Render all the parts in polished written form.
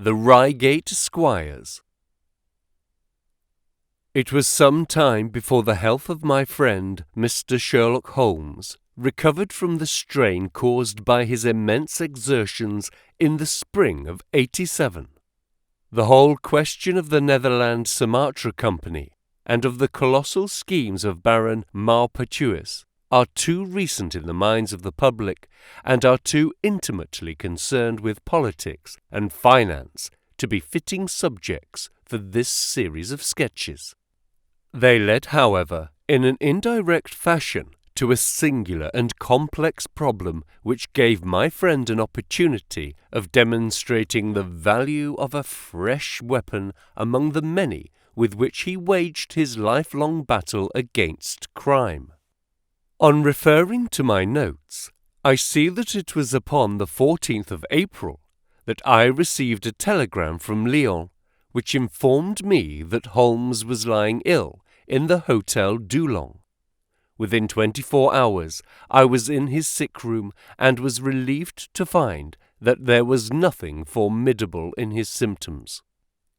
The Reigate Squires. It was some time before the health of my friend Mr. Sherlock Holmes recovered from the strain caused by his immense exertions in the spring of '87. The whole question of the Netherland Sumatra Company and of the colossal schemes of Baron Maupertuis are too recent in the minds of the public and are too intimately concerned with politics and finance to be fitting subjects for this series of sketches. They led, however, in an indirect fashion to a singular and complex problem which gave my friend an opportunity of demonstrating the value of a fresh weapon among the many with which he waged his lifelong battle against crime. On referring to my notes, I see that it was upon the 14th of April that I received a telegram from Lyon, which informed me that Holmes was lying ill in the Hotel Dulong. Within 24 hours, I was in his sick room and was relieved to find that there was nothing formidable in his symptoms.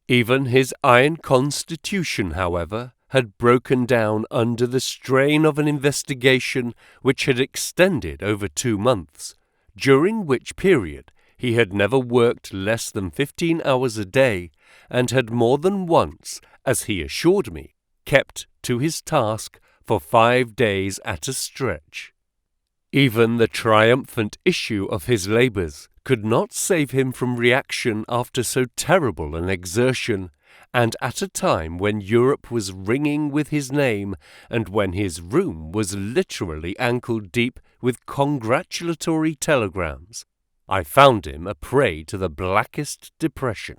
Even his iron constitution, however, had broken down under the strain of an investigation which had extended over 2 months, during which period he had never worked less than 15 hours a day, and had more than once, as he assured me, kept to his task for 5 days at a stretch. Even the triumphant issue of his labours could not save him from reaction after so terrible an exertion, and at a time when Europe was ringing with his name, and when his room was literally ankle-deep with congratulatory telegrams, I found him a prey to the blackest depression.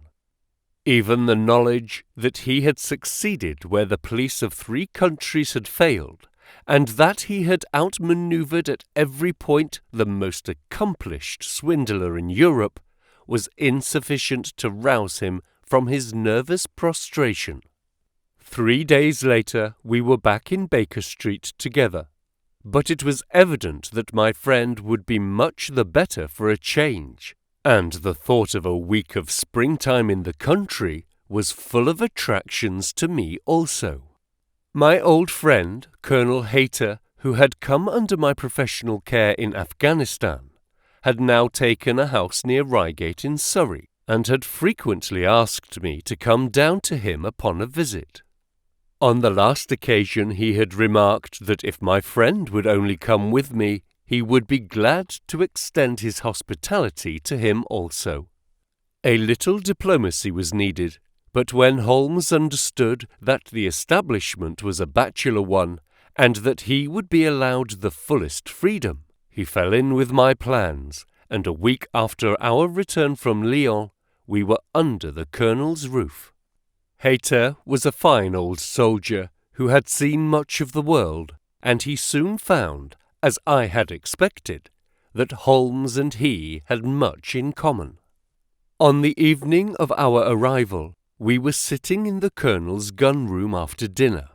Even the knowledge that he had succeeded where the police of 3 countries had failed, and that he had outmanoeuvred at every point the most accomplished swindler in Europe, was insufficient to rouse him from his nervous prostration. 3 days later we were back in Baker Street together, but it was evident that my friend would be much the better for a change, and the thought of a week of springtime in the country was full of attractions to me also. My old friend, Colonel Hayter, who had come under my professional care in Afghanistan, had now taken a house near Reigate in Surrey, and had frequently asked me to come down to him upon a visit. On the last occasion he had remarked that if my friend would only come with me, he would be glad to extend his hospitality to him also. A little diplomacy was needed, but when Holmes understood that the establishment was a bachelor one, and that he would be allowed the fullest freedom, he fell in with my plans, and a week after our return from Lyon, we were under the Colonel's roof. Hayter was a fine old soldier who had seen much of the world, and he soon found, as I had expected, that Holmes and he had much in common. On the evening of our arrival, we were sitting in the Colonel's gun-room after dinner.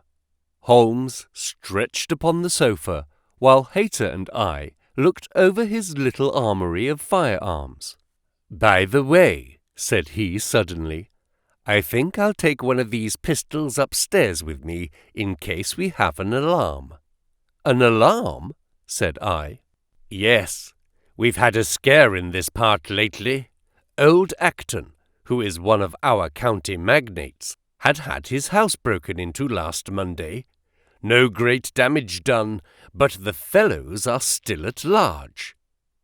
Holmes stretched upon the sofa, while Hayter and I looked over his little armoury of firearms. "By the way," said he suddenly, "I think I'll take one of these pistols upstairs with me in case we have an alarm." "An alarm?" said I. "Yes, we've had a scare in this part lately. Old Acton, who is one of our county magnates, had his house broken into last Monday. No great damage done, but the fellows are still at large."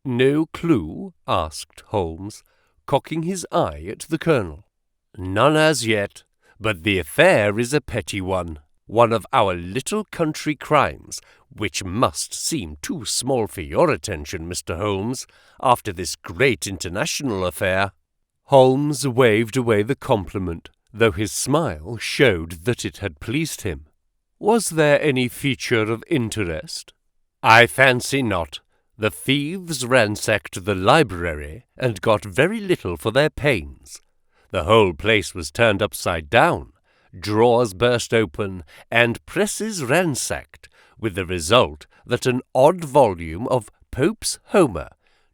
"No clue?" asked Holmes, cocking his eye at the Colonel. "None as yet, but the affair is a petty one of our little country crimes, which must seem too small for your attention, Mr. Holmes, after this great international affair." Holmes waved away the compliment, though his smile showed that it had pleased him. "Was there any feature of interest?" "I fancy not. The thieves ransacked the library and got very little for their pains. The whole place was turned upside down, drawers burst open, and presses ransacked, with the result that an odd volume of Pope's Homer,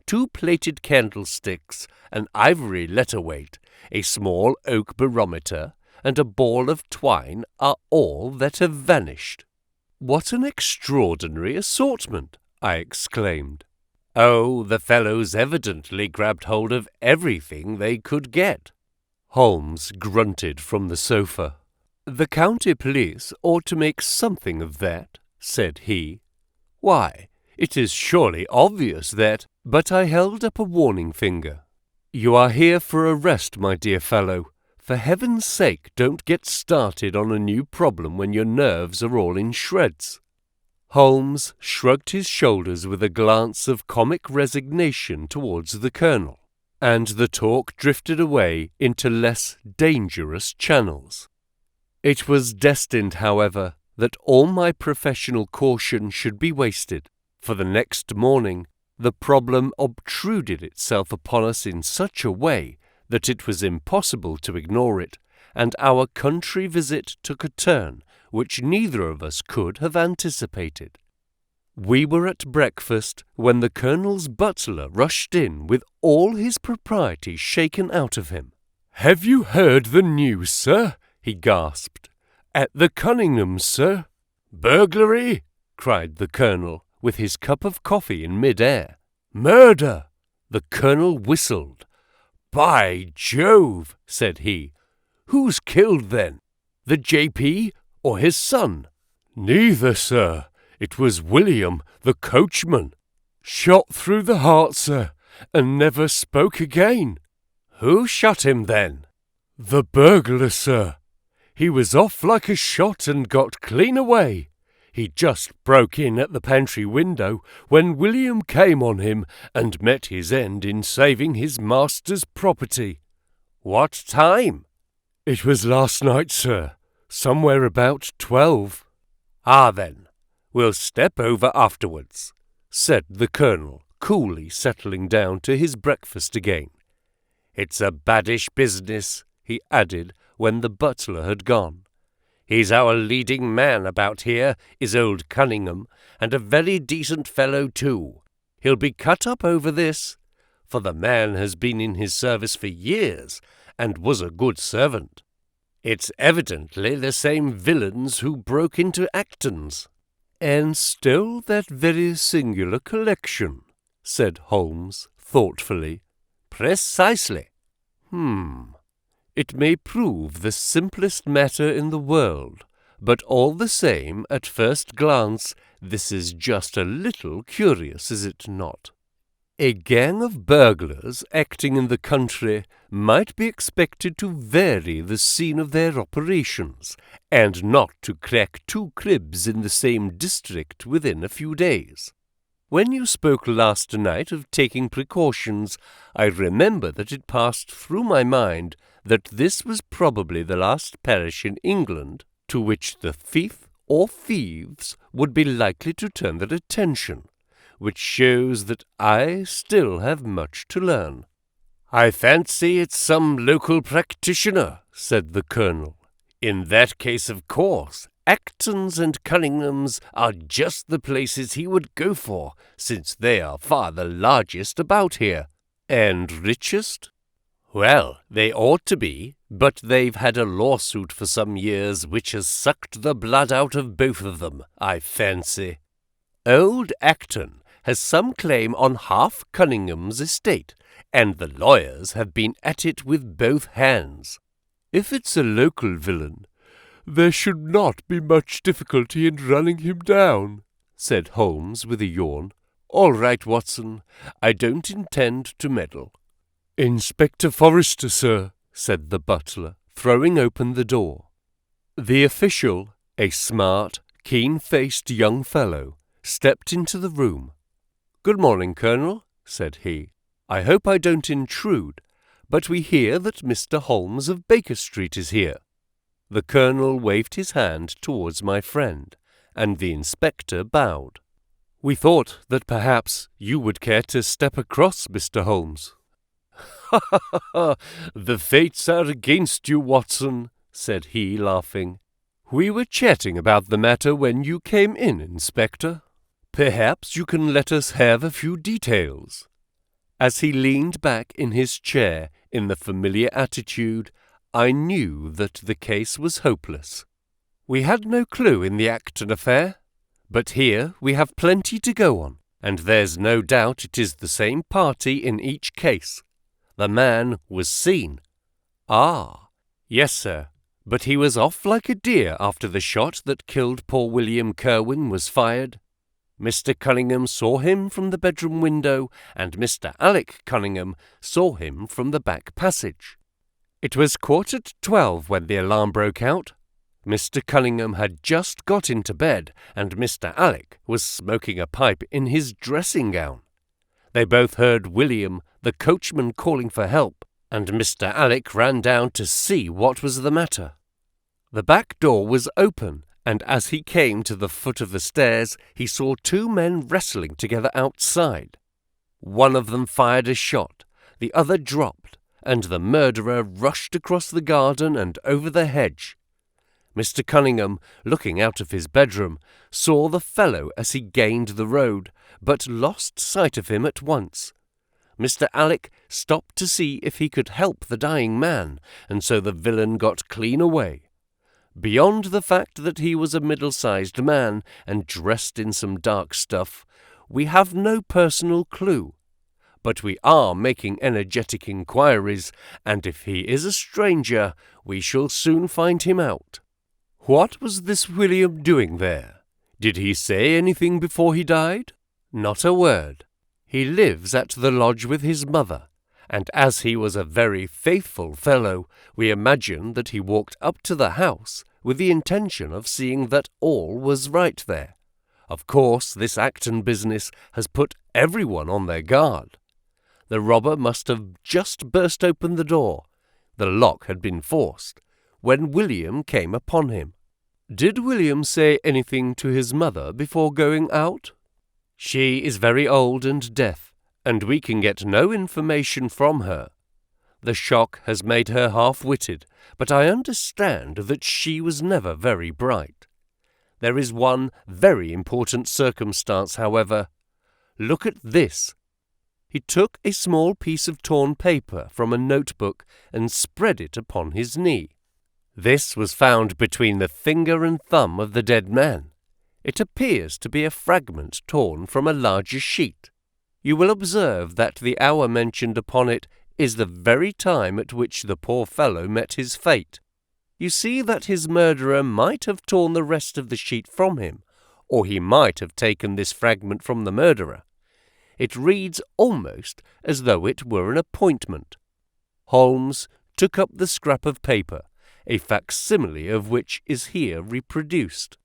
2 plated candlesticks, an ivory letter-weight, a small oak barometer, and a ball of twine are all that have vanished." "What an extraordinary assortment!" I exclaimed. "Oh, the fellows evidently grabbed hold of everything they could get." Holmes grunted from the sofa. "The county police ought to make something of that," said he. "Why, it is surely obvious that—" But I held up a warning finger. "You are here for a rest, my dear fellow. For heaven's sake, don't get started on a new problem when your nerves are all in shreds." Holmes shrugged his shoulders with a glance of comic resignation towards the Colonel, and the talk drifted away into less dangerous channels. It was destined, however, that all my professional caution should be wasted, for the next morning the problem obtruded itself upon us in such a way that it was impossible to ignore it, and our country visit took a turn which neither of us could have anticipated. We were at breakfast when the Colonel's butler rushed in with all his propriety shaken out of him. "Have you heard the news, sir?" he gasped. "At the Cunninghams, sir." "Burglary!" cried the Colonel, with his cup of coffee in mid-air. "Murder!" The Colonel whistled. "By Jove!" said he. "Who's killed then? The J.P. or his son?" "Neither, sir. It was William, the coachman. Shot through the heart, sir, and never spoke again." "Who shot him then?" "The burglar, sir. He was off like a shot and got clean away. He just broke in at the pantry window when William came on him and met his end in saving his master's property." "What time?" "It was last night, sir, somewhere about 12. "Ah, then, we'll step over afterwards," said the Colonel, coolly settling down to his breakfast again. "It's a baddish business," he added when the butler had gone. "He's our leading man about here, is old Cunningham, and a very decent fellow too. He'll be cut up over this, for the man has been in his service for years, and was a good servant. It's evidently the same villains who broke into Acton's." "And still that very singular collection," said Holmes thoughtfully. "Precisely." "It may prove the simplest matter in the world, but all the same, at first glance, this is just a little curious, is it not? A gang of burglars acting in the country might be expected to vary the scene of their operations, and not to crack 2 cribs in the same district within a few days. When you spoke last night of taking precautions, I remember that it passed through my mind that this was probably the last parish in England to which the thief or thieves would be likely to turn their attention, which shows that I still have much to learn." "I fancy it's some local practitioner," said the Colonel. "In that case, of course, Acton's and Cunningham's are just the places he would go for, since they are far the largest about here." "And richest?" "Well, they ought to be, but they've had a lawsuit for some years which has sucked the blood out of both of them, I fancy. Old Acton has some claim on half Cunningham's estate, and the lawyers have been at it with both hands." "If it's a local villain, there should not be much difficulty in running him down," said Holmes with a yawn. "All right, Watson, I don't intend to meddle." "Inspector Forrester, sir," said the butler, throwing open the door. The official, a smart, keen-faced young fellow, stepped into the room. "Good morning, Colonel," said he. "I hope I don't intrude, but we hear that Mr. Holmes of Baker Street is here." The Colonel waved his hand towards my friend, and the inspector bowed. "We thought that perhaps you would care to step across, Mr. Holmes." "Ha, ha, ha, ha! The fates are against you, Watson," said he, laughing. "We were chatting about the matter when you came in, Inspector. Perhaps you can let us have a few details." As he leaned back in his chair In the familiar attitude, I knew that the case was hopeless. We had no clue in the Acton affair, but here we have plenty to go on, and there's no doubt it is the same party in each case. The man was seen. Ah, yes, sir, but he was off like a deer after the shot that killed poor William Kerwin was fired. Mr. Cunningham saw him from the bedroom window, and Mr. Alec Cunningham saw him from the back passage. It was 12:15 when the alarm broke out. Mr. Cunningham had just got into bed, and Mr. Alec was smoking a pipe in his dressing gown. They both heard William, the coachman, calling for help, and Mr. Alec ran down to see what was the matter. The back door was open, and as he came to the foot of the stairs, he saw two men wrestling together outside. One of them fired a shot, the other dropped, and the murderer rushed across the garden and over the hedge. Mr. Cunningham, looking out of his bedroom, saw the fellow as he gained the road, but lost sight of him at once. Mr. Alec stopped to see if he could help the dying man, and so the villain got clean away. Beyond the fact that he was a middle-sized man and dressed in some dark stuff, we have no personal clue. But we are making energetic inquiries, and if he is a stranger, we shall soon find him out. What was this William doing there? Did he say anything before he died? Not a word. He lives at the lodge with his mother, and as he was a very faithful fellow, we imagine that he walked up to the house with the intention of seeing that all was right there. Of course, this Acton business has put everyone on their guard. The robber must have just burst open the door. The lock had been forced, when William came upon him. Did William say anything to his mother before going out? She is very old and deaf, and we can get no information from her. The shock has made her half-witted, but I understand that she was never very bright. There is one very important circumstance, however. Look at this. He took a small piece of torn paper from a notebook and spread it upon his knee. This was found between the finger and thumb of the dead man. It appears to be a fragment torn from a larger sheet. You will observe that the hour mentioned upon it is the very time at which the poor fellow met his fate. You see that his murderer might have torn the rest of the sheet from him, or he might have taken this fragment from the murderer. It reads almost as though it were an appointment. Holmes took up the scrap of paper, a facsimile of which is here reproduced.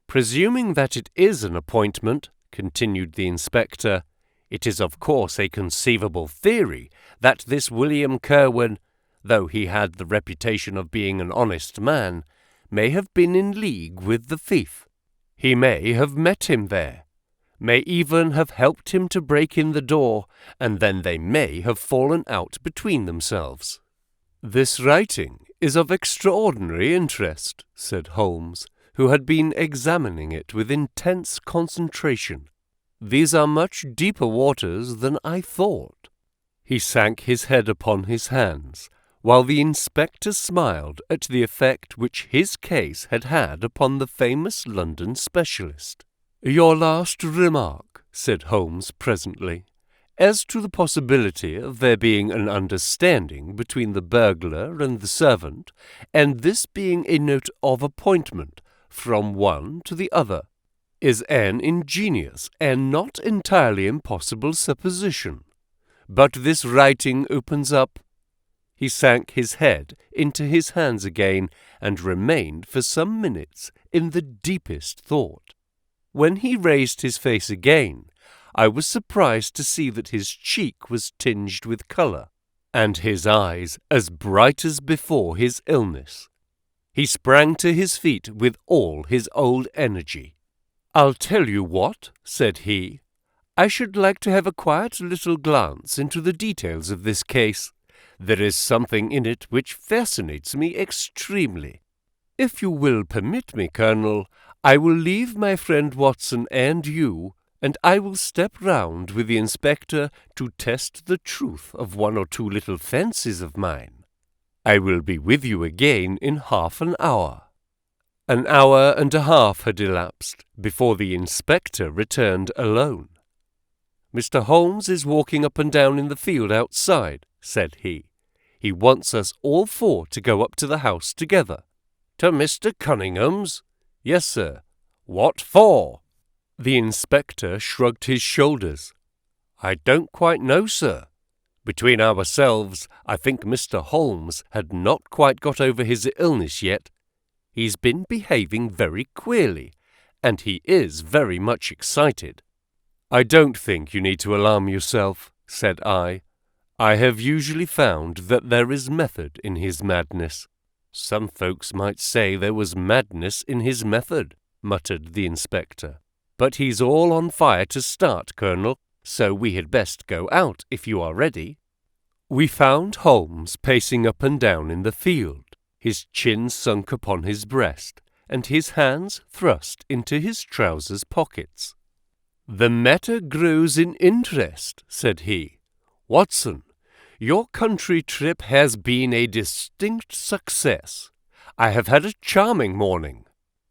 Presuming that it is an appointment, continued the inspector, it is of course a conceivable theory that this William Kerwin, though he had the reputation of being an honest man, may have been in league with the thief. He may have met him there, may even have helped him to break in the door, and then they may have fallen out between themselves. This writing is of extraordinary interest, said Holmes, who had been examining it with intense concentration. These are much deeper waters than I thought. He sank his head upon his hands, while the inspector smiled at the effect which his case had had upon the famous London specialist. Your last remark, said Holmes presently, as to the possibility of there being an understanding between the burglar and the servant, and this being a note of appointment from one to the other, is an ingenious and not entirely impossible supposition. But this writing opens up. He sank his head into his hands again and remained for some minutes in the deepest thought. When he raised his face again, I was surprised to see that his cheek was tinged with colour, and his eyes as bright as before his illness. He sprang to his feet with all his old energy. "I'll tell you what," said he. "I should like to have a quiet little glance into the details of this case. There is something in it which fascinates me extremely. If you will permit me, Colonel, I will leave my friend Watson and you, and I will step round with the inspector to test the truth of one or two little fancies of mine. I will be with you again in half an hour." An hour and a half had elapsed before the inspector returned alone. "Mr. Holmes is walking up and down in the field outside," said he. "He wants us all four to go up to the house together." "To Mr. Cunningham's?" "Yes, sir." "What for?" The inspector shrugged his shoulders. "I don't quite know, sir. Between ourselves, I think Mr. Holmes had not quite got over his illness yet. He's been behaving very queerly, and he is very much excited." "I don't think you need to alarm yourself," said I. "I have usually found that there is method in his madness." "Some folks might say there was madness in his method," muttered the inspector. "But he's all on fire to start, Colonel, so we had best go out if you are ready." We found Holmes pacing up and down in the field, his chin sunk upon his breast, and his hands thrust into his trousers pockets. "The matter grows in interest," said he. "Watson, your country trip has been a distinct success. I have had a charming morning."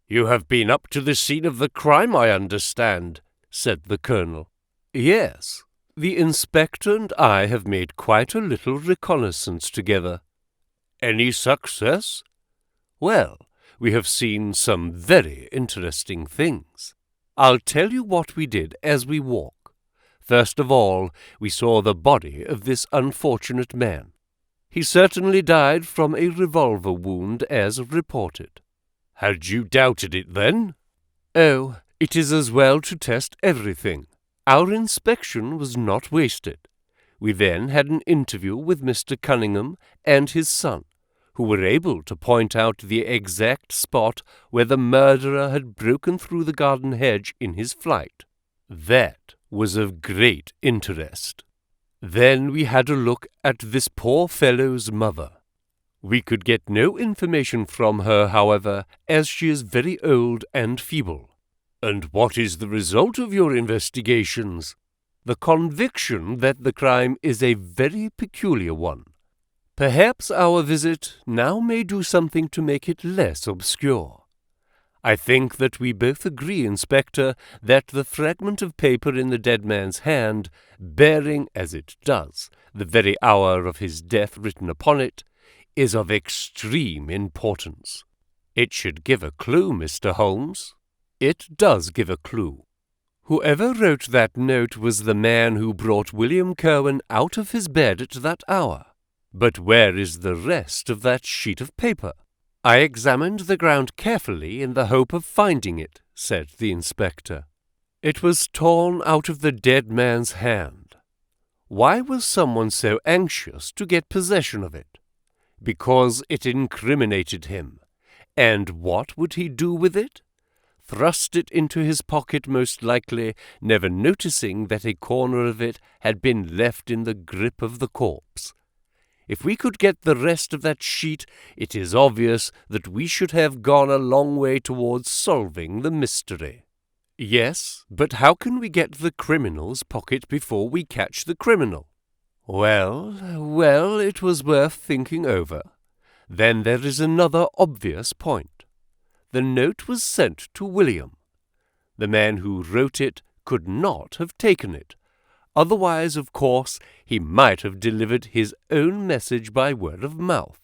"You have been up to the scene of the crime, I understand," said the colonel. "Yes. The inspector and I have made quite a little reconnaissance together." "Any success?" "Well, we have seen some very interesting things. I'll tell you what we did as we walk. First of all, we saw the body of this unfortunate man. He certainly died from a revolver wound as reported." "Had you doubted it then?" "Oh, it is as well to test everything. Our inspection was not wasted. We then had an interview with Mr. Cunningham and his son, who were able to point out the exact spot where the murderer had broken through the garden hedge in his flight. That was of great interest. Then we had a look at this poor fellow's mother. We could get no information from her, however, as she is very old and feeble." "And what is the result of your investigations?" "The conviction that the crime is a very peculiar one. Perhaps our visit now may do something to make it less obscure. I think that we both agree, Inspector, that the fragment of paper in the dead man's hand, bearing, as it does, the very hour of his death written upon it, is of extreme importance. It should give a clue, Mr. Holmes." "It does give a clue. Whoever wrote that note was the man who brought William Cowan out of his bed at that hour. But where is the rest of that sheet of paper?" "I examined the ground carefully in the hope of finding it," said the inspector. "It was torn out of the dead man's hand. Why was someone so anxious to get possession of it? Because it incriminated him. And what would he do with it? Thrust it into his pocket most likely, never noticing that a corner of it had been left in the grip of the corpse. If we could get the rest of that sheet, it is obvious that we should have gone a long way towards solving the mystery." "Yes, but how can we get the criminal's pocket before we catch the criminal?" Well, it was worth thinking over. Then there is another obvious point. The note was sent to William. The man who wrote it could not have taken it. Otherwise, of course, he might have delivered his own message by word of mouth.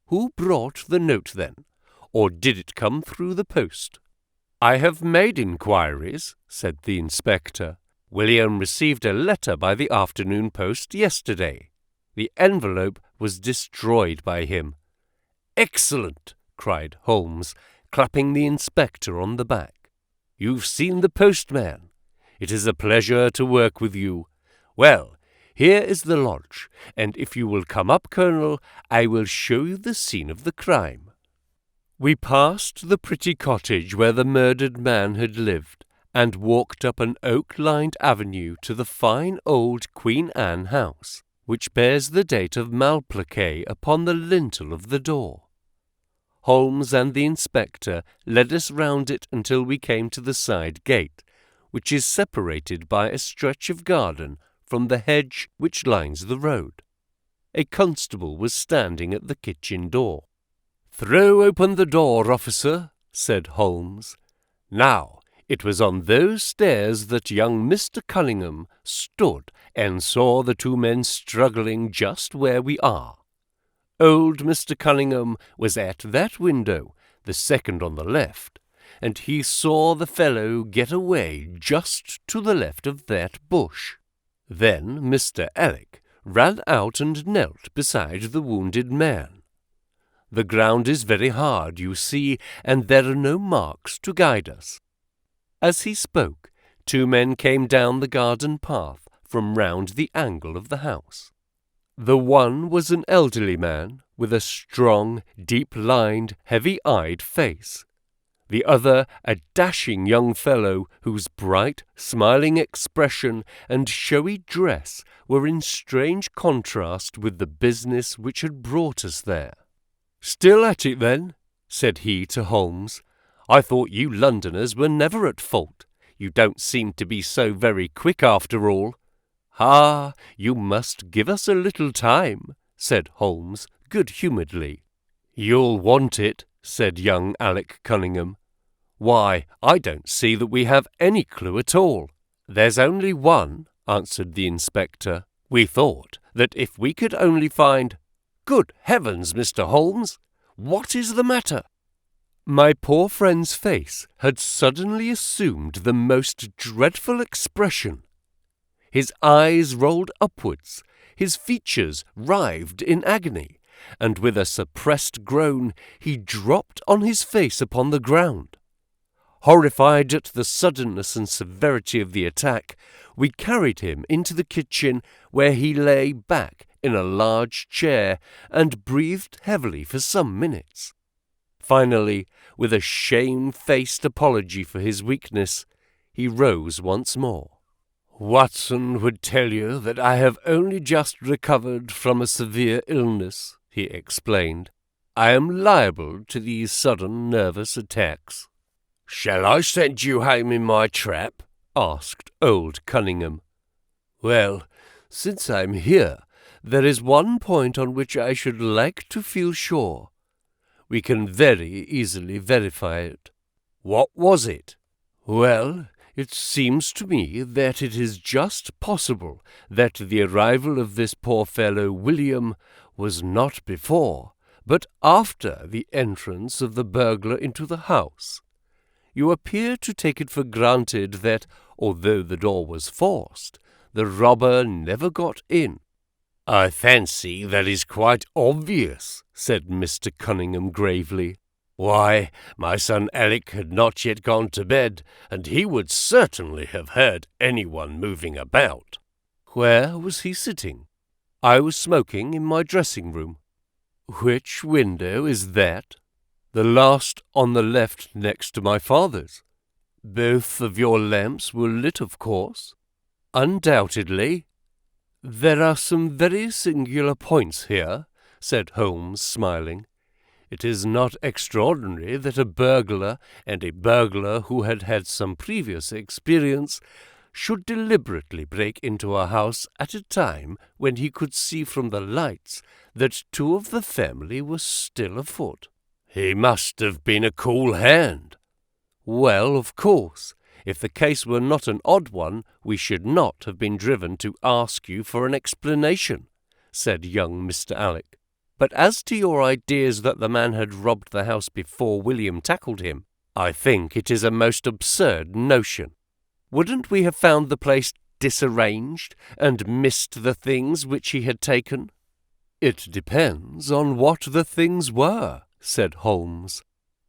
Who brought the note then? Or did it come through the post?" "I have made inquiries," said the inspector. "William received a letter by the afternoon post yesterday. The envelope was destroyed by him." "Excellent!" cried Holmes, clapping the inspector on the back. "You've seen the postman. It is a pleasure to work with you. Well, here is the lodge, and if you will come up, Colonel, I will show you the scene of the crime." We passed the pretty cottage where the murdered man had lived, and walked up an oak-lined avenue to the fine old Queen Anne house, which bears the date of Malplaquet upon the lintel of the door. Holmes and the inspector led us round it until we came to the side gate, which is separated by a stretch of garden from the hedge which lines the road. A constable was standing at the kitchen door. "Throw open the door, officer," said Holmes. Now, it was on those stairs that young Mr. Cunningham stood and saw the two men struggling just where we are. Old Mr. Cunningham was at that window, the second on the left, and he saw the fellow get away just to the left of that bush. Then Mr. Alec ran out and knelt beside the wounded man. The ground is very hard, you see, and there are no marks to guide us. As he spoke, two men came down the garden path from round the angle of the house. The one was an elderly man with a strong, deep-lined, heavy-eyed face. The other a dashing young fellow whose bright, smiling expression and showy dress were in strange contrast with the business which had brought us there. "Still at it, then?" said he to Holmes. "I thought you Londoners were never at fault. You don't seem to be so very quick after all." "Ah, you must give us a little time," said Holmes good-humouredly. "You'll want it," said young Alec Cunningham. "Why, I don't see that we have any clue at all." "There's only one," answered the inspector. "We thought that if we could only find—" "Good heavens, Mr. Holmes! What is the matter?" My poor friend's face had suddenly assumed the most dreadful expression. His eyes rolled upwards, his features writhed in agony, and with a suppressed groan he dropped on his face upon the ground. Horrified at the suddenness and severity of the attack, we carried him into the kitchen, where he lay back in a large chair and breathed heavily for some minutes. Finally, with a shamefaced apology for his weakness, he rose once more. "Watson would tell you that I have only just recovered from a severe illness," he explained. "I am liable to these sudden nervous attacks." "Shall I send you home in my trap?" asked old Cunningham. "Well, since I'm here, there is one point on which I should like to feel sure. We can very easily verify it." "What was it?" "Well, it seems to me that it is just possible that the arrival of this poor fellow William was not before, but after the entrance of the burglar into the house. You appear to take it for granted that, although the door was forced, the robber never got in." "I fancy that is quite obvious," said Mr. Cunningham gravely. "Why, my son Alec had not yet gone to bed, and he would certainly have heard anyone moving about." "Where was he sitting?" "I was smoking in my dressing-room." "Which window is that?" "The last on the left next to my father's." "Both of your lamps were lit, of course?" "Undoubtedly." "There are some very singular points here," said Holmes, smiling. "It is not extraordinary that a burglar, and a burglar who had had some previous experience, should deliberately break into a house at a time when he could see from the lights that two of the family were still afoot." "He must have been a cool hand." "Well, of course, if the case were not an odd one, we should not have been driven to ask you for an explanation," said young Mr. Alec. "But as to your ideas that the man had robbed the house before William tackled him, I think it is a most absurd notion. Wouldn't we have found the place disarranged and missed the things which he had taken?" "It depends on what the things were," said Holmes.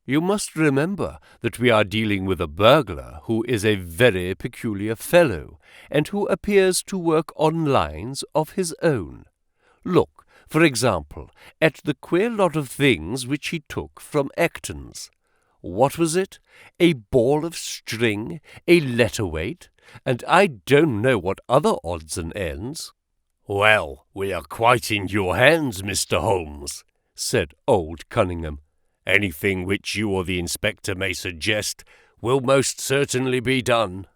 "You must remember that we are dealing with a burglar who is a very peculiar fellow, and who appears to work on lines of his own. Look, for example, at the queer lot of things which he took from Acton's. What was it? A ball of string, a letter-weight, and I don't know what other odds and ends." "Well, we are quite in your hands, Mr. Holmes," said old Cunningham. "Anything which you or the inspector may suggest will most certainly be done."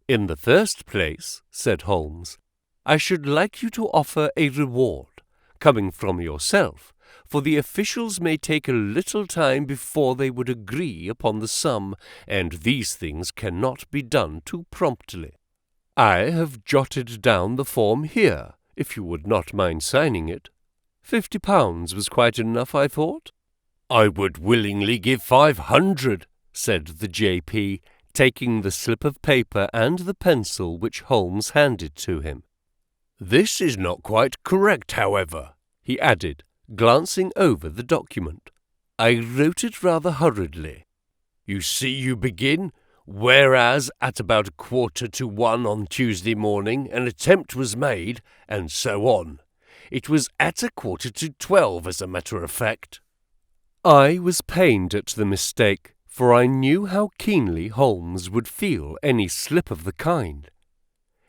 "In the first place," said Holmes, "I should like you to offer a reward, coming from yourself, for the officials may take a little time before they would agree upon the sum, and these things cannot be done too promptly. I have jotted down the form here, if you would not mind signing it. £50 was quite enough, I thought." "I would willingly give 500, said the J.P., taking the slip of paper and the pencil which Holmes handed to him. "This is not quite correct, however," he added, glancing over the document. "I wrote it rather hurriedly. You see, you begin, 'Whereas at about 1:45 on Tuesday morning an attempt was made,' and so on. It was at 11:45, as a matter of fact." I was pained at the mistake, for I knew how keenly Holmes would feel any slip of the kind.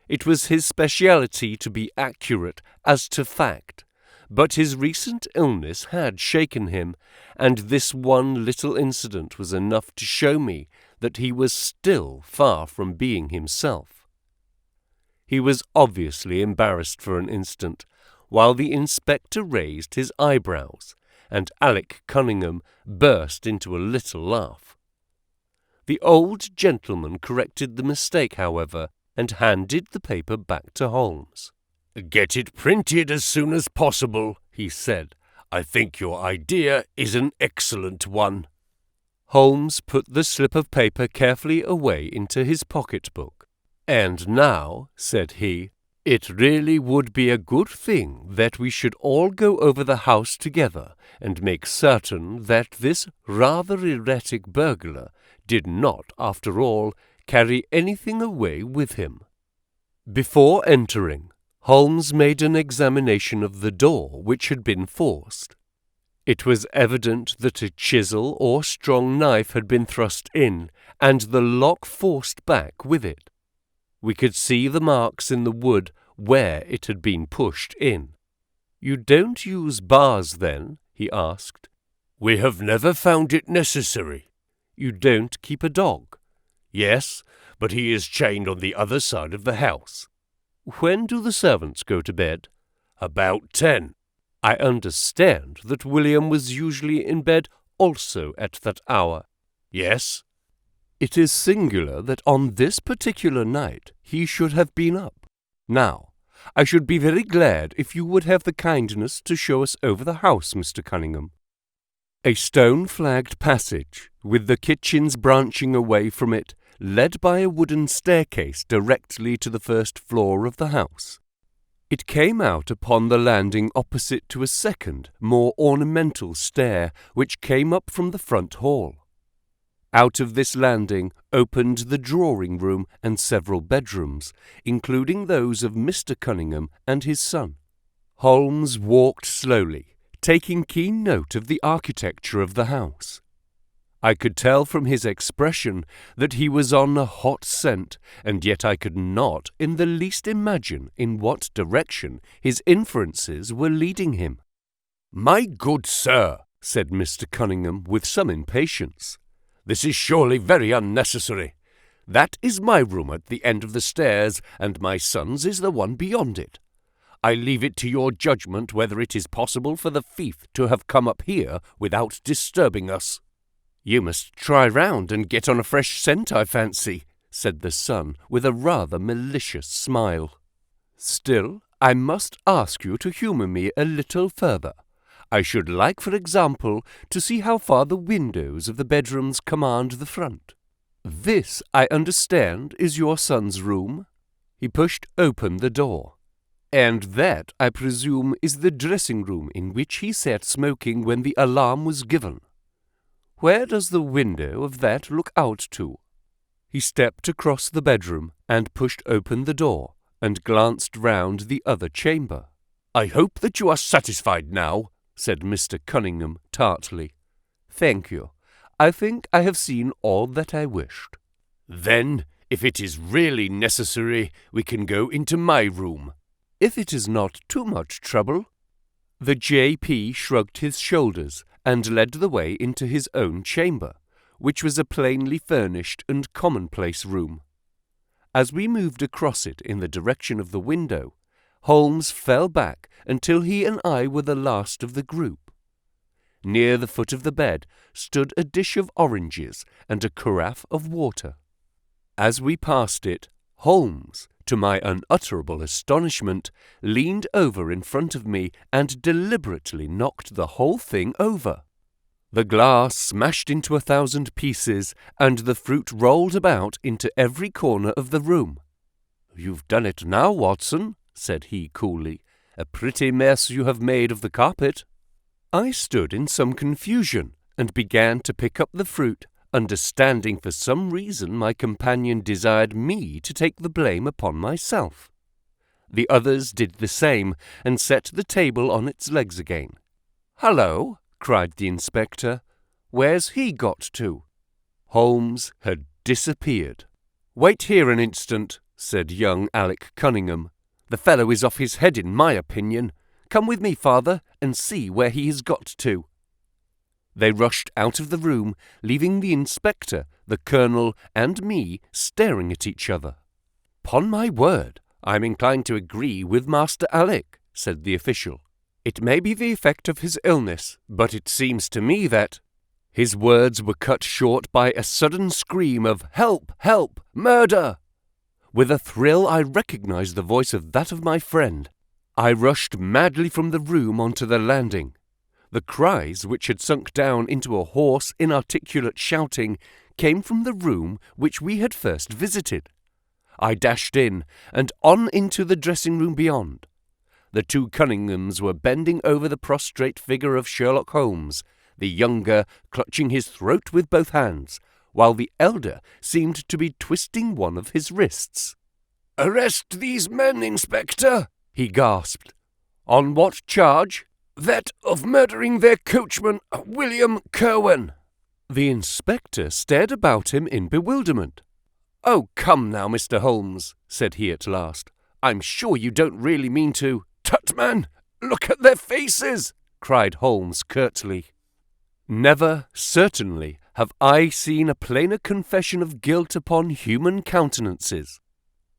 It was his speciality to be accurate as to fact, but his recent illness had shaken him, and this one little incident was enough to show me that he was still far from being himself. He was obviously embarrassed for an instant, while the inspector raised his eyebrows, and Alec Cunningham burst into a little laugh. The old gentleman corrected the mistake, however, and handed the paper back to Holmes. "Get it printed as soon as possible," he said. "I think your idea is an excellent one." Holmes put the slip of paper carefully away into his pocket-book. "And now," said he, "it really would be a good thing that we should all go over the house together and make certain that this rather erratic burglar did not, after all, carry anything away with him." Before entering, Holmes made an examination of the door which had been forced. It was evident that a chisel or strong knife had been thrust in, and the lock forced back with it. We could see the marks in the wood where it had been pushed in. "You don't use bars, then?" he asked. "We have never found it necessary." "You don't keep a dog?" "Yes, but he is chained on the other side of the house." "When do the servants go to bed?" "About 10. "I understand that William was usually in bed also at that hour." "Yes." "It is singular that on this particular night he should have been up. Now, I should be very glad if you would have the kindness to show us over the house, Mr. Cunningham." A stone-flagged passage, with the kitchens branching away from it, led by a wooden staircase directly to the first floor of the house. It came out upon the landing opposite to a second, more ornamental stair, which came up from the front hall. Out of this landing opened the drawing-room and several bedrooms, including those of Mr. Cunningham and his son. Holmes walked slowly, taking keen note of the architecture of the house. I could tell from his expression that he was on a hot scent, and yet I could not in the least imagine in what direction his inferences were leading him. "My good sir," said Mr. Cunningham with some impatience, "this is surely very unnecessary. That is my room at the end of the stairs, and my son's is the one beyond it. I leave it to your judgment whether it is possible for the thief to have come up here without disturbing us." "You must try round and get on a fresh scent, I fancy," said the son, with a rather malicious smile. "Still, I must ask you to humour me a little further. I should like, for example, to see how far the windows of the bedrooms command the front. This, I understand, is your son's room?" He pushed open the door. "And that, I presume, is the dressing-room in which he sat smoking when the alarm was given. Where does the window of that look out to?" He stepped across the bedroom and pushed open the door, and glanced round the other chamber. "I hope that you are satisfied now," said Mr. Cunningham tartly. "Thank you. I think I have seen all that I wished." "Then, if it is really necessary, we can go into my room." "If it is not too much trouble." The J.P. shrugged his shoulders and led the way into his own chamber, which was a plainly furnished and commonplace room. As we moved across it in the direction of the window, Holmes fell back until he and I were the last of the group. Near the foot of the bed stood a dish of oranges and a carafe of water. As we passed it, Holmes, to my unutterable astonishment, leaned over in front of me and deliberately knocked the whole thing over. The glass smashed into 1,000 pieces, and the fruit rolled about into every corner of the room. "You've done it now, Watson," said he coolly. "A pretty mess you have made of the carpet." I stood in some confusion and began to pick up the fruit, understanding for some reason my companion desired me to take the blame upon myself. The others did the same and set the table on its legs again. "Hullo!" cried the inspector. "Where's he got to?" Holmes had disappeared. "Wait here an instant," said young Alec Cunningham. "The fellow is off his head in my opinion. Come with me, father, and see where he has got to." They rushed out of the room, leaving the inspector, the colonel, and me staring at each other. "'Pon my word, I'm inclined to agree with Master Alec," said the official. "It may be the effect of his illness, but it seems to me that—" His words were cut short by a sudden scream of "Help! Help! Murder!" With a thrill I recognized the voice of that of my friend. I rushed madly from the room onto the landing. The cries, which had sunk down into a hoarse, inarticulate shouting, came from the room which we had first visited. I dashed in, and on into the dressing-room beyond. The two Cunninghams were bending over the prostrate figure of Sherlock Holmes, the younger clutching his throat with both hands, while the elder seemed to be twisting one of his wrists. "Arrest these men, Inspector!" he gasped. "On what charge?" "That of murdering their coachman, William Kirwan." The inspector stared about him in bewilderment. "Oh, come now, Mr. Holmes," said he at last. "I'm sure you don't really mean to—" "Tut, man! Look at their faces!" cried Holmes curtly. Never, certainly, have I seen a plainer confession of guilt upon human countenances.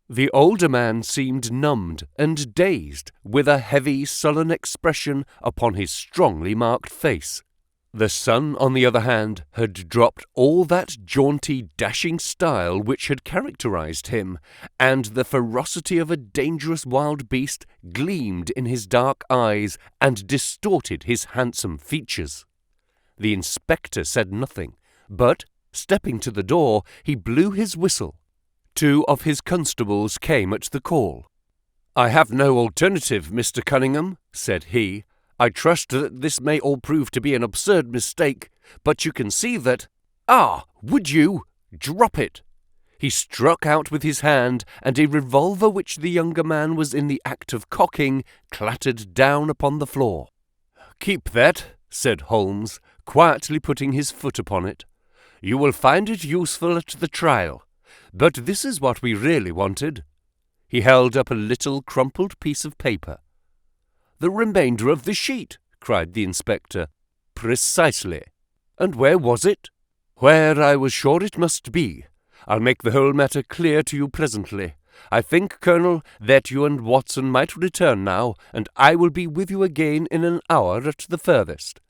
The older man seemed numbed and dazed, with a heavy, sullen expression upon his strongly marked face. The son, on the other hand, had dropped all that jaunty, dashing style which had characterized him, and the ferocity of a dangerous wild beast gleamed in his dark eyes and distorted his handsome features. The inspector said nothing, but, stepping to the door, he blew his whistle. Two of his constables came at the call. "I have no alternative, Mr. Cunningham," said he. "I trust that this may all prove to be an absurd mistake, but you can see that—" "Ah, would you? Drop it!" He struck out with his hand, and a revolver which the younger man was in the act of cocking clattered down upon the floor. "Keep that," said Holmes, quietly putting his foot upon it. "You will find it useful at the trial. But this is what we really wanted." He held up a little crumpled piece of paper. "The remainder of the sheet," cried the inspector. "Precisely. And where was it?" "Where I was sure it must be. I'll make the whole matter clear to you presently. I think, Colonel, that you and Watson might return now, and I will be with you again in an hour at the furthest.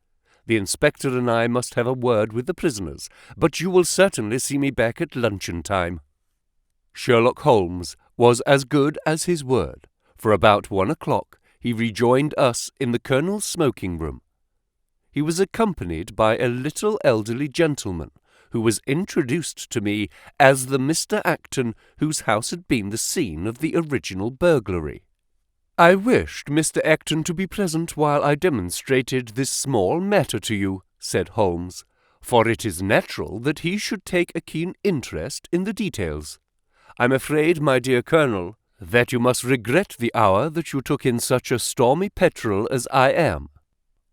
The inspector and I must have a word with the prisoners, but you will certainly see me back at luncheon time." Sherlock Holmes was as good as his word, for about 1 o'clock he rejoined us in the colonel's smoking-room. He was accompanied by a little elderly gentleman, who was introduced to me as the Mr. Acton whose house had been the scene of the original burglary. "I wished Mr. Acton to be present while I demonstrated this small matter to you," said Holmes, "for it is natural that he should take a keen interest in the details. I'm afraid, my dear Colonel, that you must regret the hour that you took in such a stormy petrel as I am."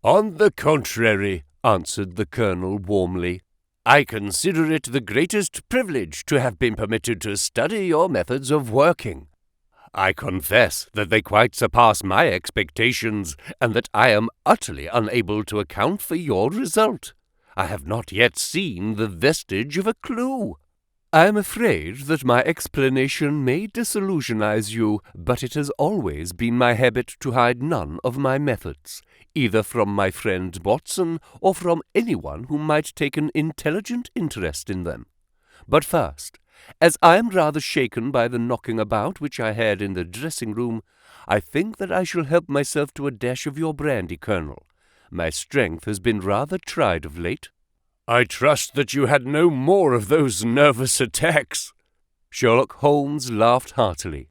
"On the contrary," answered the Colonel warmly, "I consider it the greatest privilege to have been permitted to study your methods of working. I confess that they quite surpass my expectations, and that I am utterly unable to account for your result. I have not yet seen the vestige of a clue." I am afraid that my explanation may disillusionize you, but it has always been my habit to hide none of my methods, either from my friend Watson or from anyone who might take an intelligent interest in them. But first, as I am rather shaken by the knocking about which I had in the dressing-room, I think that I shall help myself to a dash of your brandy, Colonel. My strength has been rather tried of late. I trust that you had no more of those nervous attacks. Sherlock Holmes laughed heartily.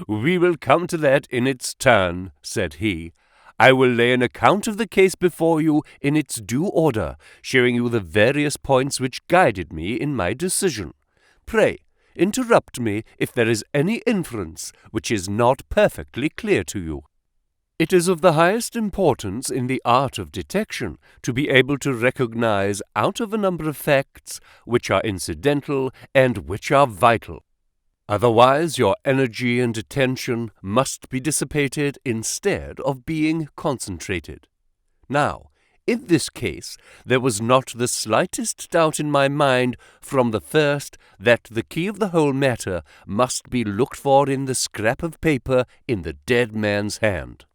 "We will come to that in its turn," said he. "I will lay an account of the case before you in its due order, showing you the various points which guided me in my decision. Pray, interrupt me if there is any inference which is not perfectly clear to you. It is of the highest importance in the art of detection to be able to recognize out of a number of facts which are incidental and which are vital. Otherwise your energy and attention must be dissipated instead of being concentrated. Now, in this case, there was not the slightest doubt in my mind from the first that the key of the whole matter must be looked for in the scrap of paper in the dead man's hand.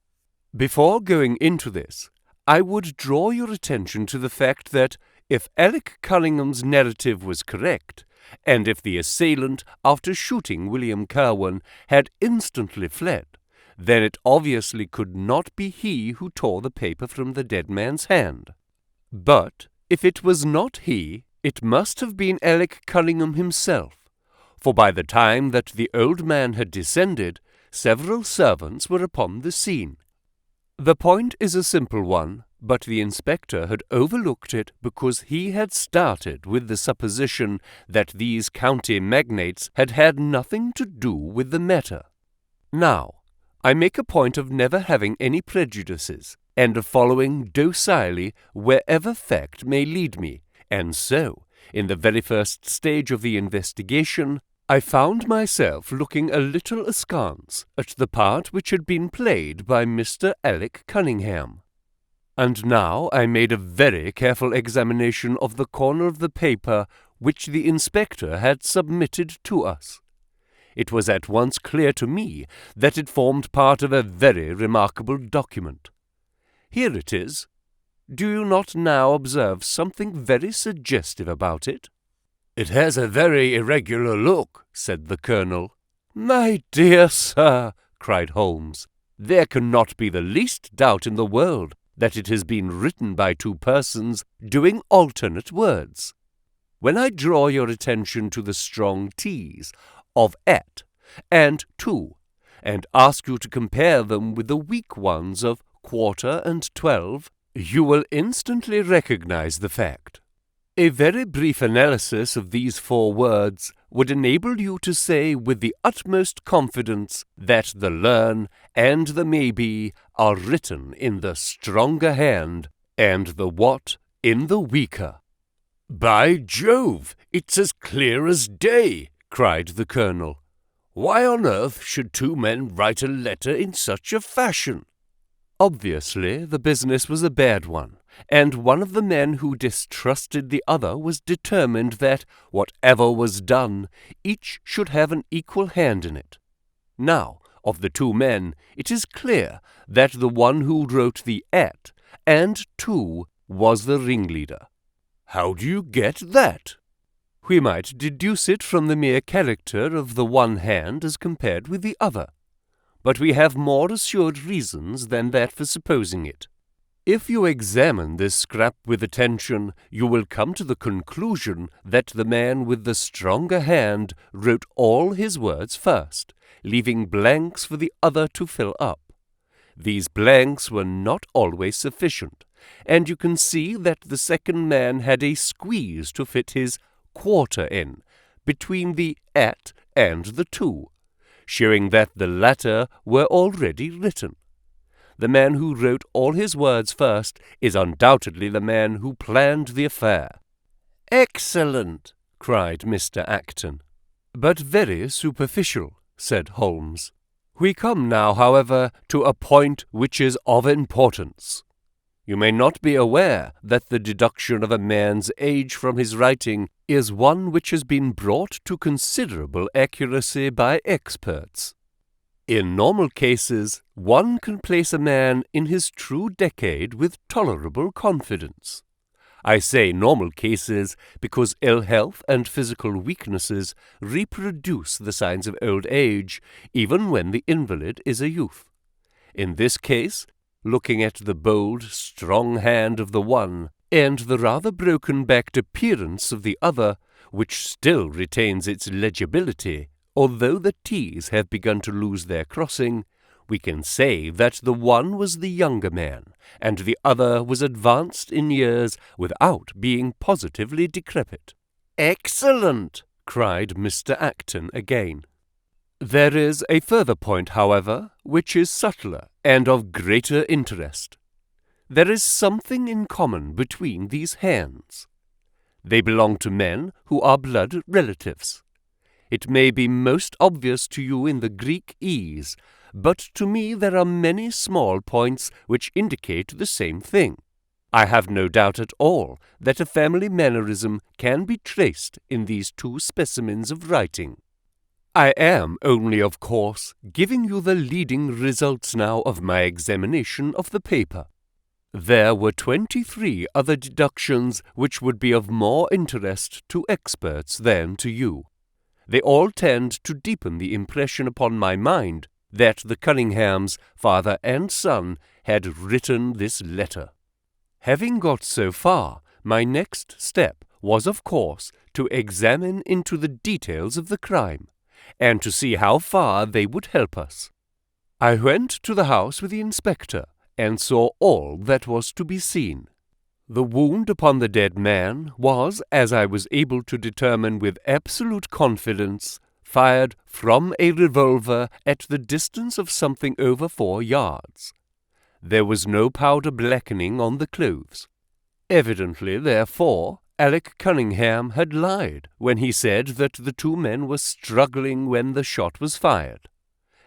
Before going into this, I would draw your attention to the fact that if Alec Cunningham's narrative was correct, and if the assailant, after shooting William Kirwan, had instantly fled, then it obviously could not be he who tore the paper from the dead man's hand. But if it was not he, it must have been Alec Cunningham himself, for by the time that the old man had descended, several servants were upon the scene. The point is a simple one, but the inspector had overlooked it because he had started with the supposition that these county magnates had had nothing to do with the matter. Now, I make a point of never having any prejudices, and of following docilely wherever fact may lead me, and so, in the very first stage of the investigation, I found myself looking a little askance at the part which had been played by Mr. Alec Cunningham. And now I made a very careful examination of the corner of the paper which the inspector had submitted to us. It was at once clear to me that it formed part of a very remarkable document. Here it is. Do you not now observe something very suggestive about it? It has a very irregular look, said the Colonel. My dear sir, cried Holmes, there cannot be the least doubt in the world that it has been written by two persons doing alternate words. When I draw your attention to the strong T's of at and to, and ask you to compare them with the weak ones of quarter and 12, you will instantly recognize the fact. A very brief analysis of these four words would enable you to say with the utmost confidence that the learn and the maybe are written in the stronger hand and the what in the weaker. By Jove, it's as clear as day, cried the Colonel. Why on earth should two men write a letter in such a fashion? Obviously, the business was a bad one, and one of the men who distrusted the other was determined that, whatever was done, each should have an equal hand in it. Now, of the two men, it is clear that the one who wrote the at and to was the ringleader. How do you get that? We might deduce it from the mere character of the one hand as compared with the other. But we have more assured reasons than that for supposing it. If you examine this scrap with attention, you will come to the conclusion that the man with the stronger hand wrote all his words first, leaving blanks for the other to fill up. These blanks were not always sufficient, and you can see that the second man had a squeeze to fit his quarter in, between the at and the to, showing that the latter were already written. The man who wrote all his words first is undoubtedly the man who planned the affair. Excellent, cried Mr. Acton. But very superficial, said Holmes. We come now, however, to a point which is of importance. You may not be aware that the deduction of a man's age from his writing is one which has been brought to considerable accuracy by experts. In normal cases, one can place a man in his true decade with tolerable confidence. I say normal cases because ill health and physical weaknesses reproduce the signs of old age, even when the invalid is a youth. In this case, looking at the bold, strong hand of the one, and the rather broken-backed appearance of the other, which still retains its legibility, although the T's have begun to lose their crossing, we can say that the one was the younger man, and the other was advanced in years without being positively decrepit. "Excellent!" cried Mr. Acton again. There is a further point, however, which is subtler and of greater interest. There is something in common between these hands. They belong to men who are blood relatives. It may be most obvious to you in the Greek E's, but to me there are many small points which indicate the same thing. I have no doubt at all that a family mannerism can be traced in these two specimens of writing. I am only, of course, giving you the leading results now of my examination of the paper. There were 23 other deductions which would be of more interest to experts than to you. They all tend to deepen the impression upon my mind that the Cunninghams, father and son, had written this letter. Having got so far, my next step was, of course, to examine into the details of the crime, and to see how far they would help us. I went to the house with the inspector, and saw all that was to be seen. The wound upon the dead man was, as I was able to determine with absolute confidence, fired from a revolver at the distance of something over 4 yards. There was no powder blackening on the clothes. Evidently, therefore, Alec Cunningham had lied when he said that the two men were struggling when the shot was fired.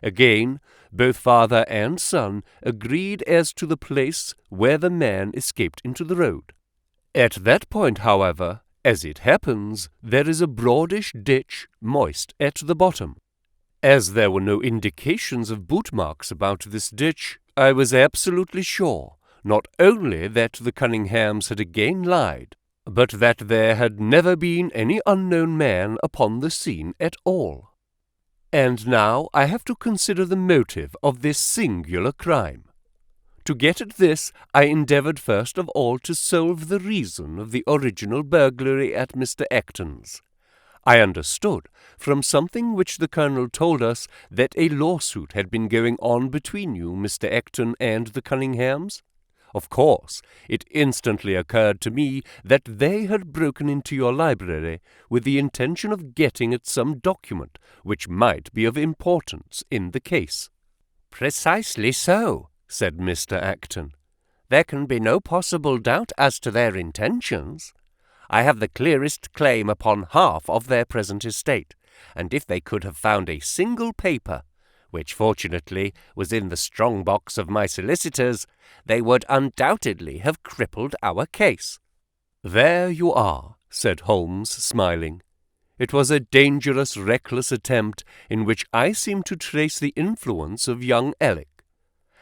Again, both father and son agreed as to the place where the man escaped into the road. At that point, however, as it happens, there is a broadish ditch, moist at the bottom. As there were no indications of boot marks about this ditch, I was absolutely sure, not only that the Cunninghams had again lied, but that there had never been any unknown man upon the scene at all. And now I have to consider the motive of this singular crime. To get at this, I endeavoured first of all to solve the reason of the original burglary at Mr. Acton's. I understood, from something which the Colonel told us, that a lawsuit had been going on between you, Mr. Acton, and the Cunninghams. Of course, it instantly occurred to me that they had broken into your library with the intention of getting at some document which might be of importance in the case. "Precisely so," said Mr. Acton. "There can be no possible doubt as to their intentions. I have the clearest claim upon half of their present estate, and if they could have found a single paper, which fortunately was in the strong box of my solicitors, they would undoubtedly have crippled our case." "There you are," said Holmes, smiling. "It was a dangerous, reckless attempt in which I seem to trace the influence of young Alec.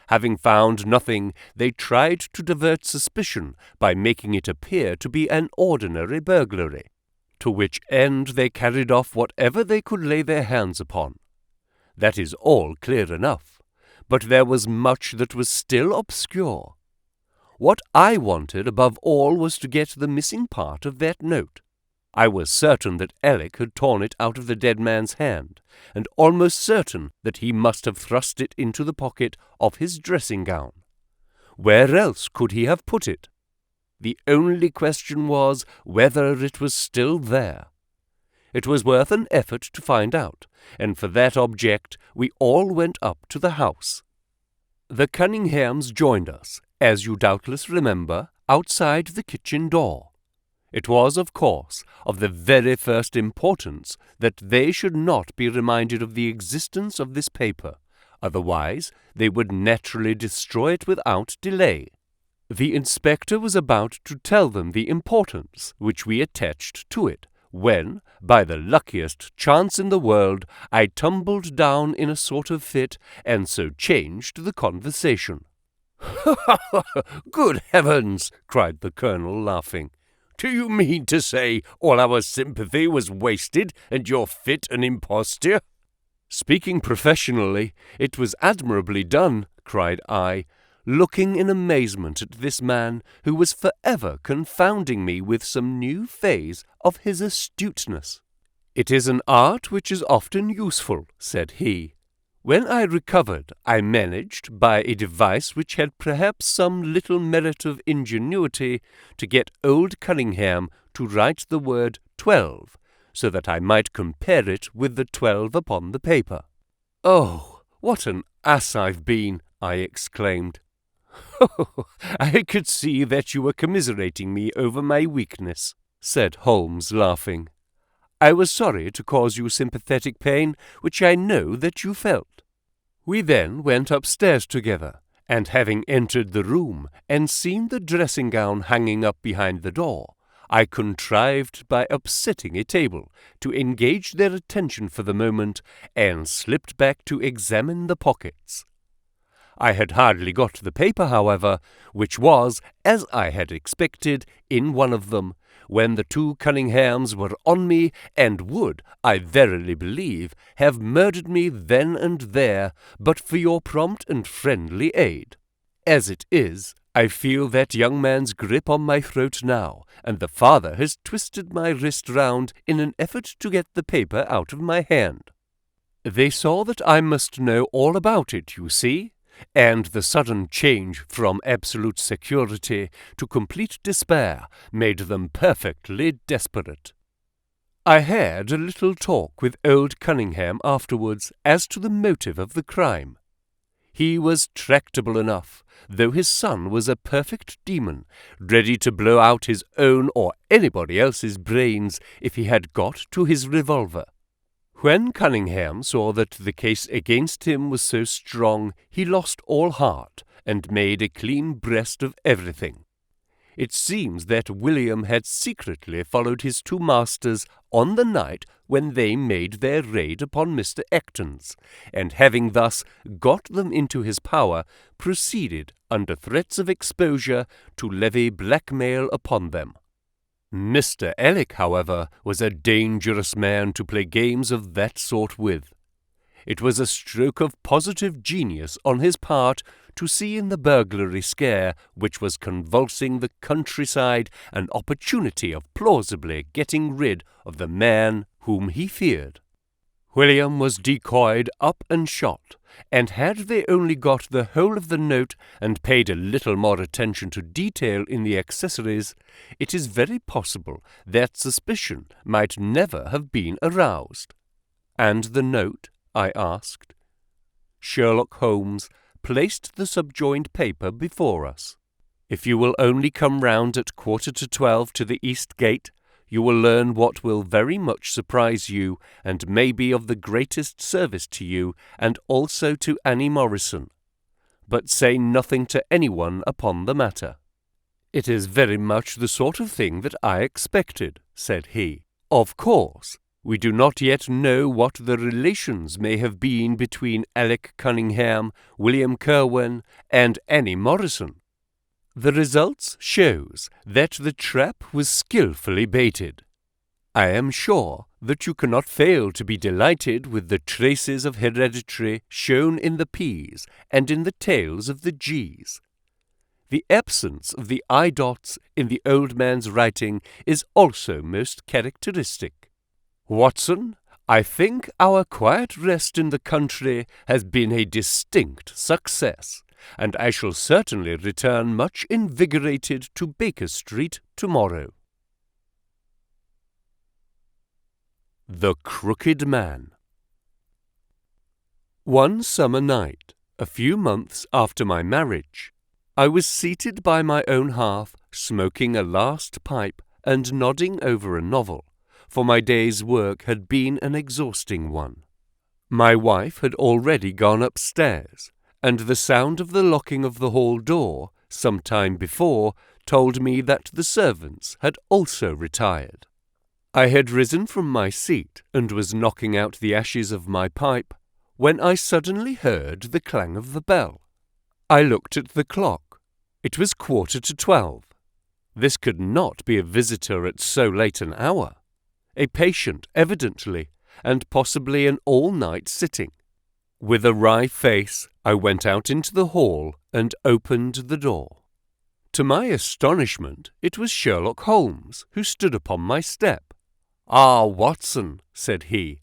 Having found nothing, they tried to divert suspicion by making it appear to be an ordinary burglary, to which end they carried off whatever they could lay their hands upon. That is all clear enough, but there was much that was still obscure. What I wanted above all was to get the missing part of that note. I was certain that Alec had torn it out of the dead man's hand, and almost certain that he must have thrust it into the pocket of his dressing gown. Where else could he have put it? The only question was whether it was still there. It was worth an effort to find out, and for that object we all went up to the house. The Cunninghams joined us, as you doubtless remember, outside the kitchen door. It was, of course, of the very first importance that they should not be reminded of the existence of this paper, otherwise they would naturally destroy it without delay. The inspector was about to tell them the importance which we attached to it, when, by the luckiest chance in the world, I tumbled down in a sort of fit, and so changed the conversation. "Good heavens!" cried the colonel, laughing. "Do you mean to say all our sympathy was wasted, and your fit an imposture?" "Speaking professionally, it was admirably done," cried I, looking in amazement at this man who was forever confounding me with some new phase of his astuteness. "It is an art which is often useful," said he. "When I recovered, I managed, by a device which had perhaps some little merit of ingenuity, to get old Cunningham to write the word 12, so that I might compare it with the 12 upon the paper." "Oh, what an ass I've been!" I exclaimed. "I could see that you were commiserating me over my weakness," said Holmes, laughing. "I was sorry to cause you sympathetic pain, which I know that you felt." We then went upstairs together, and having entered the room and seen the dressing-gown hanging up behind the door, I contrived by upsetting a table to engage their attention for the moment, and slipped back to examine the pockets. I had hardly got the paper, however, which was, as I had expected, in one of them, when the two Cunninghams were on me, and would, I verily believe, have murdered me then and there, but for your prompt and friendly aid. As it is, I feel that young man's grip on my throat now, and the father has twisted my wrist round in an effort to get the paper out of my hand. They saw that I must know all about it, you see, and the sudden change from absolute security to complete despair made them perfectly desperate. I had a little talk with old Cunningham afterwards as to the motive of the crime. He was tractable enough, though his son was a perfect demon, ready to blow out his own or anybody else's brains if he had got to his revolver. When Cunningham saw that the case against him was so strong, he lost all heart, and made a clean breast of everything. It seems that William had secretly followed his two masters on the night when they made their raid upon Mr. Acton's, and having thus got them into his power, proceeded, under threats of exposure, to levy blackmail upon them. Mr. Ellick, however, was a dangerous man to play games of that sort with. It was a stroke of positive genius on his part to see in the burglary scare which was convulsing the countryside an opportunity of plausibly getting rid of the man whom he feared. William was decoyed up and shot, and had they only got the whole of the note and paid a little more attention to detail in the accessories, it is very possible that suspicion might never have been aroused. "And the note?" I asked. Sherlock Holmes placed the subjoined paper before us. "If you will only come round at 11:45 to the East Gate, you will learn what will very much surprise you, and may be of the greatest service to you, and also to Annie Morrison. But say nothing to anyone upon the matter." "It is very much the sort of thing that I expected," said he. "Of course, we do not yet know what the relations may have been between Alec Cunningham, William Kerwin, and Annie Morrison. The results shows that the trap was skilfully baited. I am sure that you cannot fail to be delighted with the traces of hereditary shown in the P's and in the tails of the G's. The absence of the I dots in the old man's writing is also most characteristic. Watson, I think our quiet rest in the country has been a distinct success, and I shall certainly return much invigorated to Baker Street tomorrow." The Crooked Man. One summer night, a few months after my marriage, I was seated by my own hearth, smoking a last pipe and nodding over a novel, for my day's work had been an exhausting one. My wife had already gone upstairs, and the sound of the locking of the hall door some time before, told me that the servants had also retired. I had risen from my seat and was knocking out the ashes of my pipe when I suddenly heard the clang of the bell. I looked at the clock. It was 12:15. This could not be a visitor at so late an hour. A patient, evidently, and possibly an all-night sitting. With a wry face, I went out into the hall and opened the door. To my astonishment, it was Sherlock Holmes, who stood upon my step. "Ah, Watson," said he,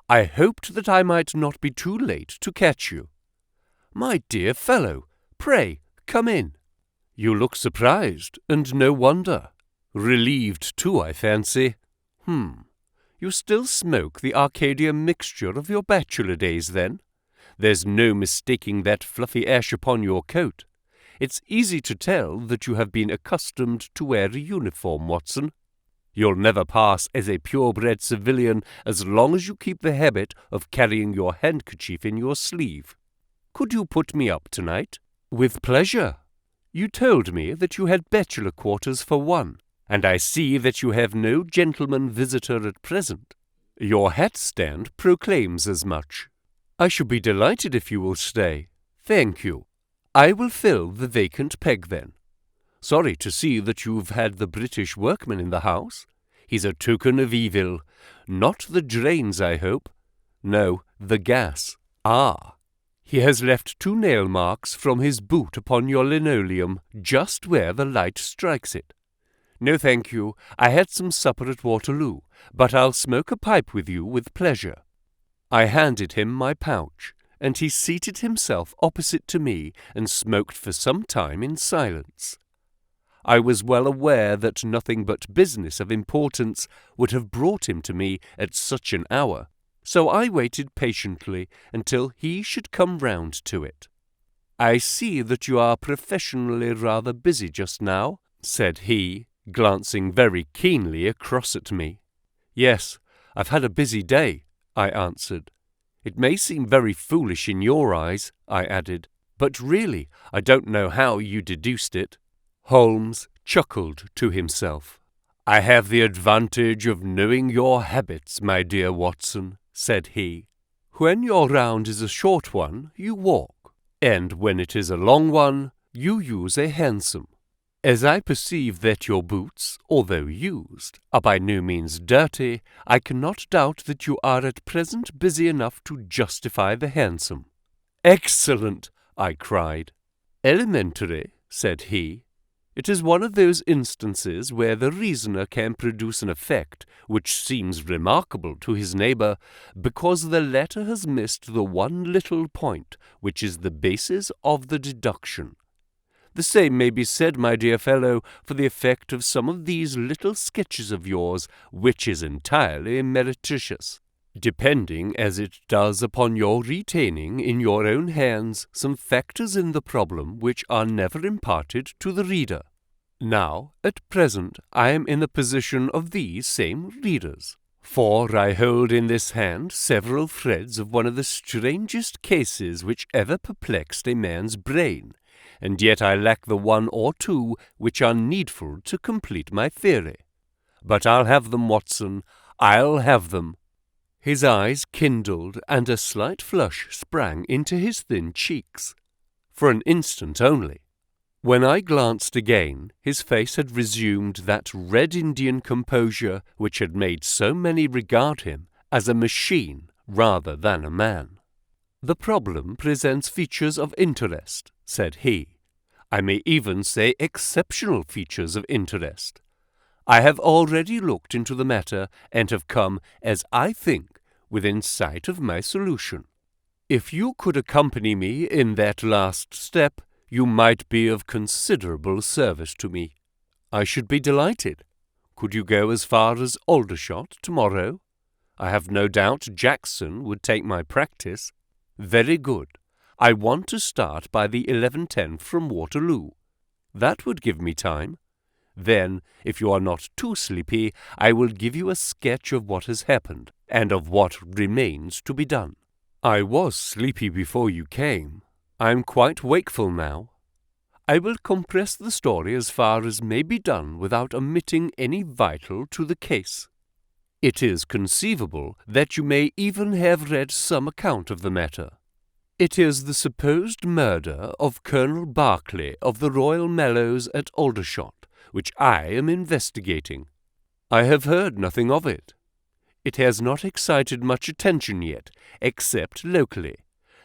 "I hoped that I might not be too late to catch you." "My dear fellow, pray, come in." "You look surprised, and no wonder. Relieved, too, I fancy. You still smoke the Arcadia mixture of your bachelor days, then? There's no mistaking that fluffy ash upon your coat. It's easy to tell that you have been accustomed to wear a uniform, Watson. You'll never pass as a purebred civilian as long as you keep the habit of carrying your handkerchief in your sleeve. Could you put me up tonight?" "With pleasure. You told me that you had bachelor quarters for one, and I see that you have no gentleman visitor at present. Your hat stand proclaims as much. I should be delighted if you will stay. Thank you. I will fill the vacant peg then. Sorry to see that you've had the British workman in the house. He's a token of evil. Not the drains, I hope. No, the gas. Ah! He has left 2 nail marks from his boot upon your linoleum, just where the light strikes it. No, thank you. I had some supper at Waterloo, but I'll smoke a pipe with you with pleasure." I handed him my pouch, and he seated himself opposite to me and smoked for some time in silence. I was well aware that nothing but business of importance would have brought him to me at such an hour, so I waited patiently until he should come round to it. "I see that you are professionally rather busy just now," said he, glancing very keenly across at me. "Yes, I've had a busy day," I answered. "It may seem very foolish in your eyes," I added, "but really I don't know how you deduced it." Holmes chuckled to himself. "I have the advantage of knowing your habits, my dear Watson," said he. "When your round is a short one, you walk, and when it is a long one, you use a hansom. As I perceive that your boots, although used, are by no means dirty, I cannot doubt that you are at present busy enough to justify the hansom." "Excellent!" I cried. "Elementary," said he. "It is one of those instances where the reasoner can produce an effect which seems remarkable to his neighbour, because the latter has missed the one little point which is the basis of the deduction. The same may be said, my dear fellow, for the effect of some of these little sketches of yours, which is entirely meretricious, depending as it does upon your retaining in your own hands some factors in the problem which are never imparted to the reader. Now, at present, I am in the position of these same readers, for I hold in this hand several threads of one of the strangest cases which ever perplexed a man's brain, and yet I lack the 1 or 2 which are needful to complete my theory. But I'll have them, Watson, I'll have them." His eyes kindled, and a slight flush sprang into his thin cheeks. For an instant only. When I glanced again, his face had resumed that red Indian composure which had made so many regard him as a machine rather than a man. "The problem presents features of interest," said he. "I may even say exceptional features of interest. I have already looked into the matter and have come, as I think, within sight of my solution. If you could accompany me in that last step, you might be of considerable service to me." "I should be delighted. Could you go as far as Aldershot tomorrow? I have no doubt Jackson would take my practice." "Very good. I want to start by the 11:10 from Waterloo. That would give me time. Then, if you are not too sleepy, I will give you a sketch of what has happened, and of what remains to be done." "I was sleepy before you came. I am quite wakeful now. I will compress the story as far as may be done without omitting any vital to the case. It is conceivable that you may even have read some account of the matter. It is the supposed murder of Colonel Berkeley of the Royal Mallows at Aldershot, which I am investigating. I have heard nothing of it. It has not excited much attention yet, except locally.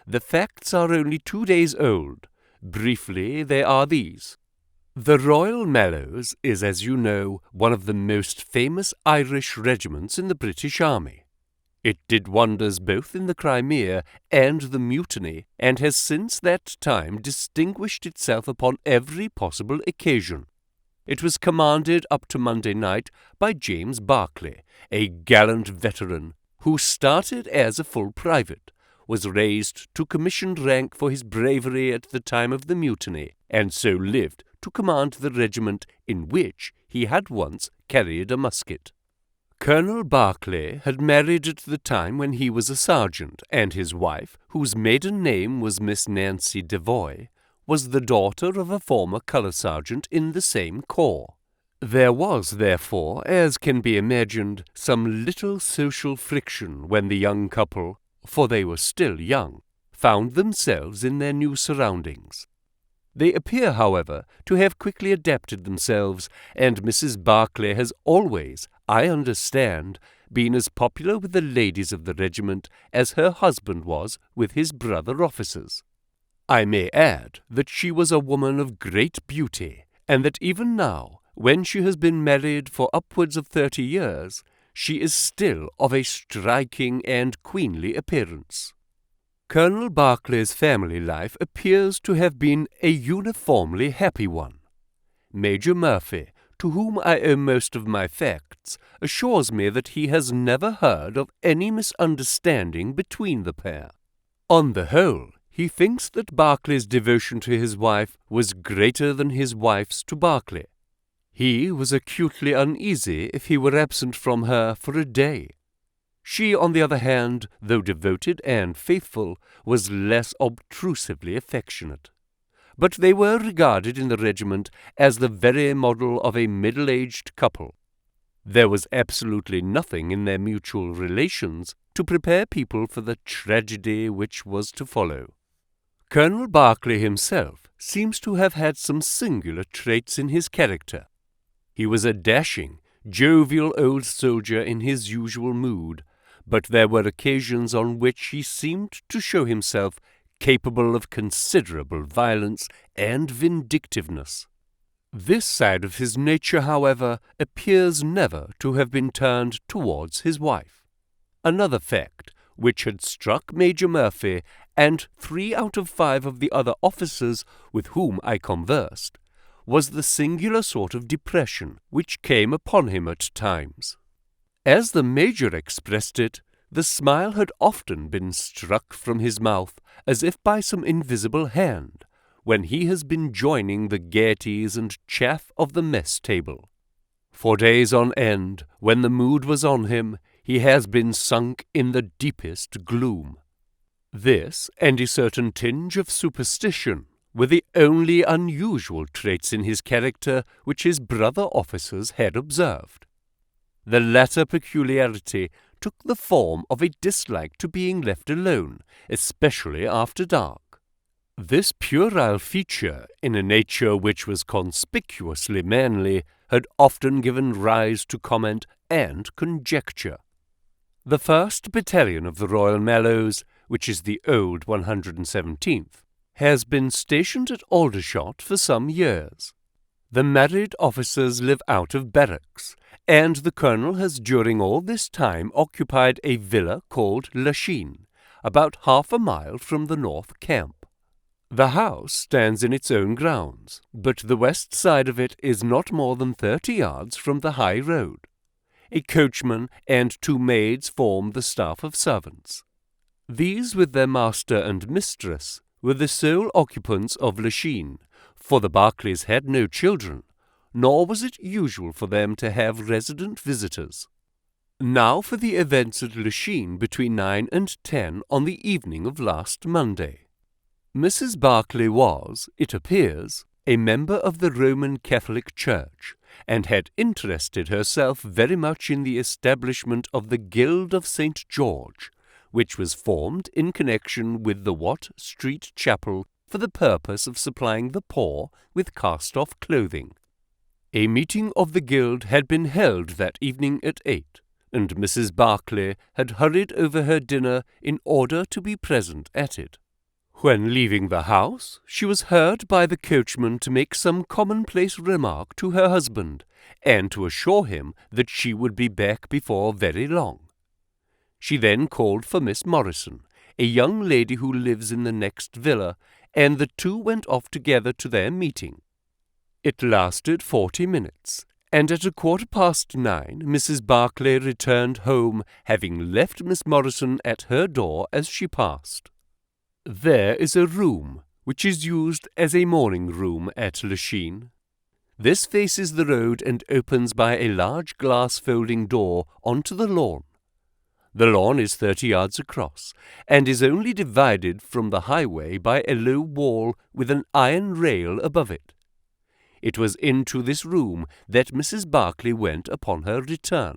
The facts are only 2 days old. Briefly, they are these. The Royal Mallows is, as you know, one of the most famous Irish regiments in the British Army. It did wonders both in the Crimea and the Mutiny, and has since that time distinguished itself upon every possible occasion. It was commanded up to Monday night by James Berkeley, a gallant veteran, who started as a full private, was raised to commissioned rank for his bravery at the time of the Mutiny, and so lived to command the regiment in which he had once carried a musket. Colonel Berkeley had married at the time when he was a sergeant, and his wife, whose maiden name was Miss Nancy Devoy, was the daughter of a former colour sergeant in the same corps. There was, therefore, as can be imagined, some little social friction when the young couple, for they were still young, found themselves in their new surroundings. They appear, however, to have quickly adapted themselves, and Mrs. Berkeley has always, I understand, been as popular with the ladies of the regiment as her husband was with his brother officers. I may add that she was a woman of great beauty, and that even now, when she has been married for upwards of 30 years, she is still of a striking and queenly appearance. Colonel Berkeley's family life appears to have been a uniformly happy one. Major Murphy, to whom I owe most of my facts, assures me that he has never heard of any misunderstanding between the pair. On the whole, he thinks that Berkeley's devotion to his wife was greater than his wife's to Berkeley. He was acutely uneasy if he were absent from her for a day. She, on the other hand, though devoted and faithful, was less obtrusively affectionate. But they were regarded in the regiment as the very model of a middle-aged couple. There was absolutely nothing in their mutual relations to prepare people for the tragedy which was to follow. Colonel Berkeley himself seems to have had some singular traits in his character. He was a dashing, jovial old soldier in his usual mood, but there were occasions on which he seemed to show himself capable of considerable violence and vindictiveness. This side of his nature, however, appears never to have been turned towards his wife. Another fact, which had struck Major Murphy and 3 out of 5 of the other officers with whom I conversed, was the singular sort of depression which came upon him at times. As the Major expressed it, the smile had often been struck from his mouth as if by some invisible hand, when he has been joining the gaieties and chaff of the mess table. For days on end, when the mood was on him, he has been sunk in the deepest gloom. This, and a certain tinge of superstition, were the only unusual traits in his character which his brother officers had observed. The latter peculiarity took the form of a dislike to being left alone, especially after dark. This puerile feature, in a nature which was conspicuously manly, had often given rise to comment and conjecture. The 1st Battalion of the Royal Mallows, which is the old 117th, has been stationed at Aldershot for some years. The married officers live out of barracks, and the colonel has during all this time occupied a villa called Lachine, about half a mile from the north camp. The house stands in its own grounds, but the west side of it is not more than 30 yards from the high road. A coachman and 2 maids form the staff of servants. These, with their master and mistress, were the sole occupants of Lachine, for the Berkeleys had no children, nor was it usual for them to have resident visitors. Now for the events at Lachine between 9 and 10 on the evening of last Monday. Mrs. Berkeley was, it appears, a member of the Roman Catholic Church, and had interested herself very much in the establishment of the Guild of St. George, which was formed in connection with the Watt Street Chapel for the purpose of supplying the poor with cast-off clothing. A meeting of the Guild had been held that evening at 8, and Mrs. Barclay had hurried over her dinner in order to be present at it. When leaving the house, she was heard by the coachman to make some commonplace remark to her husband, and to assure him that she would be back before very long. She then called for Miss Morrison, a young lady who lives in the next villa, and the two went off together to their meeting. It lasted 40 minutes, and at 9:15 Mrs. Barclay returned home, having left Miss Morrison at her door as she passed. There is a room which is used as a morning room at Lachine. This faces the road and opens by a large glass folding door onto the lawn. The lawn is 30 yards across, and is only divided from the highway by a low wall with an iron rail above it. It was into this room that Mrs. Barclay went upon her return.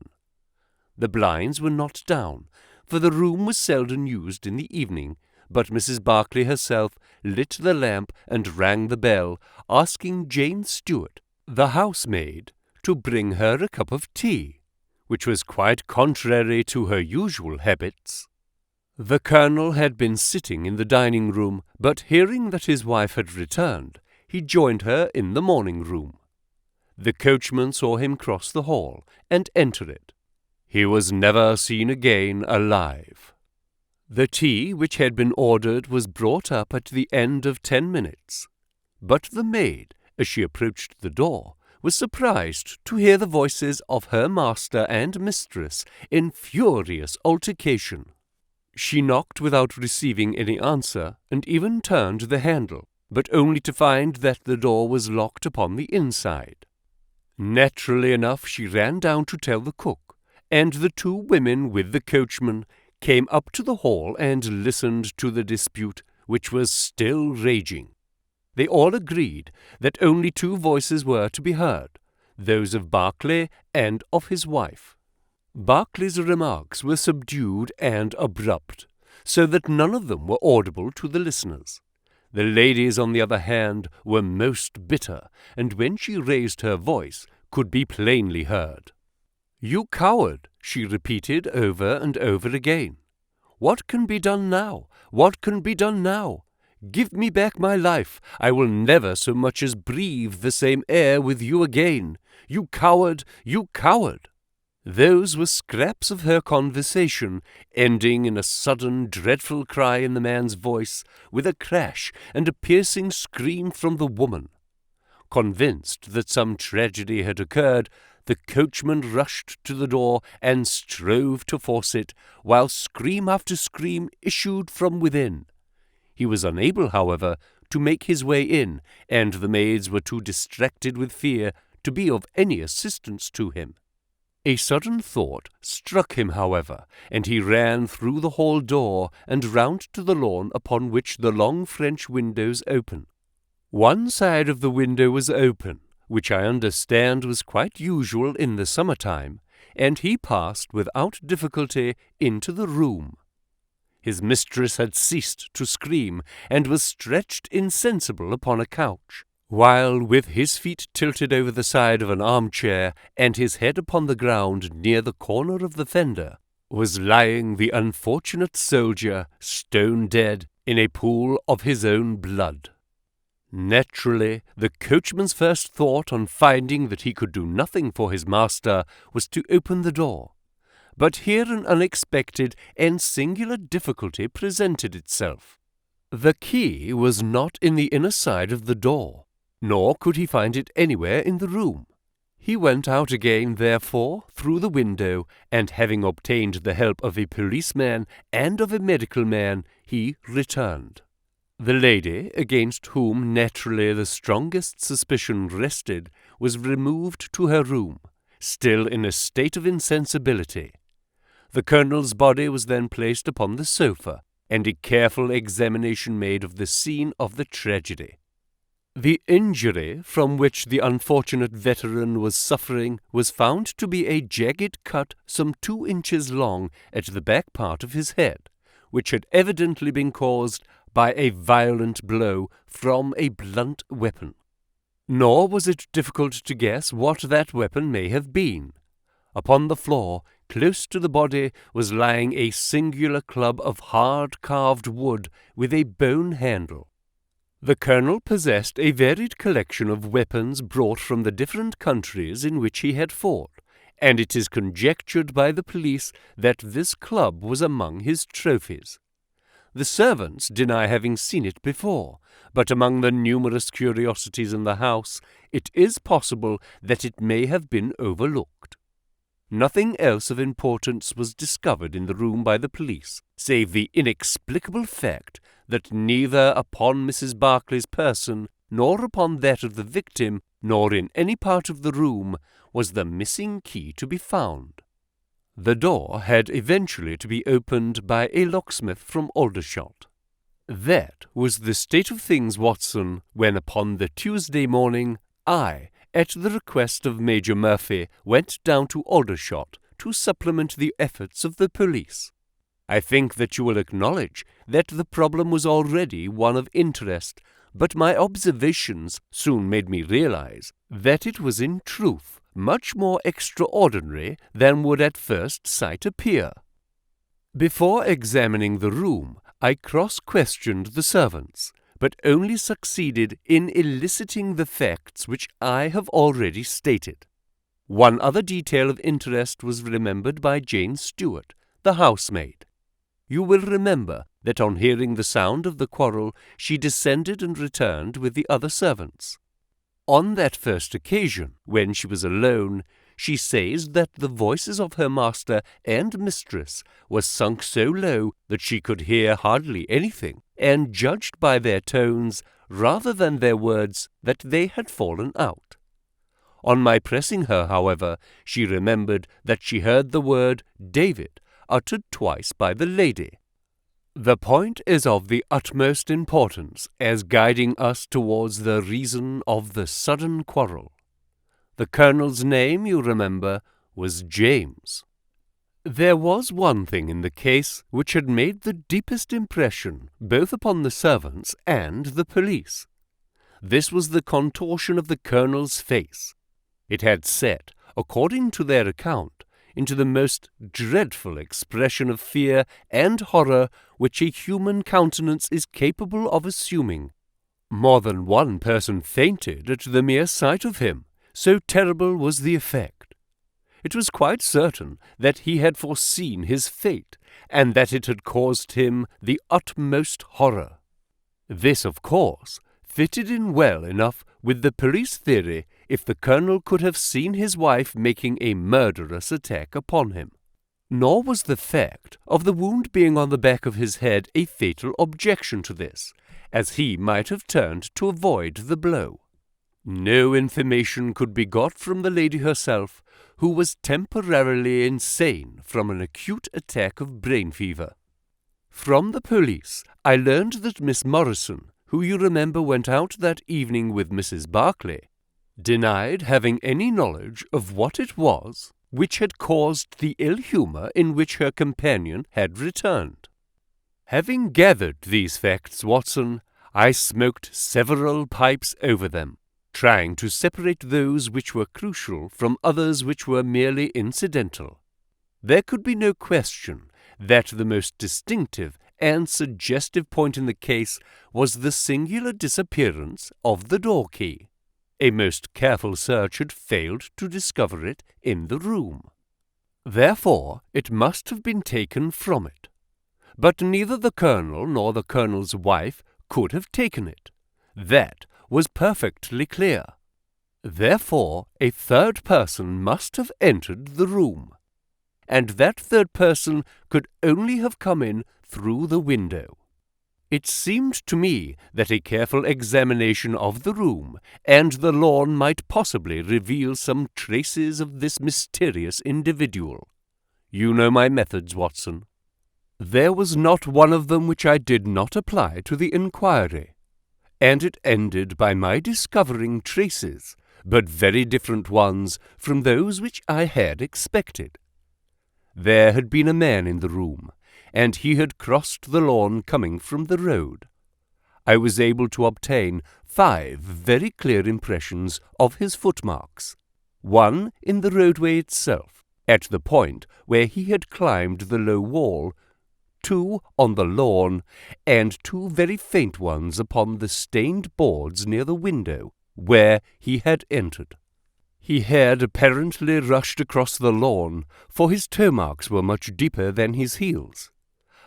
The blinds were not down, for the room was seldom used in the evening, but Mrs. Barclay herself lit the lamp and rang the bell, asking Jane Stewart, the housemaid, to bring her a cup of tea, which was quite contrary to her usual habits. The Colonel had been sitting in the dining-room, but hearing that his wife had returned, he joined her in the morning-room. The coachman saw him cross the hall and enter it. He was never seen again alive. The tea which had been ordered was brought up at the end of 10 minutes, but the maid, as she approached the door, was surprised to hear the voices of her master and mistress in furious altercation. She knocked without receiving any answer, and even turned the handle, but only to find that the door was locked upon the inside. Naturally enough, she ran down to tell the cook, and the two women with the coachman came up to the hall and listened to the dispute, which was still raging. They all agreed that only two voices were to be heard, those of Barclay and of his wife. Barclay's remarks were subdued and abrupt, so that none of them were audible to the listeners. The ladies, on the other hand, were most bitter, and when she raised her voice, could be plainly heard. "You coward!" she repeated over and over again. "What can be done now? What can be done now? Give me back my life. I will never so much as breathe the same air with you again. You coward! You coward!" Those were scraps of her conversation, ending in a sudden dreadful cry in the man's voice, with a crash and a piercing scream from the woman. Convinced that some tragedy had occurred, the coachman rushed to the door and strove to force it, while scream after scream issued from within. He was unable, however, to make his way in, and the maids were too distracted with fear to be of any assistance to him. A sudden thought struck him, however, and he ran through the hall door and round to the lawn upon which the long French windows open. One side of the window was open, which I understand was quite usual in the summer-time, and he passed without difficulty into the room. His mistress had ceased to scream, and was stretched insensible upon a couch, while, with his feet tilted over the side of an armchair, and his head upon the ground near the corner of the fender, was lying the unfortunate soldier, stone dead, in a pool of his own blood. Naturally, the coachman's first thought on finding that he could do nothing for his master was to open the door. But here an unexpected and singular difficulty presented itself. The key was not in the inner side of the door, nor could he find it anywhere in the room. He went out again, therefore, through the window, and having obtained the help of a policeman and of a medical man, he returned. The lady, against whom naturally the strongest suspicion rested, was removed to her room, still in a state of insensibility. The Colonel's body was then placed upon the sofa, and a careful examination made of the scene of the tragedy. The injury from which the unfortunate veteran was suffering was found to be a jagged cut some 2 inches long at the back part of his head, which had evidently been caused by a violent blow from a blunt weapon. Nor was it difficult to guess what that weapon may have been. Upon the floor, close to the body, was lying a singular club of hard carved wood with a bone handle. The colonel possessed a varied collection of weapons brought from the different countries in which he had fought, and it is conjectured by the police that this club was among his trophies. The servants deny having seen it before, but among the numerous curiosities in the house, it is possible that it may have been overlooked. Nothing else of importance was discovered in the room by the police, save the inexplicable fact that neither upon Mrs. Barclay's person, nor upon that of the victim, nor in any part of the room, was the missing key to be found. The door had eventually to be opened by a locksmith from Aldershot. That was the state of things, Watson, when upon the Tuesday morning I, at the request of Major Murphy, went down to Aldershot to supplement the efforts of the police. I think that you will acknowledge that the problem was already one of interest, but my observations soon made me realize that it was in truth much more extraordinary than would at first sight appear. Before examining the room, I cross-questioned the servants, but only succeeded in eliciting the facts which I have already stated. One other detail of interest was remembered by Jane Stewart, the housemaid. You will remember that on hearing the sound of the quarrel, she descended and returned with the other servants. On that first occasion, when she was alone, she says that the voices of her master and mistress were sunk so low that she could hear hardly anything, and judged by their tones rather than their words that they had fallen out. On my pressing her, however, she remembered that she heard the word David uttered twice by the lady. The point is of the utmost importance as guiding us towards the reason of the sudden quarrel. The colonel's name, you remember, was James. There was one thing in the case which had made the deepest impression both upon the servants and the police. This was the contortion of the colonel's face. It had set, according to their account, into the most dreadful expression of fear and horror which a human countenance is capable of assuming. More than one person fainted at the mere sight of him, so terrible was the effect. It was quite certain that he had foreseen his fate, and that it had caused him the utmost horror. This, of course, fitted in well enough with the police theory if the colonel could have seen his wife making a murderous attack upon him. Nor was the fact of the wound being on the back of his head a fatal objection to this, as he might have turned to avoid the blow. No information could be got from the lady herself, who was temporarily insane from an acute attack of brain fever. From the police, I learned that Miss Morrison, who you remember went out that evening with Mrs. Barclay, denied having any knowledge of what it was which had caused the ill humour in which her companion had returned. Having gathered these facts, Watson, I smoked several pipes over them, trying to separate those which were crucial from others which were merely incidental. There could be no question that the most distinctive and suggestive point in the case was the singular disappearance of the door key. A most careful search had failed to discover it in the room. Therefore, it must have been taken from it. But neither the colonel nor the colonel's wife could have taken it. That was perfectly clear. Therefore, a third person must have entered the room, and that third person could only have come in through the window. It seemed to me that a careful examination of the room and the lawn might possibly reveal some traces of this mysterious individual. You know my methods, Watson. There was not one of them which I did not apply to the inquiry. and it ended by my discovering traces, but very different ones from those which I had expected. There had been a man in the room, and he had crossed the lawn coming from the road. I was able to obtain 5 very clear impressions of his footmarks, one in the roadway itself, at the point where he had climbed the low wall, 2 on the lawn, and 2 very faint ones upon the stained boards near the window where he had entered. He had apparently rushed across the lawn, for his toe marks were much deeper than his heels.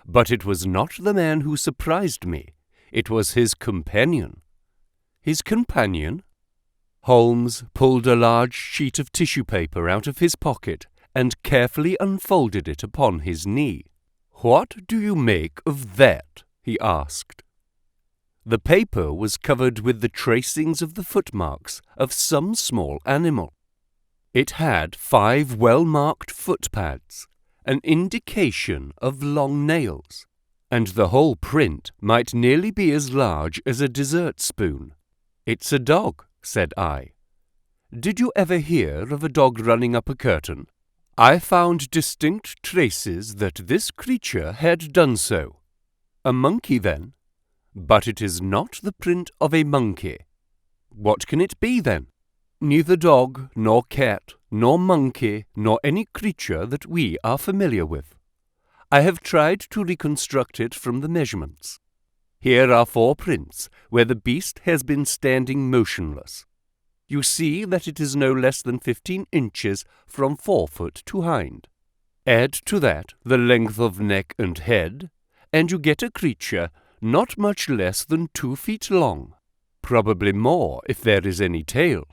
But it was not the man who surprised me. It was his companion. His companion? Holmes pulled a large sheet of tissue paper out of his pocket and carefully unfolded it upon his knee. "What do you make of that?" he asked. The paper was covered with the tracings of the footmarks of some small animal. It had 5 well-marked footpads, an indication of long nails, and the whole print might nearly be as large as a dessert spoon. "It's a dog," said I. "Did you ever hear of a dog running up a curtain?" I found distinct traces that this creature had done so. "A monkey, then?" "But it is not the print of a monkey." "What can it be, then?" "Neither dog, nor cat, nor monkey, nor any creature that we are familiar with. I have tried to reconstruct it from the measurements. Here are 4 prints where the beast has been standing motionless. You see that it is no less than 15 inches from forefoot to hind. Add to that the length of neck and head, and you get a creature not much less than 2 feet long, probably more if there is any tail.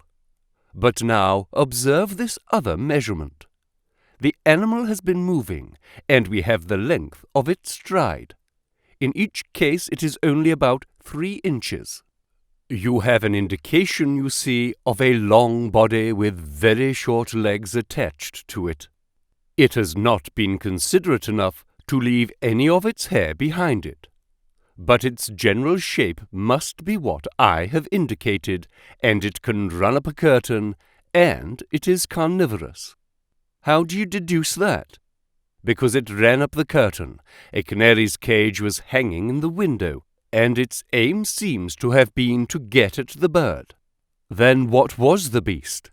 But now observe this other measurement. The animal has been moving, and we have the length of its stride. In each case it is only about 3 inches. You have an indication, you see, of a long body with very short legs attached to it. It has not been considerate enough to leave any of its hair behind it. But its general shape must be what I have indicated, and it can run up a curtain, and it is carnivorous." "How do you deduce that?" "Because it ran up the curtain. A canary's cage was hanging in the window, and its aim seems to have been to get at the bird." "Then what was the beast?"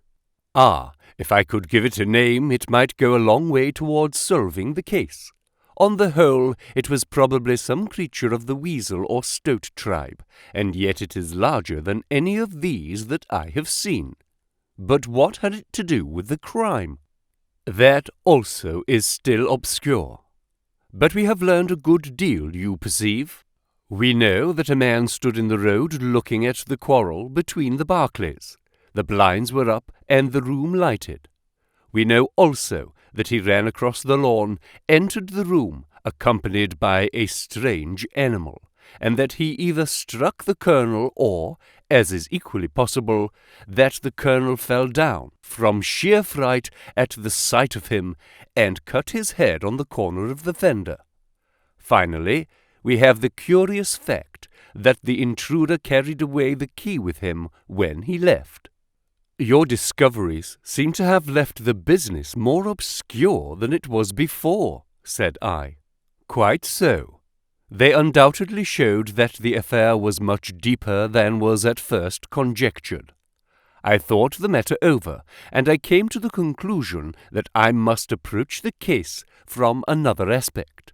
"Ah, if I could give it a name, it might go a long way towards solving the case. On the whole, it was probably some creature of the weasel or stoat tribe, and yet it is larger than any of these that I have seen." "But what had it to do with the crime?" "That also is still obscure. But we have learned a good deal, you perceive. We know that a man stood in the road looking at the quarrel between the Barclays. The blinds were up and the room lighted. We know also that he ran across the lawn, entered the room, accompanied by a strange animal, and that he either struck the colonel or, as is equally possible, that the colonel fell down from sheer fright at the sight of him and cut his head on the corner of the fender. Finally, we have the curious fact that the intruder carried away the key with him when he left." "Your discoveries seem to have left the business more obscure than it was before," said I. "Quite so. They undoubtedly showed that the affair was much deeper than was at first conjectured. I thought the matter over, and I came to the conclusion that I must approach the case from another aspect.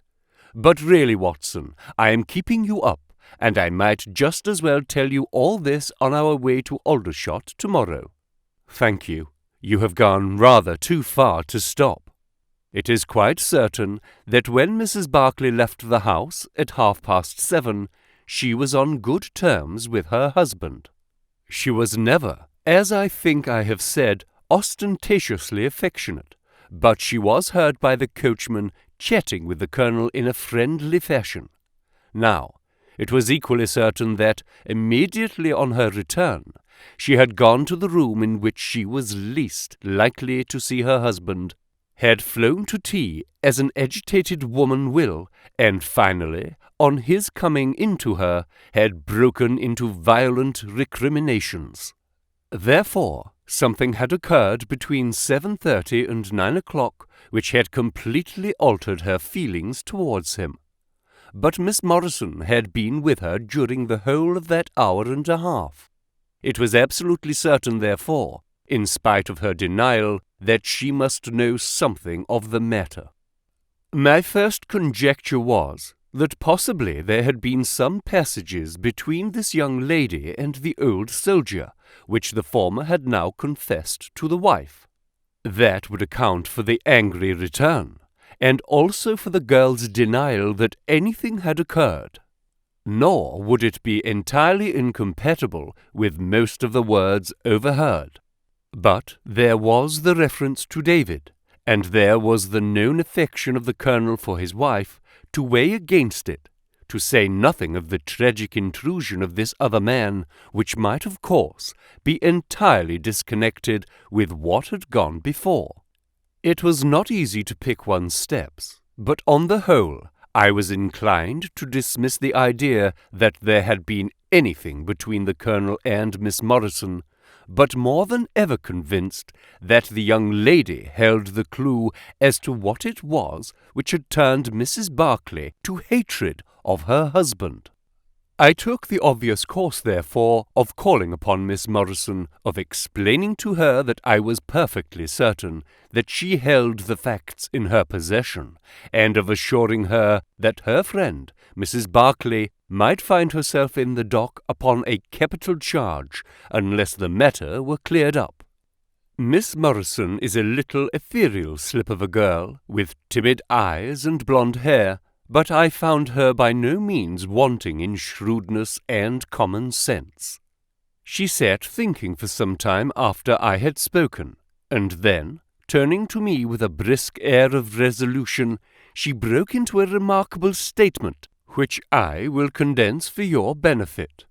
But really, Watson, I am keeping you up, and I might just as well tell you all this on our way to Aldershot tomorrow." "Thank you. You have gone rather too far to stop. It is quite certain that when Mrs. Barclay left the house at 7:30, she was on good terms with her husband. She was never, as I think I have said, ostentatiously affectionate, but she was heard by the coachman chatting with the colonel in a friendly fashion. Now, it was equally certain that, immediately on her return, she had gone to the room in which she was least likely to see her husband, had flown to tea as an agitated woman will, and finally, on his coming into her, had broken into violent recriminations. Therefore, something had occurred between 7:30 and 9 o'clock which had completely altered her feelings towards him. But Miss Morrison had been with her during the whole of that hour and a half. It was absolutely certain, therefore, in spite of her denial, that she must know something of the matter. My first conjecture was that possibly there had been some passages between this young lady and the old soldier, which the former had now confessed to the wife. That would account for the angry return, and also for the girl's denial that anything had occurred. Nor would it be entirely incompatible with most of the words overheard. But there was the reference to David, and there was the known affection of the colonel for his wife to weigh against it, to say nothing of the tragic intrusion of this other man, which might, of course, be entirely disconnected with what had gone before. It was not easy to pick one's steps, but on the whole, I was inclined to dismiss the idea that there had been anything between the colonel and Miss Morrison, but more than ever convinced that the young lady held the clue as to what it was which had turned Mrs. Barclay to hatred of her husband. I took the obvious course, therefore, of calling upon Miss Morrison, of explaining to her that I was perfectly certain that she held the facts in her possession, and of assuring her that her friend, Mrs. Barclay, might find herself in the dock upon a capital charge, unless the matter were cleared up. Miss Morrison is a little ethereal slip of a girl, with timid eyes and blonde hair, but I found her by no means wanting in shrewdness and common sense. She sat thinking for some time after I had spoken, and then, turning to me with a brisk air of resolution, she broke into a remarkable statement, which I will condense for your benefit.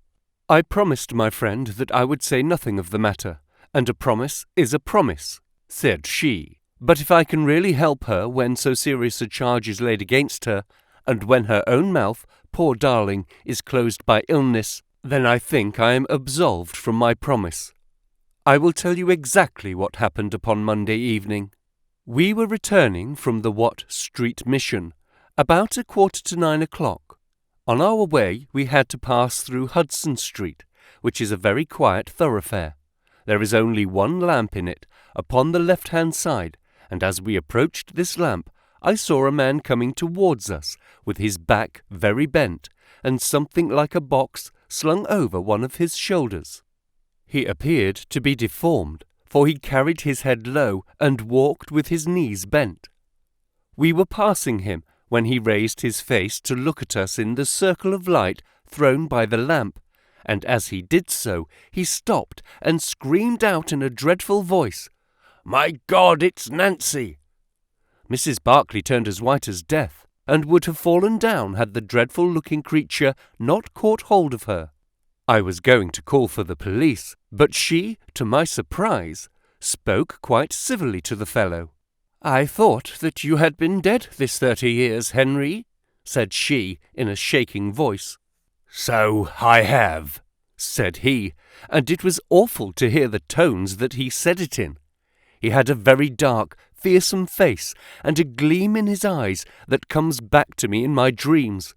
I promised my friend that I would say nothing of the matter, and a promise is a promise, said she. But if I can really help her when so serious a charge is laid against her, and when her own mouth, poor darling, is closed by illness, then I think I am absolved from my promise. I will tell you exactly what happened upon Monday evening. We were returning from the Watt Street Mission, about 9:15 o'clock. On our way we had to pass through Hudson Street, which is a very quiet thoroughfare. There is only one lamp in it, upon the left-hand side, and as we approached this lamp, I saw a man coming towards us, with his back very bent, and something like a box slung over one of his shoulders. He appeared to be deformed, for he carried his head low and walked with his knees bent. We were passing him when he raised his face to look at us in the circle of light thrown by the lamp, and as he did so, he stopped and screamed out in a dreadful voice, "My God, it's Nancy!" Mrs. Barclay turned as white as death, and would have fallen down had the dreadful-looking creature not caught hold of her. I was going to call for the police, but she, to my surprise, spoke quite civilly to the fellow. "I thought that you had been dead this 30 years, Henry," said she in a shaking voice. "So I have," said he, and it was awful to hear the tones that he said it in. He had a very dark, fearsome face, and a gleam in his eyes that comes back to me in my dreams.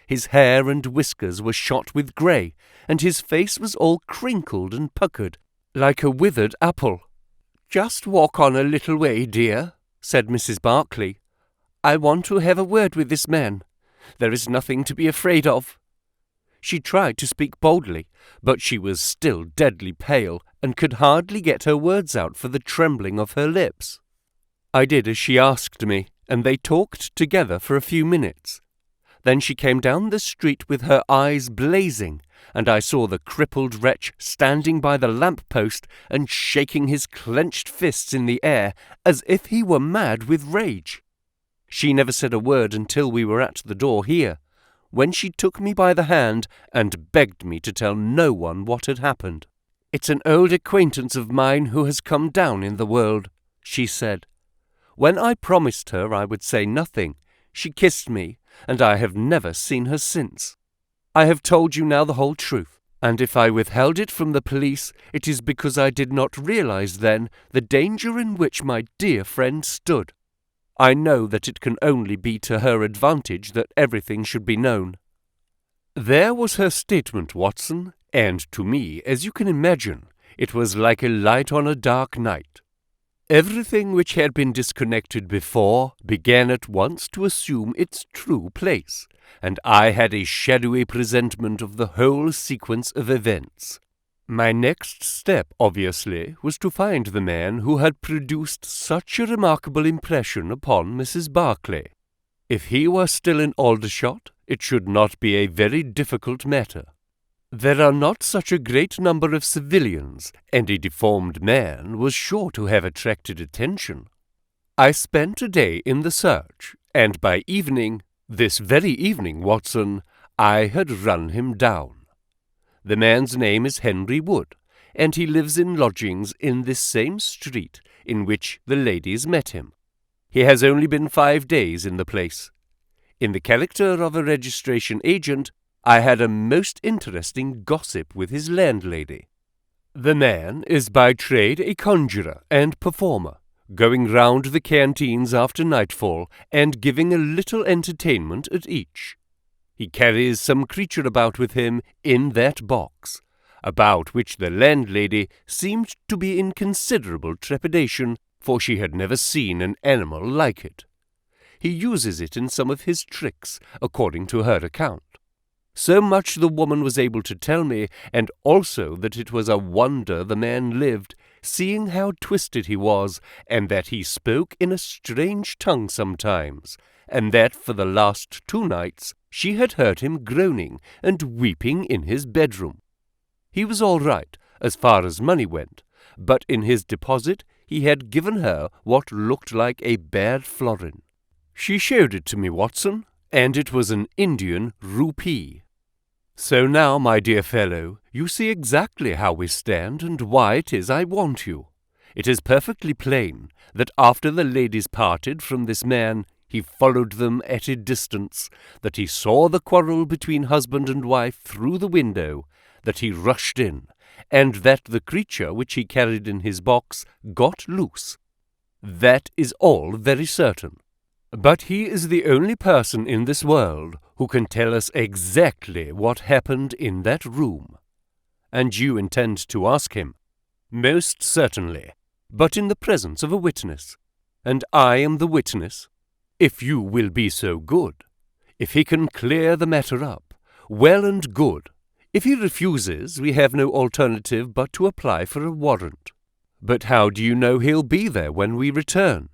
His hair and whiskers were shot with grey, and his face was all crinkled and puckered, like a withered apple. "Just walk on a little way, dear," said Mrs. Barclay. "I want to have a word with this man. There is nothing to be afraid of." She tried to speak boldly, but she was still deadly pale, and could hardly get her words out for the trembling of her lips. I did as she asked me, and they talked together for a few minutes. Then she came down the street with her eyes blazing, and I saw the crippled wretch standing by the lamp-post and shaking his clenched fists in the air as if he were mad with rage. She never said a word until we were at the door here, when she took me by the hand and begged me to tell no one what had happened. "It's an old acquaintance of mine who has come down in the world," she said. When I promised her I would say nothing, she kissed me, and I have never seen her since. I have told you now the whole truth, and if I withheld it from the police, it is because I did not realize then the danger in which my dear friend stood. I know that it can only be to her advantage that everything should be known." There was her statement, Watson, and to me, as you can imagine, it was like a light on a dark night. Everything which had been disconnected before began at once to assume its true place, and I had a shadowy presentiment of the whole sequence of events. My next step, obviously, was to find the man who had produced such a remarkable impression upon Mrs. Barclay. If he were still in Aldershot, it should not be a very difficult matter. There are not such a great number of civilians, and a deformed man was sure to have attracted attention. I spent a day in the search, and by evening, this very evening, Watson, I had run him down. The man's name is Henry Wood, and he lives in lodgings in this same street in which the ladies met him. He has only been 5 days in the place. In the character of a registration agent, I had a most interesting gossip with his landlady. The man is by trade a conjurer and performer, going round the canteens after nightfall and giving a little entertainment at each. He carries some creature about with him in that box, about which the landlady seemed to be in considerable trepidation, for she had never seen an animal like it. He uses it in some of his tricks, according to her account. So much the woman was able to tell me, and also that it was a wonder the man lived, seeing how twisted he was, and that he spoke in a strange tongue sometimes, and that for the last 2 nights she had heard him groaning and weeping in his bedroom. He was all right, as far as money went, but in his deposit he had given her what looked like a bad florin. She showed it to me, Watson, and it was an Indian rupee. So now, my dear fellow, you see exactly how we stand and why it is I want you. It is perfectly plain that after the ladies parted from this man, he followed them at a distance, that he saw the quarrel between husband and wife through the window, that he rushed in, and that the creature which he carried in his box got loose. That is all very certain. But he is the only person in this world who can tell us exactly what happened in that room. And you intend to ask him? Most certainly, but in the presence of a witness. And I am the witness. If you will be so good. If he can clear the matter up, well and good. If he refuses, we have no alternative but to apply for a warrant. But how do you know he'll be there when we return?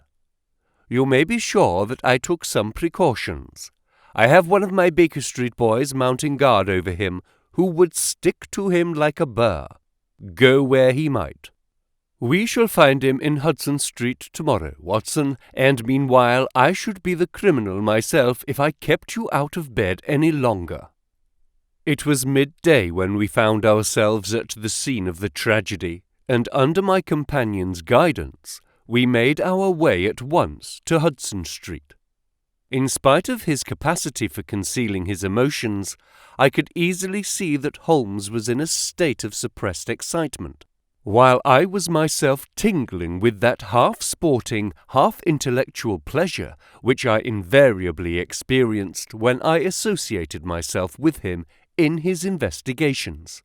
You may be sure that I took some precautions. I have one of my Baker Street boys mounting guard over him, who would stick to him like a burr, go where he might. We shall find him in Hudson Street tomorrow, Watson, and meanwhile I should be the criminal myself if I kept you out of bed any longer. It was midday when we found ourselves at the scene of the tragedy, and under my companion's guidance, we made our way at once to Hudson Street. In spite of his capacity for concealing his emotions, I could easily see that Holmes was in a state of suppressed excitement, while I was myself tingling with that half-sporting, half-intellectual pleasure which I invariably experienced when I associated myself with him in his investigations.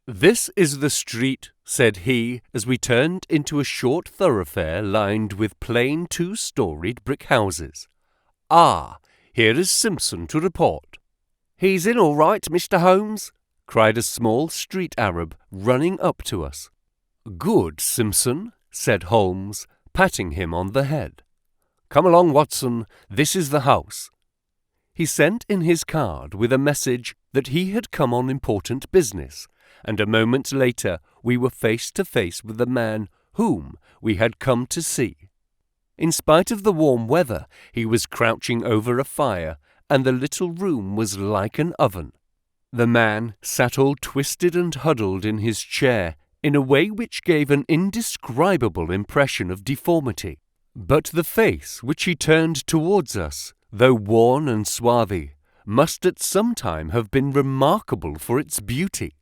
"This is the street," said he, as we turned into a short thoroughfare lined with plain 2-storied brick houses. "Ah, here is Simpson to report." "He's in all right, Mr. Holmes," cried a small street Arab, running up to us. "Good, Simpson," said Holmes, patting him on the head. "Come along, Watson, this is the house." He sent in his card with a message that he had come on important business, and a moment later we were face to face with the man whom we had come to see. In spite of the warm weather, he was crouching over a fire, and the little room was like an oven. The man sat all twisted and huddled in his chair in a way which gave an indescribable impression of deformity. But the face which he turned towards us, though worn and swarthy, must at some time have been remarkable for its beauty.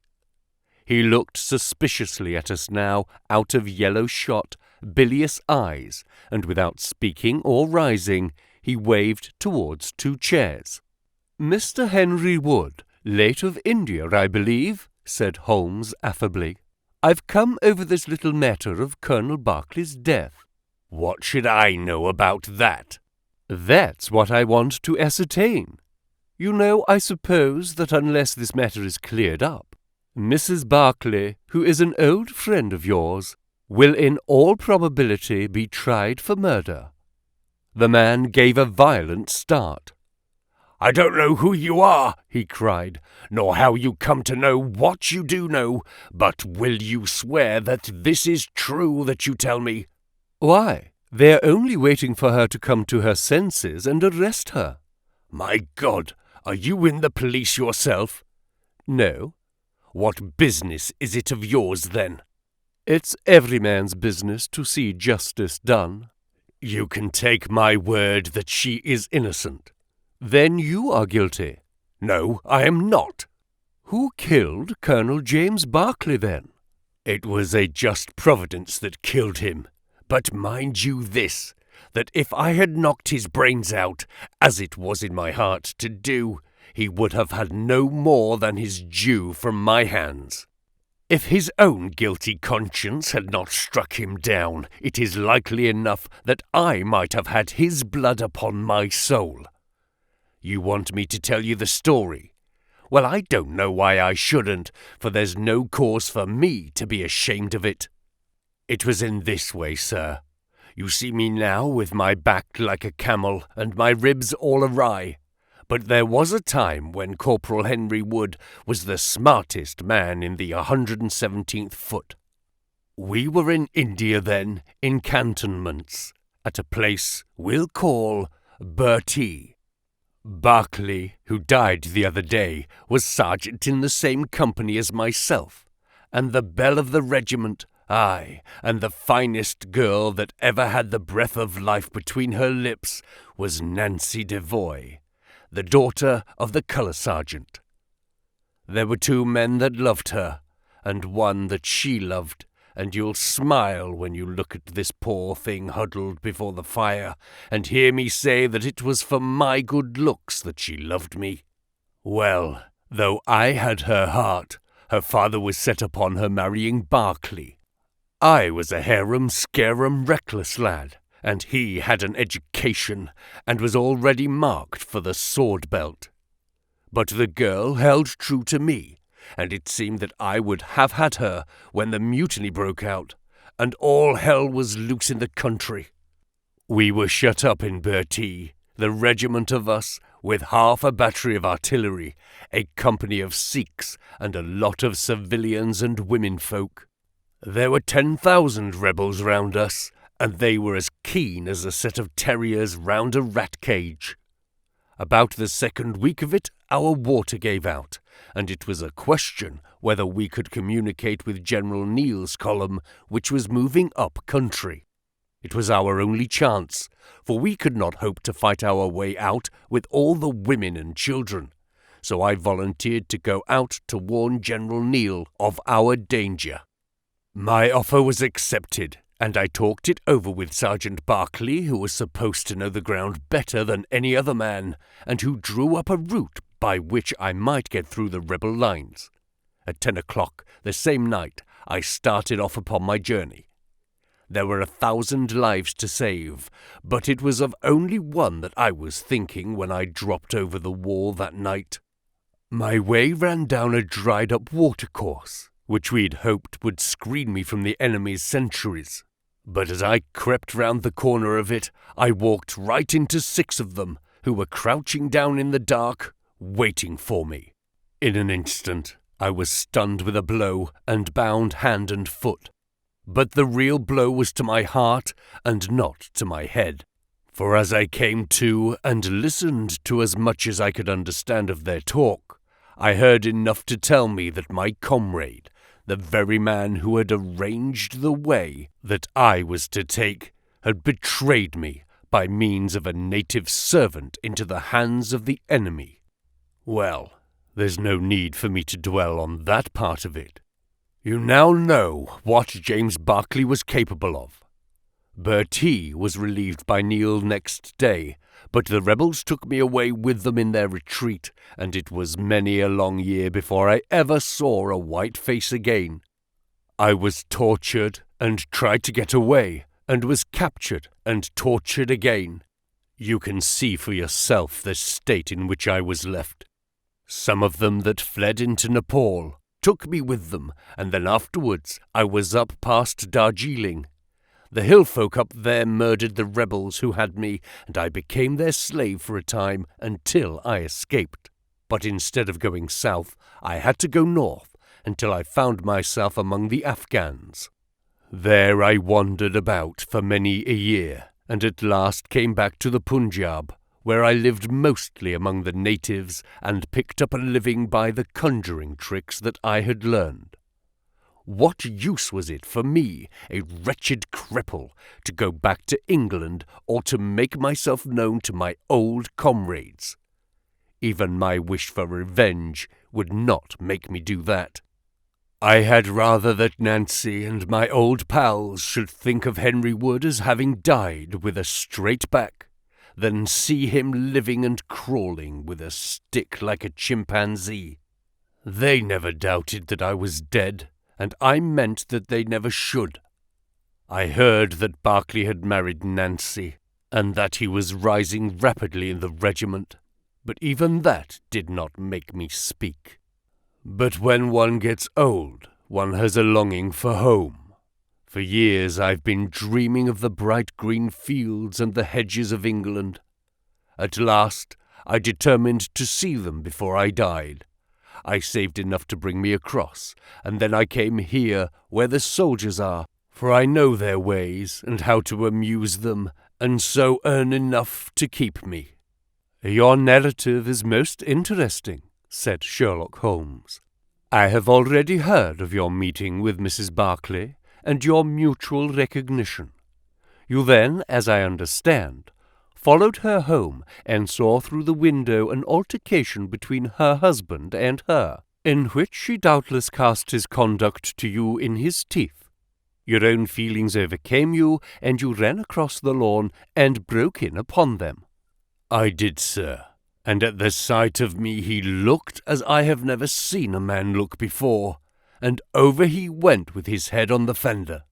He looked suspiciously at us now out of yellow-shot, bilious eyes, and without speaking or rising, he waved towards 2 chairs. "Mr. Henry Wood, late of India, I believe," said Holmes affably. "I've come over this little matter of Colonel Berkeley's death." "What should I know about that?" "That's what I want to ascertain. You know, I suppose, that unless this matter is cleared up, Mrs. Berkeley, who is an old friend of yours, will in all probability be tried for murder." The man gave a violent start. "I don't know who you are," he cried, "nor how you come to know what you do know, but will you swear that this is true that you tell me?" "Why, they're only waiting for her to come to her senses and arrest her." "My God, are you in the police yourself?" "No." "What business is it of yours, then?" "It's every man's business to see justice done." "You can take my word that she is innocent." "Then you are guilty." "No, I am not." "Who killed Colonel James Berkeley, then?" "It was a just providence that killed him. But mind you this, that if I had knocked his brains out, as it was in my heart to do, he would have had no more than his due from my hands. If his own guilty conscience had not struck him down, it is likely enough that I might have had his blood upon my soul. You want me to tell you the story? Well, I don't know why I shouldn't, for there's no cause for me to be ashamed of it. It was in this way, sir. You see me now with my back like a camel and my ribs all awry. But there was a time when Corporal Henry Wood was the smartest man in the 117th Foot. We were in India then, in cantonments, at a place we'll call Bertie. Berkeley, who died the other day, was sergeant in the same company as myself, and the belle of the regiment, aye, and the finest girl that ever had the breath of life between her lips, was Nancy Devoy, the daughter of the colour sergeant. There were 2 men that loved her, and one that she loved, and you'll smile when you look at this poor thing huddled before the fire, and hear me say that it was for my good looks that she loved me. Well, though I had her heart, her father was set upon her marrying Berkeley. I was a harum-scarum reckless lad, and he had an education, and was already marked for the sword belt. But the girl held true to me, and it seemed that I would have had her when the mutiny broke out, and all hell was loose in the country. We were shut up in Bertie, the regiment of us, with half a battery of artillery, a company of Sikhs, and a lot of civilians and womenfolk. There were 10,000 rebels round us, and they were as keen as a set of terriers round a rat cage. About the 2nd week of it, our water gave out, and it was a question whether we could communicate with General Neal's column, which was moving up country. It was our only chance, for we could not hope to fight our way out with all the women and children, so I volunteered to go out to warn General Neal of our danger. My offer was accepted, and I talked it over with Sergeant Berkeley, who was supposed to know the ground better than any other man, and who drew up a route by which I might get through the rebel lines. At 10 o'clock the same night I started off upon my journey. There were 1,000 lives to save, but it was of only one that I was thinking when I dropped over the wall that night. My way ran down a dried-up watercourse, which we'd hoped would screen me from the enemy's sentries. But as I crept round the corner of it, I walked right into 6 of them, who were crouching down in the dark, waiting for me. In an instant, I was stunned with a blow and bound hand and foot. But the real blow was to my heart and not to my head. For as I came to and listened to as much as I could understand of their talk, I heard enough to tell me that my comrade, the very man who had arranged the way that I was to take, had betrayed me by means of a native servant into the hands of the enemy. Well, there's no need for me to dwell on that part of it. You now know what James Berkeley was capable of. Bertie was relieved by Neil next day, but the rebels took me away with them in their retreat, and it was many a long year before I ever saw a white face again. I was tortured and tried to get away, and was captured and tortured again. You can see for yourself the state in which I was left. Some of them that fled into Nepal took me with them, and then afterwards I was up past Darjeeling. The hill folk up there murdered the rebels who had me, and I became their slave for a time until I escaped. But instead of going south, I had to go north until I found myself among the Afghans. There I wandered about for many a year, and at last came back to the Punjab, where I lived mostly among the natives and picked up a living by the conjuring tricks that I had learned. What use was it for me, a wretched cripple, to go back to England or to make myself known to my old comrades? Even my wish for revenge would not make me do that. I had rather that Nancy and my old pals should think of Henry Wood as having died with a straight back, than see him living and crawling with a stick like a chimpanzee. They never doubted that I was dead, and I meant that they never should. I heard that Berkeley had married Nancy, and that he was rising rapidly in the regiment, but even that did not make me speak. But when one gets old, one has a longing for home. For years I've been dreaming of the bright green fields and the hedges of England. At last I determined to see them before I died. I saved enough to bring me across, and then I came here where the soldiers are, for I know their ways and how to amuse them, and so earn enough to keep me. "Your narrative is most interesting," said Sherlock Holmes. "I have already heard of your meeting with Mrs. Berkeley and your mutual recognition. You then, as I understand, followed her home and saw through the window an altercation between her husband and her, in which she doubtless cast his conduct to you in his teeth. Your own feelings overcame you, and you ran across the lawn and broke in upon them." "I did, sir, and at the sight of me he looked as I have never seen a man look before, and over he went with his head on the fender.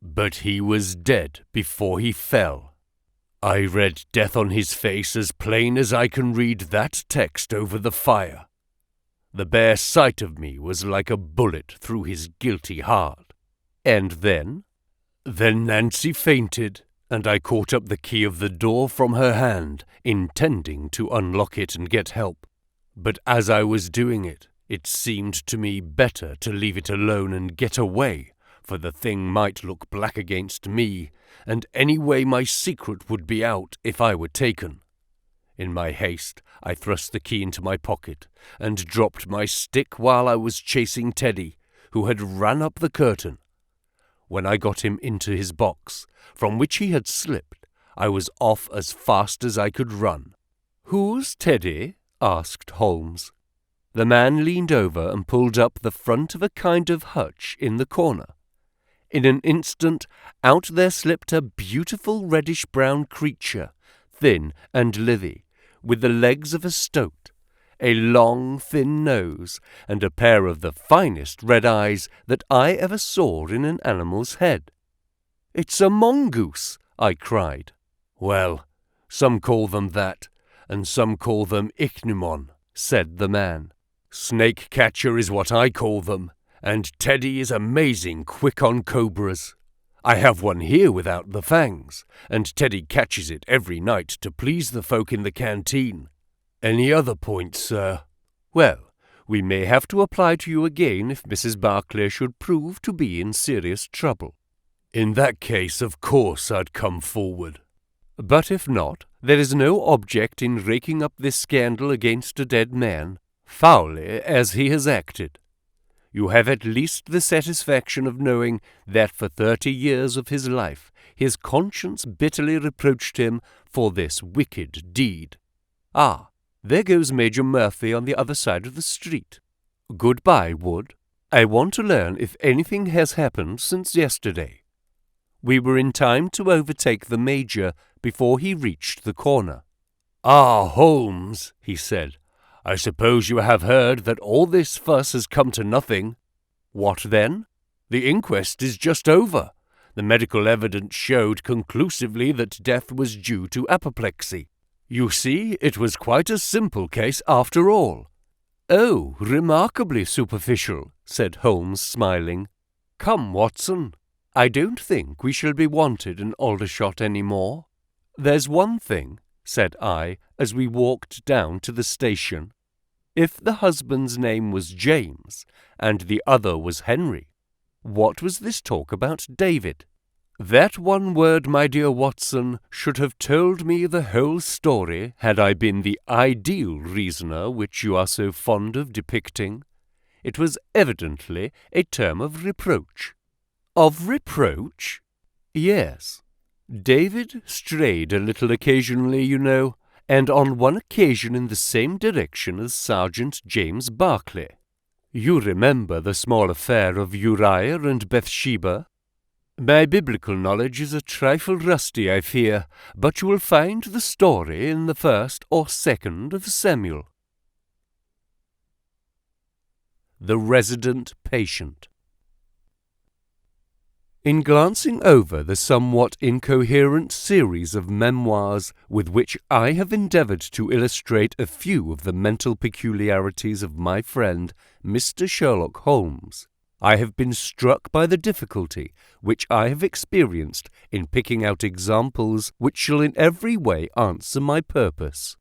But he was dead before he fell. I read death on his face as plain as I can read that text over the fire. The bare sight of me was like a bullet through his guilty heart." "And then?" "Then Nancy fainted, and I caught up the key of the door from her hand, intending to unlock it and get help. But as I was doing it, it seemed to me better to leave it alone and get away, for the thing might look black against me, and anyway my secret would be out if I were taken. In my haste, I thrust the key into my pocket, and dropped my stick while I was chasing Teddy, who had run up the curtain. When I got him into his box, from which he had slipped, I was off as fast as I could run." "Who's Teddy?" asked Holmes. The man leaned over and pulled up the front of a kind of hutch in the corner. In an instant, out there slipped a beautiful reddish-brown creature, thin and lithy, with the legs of a stoat, a long, thin nose, and a pair of the finest red eyes that I ever saw in an animal's head. "It's a mongoose!" I cried. "Well, some call them that, and some call them ichneumon," said the man. "Snake catcher is what I call them, and Teddy is amazing quick on cobras. I have one here without the fangs, and Teddy catches it every night to please the folk in the canteen. Any other points, sir?" "Well, we may have to apply to you again if Mrs. Berkeley should prove to be in serious trouble." "In that case, of course I'd come forward." "But if not, there is no object in raking up this scandal against a dead man, foully as he has acted. You have at least the satisfaction of knowing that for 30 years of his life his conscience bitterly reproached him for this wicked deed. Ah, there goes Major Murphy on the other side of the street. Goodbye, Wood. I want to learn if anything has happened since yesterday. We were in time to overtake the Major before he reached the corner. "Ah, Holmes," he said, "I suppose you have heard that all this fuss has come to nothing." "What then?" "The inquest is just over. The medical evidence showed conclusively that death was due to apoplexy. You see, it was quite a simple case after all." "Oh, remarkably superficial," said Holmes, smiling. "Come, Watson, I don't think we shall be wanted in Aldershot any more." "There's one thing," said I, as we walked down to the station. "If the husband's name was James, and the other was Henry, what was this talk about David? That one word, my dear Watson, should have told me the whole story had I been the ideal reasoner which you are so fond of depicting. It was evidently a term of reproach." "Of reproach?" "Yes. David strayed a little occasionally, you know, and on one occasion in the same direction as Sergeant James Barclay. You remember the small affair of Uriah and Bathsheba? My biblical knowledge is a trifle rusty, I fear, but you will find the story in the 1st or 2nd of Samuel." The Resident Patient. In glancing over the somewhat incoherent series of memoirs with which I have endeavoured to illustrate a few of the mental peculiarities of my friend Mr. Sherlock Holmes, I have been struck by the difficulty which I have experienced in picking out examples which shall in every way answer my purpose.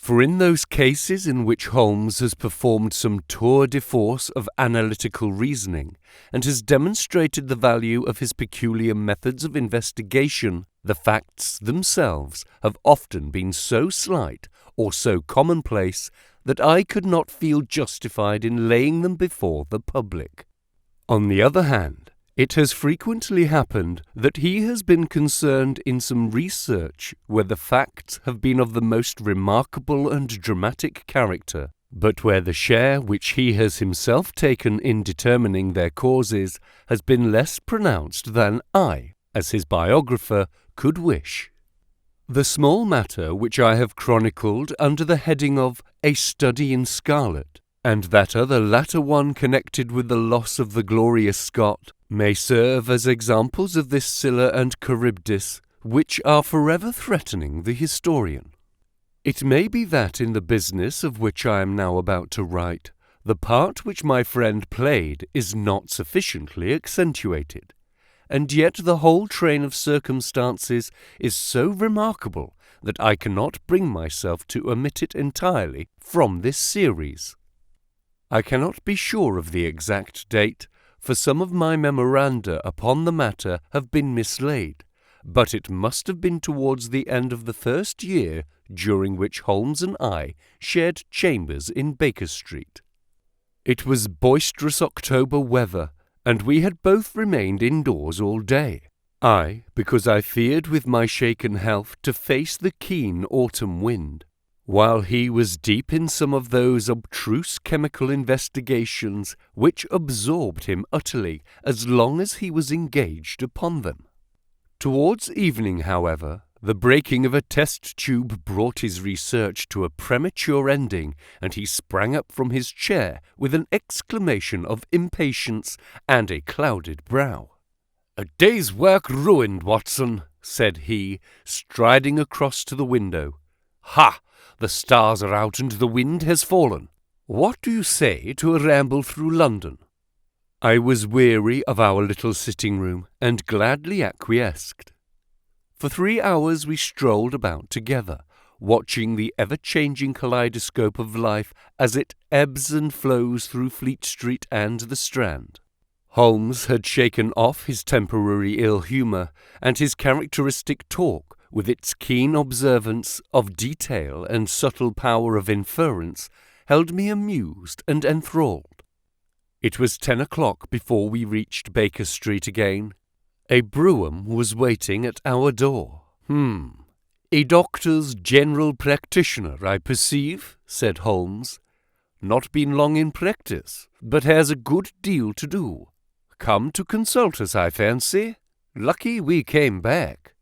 For in those cases in which Holmes has performed some tour de force of analytical reasoning, and has demonstrated the value of his peculiar methods of investigation, the facts themselves have often been so slight or so commonplace that I could not feel justified in laying them before the public. On the other hand, it has frequently happened that he has been concerned in some research where the facts have been of the most remarkable and dramatic character, but where the share which he has himself taken in determining their causes has been less pronounced than I, as his biographer, could wish. The small matter which I have chronicled under the heading of A Study in Scarlet, and that other latter one connected with the loss of the glorious Scot, may serve as examples of this Scylla and Charybdis, which are forever threatening the historian. It may be that in the business of which I am now about to write, the part which my friend played is not sufficiently accentuated, and yet the whole train of circumstances is so remarkable that I cannot bring myself to omit it entirely from this series. I cannot be sure of the exact date, for some of my memoranda upon the matter have been mislaid, but it must have been towards the end of the first year during which Holmes and I shared chambers in Baker Street. It was boisterous October weather, and we had both remained indoors all day. I, because I feared with my shaken health to face the keen autumn wind, while he was deep in some of those abstruse chemical investigations which absorbed him utterly as long as he was engaged upon them. Towards evening, however, the breaking of a test tube brought his research to a premature ending, and he sprang up from his chair with an exclamation of impatience and a clouded brow. "A day's work ruined, Watson," said he, striding across to the window. "Ha! The stars are out and the wind has fallen. What do you say to a ramble through London?" I was weary of our little sitting-room, and gladly acquiesced. For 3 hours we strolled about together, watching the ever-changing kaleidoscope of life as it ebbs and flows through Fleet Street and the Strand. Holmes had shaken off his temporary ill-humour, and his characteristic talk, with its keen observance of detail and subtle power of inference, held me amused and enthralled. It was 10 o'clock before we reached Baker Street again. A brougham was waiting at our door. A doctor's general practitioner, I perceive, said Holmes. Not been long in practice, but has a good deal to do. Come to consult us, I fancy. Lucky we came back.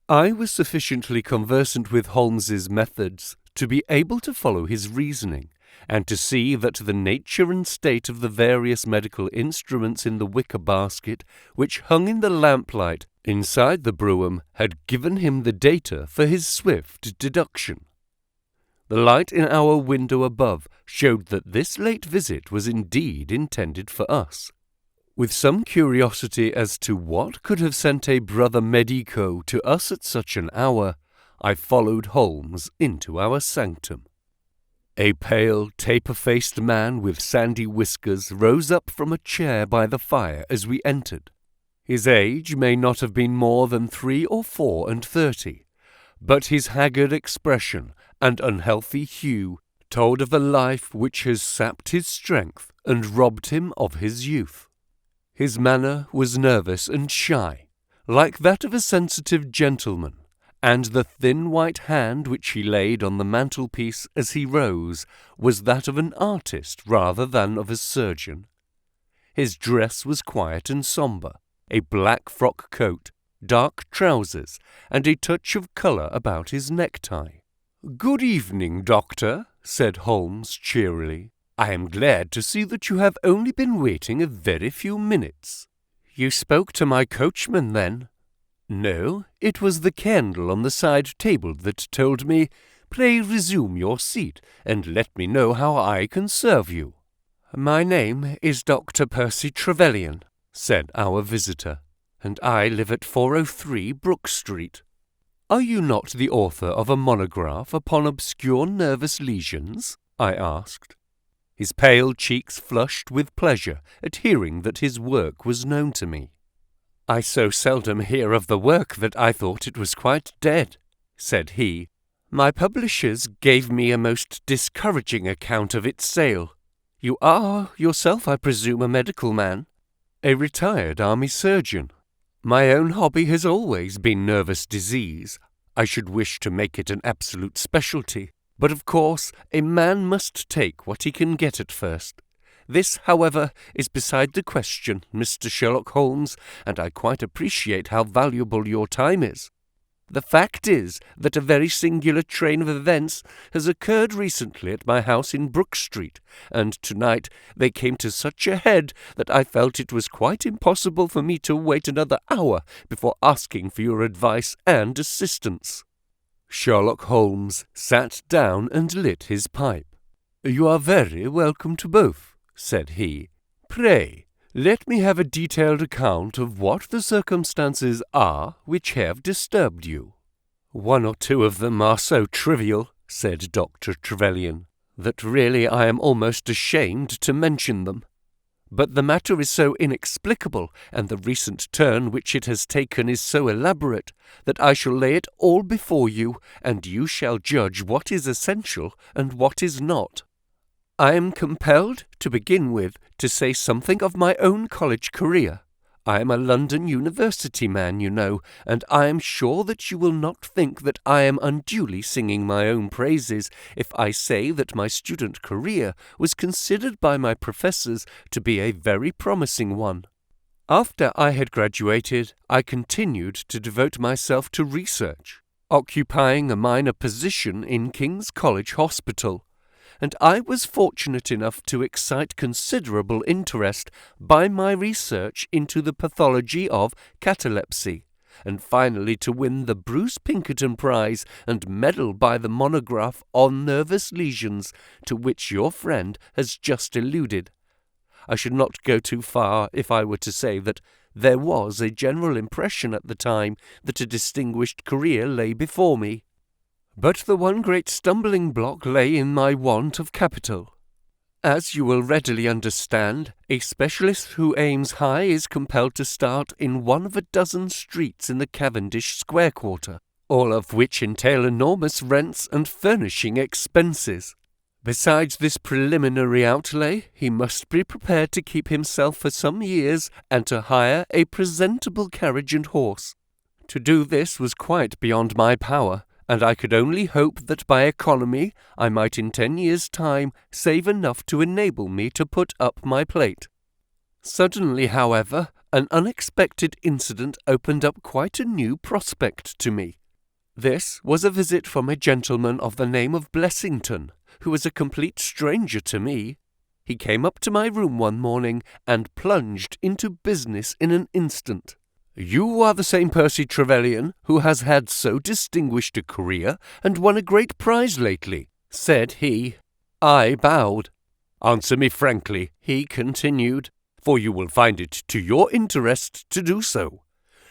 I was sufficiently conversant with Holmes's methods to be able to follow his reasoning, and to see that the nature and state of the various medical instruments in the wicker basket which hung in the lamplight inside the brougham had given him the data for his swift deduction. The light in our window above showed that this late visit was indeed intended for us. With some curiosity as to what could have sent a brother medico to us at such an hour, I followed Holmes into our sanctum. A pale, taper-faced man with sandy whiskers rose up from a chair by the fire as we entered. His age may not have been more than 3 or 34, but his haggard expression and unhealthy hue told of a life which has sapped his strength and robbed him of his youth. His manner was nervous and shy, like that of a sensitive gentleman, and the thin white hand which he laid on the mantelpiece as he rose was that of an artist rather than of a surgeon. His dress was quiet and sombre, a black frock coat, dark trousers, and a touch of colour about his necktie. "Good evening, Doctor," said Holmes cheerily. "I am glad to see that you have only been waiting a very few minutes." "You spoke to my coachman, then?" "No, it was the candle on the side table that told me, 'Pray resume your seat, and let me know how I can serve you.'" "My name is Dr. Percy Trevelyan," said our visitor, "and I live at 403 Brook Street." "Are you not the author of a monograph upon obscure nervous lesions?" I asked. His pale cheeks flushed with pleasure at hearing that his work was known to me. "I so seldom hear of the work that I thought it was quite dead," said he. "My publishers gave me a most discouraging account of its sale. You are yourself, I presume, a medical man?" "A retired army surgeon. My own hobby has always been nervous disease. I should wish to make it an absolute specialty. But of course, a man must take what he can get at first. This, however, is beside the question, Mr. Sherlock Holmes, and I quite appreciate how valuable your time is. The fact is that a very singular train of events has occurred recently at my house in Brook Street, and tonight they came to such a head that I felt it was quite impossible for me to wait another hour before asking for your advice and assistance." Sherlock Holmes sat down and lit his pipe. "You are very welcome to both," said he. "Pray, let me have a detailed account of what the circumstances are which have disturbed you." "One or two of them are so trivial," said Dr. Trevelyan, "that really I am almost ashamed to mention them. But the matter is so inexplicable, and the recent turn which it has taken is so elaborate, that I shall lay it all before you, and you shall judge what is essential and what is not. I am compelled, to begin with, to say something of my own college career. I am a London University man, you know, and I am sure that you will not think that I am unduly singing my own praises if I say that my student career was considered by my professors to be a very promising one. After I had graduated, I continued to devote myself to research, occupying a minor position in King's College Hospital, and I was fortunate enough to excite considerable interest by my research into the pathology of catalepsy, and finally to win the Bruce Pinkerton Prize and medal by the monograph on nervous lesions to which your friend has just alluded. I should not go too far if I were to say that there was a general impression at the time that a distinguished career lay before me. But the one great stumbling block lay in my want of capital. As you will readily understand, a specialist who aims high is compelled to start in one of a dozen streets in the Cavendish Square quarter, all of which entail enormous rents and furnishing expenses. Besides this preliminary outlay, he must be prepared to keep himself for some years and to hire a presentable carriage and horse. To do this was quite beyond my power, and I could only hope that by economy I might in 10 years' time save enough to enable me to put up my plate. Suddenly, however, an unexpected incident opened up quite a new prospect to me. This was a visit from a gentleman of the name of Blessington, who was a complete stranger to me. He came up to my room one morning and plunged into business in an instant. "You are the same Percy Trevelyan who has had so distinguished a career and won a great prize lately," said he. I bowed. "Answer me frankly," he continued, "for you will find it to your interest to do so.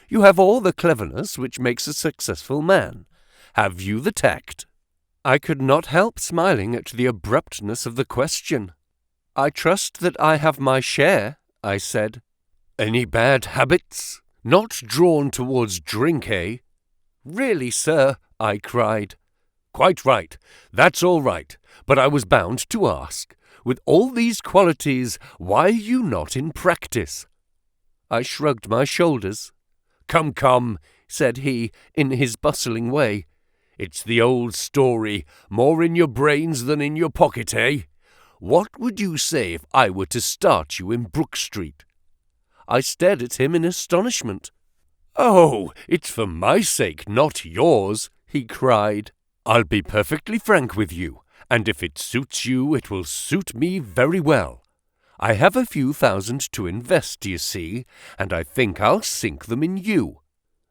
You have all the cleverness which makes a successful man. Have you the tact?" I could not help smiling at the abruptness of the question. "I trust that I have my share," I said. "Any bad habits? Not drawn towards drink, eh?" "Really, sir," I cried. "Quite right. That's all right. But I was bound to ask, with all these qualities, why are you not in practice?" I shrugged my shoulders. Come, said he, in his bustling way. "It's the old story, more in your brains than in your pocket, eh? What would you say if I were to start you in Brook Street?" I stared at him in astonishment. "Oh, it's for my sake, not yours," he cried. "I'll be perfectly frank with you, and if it suits you, it will suit me very well. I have a few thousand to invest, you see, and I think I'll sink them in you."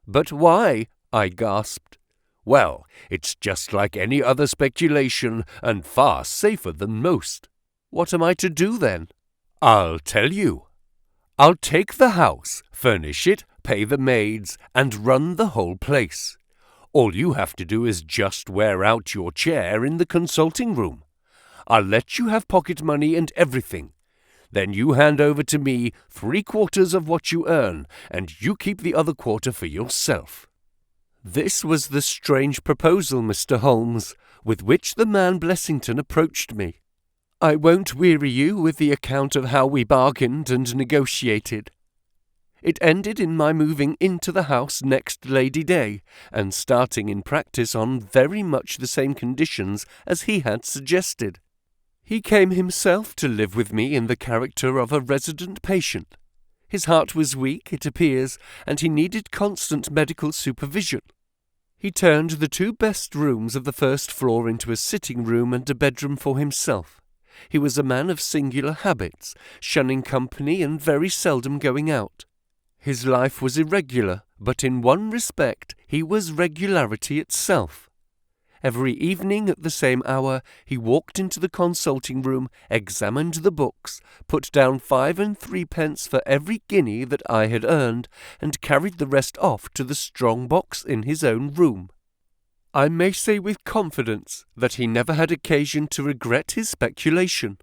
"But why?" I gasped. "Well, it's just like any other speculation, and far safer than most." "What am I to do then?" "I'll tell you. I'll take the house, furnish it, pay the maids, and run the whole place. All you have to do is just wear out your chair in the consulting room. I'll let you have pocket money and everything. Then you hand over to me 3/4 of what you earn, and you keep the other quarter for yourself." This was the strange proposal, Mr. Holmes, with which the man Blessington approached me. I won't weary you with the account of how we bargained and negotiated. It ended in my moving into the house next Lady Day, and starting in practice on very much the same conditions as he had suggested. He came himself to live with me in the character of a resident patient. His heart was weak, it appears, and he needed constant medical supervision. He turned the 2 best rooms of the first floor into a sitting room and a bedroom for himself. He was a man of singular habits, shunning company and very seldom going out. His life was irregular, but in one respect he was regularity itself. Every evening at the same hour he walked into the consulting room, examined the books, put down 5 and 3 for every guinea that I had earned, and carried the rest off to the strong box in his own room. I may say with confidence that he never had occasion to regret his speculation.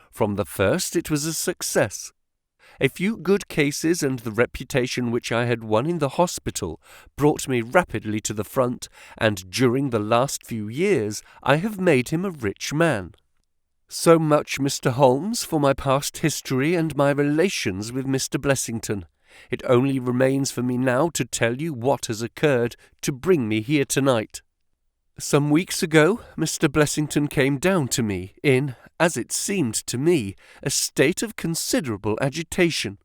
From the first it was a success. A few good cases and the reputation which I had won in the hospital brought me rapidly to the front, and during the last few years I have made him a rich man. So much, Mr. Holmes, for my past history and my relations with Mr. Blessington. It only remains for me now to tell you what has occurred to bring me here tonight. Some weeks ago, Mr. Blessington came down to me in, as it seemed to me, a state of considerable agitation.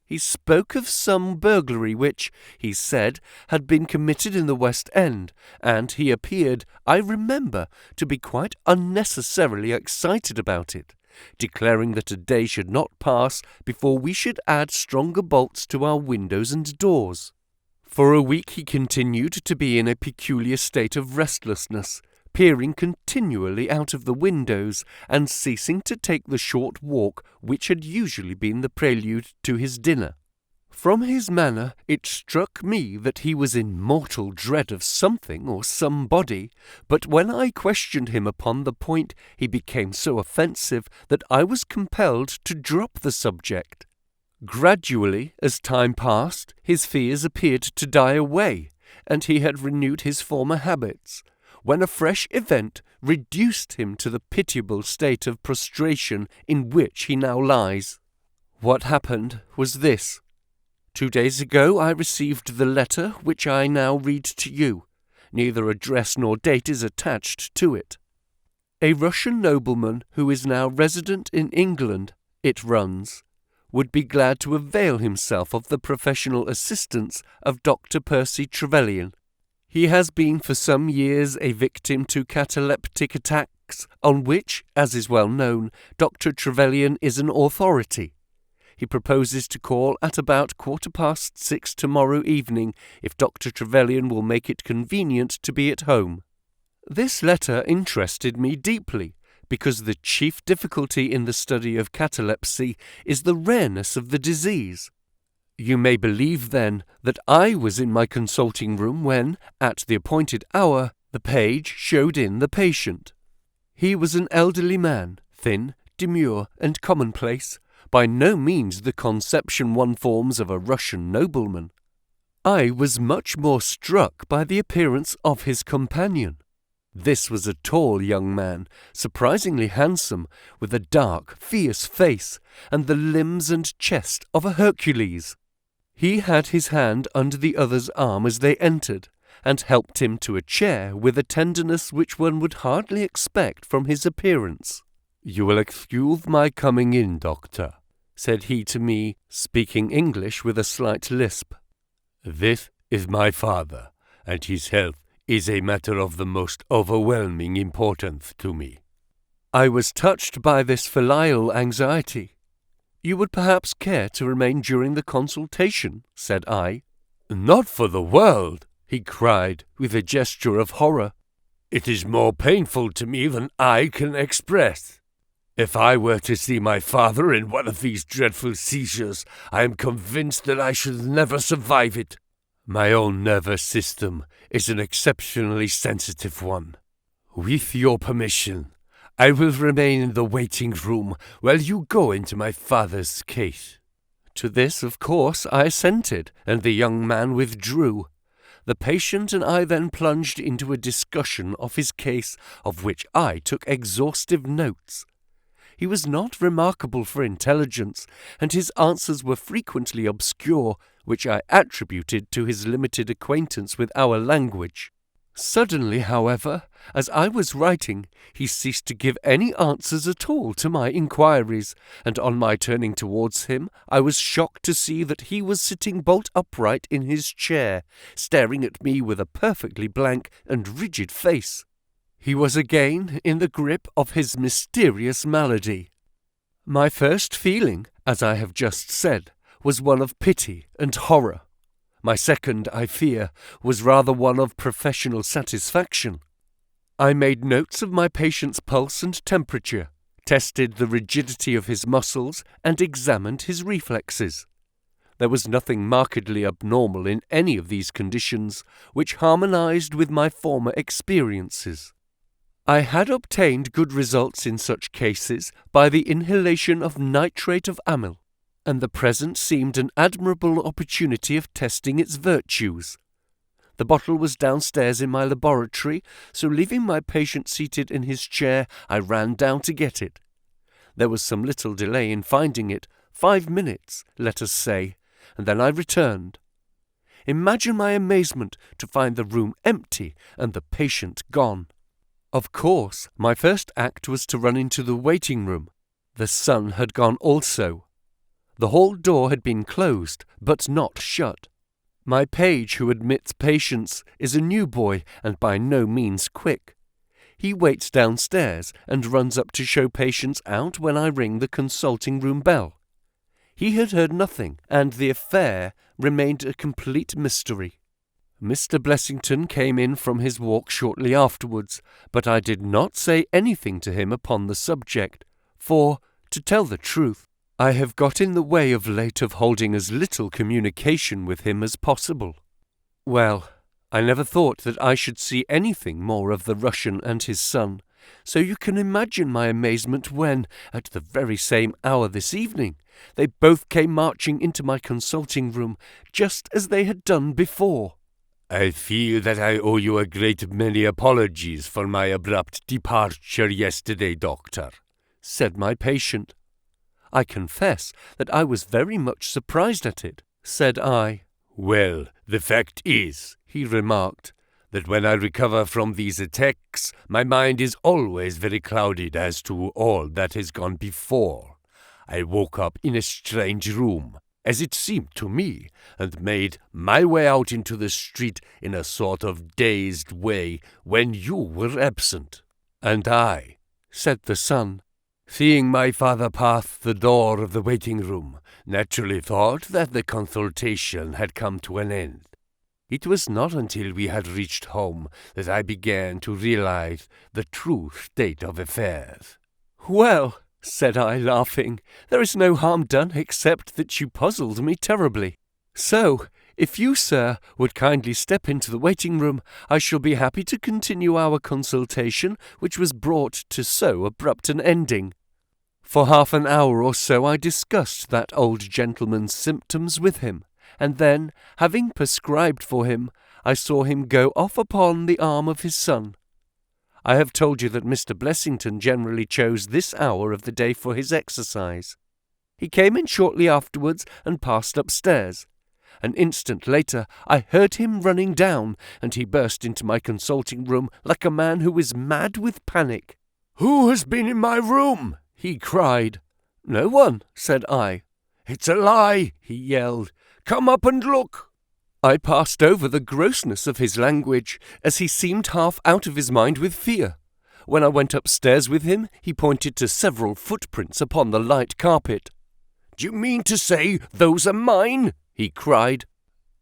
He spoke of some burglary which, he said, had been committed in the West End, and he appeared, I remember, to be quite unnecessarily excited about it, declaring that a day should not pass before we should add stronger bolts to our windows and doors. For a week he continued to be in a peculiar state of restlessness, peering continually out of the windows, and ceasing to take the short walk which had usually been the prelude to his dinner. From his manner it struck me that he was in mortal dread of something or somebody, but when I questioned him upon the point he became so offensive that I was compelled to drop the subject. Gradually, as time passed, his fears appeared to die away, and he had renewed his former habits. when a fresh event reduced him to the pitiable state of prostration in which he now lies. What happened was this. 2 days ago I received the letter which I now read to you. Neither address nor date is attached to it. A Russian nobleman who is now resident in England, it runs, would be glad to avail himself of the professional assistance of Dr. Percy Trevelyan. He has been for some years a victim to cataleptic attacks, on which, as is well known, Dr. Trevelyan is an authority. He proposes to call at about 6:15 tomorrow evening, if Dr. Trevelyan will make it convenient to be at home. This letter interested me deeply, because the chief difficulty in the study of catalepsy is the rareness of the disease. You may believe, then, that I was in my consulting room when, at the appointed hour, the page showed in the patient. He was an elderly man, thin, demure, and commonplace, by no means the conception one forms of a Russian nobleman. I was much more struck by the appearance of his companion. This was a tall young man, surprisingly handsome, with a dark, fierce face, and the limbs and chest of a Hercules. He had his hand under the other's arm as they entered, and helped him to a chair with a tenderness which one would hardly expect from his appearance. "You will excuse my coming in, doctor," said he to me, speaking English with a slight lisp. "This is my father, and his health is a matter of the most overwhelming importance to me." I was touched by this filial anxiety. "You would perhaps care to remain during the consultation?" said I. "Not for the world!" he cried, with a gesture of horror. "It is more painful to me than I can express. If I were to see my father in one of these dreadful seizures, I am convinced that I should never survive it. My own nervous system is an exceptionally sensitive one. With your permission, I will remain in the waiting room while you go into my father's case." To this, of course, I assented, and the young man withdrew. The patient and I then plunged into a discussion of his case, of which I took exhaustive notes. He was not remarkable for intelligence, and his answers were frequently obscure, which I attributed to his limited acquaintance with our language. Suddenly, however, as I was writing, he ceased to give any answers at all to my inquiries, and on my turning towards him, I was shocked to see that he was sitting bolt upright in his chair, staring at me with a perfectly blank and rigid face. He was again in the grip of his mysterious malady. My first feeling, as I have just said, was one of pity and horror. My second, I fear, was rather one of professional satisfaction. I made notes of my patient's pulse and temperature, tested the rigidity of his muscles, and examined his reflexes. There was nothing markedly abnormal in any of these conditions, which harmonized with my former experiences. I had obtained good results in such cases by the inhalation of nitrate of amyl, and the present seemed an admirable opportunity of testing its virtues. The bottle was downstairs in my laboratory, so leaving my patient seated in his chair, I ran down to get it. There was some little delay in finding it, 5 minutes, let us say, and then I returned. Imagine my amazement to find the room empty and the patient gone. Of course, my first act was to run into the waiting room. The son had gone also. The hall door had been closed, but not shut. My page who admits patients is a new boy and by no means quick. He waits downstairs and runs up to show patients out when I ring the consulting room bell. He had heard nothing, and the affair remained a complete mystery. Mr. Blessington came in from his walk shortly afterwards, but I did not say anything to him upon the subject, for, to tell the truth, I have got in the way of late of holding as little communication with him as possible. Well, I never thought that I should see anything more of the Russian and his son, so you can imagine my amazement when, at the very same hour this evening, they both came marching into my consulting room, just as they had done before. I feel that I owe you a great many apologies for my abrupt departure yesterday, Doctor," said my patient. "I confess that I was very much surprised at it," said I. "Well, the fact is," he remarked, "that when I recover from these attacks, my mind is always very clouded as to all that has gone before. I woke up in a strange room, as it seemed to me, and made my way out into the street in a sort of dazed way when you were absent. And I," said the son, "seeing my father pass the door of the waiting room, naturally thought that the consultation had come to an end. It was not until we had reached home that I began to realize the true state of affairs." "Well," said I, laughing, "there is no harm done except that you puzzled me terribly. So, if you, sir, would kindly step into the waiting room, I shall be happy to continue our consultation, which was brought to so abrupt an ending." For half an hour or so I discussed that old gentleman's symptoms with him, and then, having prescribed for him, I saw him go off upon the arm of his son. I have told you that Mr. Blessington generally chose this hour of the day for his exercise. He came in shortly afterwards and passed upstairs. An instant later I heard him running down, and he burst into my consulting room like a man who is mad with panic. "Who has been in my room?" he cried. "No one," said I. "It's a lie," he yelled. "Come up and look." I passed over the grossness of his language, as he seemed half out of his mind with fear. When I went upstairs with him, he pointed to several footprints upon the light carpet. "Do you mean to say those are mine?" he cried.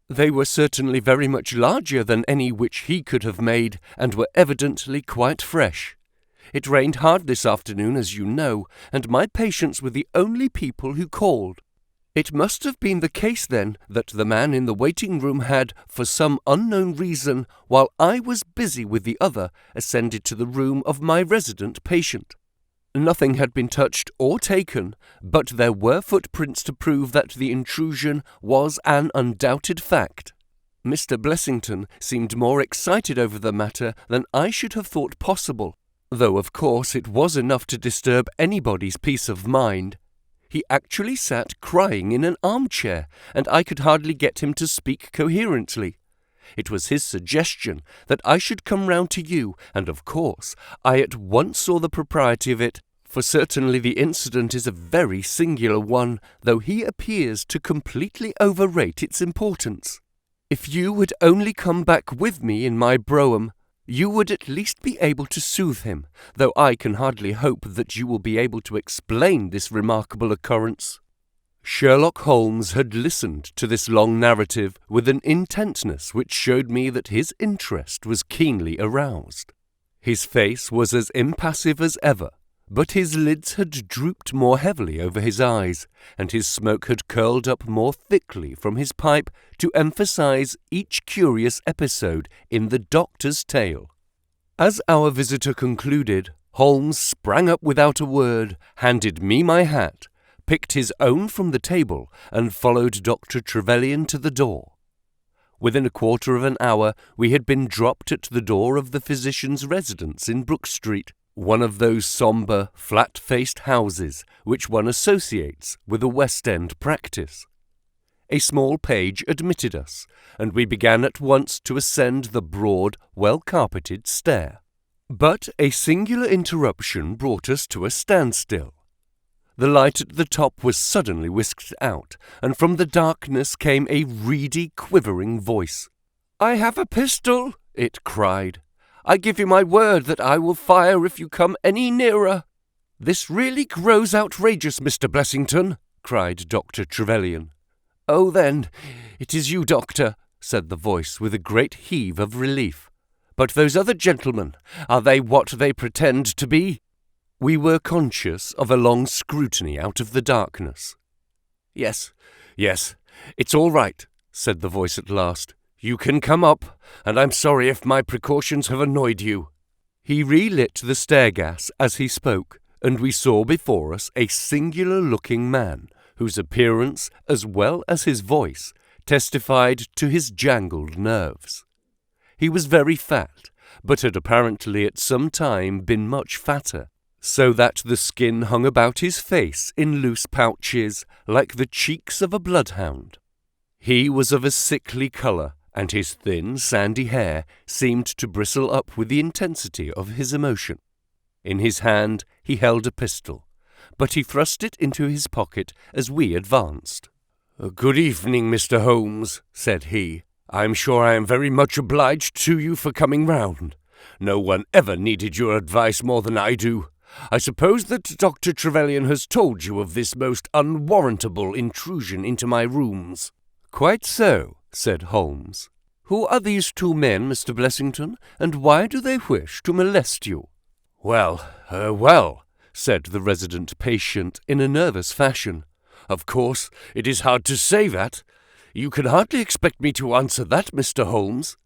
They were certainly very much larger than any which he could have made, and were evidently quite fresh. It rained hard this afternoon, as you know, and my patients were the only people who called. It must have been the case, then, that the man in the waiting room had, for some unknown reason, while I was busy with the other, ascended to the room of my resident patient. Nothing had been touched or taken, but there were footprints to prove that the intrusion was an undoubted fact. Mr. Blessington seemed more excited over the matter than I should have thought possible, though of course it was enough to disturb anybody's peace of mind. He actually sat crying in an armchair, and I could hardly get him to speak coherently. It was his suggestion that I should come round to you, and of course I at once saw the propriety of it, for certainly the incident is a very singular one, though he appears to completely overrate its importance. If you would only come back with me in my brougham, you would at least be able to soothe him, though I can hardly hope that you will be able to explain this remarkable occurrence." Sherlock Holmes had listened to this long narrative with an intentness which showed me that his interest was keenly aroused. His face was as impassive as ever, but his lids had drooped more heavily over his eyes, and his smoke had curled up more thickly from his pipe to emphasize each curious episode in the doctor's tale. As our visitor concluded, Holmes sprang up without a word, handed me my hat, picked his own from the table, and followed Dr. Trevelyan to the door. Within a quarter of an hour we had been dropped at the door of the physician's residence in Brook Street, one of those sombre, flat-faced houses which one associates with a West End practice. A small page admitted us, and we began at once to ascend the broad, well-carpeted stair. But a singular interruption brought us to a standstill. The light at the top was suddenly whisked out, and from the darkness came a reedy, quivering voice. "I have a pistol," it cried. "I give you my word that I will fire if you come any nearer." "This really grows outrageous, Mr. Blessington," cried Dr. Trevelyan. "Oh, then, it is you, Doctor," said the voice with a great heave of relief. "But those other gentlemen, are they what they pretend to be?" We were conscious of a long scrutiny out of the darkness. Yes, it's all right," said the voice at last. "You can come up, and I'm sorry if my precautions have annoyed you." He relit the stair-gas as he spoke, and we saw before us a singular-looking man, whose appearance, as well as his voice, testified to his jangled nerves. He was very fat, but had apparently at some time been much fatter, so that the skin hung about his face in loose pouches like the cheeks of a bloodhound. He was of a sickly colour, and his thin, sandy hair seemed to bristle up with the intensity of his emotion. In his hand he held a pistol, but he thrust it into his pocket as we advanced. "Good evening, Mr. Holmes," said he. "I'm sure I am very much obliged to you for coming round. No one ever needed your advice more than I do. I suppose that Dr. Trevelyan has told you of this most unwarrantable intrusion into my rooms." "Quite so," said Holmes. "Who are these two men, Mr. Blessington, and why do they wish to molest you?" Well, said the resident patient in a nervous fashion. "Of course, it is hard to say that. You can hardly expect me to answer that, Mr. Holmes."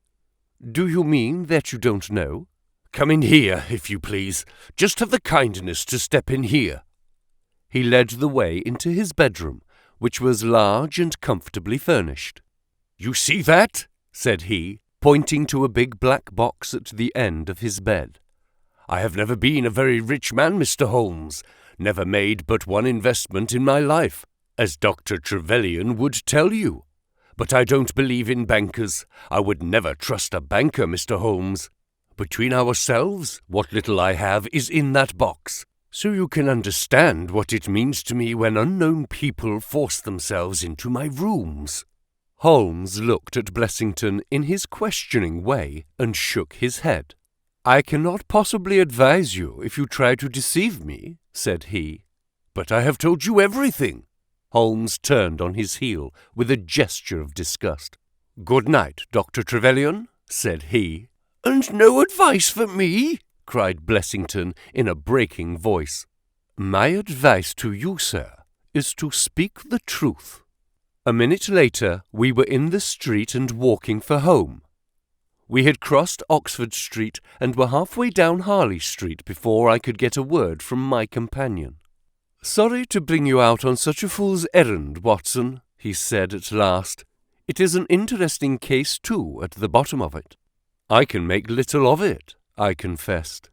"Do you mean that you don't know?" "Come in here, if you please. Just have the kindness to step in here." He led the way into his bedroom, which was large and comfortably furnished. "You see that?" said he, pointing to a big black box at the end of his bed. "I have never been a very rich man, Mr. Holmes, never made but one investment in my life, as Dr. Trevelyan would tell you. But I don't believe in bankers. I would never trust a banker, Mr. Holmes. Between ourselves, what little I have is in that box, so you can understand what it means to me when unknown people force themselves into my rooms." Holmes looked at Blessington in his questioning way and shook his head. "I cannot possibly advise you if you try to deceive me," said he. "But I have told you everything." Holmes turned on his heel with a gesture of disgust. "Good night, Dr. Trevelyan," said he. "And no advice for me?" cried Blessington in a breaking voice. "My advice to you, sir, is to speak the truth." A minute later we were in the street and walking for home. We had crossed Oxford Street and were halfway down Harley Street before I could get a word from my companion. "Sorry to bring you out on such a fool's errand, Watson," he said at last. "It is an interesting case, too, at the bottom of it." "I can make little of it," I confessed.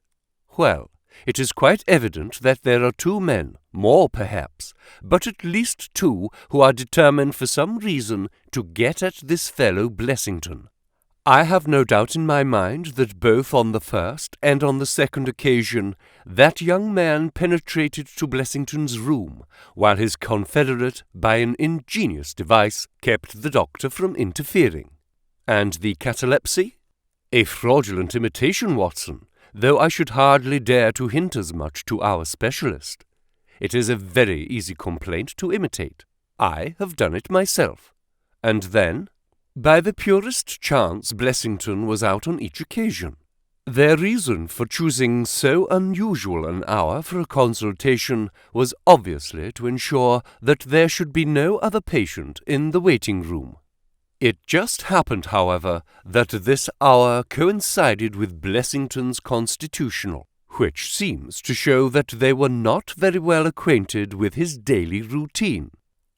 "Well, it is quite evident that there are two men, more perhaps, but at least two who are determined for some reason to get at this fellow Blessington. I have no doubt in my mind that both on the first and on the second occasion that young man penetrated to Blessington's room, while his confederate, by an ingenious device, kept the doctor from interfering. And the catalepsy? A fraudulent imitation, Watson, though I should hardly dare to hint as much to our specialist. It is a very easy complaint to imitate. I have done it myself. And then, by the purest chance, Blessington was out on each occasion. Their reason for choosing so unusual an hour for a consultation was obviously to ensure that there should be no other patient in the waiting room. It just happened, however, that this hour coincided with Blessington's constitutional, which seems to show that they were not very well acquainted with his daily routine.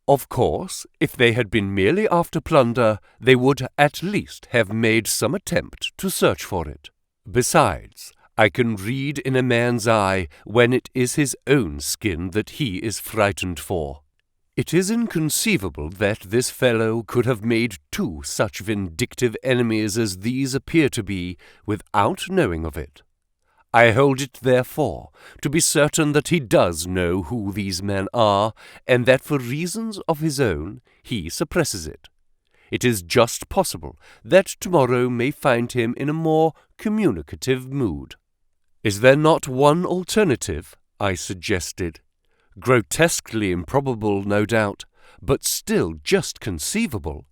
Of course, if they had been merely after plunder, they would at least have made some attempt to search for it. Besides, I can read in a man's eye when it is his own skin that he is frightened for. It is inconceivable that this fellow could have made two such vindictive enemies as these appear to be without knowing of it. I hold it, therefore, to be certain that he does know who these men are, and that for reasons of his own he suppresses it. It is just possible that tomorrow may find him in a more communicative mood. "Is there not one alternative?" I suggested. "Grotesquely improbable, no doubt, but still just conceivable.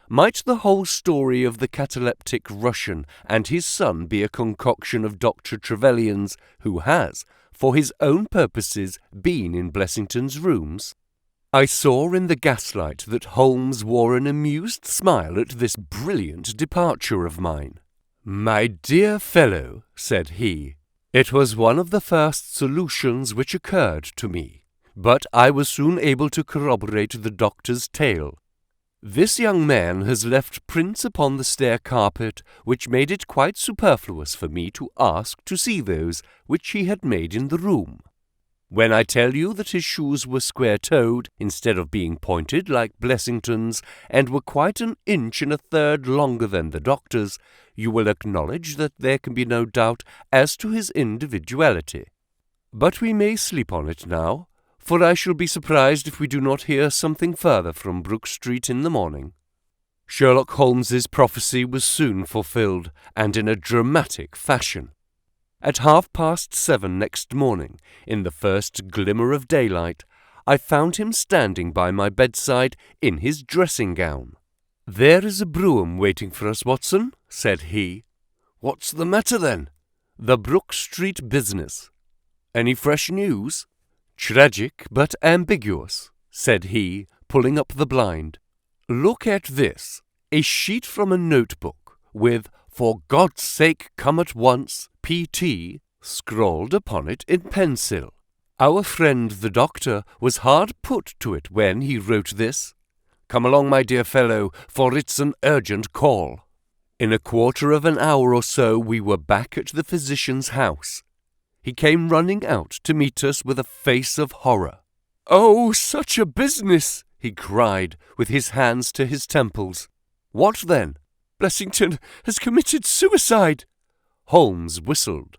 Might the whole story of the cataleptic Russian and his son be a concoction of Dr. Trevelyan's, who has, for his own purposes, been in Blessington's rooms?" I saw in the gaslight that Holmes wore an amused smile at this brilliant departure of mine. "My dear fellow," said he, "it was one of the first solutions which occurred to me, but I was soon able to corroborate the doctor's tale. This young man has left prints upon the stair carpet, which made it quite superfluous for me to ask to see those which he had made in the room. When I tell you that his shoes were square-toed, instead of being pointed like Blessington's, and were quite 1.33 longer than the doctor's, you will acknowledge that there can be no doubt as to his individuality. But we may sleep on it now, for I shall be surprised if we do not hear something further from Brook Street in the morning. Sherlock Holmes's prophecy was soon fulfilled, and in a dramatic fashion. At 7:30 next morning, in the first glimmer of daylight, I found him standing by my bedside in his dressing-gown. "There is a brougham waiting for us, Watson," said he. "What's the matter, then?" "The Brook Street business." "Any fresh news?" "Tragic, but ambiguous," said he, pulling up the blind. "Look at this, a sheet from a notebook, with 'For God's sake, come at once, P.T.' scrawled upon it in pencil. Our friend the doctor was hard put to it when he wrote this. Come along, my dear fellow, for it's an urgent call." In a quarter of an hour or so we were back at the physician's house. He came running out to meet us with a face of horror. "Oh, such a business!" he cried, with his hands to his temples. "What then?" "Blessington has committed suicide." Holmes whistled.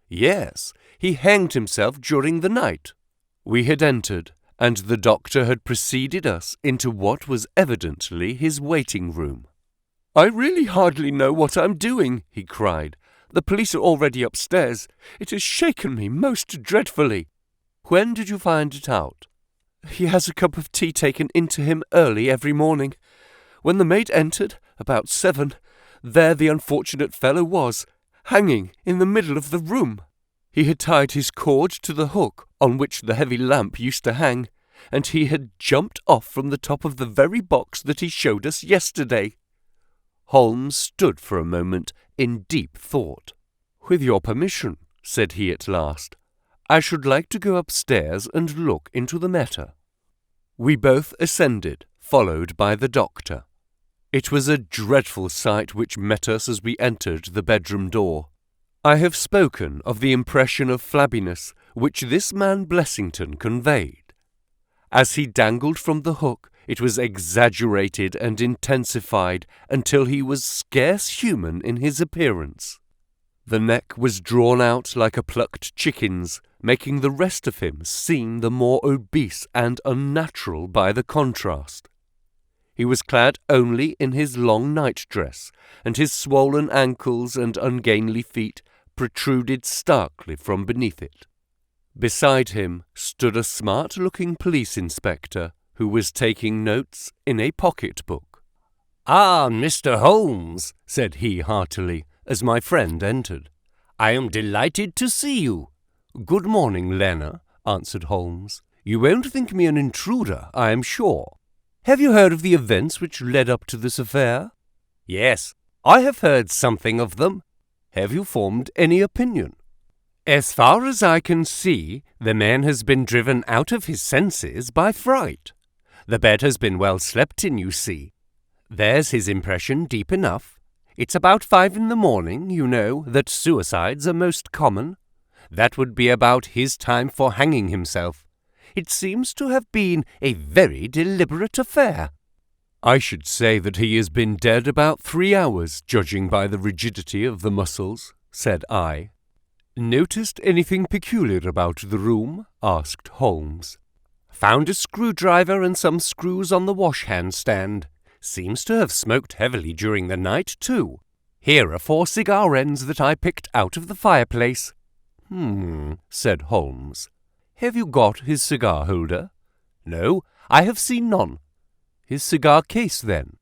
"Yes, he hanged himself during the night." We had entered, and the doctor had preceded us into what was evidently his waiting room. "I really hardly know what I'm doing," he cried. "The police are already upstairs. It has shaken me most dreadfully." "When did you find it out?" "He has a cup of tea taken into him early every morning. When the maid entered, about 7, there the unfortunate fellow was, hanging in the middle of the room. He had tied his cord to the hook on which the heavy lamp used to hang, and he had jumped off from the top of the very box that he showed us yesterday." Holmes stood for a moment in deep thought. "With your permission," said he at last, "I should like to go upstairs and look into the matter." We both ascended, followed by the doctor. It was a dreadful sight which met us as we entered the bedroom door. I have spoken of the impression of flabbiness which this man Blessington conveyed. As he dangled from the hook, it was exaggerated and intensified until he was scarce human in his appearance. The neck was drawn out like a plucked chicken's, making the rest of him seem the more obese and unnatural by the contrast. He was clad only in his long night-dress, and his swollen ankles and ungainly feet protruded starkly from beneath it. Beside him stood a smart-looking police inspector, who was taking notes in a pocket-book. "Ah, Mr. Holmes," said he heartily, as my friend entered. "I am delighted to see you." "Good morning, Lena," answered Holmes. "You won't think me an intruder, I am sure. Have you heard of the events which led up to this affair?" "Yes, I have heard something of them." "Have you formed any opinion?" "As far as I can see, the man has been driven out of his senses by fright. The bed has been well slept in, you see. There's his impression deep enough. It's about 5 in the morning, you know, that suicides are most common. That would be about his time for hanging himself. It seems to have been a very deliberate affair." "I should say that he has been dead about 3 hours, judging by the rigidity of the muscles," said I. "Noticed anything peculiar about the room?" asked Holmes. "Found a screwdriver and some screws on the wash-hand stand. Seems to have smoked heavily during the night, too. Here are 4 cigar ends that I picked out of the fireplace." Said Holmes. "Have you got his cigar holder?" "No, I have seen none." "His cigar case, then?"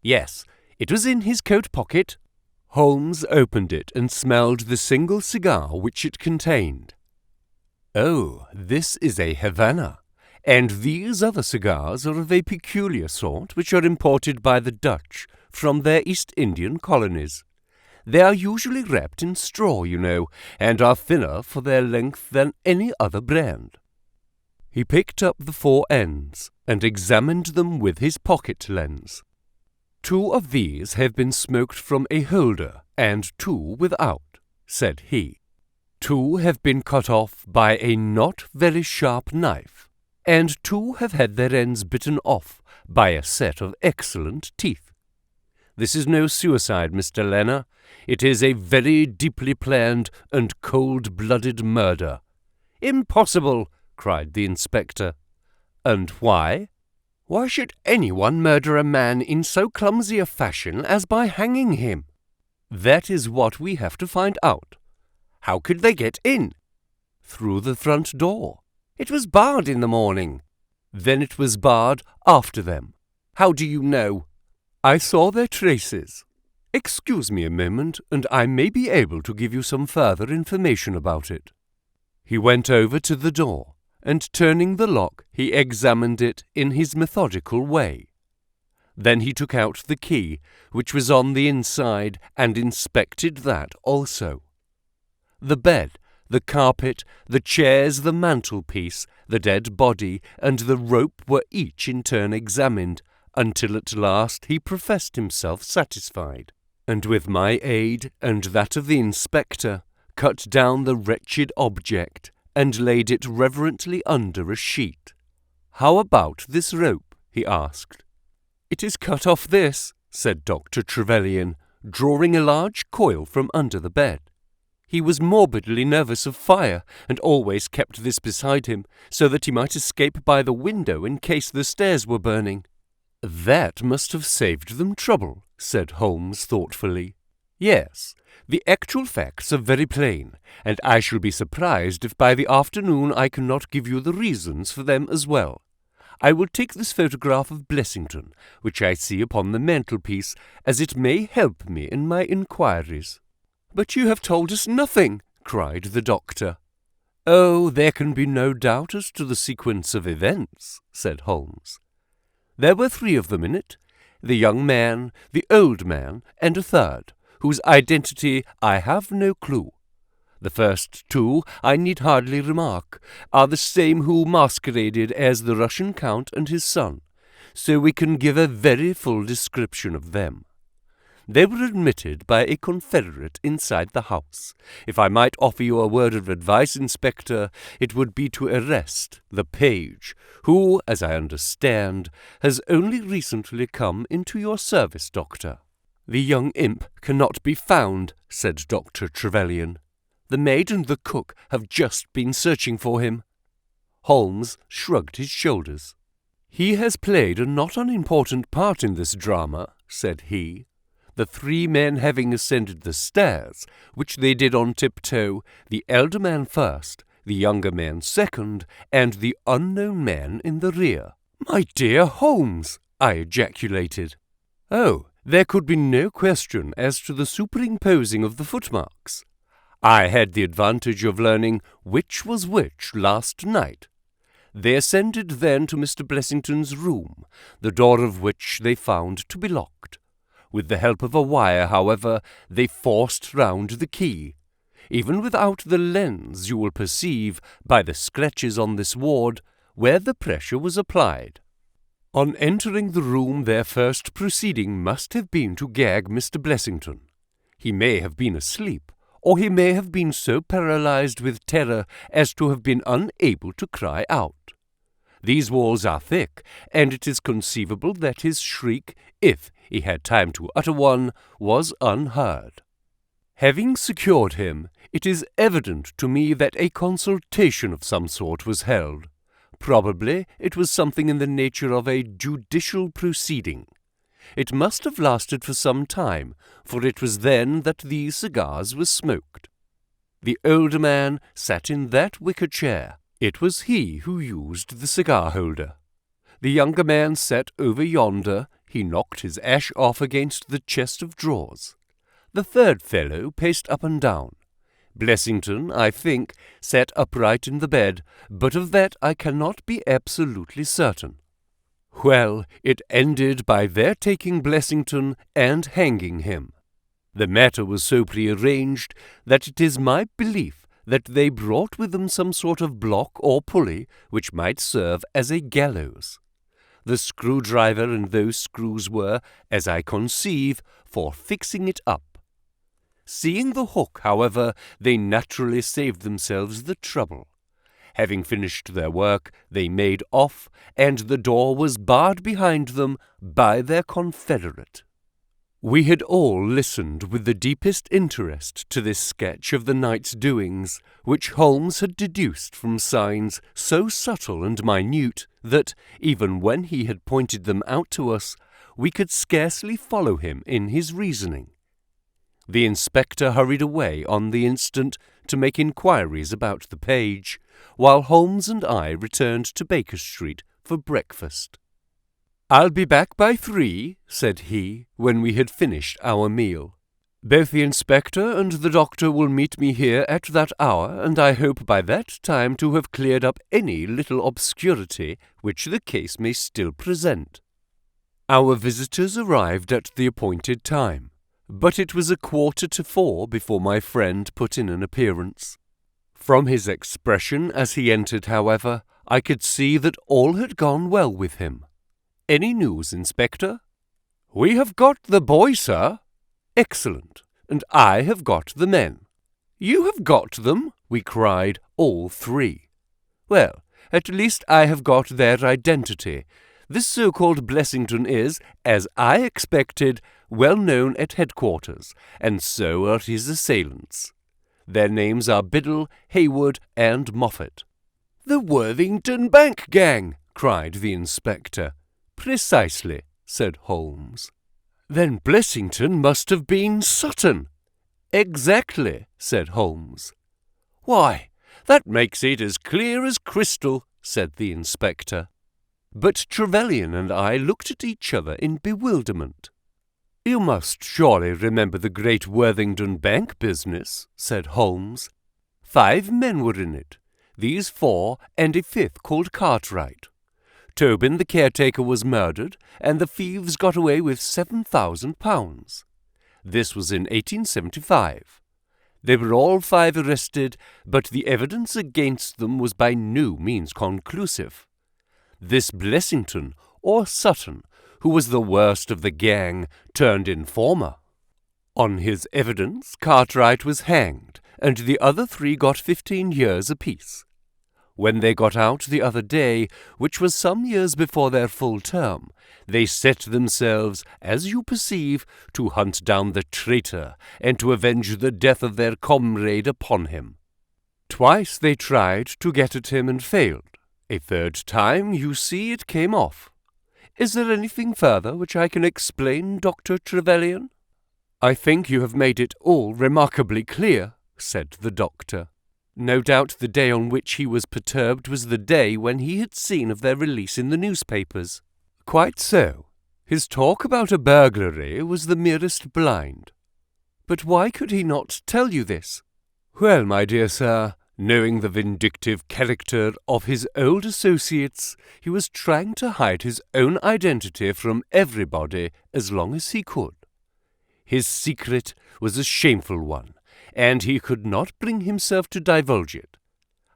"Yes, it was in his coat pocket." Holmes opened it and smelled the single cigar which it contained. "Oh, this is a Havana, and these other cigars are of a peculiar sort which are imported by the Dutch from their East Indian colonies. They are usually wrapped in straw, you know, and are thinner for their length than any other brand." He picked up the four ends and examined them with his pocket lens. 2 of these have been smoked from a holder, and 2 without, said he. 2 have been cut off by a not very sharp knife, and 2 have had their ends bitten off by a set of excellent teeth. This is no suicide, Mr. Lenner. It is a very deeply planned and cold-blooded murder. Impossible! Cried the inspector. And why? Why should anyone murder a man in so clumsy a fashion as by hanging him? That is what we have to find out. How could they get in? Through the front door. It was barred in the morning. Then it was barred after them. How do you know? I saw their traces. Excuse me a moment, and I may be able to give you some further information about it. He went over to the door, and turning the lock, he examined it in his methodical way. Then he took out the key, which was on the inside, and inspected that also. The bed, the carpet, the chairs, the mantelpiece, the dead body, and the rope were each in turn examined, until at last he professed himself satisfied, and with my aid and that of the inspector, cut down the wretched object, and laid it reverently under a sheet. How about this rope? He asked. It is cut off this, said Dr. Trevelyan, drawing a large coil from under the bed. He was morbidly nervous of fire, and always kept this beside him, so that he might escape by the window in case the stairs were burning. That must have saved them trouble, said Holmes thoughtfully. Yes, the actual facts are very plain, and I shall be surprised if by the afternoon I cannot give you the reasons for them as well. I will take this photograph of Blessington, which I see upon the mantelpiece, as it may help me in my inquiries. But you have told us nothing, cried the doctor. Oh, there can be no doubt as to the sequence of events, said Holmes. There were 3 of them in it, the young man, the old man, and a third, whose identity I have no clue. The first 2, I need hardly remark, are the same who masqueraded as the Russian Count and his son, so we can give a very full description of them. They were admitted by a confederate inside the house. If I might offer you a word of advice, Inspector, it would be to arrest the page, who, as I understand, has only recently come into your service, Doctor. The young imp cannot be found, said Dr. Trevelyan. The maid and the cook have just been searching for him. Holmes shrugged his shoulders. He has played a not unimportant part in this drama, said he. The 3 men having ascended the stairs, which they did on tiptoe, the elder man first, the younger man second, and the unknown man in the rear. My dear Holmes, I ejaculated. Oh, there could be no question as to the superimposing of the footmarks. I had the advantage of learning which was which last night. They ascended then to Mr. Blessington's room, the door of which they found to be locked. With the help of a wire, however, they forced round the key. Even without the lens, you will perceive, by the scratches on this ward, where the pressure was applied. On entering the room, their first proceeding must have been to gag Mr. Blessington. He may have been asleep, or he may have been so paralyzed with terror as to have been unable to cry out. These walls are thick, and it is conceivable that his shriek, if he had time to utter one, was unheard. Having secured him, it is evident to me that a consultation of some sort was held. Probably it was something in the nature of a judicial proceeding. It must have lasted for some time, for it was then that these cigars were smoked. The older man sat in that wicker chair. It was he who used the cigar-holder. The younger man sat over yonder. He knocked his ash off against the chest of drawers. The third fellow paced up and down. Blessington, I think, sat upright in the bed, but of that I cannot be absolutely certain. Well, it ended by their taking Blessington and hanging him. The matter was so prearranged that it is my belief that they brought with them some sort of block or pulley which might serve as a gallows. The screwdriver and those screws were, as I conceive, for fixing it up. Seeing the hook, however, they naturally saved themselves the trouble. Having finished their work, they made off, and the door was barred behind them by their confederate. We had all listened with the deepest interest to this sketch of the night's doings, which Holmes had deduced from signs so subtle and minute that, even when he had pointed them out to us, we could scarcely follow him in his reasoning. The inspector hurried away on the instant to make inquiries about the page, while Holmes and I returned to Baker Street for breakfast. "I'll be back by 3, said he, when we had finished our meal. "Both the inspector and the doctor will meet me here at that hour, and I hope by that time to have cleared up any little obscurity which the case may still present." Our visitors arrived at the appointed time, but it was 3:45 before my friend put in an appearance. From his expression as he entered, however, I could see that all had gone well with him. "Any news, Inspector?" "We have got the boy, sir." "Excellent. And I have got the men." "You have got them?" we cried, all three. "Well, at least I have got their identity. This so-called Blessington is, as I expected, well known at headquarters, and so are his assailants. Their names are Biddle, Hayward, and Moffat." "The Worthington Bank gang!" cried the inspector. "Precisely," said Holmes. "Then Blessington must have been Sutton." "Exactly," said Holmes. "Why, that makes it as clear as crystal," said the inspector. But Trevelyan and I looked at each other in bewilderment. "You must surely remember the great Worthington Bank business," said Holmes. 5 men were in it, these 4 and a 5th called Cartwright. Tobin, the caretaker, was murdered, and the thieves got away with £7,000. This was in 1875. They were all 5 arrested, but the evidence against them was by no means conclusive. This Blessington, or Sutton, who was the worst of the gang, turned informer. On his evidence, Cartwright was hanged, and the other 3 got 15 years apiece. When they got out the other day, which was some years before their full term, they set themselves, as you perceive, to hunt down the traitor, and to avenge the death of their comrade upon him. Twice they tried to get at him and failed. A 3rd time, you see, it came off. Is there anything further which I can explain, Dr. Trevelyan?" "I think you have made it all remarkably clear," said the doctor. No doubt the day on which he was perturbed was the day when he had seen of their release in the newspapers. "Quite so. His talk about a burglary was the merest blind. But why could he not tell you this?" "Well, my dear sir, knowing the vindictive character of his old associates, he was trying to hide his own identity from everybody as long as he could. His secret was a shameful one, and he could not bring himself to divulge it.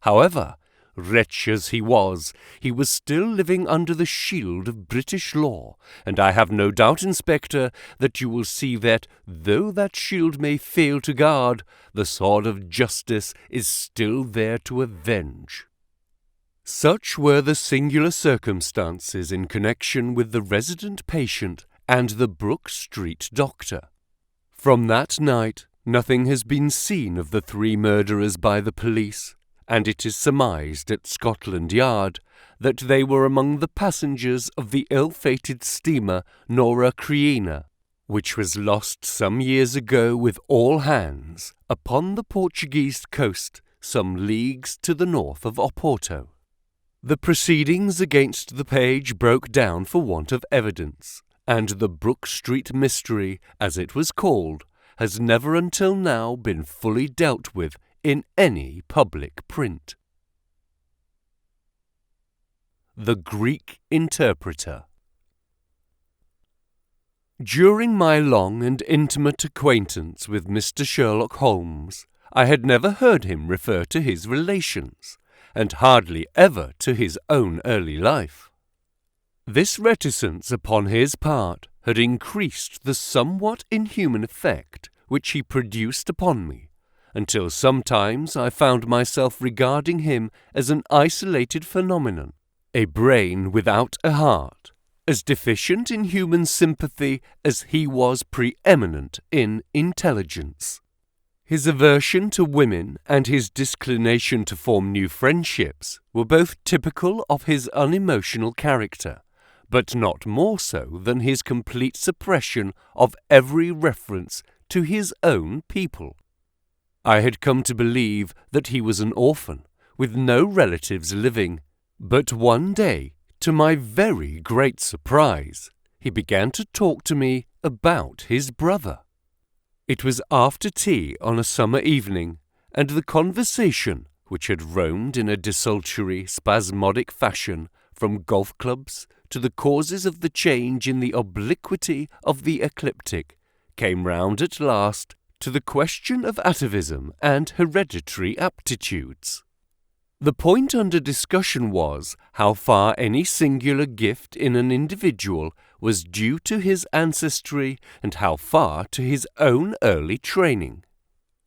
However, wretch as he was still living under the shield of British law, and I have no doubt, Inspector, that you will see that, though that shield may fail to guard, the sword of justice is still there to avenge." Such were the singular circumstances in connection with the resident patient and the Brook Street doctor. From that night, nothing has been seen of the 3 murderers by the police, and it is surmised at Scotland Yard that they were among the passengers of the ill-fated steamer Norah Creina, which was lost some years ago with all hands upon the Portuguese coast some leagues to the north of Oporto. The proceedings against the page broke down for want of evidence, and the Brook Street mystery, as it was called, has never until now been fully dealt with in any public print. The Greek Interpreter. During my long and intimate acquaintance with Mr. Sherlock Holmes, I had never heard him refer to his relations, and hardly ever to his own early life. This reticence upon his part had increased the somewhat inhuman effect which he produced upon me, until sometimes I found myself regarding him as an isolated phenomenon, a brain without a heart, as deficient in human sympathy as he was preeminent in intelligence. His aversion to women and his disinclination to form new friendships were both typical of his unemotional character, but not more so than his complete suppression of every reference to his own people. I had come to believe that he was an orphan, with no relatives living, but one day, to my very great surprise, he began to talk to me about his brother. It was after tea on a summer evening, and the conversation, which had roamed in a desultory, spasmodic fashion from golf clubs to the causes of the change in the obliquity of the ecliptic, came round at last to the question of atavism and hereditary aptitudes. The point under discussion was how far any singular gift in an individual was due to his ancestry and how far to his own early training.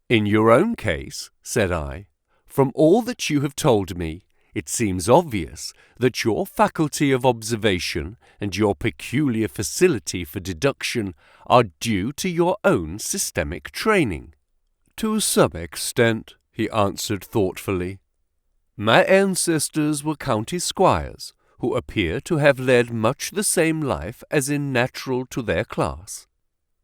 In your own case, said I, from all that you have told me, it seems obvious that your faculty of observation and your peculiar facility for deduction are due to your own systemic training. To some extent, he answered thoughtfully. My ancestors were county squires, who appear to have led much the same life as is natural to their class.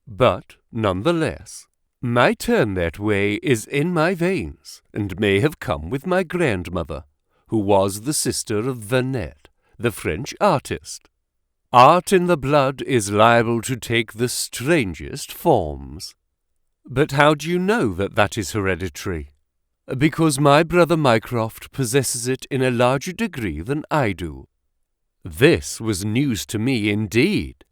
But, none the less, my turn that way is in my veins, and may have come with my grandmother, who was the sister of VIII, the French artist. Art in the blood is liable to take the strangest forms. But how do you know that that is hereditary? Because my brother Mycroft possesses it in a larger degree than I do. This was news to me indeed.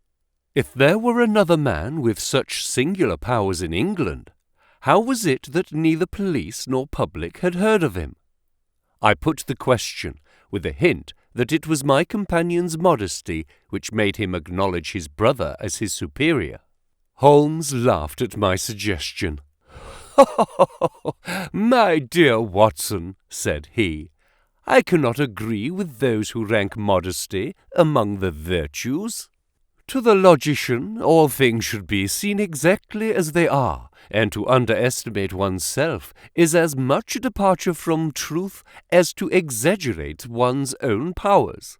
If there were another man with such singular powers in England, how was it that neither police nor public had heard of him? I put the question with a hint that it was my companion's modesty which made him acknowledge his brother as his superior. Holmes laughed at my suggestion. My dear Watson, said he, I cannot agree with those who rank modesty among the virtues. To the logician, all things should be seen exactly as they are, and to underestimate oneself is as much a departure from truth as to exaggerate one's own powers.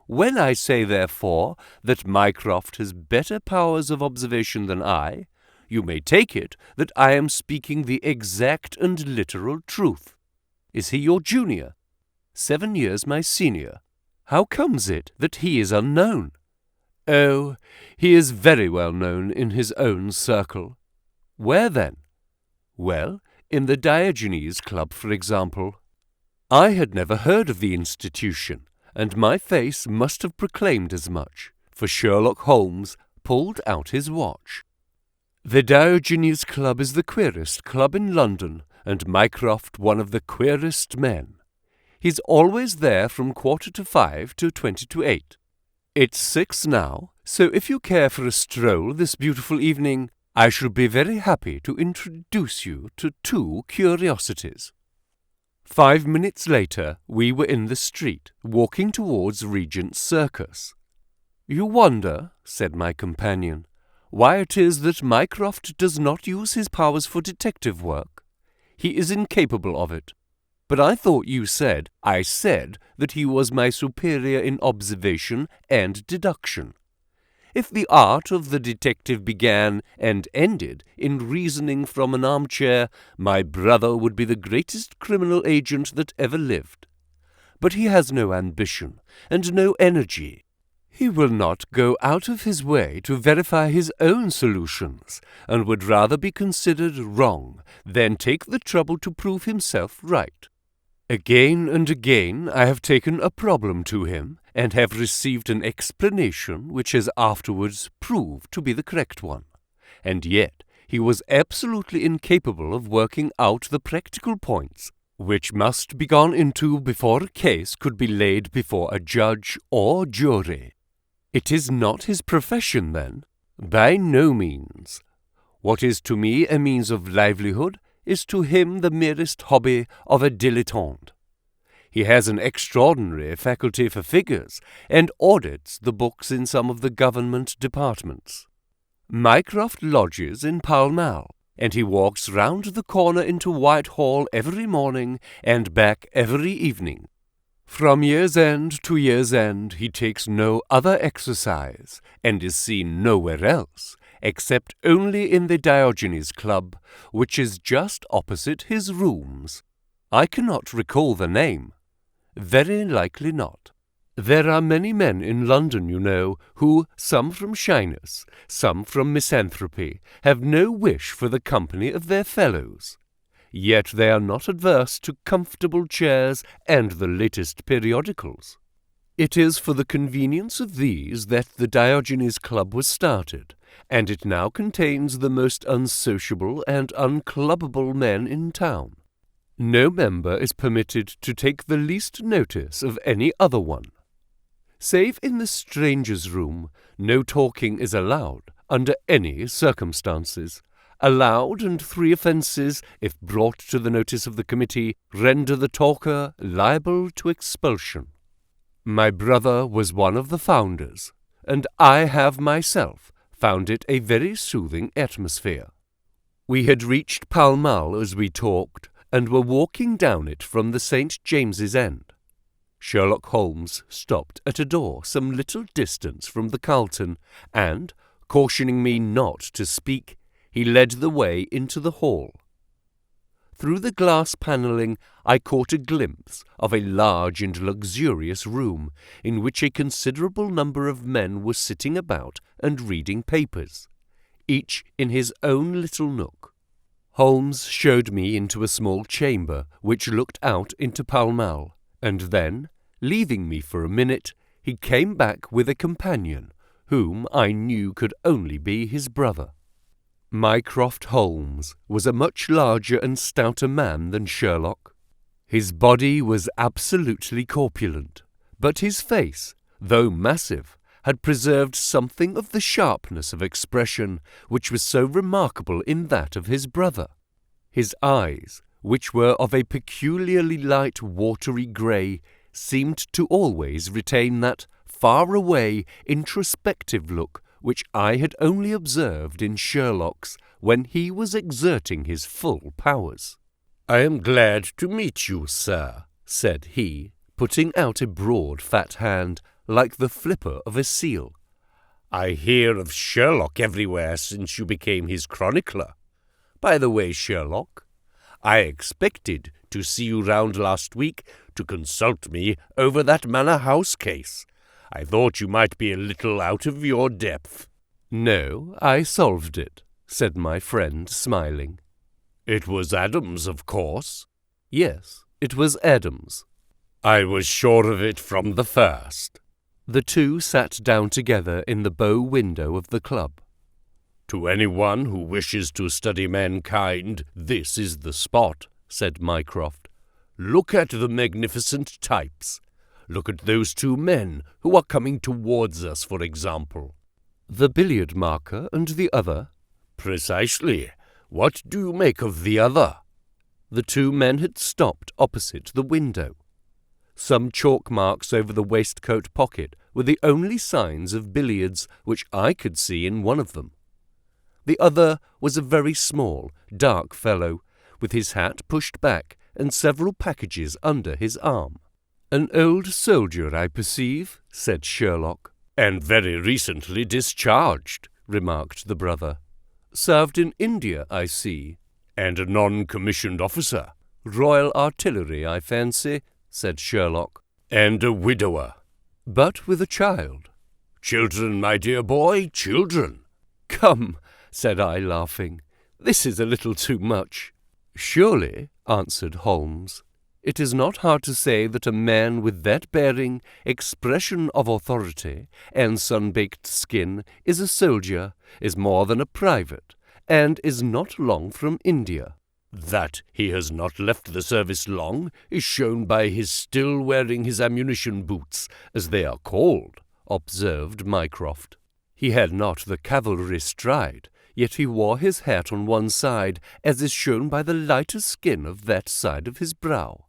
When I say, therefore, that Mycroft has better powers of observation than I, you may take it that I am speaking the exact and literal truth. Is he your junior? 7 years my senior. How comes it that he is unknown? Oh, he is very well known in his own circle. Where then? Well, in the Diogenes Club, for example. I had never heard of the institution, and my face must have proclaimed as much, for Sherlock Holmes pulled out his watch. The Diogenes Club is the queerest club in London, and Mycroft one of the queerest men. He's always there from 5:45 to 8:20. It's 6 now, so if you care for a stroll this beautiful evening, I shall be very happy to introduce you to 2 curiosities. 5 minutes later, we were in the street, walking towards Regent's Circus. You wonder, said my companion, why it is that Mycroft does not use his powers for detective work. He is incapable of it. But I thought you said, I said that he was my superior in observation and deduction. If the art of the detective began and ended in reasoning from an armchair, my brother would be the greatest criminal agent that ever lived. But he has no ambition and no energy. He will not go out of his way to verify his own solutions, and would rather be considered wrong than take the trouble to prove himself right. Again and again I have taken a problem to him, and have received an explanation which has afterwards proved to be the correct one. And yet he was absolutely incapable of working out the practical points which must be gone into before a case could be laid before a judge or jury. It is not his profession, then? By no means. What is to me a means of livelihood is to him the merest hobby of a dilettante. He has an extraordinary faculty for figures, and audits the books in some of the government departments. Mycroft lodges in Pall Mall, and he walks round the corner into Whitehall every morning and back every evening. From year's end to year's end he takes no other exercise, and is seen nowhere else, except only in the Diogenes Club, which is just opposite his rooms. I cannot recall the name. Very likely not. There are many men in London, you know, who, some from shyness, some from misanthropy, have no wish for the company of their fellows. Yet they are not adverse to comfortable chairs and the latest periodicals. It is for the convenience of these that the Diogenes Club was started, and it now contains the most unsociable and unclubbable men in town. No member is permitted to take the least notice of any other one. Save in the strangers' room, no talking is allowed, under any circumstances. Allowed, and 3 offences, if brought to the notice of the committee, render the talker liable to expulsion. My brother was one of the founders, and I have myself found it a very soothing atmosphere. We had reached Pall Mall as we talked, and were walking down it from the St. James's End. Sherlock Holmes stopped at a door some little distance from the Carlton, and, cautioning me not to speak, he led the way into the hall. Through the glass panelling I caught a glimpse of a large and luxurious room, in which a considerable number of men were sitting about and reading papers, each in his own little nook. Holmes showed me into a small chamber which looked out into Pall Mall, and then, leaving me for a minute, he came back with a companion, whom I knew could only be his brother. Mycroft Holmes was a much larger and stouter man than Sherlock. His body was absolutely corpulent, but his face, though massive, had preserved something of the sharpness of expression which was so remarkable in that of his brother. His eyes, which were of a peculiarly light watery grey, seemed to always retain that far-away, introspective look which I had only observed in Sherlock's when he was exerting his full powers. "I am glad to meet you, sir," said he, putting out a broad fat hand, like the flipper of a seal. "I hear of Sherlock everywhere since you became his chronicler. By the way, Sherlock, I expected to see you round last week to consult me over that Manor House case. I thought you might be a little out of your depth." "No, I solved it," said my friend, smiling. "It was Adams, of course?" "Yes, it was Adams." "I was sure of it from the first." The two sat down together in the bow window of the club. "To anyone who wishes to study mankind, this is the spot," said Mycroft. "Look at the magnificent types. Look at those 2 men who are coming towards us, for example." "The billiard marker and the other?" "Precisely. What do you make of the other?" The 2 men had stopped opposite the window. Some chalk marks over the waistcoat pocket were the only signs of billiards which I could see in one of them. The other was a very small, dark fellow, with his hat pushed back and several packages under his arm. "An old soldier, I perceive," said Sherlock. "And very recently discharged," remarked the brother. "Served in India, I see." "And a non-commissioned officer." "Royal Artillery, I fancy," said Sherlock. "And a widower." "But with a child." "Children, my dear boy, children." "Come," said I, laughing, "this is a little too much." "Surely," answered Holmes, "it is not hard to say that a man with that bearing, expression of authority, and sun-baked skin is a soldier, is more than a private, and is not long from India." "That he has not left the service long is shown by his still wearing his ammunition boots, as they are called," observed Mycroft. He had not the cavalry stride, yet he wore his hat on one side, as is shown by the lighter skin of that side of his brow.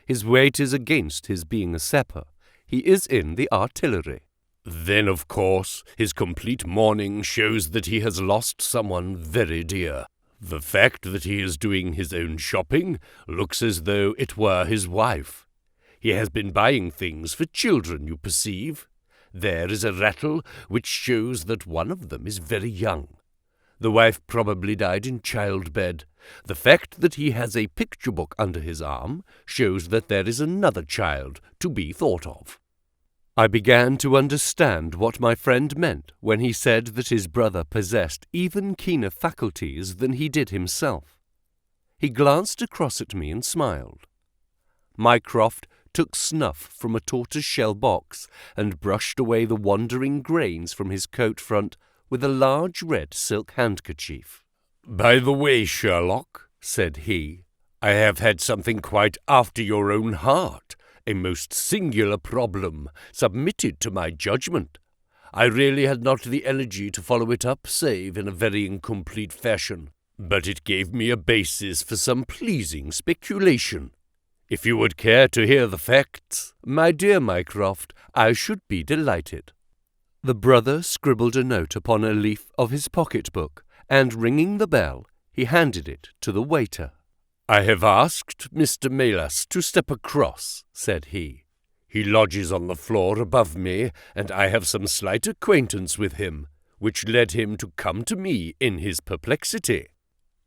His weight is against his being a sapper. He is in the artillery. "Then, of course, his complete mourning shows that he has lost someone very dear. The fact that he is doing his own shopping looks as though it were his wife. He has been buying things for children, you perceive. There is a rattle which shows that one of them is very young. The wife probably died in childbed. The fact that he has a picture book under his arm shows that there is another child to be thought of." I began to understand what my friend meant when he said that his brother possessed even keener faculties than he did himself. He glanced across at me and smiled. Mycroft took snuff from a tortoise-shell box and brushed away the wandering grains from his coat front with a large red silk handkerchief. "By the way, Sherlock," said he, "I have had something quite after your own heart, a most singular problem, submitted to my judgment. I really had not the energy to follow it up save in a very incomplete fashion, but it gave me a basis for some pleasing speculation. If you would care to hear the facts—" "My dear Mycroft, I should be delighted." The brother scribbled a note upon a leaf of his pocket-book, and ringing the bell, he handed it to the waiter. "I have asked Mr. Melas to step across," said he. "He lodges on the floor above me, and I have some slight acquaintance with him, which led him to come to me in his perplexity.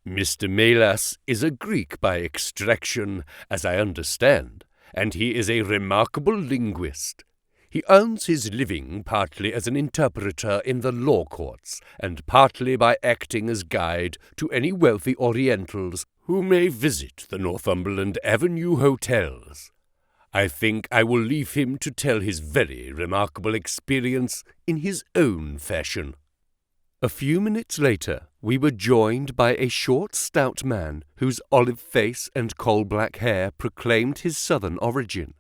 Mr. Melas is a Greek by extraction, as I understand, and he is a remarkable linguist. He earns his living partly as an interpreter in the law courts, and partly by acting as guide to any wealthy Orientals who may visit the Northumberland Avenue hotels. I think I will leave him to tell his very remarkable experience in his own fashion." A few minutes later, we were joined by a short, stout man whose olive face and coal-black hair proclaimed his southern origin,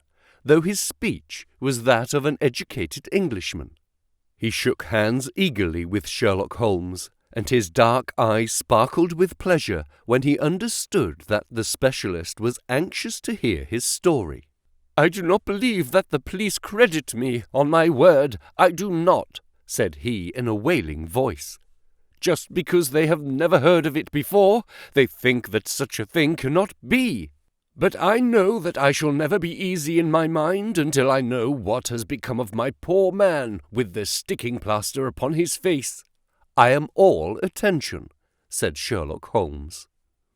though his speech was that of an educated Englishman. He shook hands eagerly with Sherlock Holmes, and his dark eyes sparkled with pleasure when he understood that the specialist was anxious to hear his story. "I do not believe that the police credit me, on my word, I do not," said he in a wailing voice. "Just because they have never heard of it before, they think that such a thing cannot be. But I know that I shall never be easy in my mind until I know what has become of my poor man with the sticking plaster upon his face." "I am all attention," said Sherlock Holmes.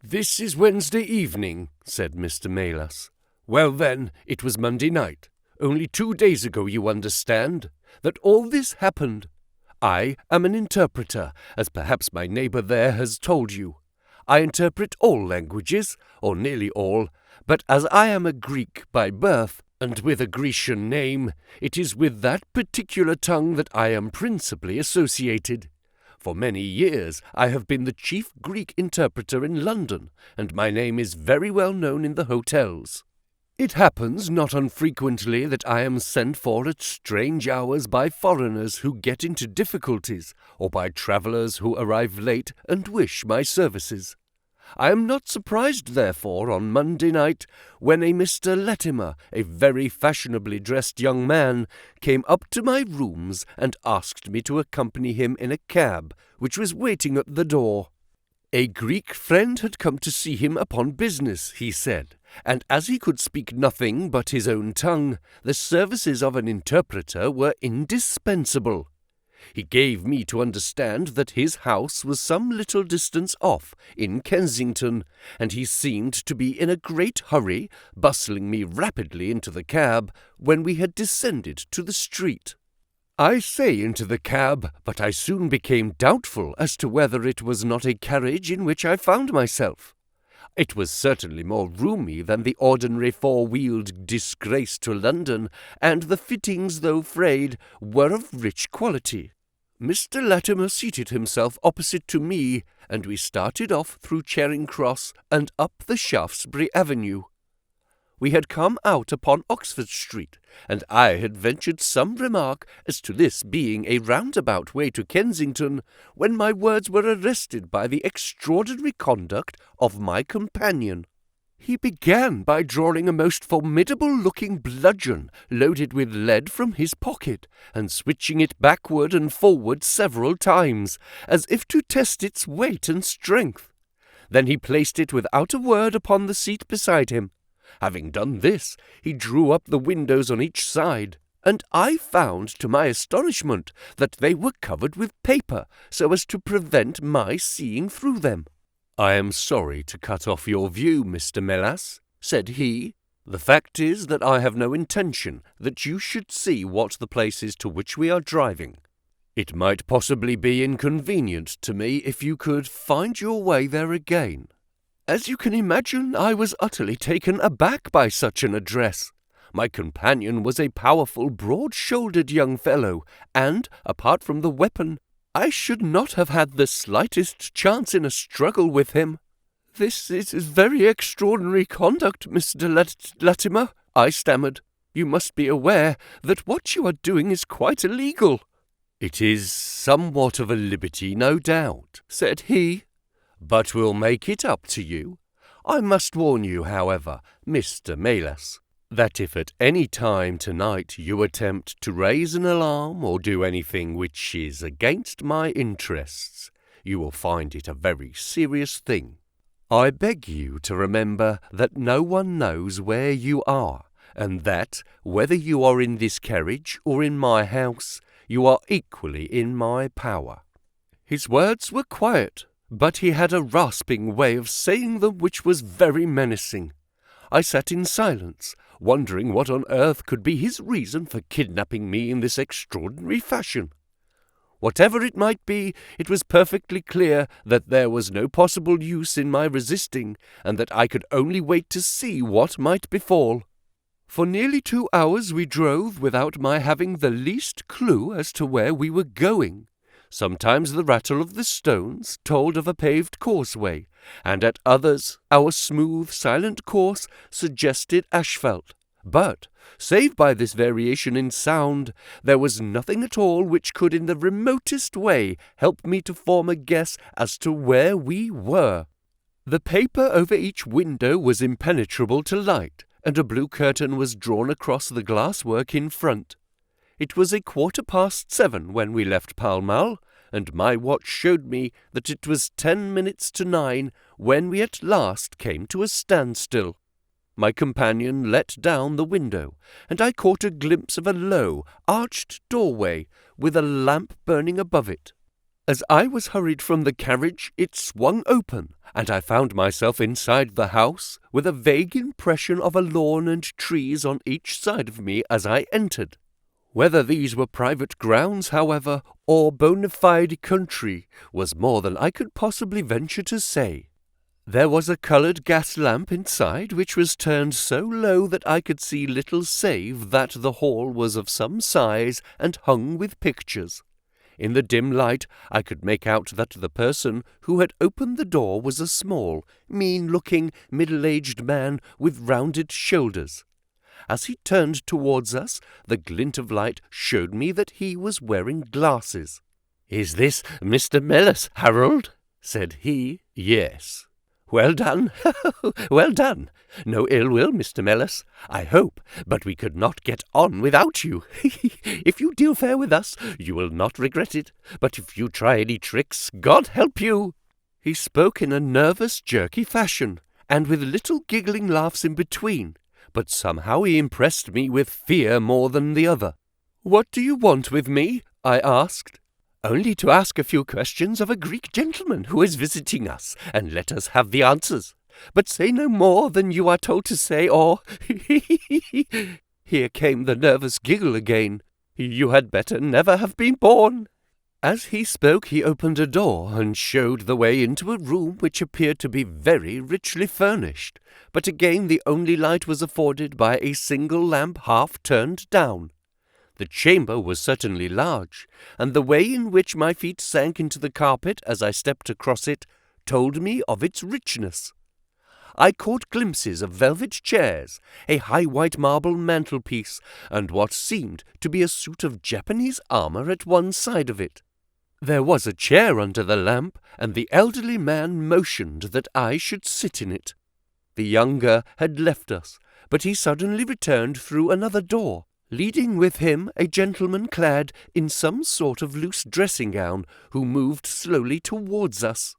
"This is Wednesday evening," said Mr. Melas. "Well then, it was Monday night, only 2 days ago, you understand, that all this happened. I am an interpreter, as perhaps my neighbour there has told you. I interpret all languages, or nearly all, but as I am a Greek by birth, and with a Grecian name, it is with that particular tongue that I am principally associated. For many years I have been the chief Greek interpreter in London, and my name is very well known in the hotels. It happens not unfrequently that I am sent for at strange hours by foreigners who get into difficulties, or by travellers who arrive late and wish my services. I am not surprised, therefore, on Monday night, when a Mr. Latimer, a very fashionably dressed young man, came up to my rooms and asked me to accompany him in a cab, which was waiting at the door. A Greek friend had come to see him upon business, he said, and as he could speak nothing but his own tongue, the services of an interpreter were indispensable. He gave me to understand that his house was some little distance off, in Kensington, and he seemed to be in a great hurry, bustling me rapidly into the cab when we had descended to the street. I say into the cab, but I soon became doubtful as to whether it was not a carriage in which I found myself. It was certainly more roomy than the ordinary four-wheeled disgrace to London, and the fittings, though frayed, were of rich quality. Mr. Latimer seated himself opposite to me, and we started off through Charing Cross and up the Shaftesbury Avenue. We had come out upon Oxford Street, and I had ventured some remark as to this being a roundabout way to Kensington, when my words were arrested by the extraordinary conduct of my companion. He began by drawing a most formidable-looking bludgeon loaded with lead from his pocket, and switching it backward and forward several times, as if to test its weight and strength. Then he placed it without a word upon the seat beside him. Having done this, he drew up the windows on each side, and I found, to my astonishment, that they were covered with paper, so as to prevent my seeing through them. "I am sorry to cut off your view, Mr. Melas," said he. "The fact is that I have no intention that you should see what the place is to which we are driving. It might possibly be inconvenient to me if you could find your way there again." As you can imagine, I was utterly taken aback by such an address. My companion was a powerful, broad-shouldered young fellow, and, apart from the weapon, I should not have had the slightest chance in a struggle with him. "This is very extraordinary conduct, Mr. Latimer," I stammered. "You must be aware that what you are doing is quite illegal." "It is somewhat of a liberty, no doubt," said he, "but we'll make it up to you. I must warn you, however, Mr. Melas, that if at any time tonight you attempt to raise an alarm or do anything which is against my interests, you will find it a very serious thing. I beg you to remember that no one knows where you are, and that, whether you are in this carriage or in my house, you are equally in my power." His words were quiet, but he had a rasping way of saying them which was very menacing. I sat in silence, wondering what on earth could be his reason for kidnapping me in this extraordinary fashion. Whatever it might be, it was perfectly clear that there was no possible use in my resisting, and that I could only wait to see what might befall. For nearly 2 hours we drove without my having the least clue as to where we were going. Sometimes the rattle of the stones told of a paved causeway, and at others our smooth, silent course suggested asphalt. But, save by this variation in sound, there was nothing at all which could in the remotest way help me to form a guess as to where we were. The paper over each window was impenetrable to light, and a blue curtain was drawn across the glasswork in front. It was 7:15 when we left Pall Mall, and my watch showed me that it was 10 minutes to 9 when we at last came to a standstill. My companion let down the window, and I caught a glimpse of a low, arched doorway with a lamp burning above it. As I was hurried from the carriage, it swung open, and I found myself inside the house, with a vague impression of a lawn and trees on each side of me as I entered. Whether these were private grounds, however, or bona fide country, was more than I could possibly venture to say. There was a coloured gas lamp inside, which was turned so low that I could see little save that the hall was of some size and hung with pictures. In the dim light I could make out that the person who had opened the door was a small, mean-looking, middle-aged man with rounded shoulders. As he turned towards us, the glint of light showed me that he was wearing glasses. "Is this Mr. Melas, Harold?" said he. "Yes." "Well done, well done. No ill will, Mr. Melas, I hope, but we could not get on without you. If you deal fair with us, you will not regret it, but if you try any tricks, God help you." He spoke in a nervous, jerky fashion, and with little giggling laughs in between, but somehow he impressed me with fear more than the other. "What do you want with me?" I asked. "Only to ask a few questions of a Greek gentleman who is visiting us, and let us have the answers. But say no more than you are told to say, or—" Here came the nervous giggle again. "You had better never have been born." As he spoke, he opened a door and showed the way into a room which appeared to be very richly furnished, but again the only light was afforded by a single lamp half turned down. The chamber was certainly large, and the way in which my feet sank into the carpet as I stepped across it told me of its richness. I caught glimpses of velvet chairs, a high white marble mantelpiece, and what seemed to be a suit of Japanese armour at one side of it. There was a chair under the lamp, and the elderly man motioned that I should sit in it. The younger had left us, but he suddenly returned through another door, leading with him a gentleman clad in some sort of loose dressing-gown, who moved slowly towards us.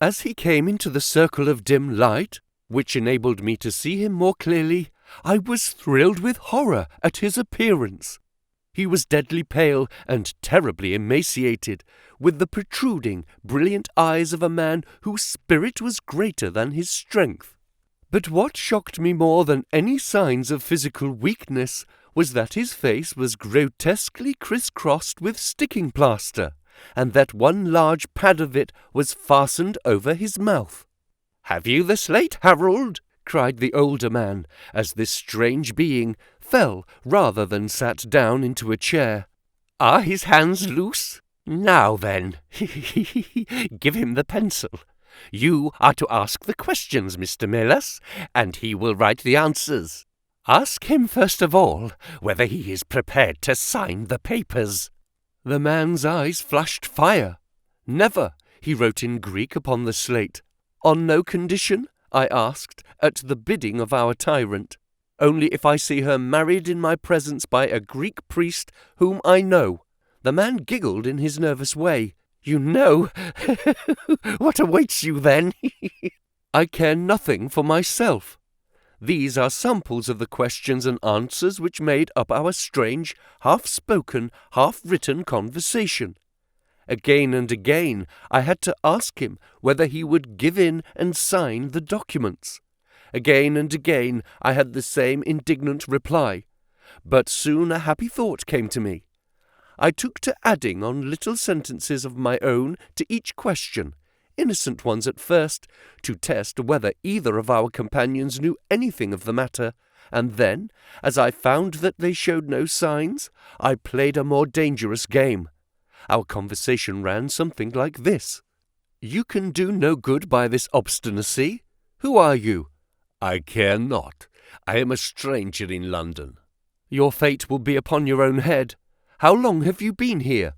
As he came into the circle of dim light, which enabled me to see him more clearly, I was thrilled with horror at his appearance. He was deadly pale and terribly emaciated, with the protruding, brilliant eyes of a man whose spirit was greater than his strength. But what shocked me more than any signs of physical weakness was that his face was grotesquely criss-crossed with sticking plaster, and that one large pad of it was fastened over his mouth. "Have you the slate, Harold?" cried the older man, as this strange being fell rather than sat down into a chair. "Are his hands loose? Now then, give him the pencil. You are to ask the questions, Mr. Melas, and he will write the answers. Ask him first of all whether he is prepared to sign the papers." The man's eyes flashed fire. "Never," he wrote in Greek upon the slate. "On no condition?" I asked, at the bidding of our tyrant. "Only if I see her married in my presence by a Greek priest whom I know." The man giggled in his nervous way. "You know? What awaits you then?" "I care nothing for myself. These are samples of the questions and answers which made up our strange, half-spoken, half-written conversation. Again and again I had to ask him whether he would give in and sign the documents. Again and again I had the same indignant reply. But soon a happy thought came to me. I took to adding on little sentences of my own to each question, innocent ones at first, to test whether either of our companions knew anything of the matter, and then, as I found that they showed no signs, I played a more dangerous game. Our conversation ran something like this. "You can do no good by this obstinacy. Who are you?" "I care not. I am a stranger in London." "Your fate will be upon your own head. How long have you been here?"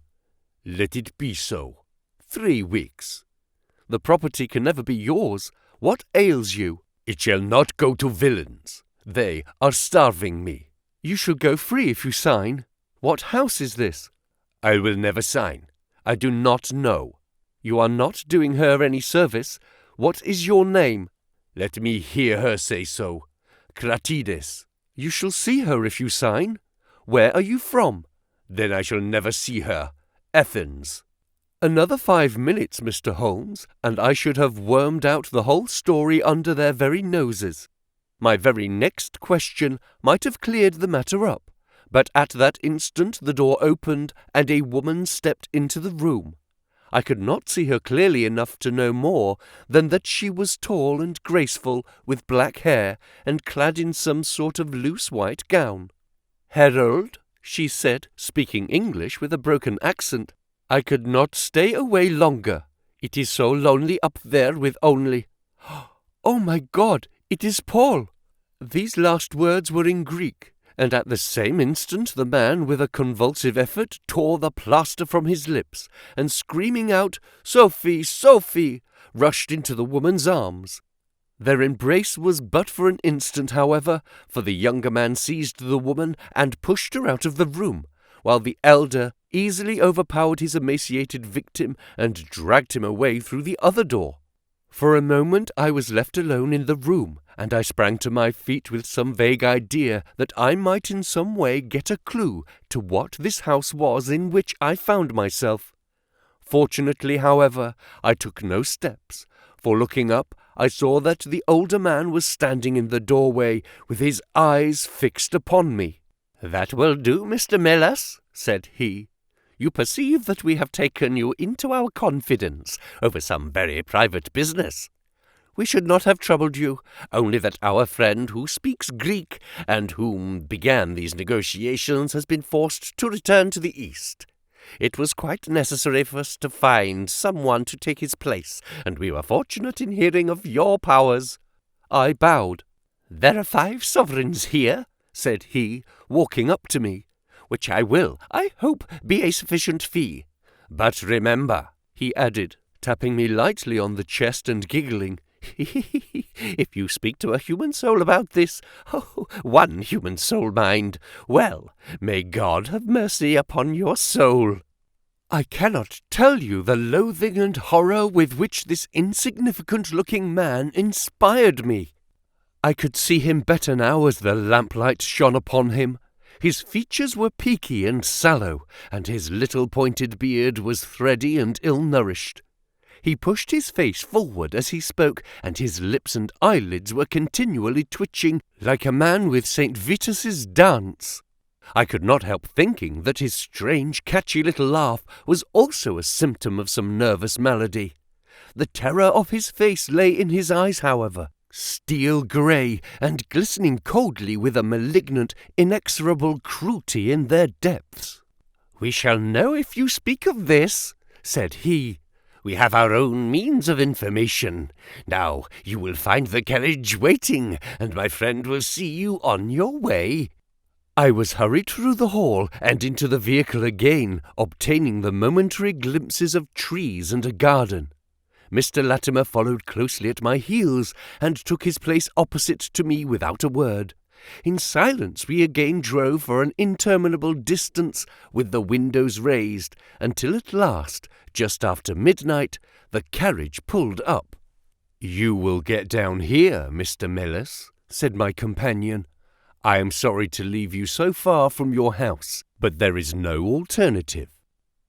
"Let it be so. 3 weeks." "The property can never be yours. What ails you?" "It shall not go to villains. They are starving me." "You shall go free if you sign. What house is this?" "I will never sign. I do not know." "You are not doing her any service. What is your name?" "Let me hear her say so. Kratides." "You shall see her if you sign. Where are you from?" "Then I shall never see her. Athens." Another 5 minutes, Mr. Holmes, and I should have wormed out the whole story under their very noses. My very next question might have cleared the matter up, but at that instant the door opened and a woman stepped into the room. I could not see her clearly enough to know more than that she was tall and graceful, with black hair, and clad in some sort of loose white gown. "Harold," she said, speaking English with a broken accent, "I could not stay away longer. It is so lonely up there with only— Oh, my God, it is Paul!" These last words were in Greek, and at the same instant the man, with a convulsive effort, tore the plaster from his lips, and screaming out, "Sophie, Sophie!" rushed into the woman's arms. Their embrace was but for an instant, however, for the younger man seized the woman and pushed her out of the room, while the elder easily overpowered his emaciated victim and dragged him away through the other door. For a moment I was left alone in the room, and I sprang to my feet with some vague idea that I might in some way get a clue to what this house was in which I found myself. Fortunately, however, I took no steps, for looking up, I saw that the older man was standing in the doorway with his eyes fixed upon me. "That will do, Mr. Melas," said he. "You perceive that we have taken you into our confidence over some very private business. We should not have troubled you, only that our friend who speaks Greek and whom began these negotiations has been forced to return to the East. It was quite necessary for us to find someone to take his place, and we were fortunate in hearing of your powers." I bowed. "There are 5 sovereigns here," said he, walking up to me, "which I hope, be a sufficient fee. But remember," he added, tapping me lightly on the chest and giggling, "if you speak to a human soul about this, one human soul, mind, well, may God have mercy upon your soul." I cannot tell you the loathing and horror with which this insignificant-looking man inspired me. I could see him better now as the lamplight shone upon him. His features were peaky and sallow, and his little pointed beard was thready and ill-nourished. He pushed his face forward as he spoke, and his lips and eyelids were continually twitching, like a man with St. Vitus's dance. I could not help thinking that his strange, catchy little laugh was also a symptom of some nervous malady. The terror of his face lay in his eyes, however, steel grey and glistening coldly with a malignant, inexorable cruelty in their depths. "We shall know if you speak of this," said he. "We have our own means of information. Now you will find the carriage waiting, and my friend will see you on your way." I was hurried through the hall and into the vehicle again, obtaining the momentary glimpses of trees and a garden. Mr. Latimer followed closely at my heels, and took his place opposite to me without a word. In silence we again drove for an interminable distance, with the windows raised, until at last, just after midnight, the carriage pulled up. "You will get down here, Mr. Mellis," said my companion. "I am sorry to leave you so far from your house, but there is no alternative.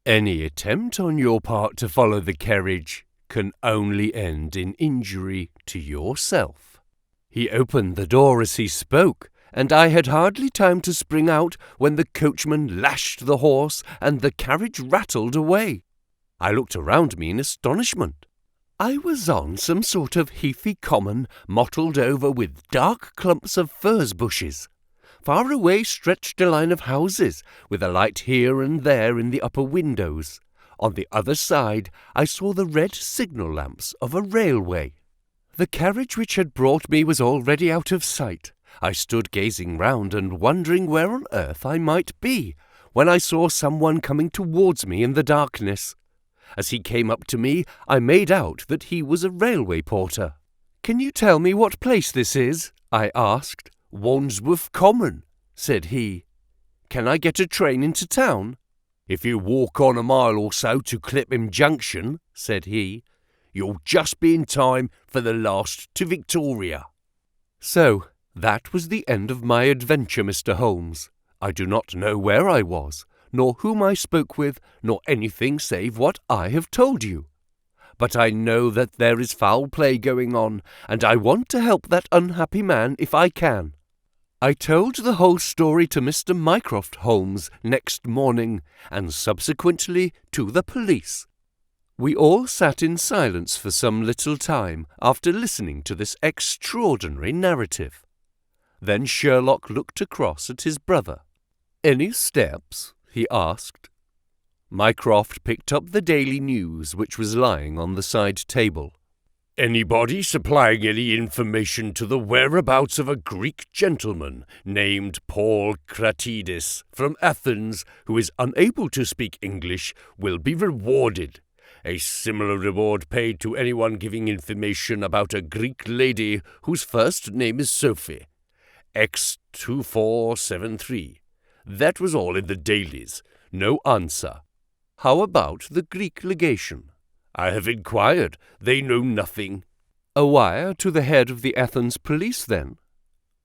Any attempt on your part to follow the carriage can only end in injury to yourself." He opened the door as he spoke, and I had hardly time to spring out when the coachman lashed the horse and the carriage rattled away. I looked around me in astonishment. I was on some sort of heathy common mottled over with dark clumps of furze bushes. Far away stretched a line of houses, with a light here and there in the upper windows. On the other side I saw the red signal lamps of a railway. The carriage which had brought me was already out of sight. I stood gazing round and wondering where on earth I might be, when I saw someone coming towards me in the darkness. As he came up to me, I made out that he was a railway porter. "Can you tell me what place this is?" I asked. "Wandsworth Common," said he. "Can I get a train into town?" "If you walk on a mile or so to Clapham Junction," said he, "you'll just be in time for the last to Victoria." So, that was the end of my adventure, Mr. Holmes. I do not know where I was, nor whom I spoke with, nor anything save what I have told you. But I know that there is foul play going on, and I want to help that unhappy man if I can. I told the whole story to Mr. Mycroft Holmes next morning, and subsequently to the police. We all sat in silence for some little time after listening to this extraordinary narrative. Then Sherlock looked across at his brother. "Any steps?" he asked. Mycroft picked up the Daily News, which was lying on the side table. "Anybody supplying any information to the whereabouts of a Greek gentleman named Paul Kratides from Athens who is unable to speak English will be rewarded. A similar reward paid to anyone giving information about a Greek lady whose first name is Sophie. X2473. That was all in the dailies. No answer." "How about the Greek legation?" "I have inquired. They know nothing." "A wire to the head of the Athens police, then?"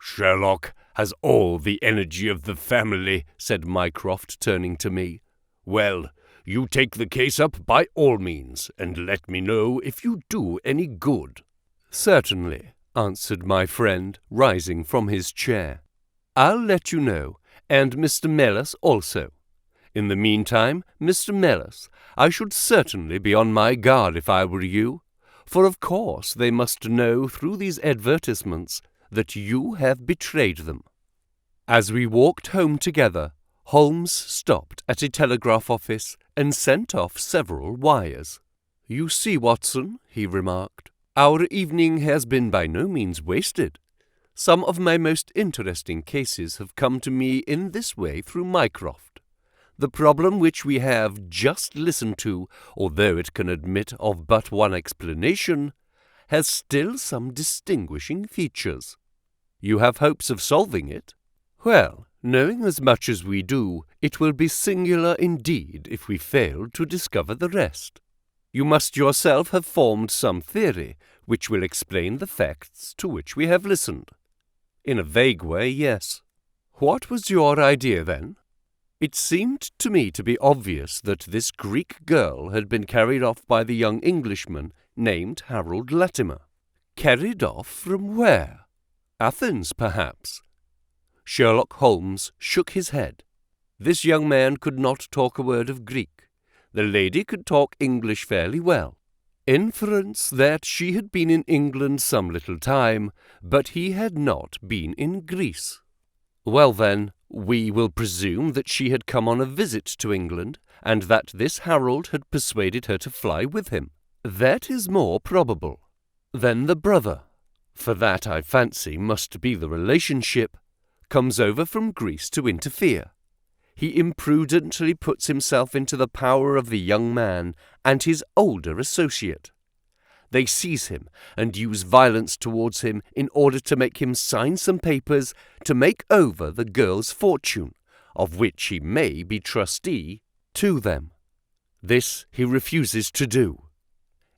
"Sherlock has all the energy of the family," said Mycroft, turning to me. "Well, you take the case up by all means, and let me know if you do any good." "Certainly," answered my friend, rising from his chair. "I'll let you know, and Mr. Mellis also. In the meantime, Mr. Mellis, I should certainly be on my guard if I were you, for of course they must know through these advertisements that you have betrayed them. As we walked home together, Holmes stopped at a telegraph office and sent off several wires. "You see, Watson," he remarked, "our evening has been by no means wasted. Some of my most interesting cases have come to me in this way through Mycroft. The problem which we have just listened to, although it can admit of but one explanation, has still some distinguishing features. You have hopes of solving it? Well, knowing as much as we do, it will be singular indeed if we fail to discover the rest. You must yourself have formed some theory which will explain the facts to which we have listened." "In a vague way, yes." "What was your idea, then?" "It seemed to me to be obvious that this Greek girl had been carried off by the young Englishman named Harold Latimer." "Carried off from where?" "Athens, perhaps." Sherlock Holmes shook his head. This young man could not talk a word of Greek. The lady could talk English fairly well. Inference that she had been in England some little time, but he had not been in Greece. "Well then, we will presume that she had come on a visit to England, and that this Harold had persuaded her to fly with him. That is more probable. Then the brother, for that I fancy must be the relationship, comes over from Greece to interfere. He imprudently puts himself into the power of the young man and his older associate. They seize him and use violence towards him in order to make him sign some papers to make over the girl's fortune, of which he may be trustee, to them. This he refuses to do.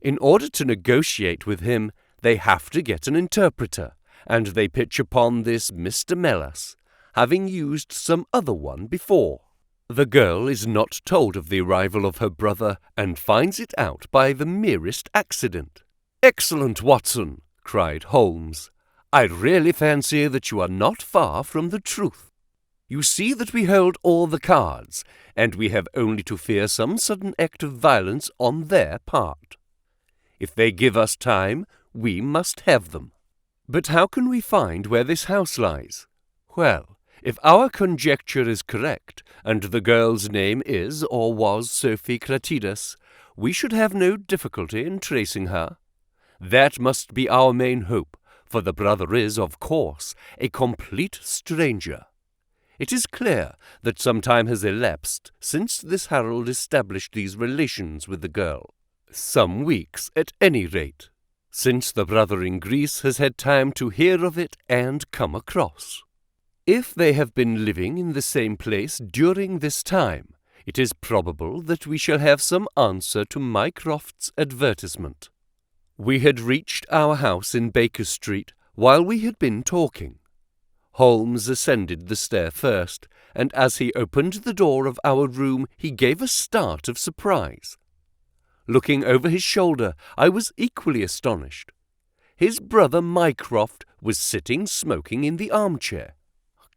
In order to negotiate with him, they have to get an interpreter, and they pitch upon this Mr. Melas, having used some other one before. The girl is not told of the arrival of her brother, and finds it out by the merest accident." "Excellent, Watson!" cried Holmes. "I really fancy that you are not far from the truth. You see that we hold all the cards, and we have only to fear some sudden act of violence on their part. If they give us time, we must have them. But how can we find where this house lies? Well, if our conjecture is correct, and the girl's name is or was Sophie Cratidas, we should have no difficulty in tracing her. That must be our main hope, for the brother is, of course, a complete stranger. It is clear that some time has elapsed since this Harold established these relations with the girl. Some weeks, at any rate, since the brother in Greece has had time to hear of it and come across. If they have been living in the same place during this time, it is probable that we shall have some answer to Mycroft's advertisement." We had reached our house in Baker Street while we had been talking. Holmes ascended the stair first, and as he opened the door of our room he gave a start of surprise. Looking over his shoulder, I was equally astonished. His brother Mycroft was sitting smoking in the armchair.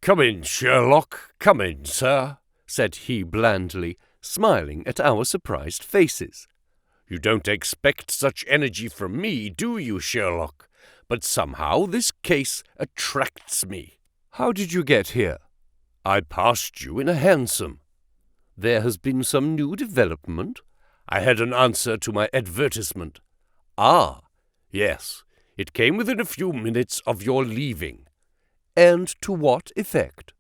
"Come in, Sherlock, come in, sir," said he blandly, smiling at our surprised faces. "You don't expect such energy from me, do you, Sherlock? But somehow this case attracts me." "How did you get here?" "I passed you in a hansom." "There has been some new development?" "I had an answer to my advertisement." "Ah." "Yes, it came within a few minutes of your leaving." "And to what effect?"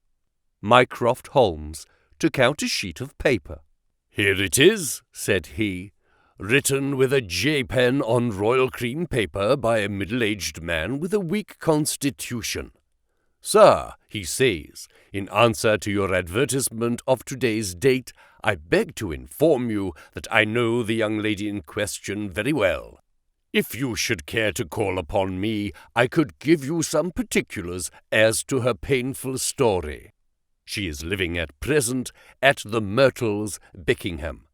Mycroft Holmes took out a sheet of paper. "Here it is," said he, "written with a J pen on royal cream paper by a middle-aged man with a weak constitution. 'Sir,' he says, 'in answer to your advertisement of today's date, I beg to inform you that I know the young lady in question very well. If you should care to call upon me, I could give you some particulars as to her painful story. She is living at present at the Myrtles, Beckenham.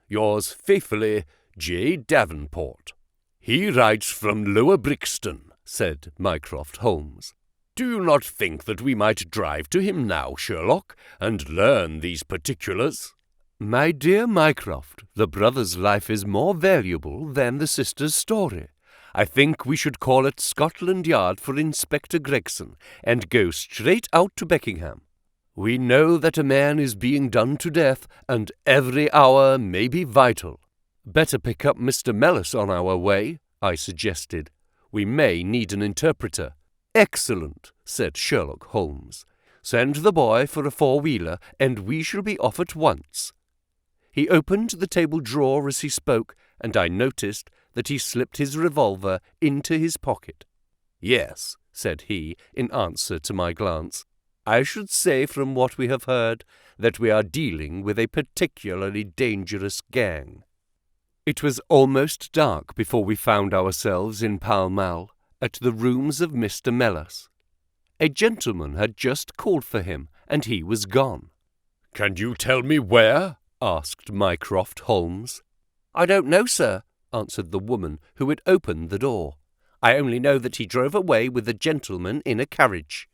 Yours faithfully, J. Davenport.'" "He writes from Lower Brixton," said Mycroft Holmes. "Do you not think that we might drive to him now, Sherlock, and learn these particulars?" "My dear Mycroft, the brother's life is more valuable than the sister's story, I think we should call at Scotland Yard for Inspector Gregson and go straight out to Beckenham. We know that a man is being done to death, and every hour may be vital. Better pick up Mr. Mellis on our way, I suggested. We may need an interpreter. Excellent, said Sherlock Holmes. Send the boy for a four-wheeler, and we shall be off at once. He opened the table drawer as he spoke, and I noticed that he slipped his revolver into his pocket. Yes, said he, in answer to my glance. I should say from what we have heard that we are dealing with a particularly dangerous gang. It was almost dark before we found ourselves in Pall Mall, at the rooms of Mr. Mellis. A gentleman had just called for him, and he was gone. Can you tell me where? Asked Mycroft Holmes. I don't know, sir, answered the woman who had opened the door. I only know that he drove away with a gentleman in a carriage.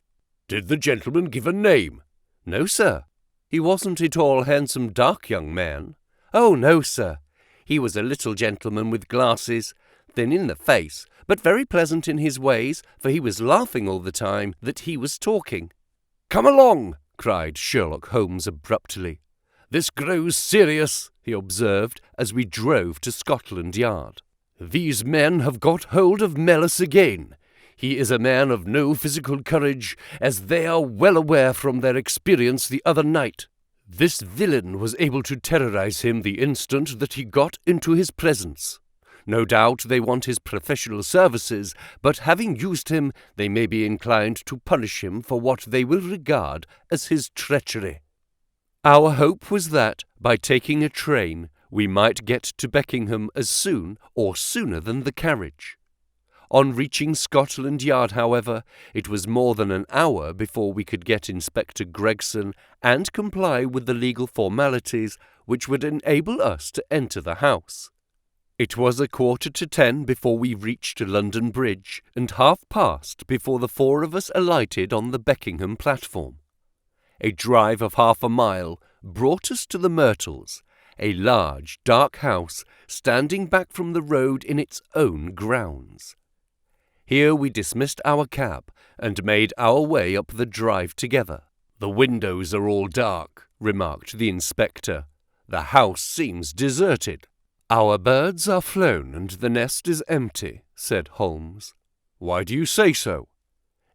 Did the gentleman give a name? No, sir. He wasn't a tall, handsome, dark young man. Oh, no, sir. He was a little gentleman with glasses, thin in the face, but very pleasant in his ways, for he was laughing all the time that he was talking. Come along, cried Sherlock Holmes abruptly. This grows serious, he observed as we drove to Scotland Yard. These men have got hold of Mellis again. He is a man of no physical courage, as they are well aware from their experience the other night. This villain was able to terrorize him the instant that he got into his presence. No doubt they want his professional services, but having used him, they may be inclined to punish him for what they will regard as his treachery. Our hope was that, by taking a train, we might get to Beckenham as soon or sooner than the carriage. On reaching Scotland Yard, however, it was more than an hour before we could get Inspector Gregson and comply with the legal formalities which would enable us to enter the house. It was 9:45 before we reached London Bridge, and past before the four of us alighted on the Beckenham platform. A drive of half a mile brought us to the Myrtles, a large, dark house standing back from the road in its own grounds. Here we dismissed our cab and made our way up the drive together. "The windows are all dark," remarked the inspector. "The house seems deserted." "Our birds are flown and the nest is empty," said Holmes. "Why do you say so?"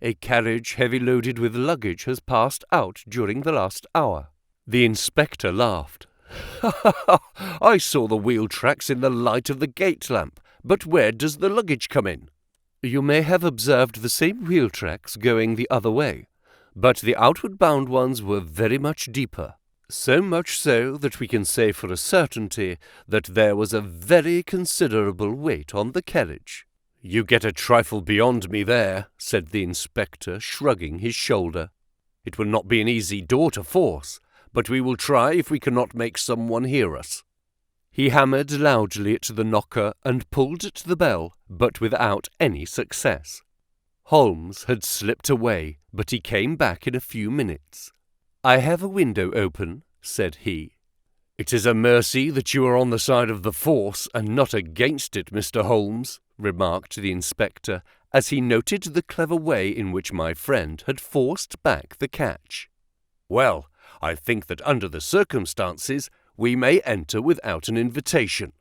"A carriage heavy loaded with luggage has passed out during the last hour." The inspector laughed. "I saw the wheel tracks in the light of the gate lamp, but where does the luggage come in?" "You may have observed the same wheel tracks going the other way, but the outward bound ones were very much deeper. So much so that we can say for a certainty that there was a very considerable weight on the carriage." "You get a trifle beyond me there," said the inspector, shrugging his shoulder. "It will not be an easy door to force, but we will try if we cannot make someone hear us." He hammered loudly at the knocker and pulled at the bell, but without any success. Holmes had slipped away, but he came back in a few minutes. "I have a window open," said he. "It is a mercy that you are on the side of the force and not against it, Mr. Holmes," remarked the inspector, as he noted the clever way in which my friend had forced back the catch. "Well, I think that under the circumstances we may enter without an invitation."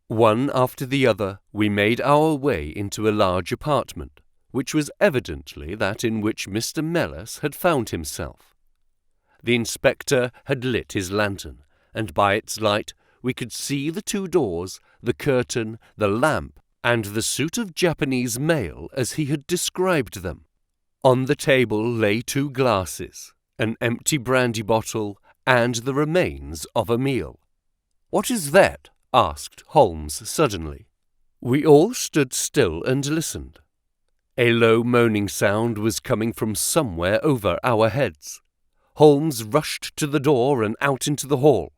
One after the other, we made our way into a large apartment, which was evidently that in which Mr. Mellis had found himself. The inspector had lit his lantern, and by its light we could see the two doors, the curtain, the lamp, and the suit of Japanese mail as he had described them. On the table lay 2 glasses, an empty brandy bottle, and the remains of a meal. "What is that?" asked Holmes suddenly. We all stood still and listened. A low moaning sound was coming from somewhere over our heads. Holmes rushed to the door and out into the hall.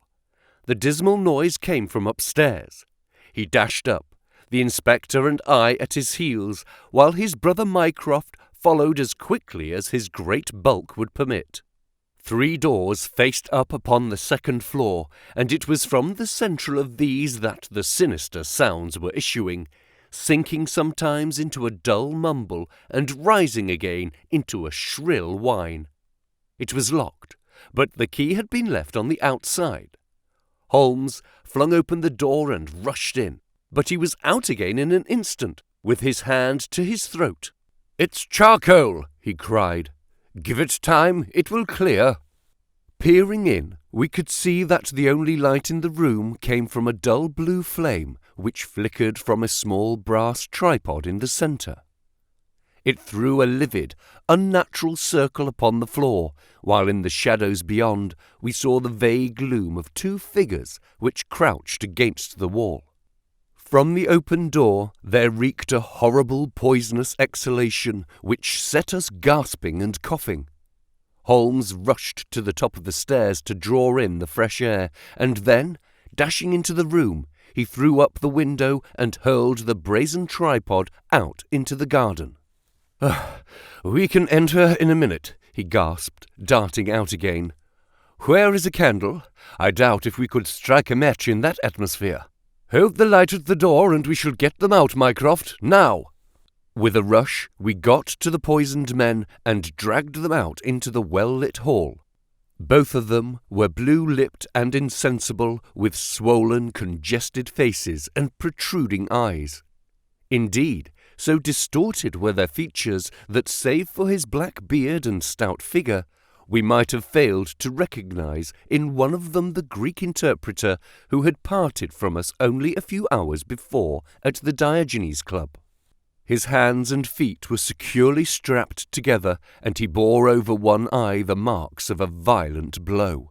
The dismal noise came from upstairs. He dashed up, the inspector and I at his heels, while his brother Mycroft followed as quickly as his great bulk would permit. 3 doors faced up upon the second floor, and it was from the central of these that the sinister sounds were issuing. sinking sometimes into a dull mumble and rising again into a shrill whine. It was locked, but the key had been left on the outside. Holmes flung open the door and rushed in, but he was out again in an instant, with his hand to his throat. "It's charcoal," he cried. "Give it time, it will clear." Peering in, we could see that the only light in the room came from a dull blue flame which flickered from a small brass tripod in the centre. It threw a livid, unnatural circle upon the floor, while in the shadows beyond we saw the vague loom of two figures which crouched against the wall. From the open door there reeked a horrible poisonous exhalation which set us gasping and coughing. Holmes rushed to the top of the stairs to draw in the fresh air, and then, dashing into the room, he threw up the window and hurled the brazen tripod out into the garden. "We can enter in a minute," he gasped, darting out again. "Where is a candle? I doubt if we could strike a match in that atmosphere. Hold the light at the door and we shall get them out, Mycroft, now." With a rush, we got to the poisoned men and dragged them out into the well-lit hall. Both of them were blue-lipped and insensible, with swollen, congested faces and protruding eyes. Indeed, so distorted were their features that, save for his black beard and stout figure, we might have failed to recognize in one of them the Greek interpreter who had parted from us only a few hours before at the Diogenes Club. His hands and feet were securely strapped together, and he bore over one eye the marks of a violent blow.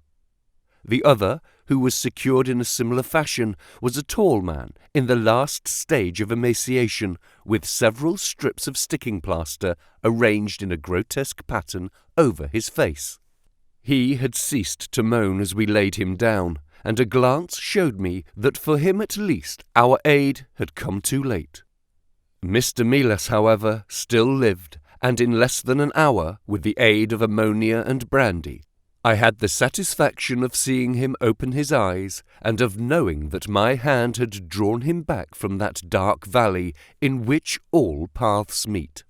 The other, who was secured in a similar fashion, was a tall man in the last stage of emaciation, with several strips of sticking plaster arranged in a grotesque pattern over his face. He had ceased to moan as we laid him down, and a glance showed me that for him at least our aid had come too late. Mr. Melas, however, still lived, and in less than an hour, with the aid of ammonia and brandy, I had the satisfaction of seeing him open his eyes, and of knowing that my hand had drawn him back from that dark valley in which all paths meet.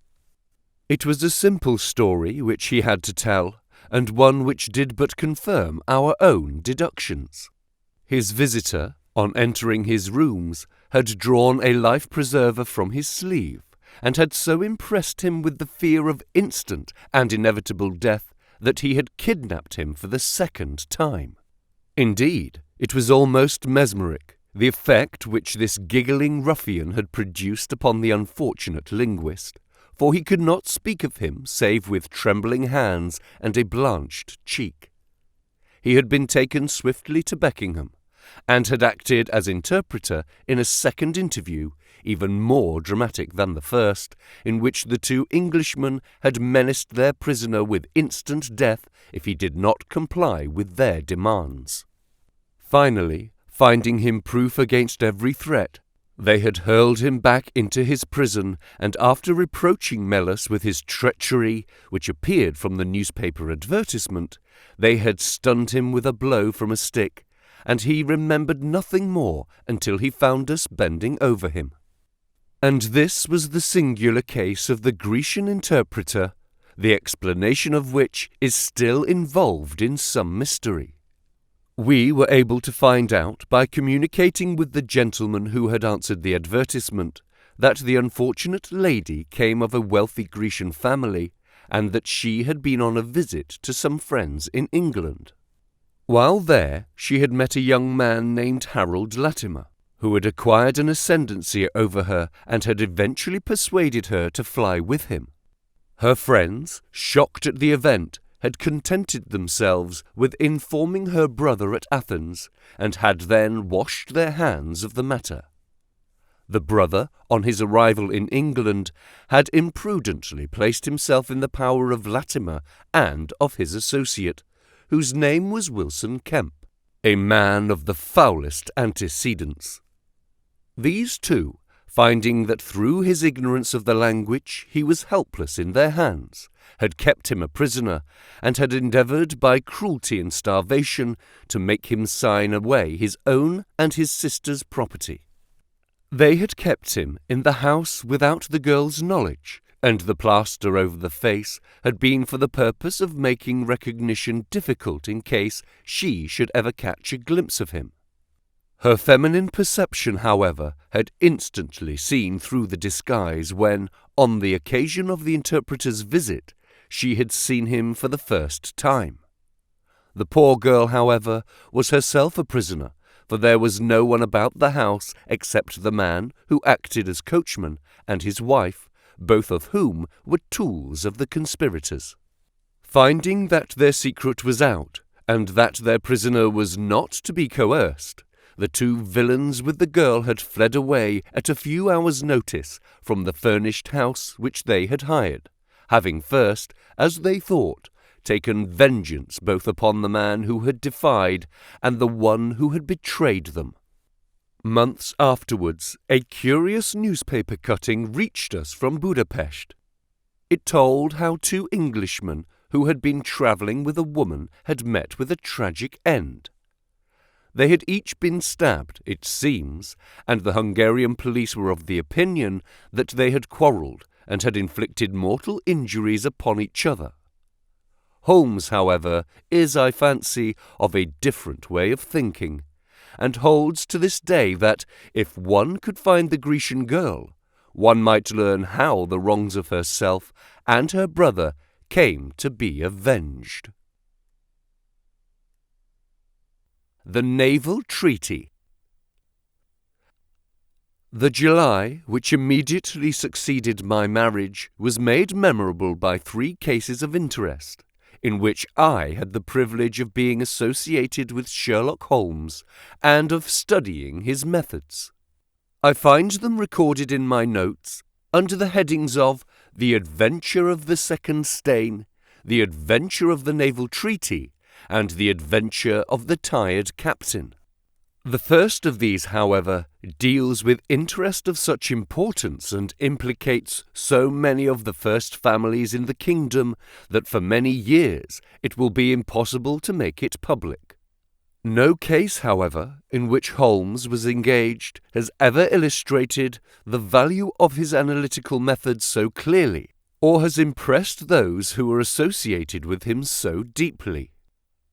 It was a simple story which he had to tell, and one which did but confirm our own deductions. His visitor, on entering his rooms, had drawn a life-preserver from his sleeve, and had so impressed him with the fear of instant and inevitable death that he had kidnapped him for the second time. Indeed, it was almost mesmeric, the effect which this giggling ruffian had produced upon the unfortunate linguist, for he could not speak of him save with trembling hands and a blanched cheek. He had been taken swiftly to Beckenham, and had acted as interpreter in a second interview, even more dramatic than the first, in which the two Englishmen had menaced their prisoner with instant death if he did not comply with their demands. Finally, finding him proof against every threat, they had hurled him back into his prison, and after reproaching Melas with his treachery, which appeared from the newspaper advertisement, they had stunned him with a blow from a stick, and he remembered nothing more until he found us bending over him. And this was the singular case of the Grecian interpreter, the explanation of which is still involved in some mystery. We were able to find out, by communicating with the gentleman who had answered the advertisement, that the unfortunate lady came of a wealthy Grecian family, and that she had been on a visit to some friends in England. While there, she had met a young man named Harold Latimer, who had acquired an ascendancy over her and had eventually persuaded her to fly with him. Her friends, shocked at the event, had contented themselves with informing her brother at Athens, and had then washed their hands of the matter. The brother, on his arrival in England, had imprudently placed himself in the power of Latimer and of his associate, whose name was Wilson Kemp, a man of the foulest antecedents. These two, finding that through his ignorance of the language he was helpless in their hands, had kept him a prisoner, and had endeavoured by cruelty and starvation to make him sign away his own and his sister's property. They had kept him in the house without the girl's knowledge, and the plaster over the face had been for the purpose of making recognition difficult in case she should ever catch a glimpse of him. Her feminine perception, however, had instantly seen through the disguise when, on the occasion of the interpreter's visit, she had seen him for the first time. The poor girl, however, was herself a prisoner, for there was no one about the house except the man who acted as coachman and his wife, both of whom were tools of the conspirators. Finding that their secret was out, and that their prisoner was not to be coerced, the two villains with the girl had fled away at a few hours' notice from the furnished house which they had hired, having first, as they thought, taken vengeance both upon the man who had defied and the one who had betrayed them. Months afterwards, a curious newspaper cutting reached us from Budapest. It told how two Englishmen who had been travelling with a woman had met with a tragic end. They had each been stabbed, it seems, and the Hungarian police were of the opinion that they had quarrelled and had inflicted mortal injuries upon each other. Holmes, however, is, I fancy, of a different way of thinking, and holds to this day that if one could find the Grecian girl, one might learn how the wrongs of herself and her brother came to be avenged. The Naval Treaty. The July which immediately succeeded my marriage was made memorable by 3 cases of interest, in which I had the privilege of being associated with Sherlock Holmes and of studying his methods. I find them recorded in my notes under the headings of The Adventure of the Second Stain, The Adventure of the Naval Treaty, and The Adventure of the Tired Captain. The first of these, however, deals with interest of such importance and implicates so many of the first families in the kingdom that for many years it will be impossible to make it public. No case, however, in which Holmes was engaged has ever illustrated the value of his analytical methods so clearly, or has impressed those who were associated with him so deeply.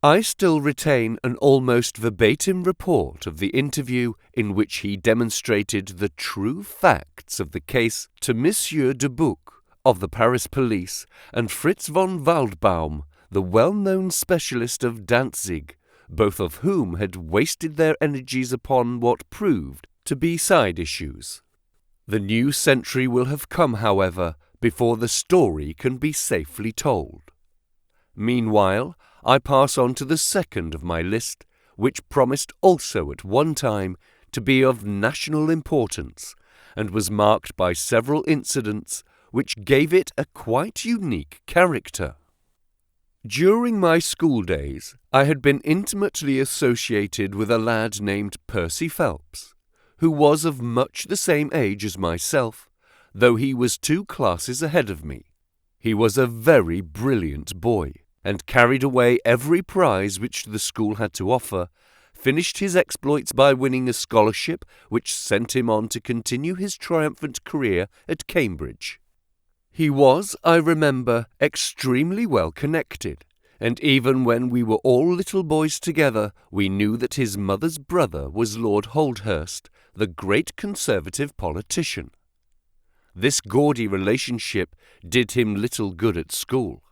I still retain an almost verbatim report of the interview in which he demonstrated the true facts of the case to Monsieur Dubuc of the Paris police and Fritz von Waldbaum, the well-known specialist of Danzig, both of whom had wasted their energies upon what proved to be side issues. The new century will have come, however, before the story can be safely told. Meanwhile, I pass on to the second of my list, which promised also at one time to be of national importance, and was marked by several incidents which gave it a quite unique character. During my school days, I had been intimately associated with a lad named Percy Phelps, who was of much the same age as myself, though he was 2 classes ahead of me. He was a very brilliant boy, and carried away every prize which the school had to offer, finished his exploits by winning a scholarship which sent him on to continue his triumphant career at Cambridge. He was, I remember, extremely well connected, and even when we were all little boys together, we knew that his mother's brother was Lord Holdhurst, the great Conservative politician. This gaudy relationship did him little good at school.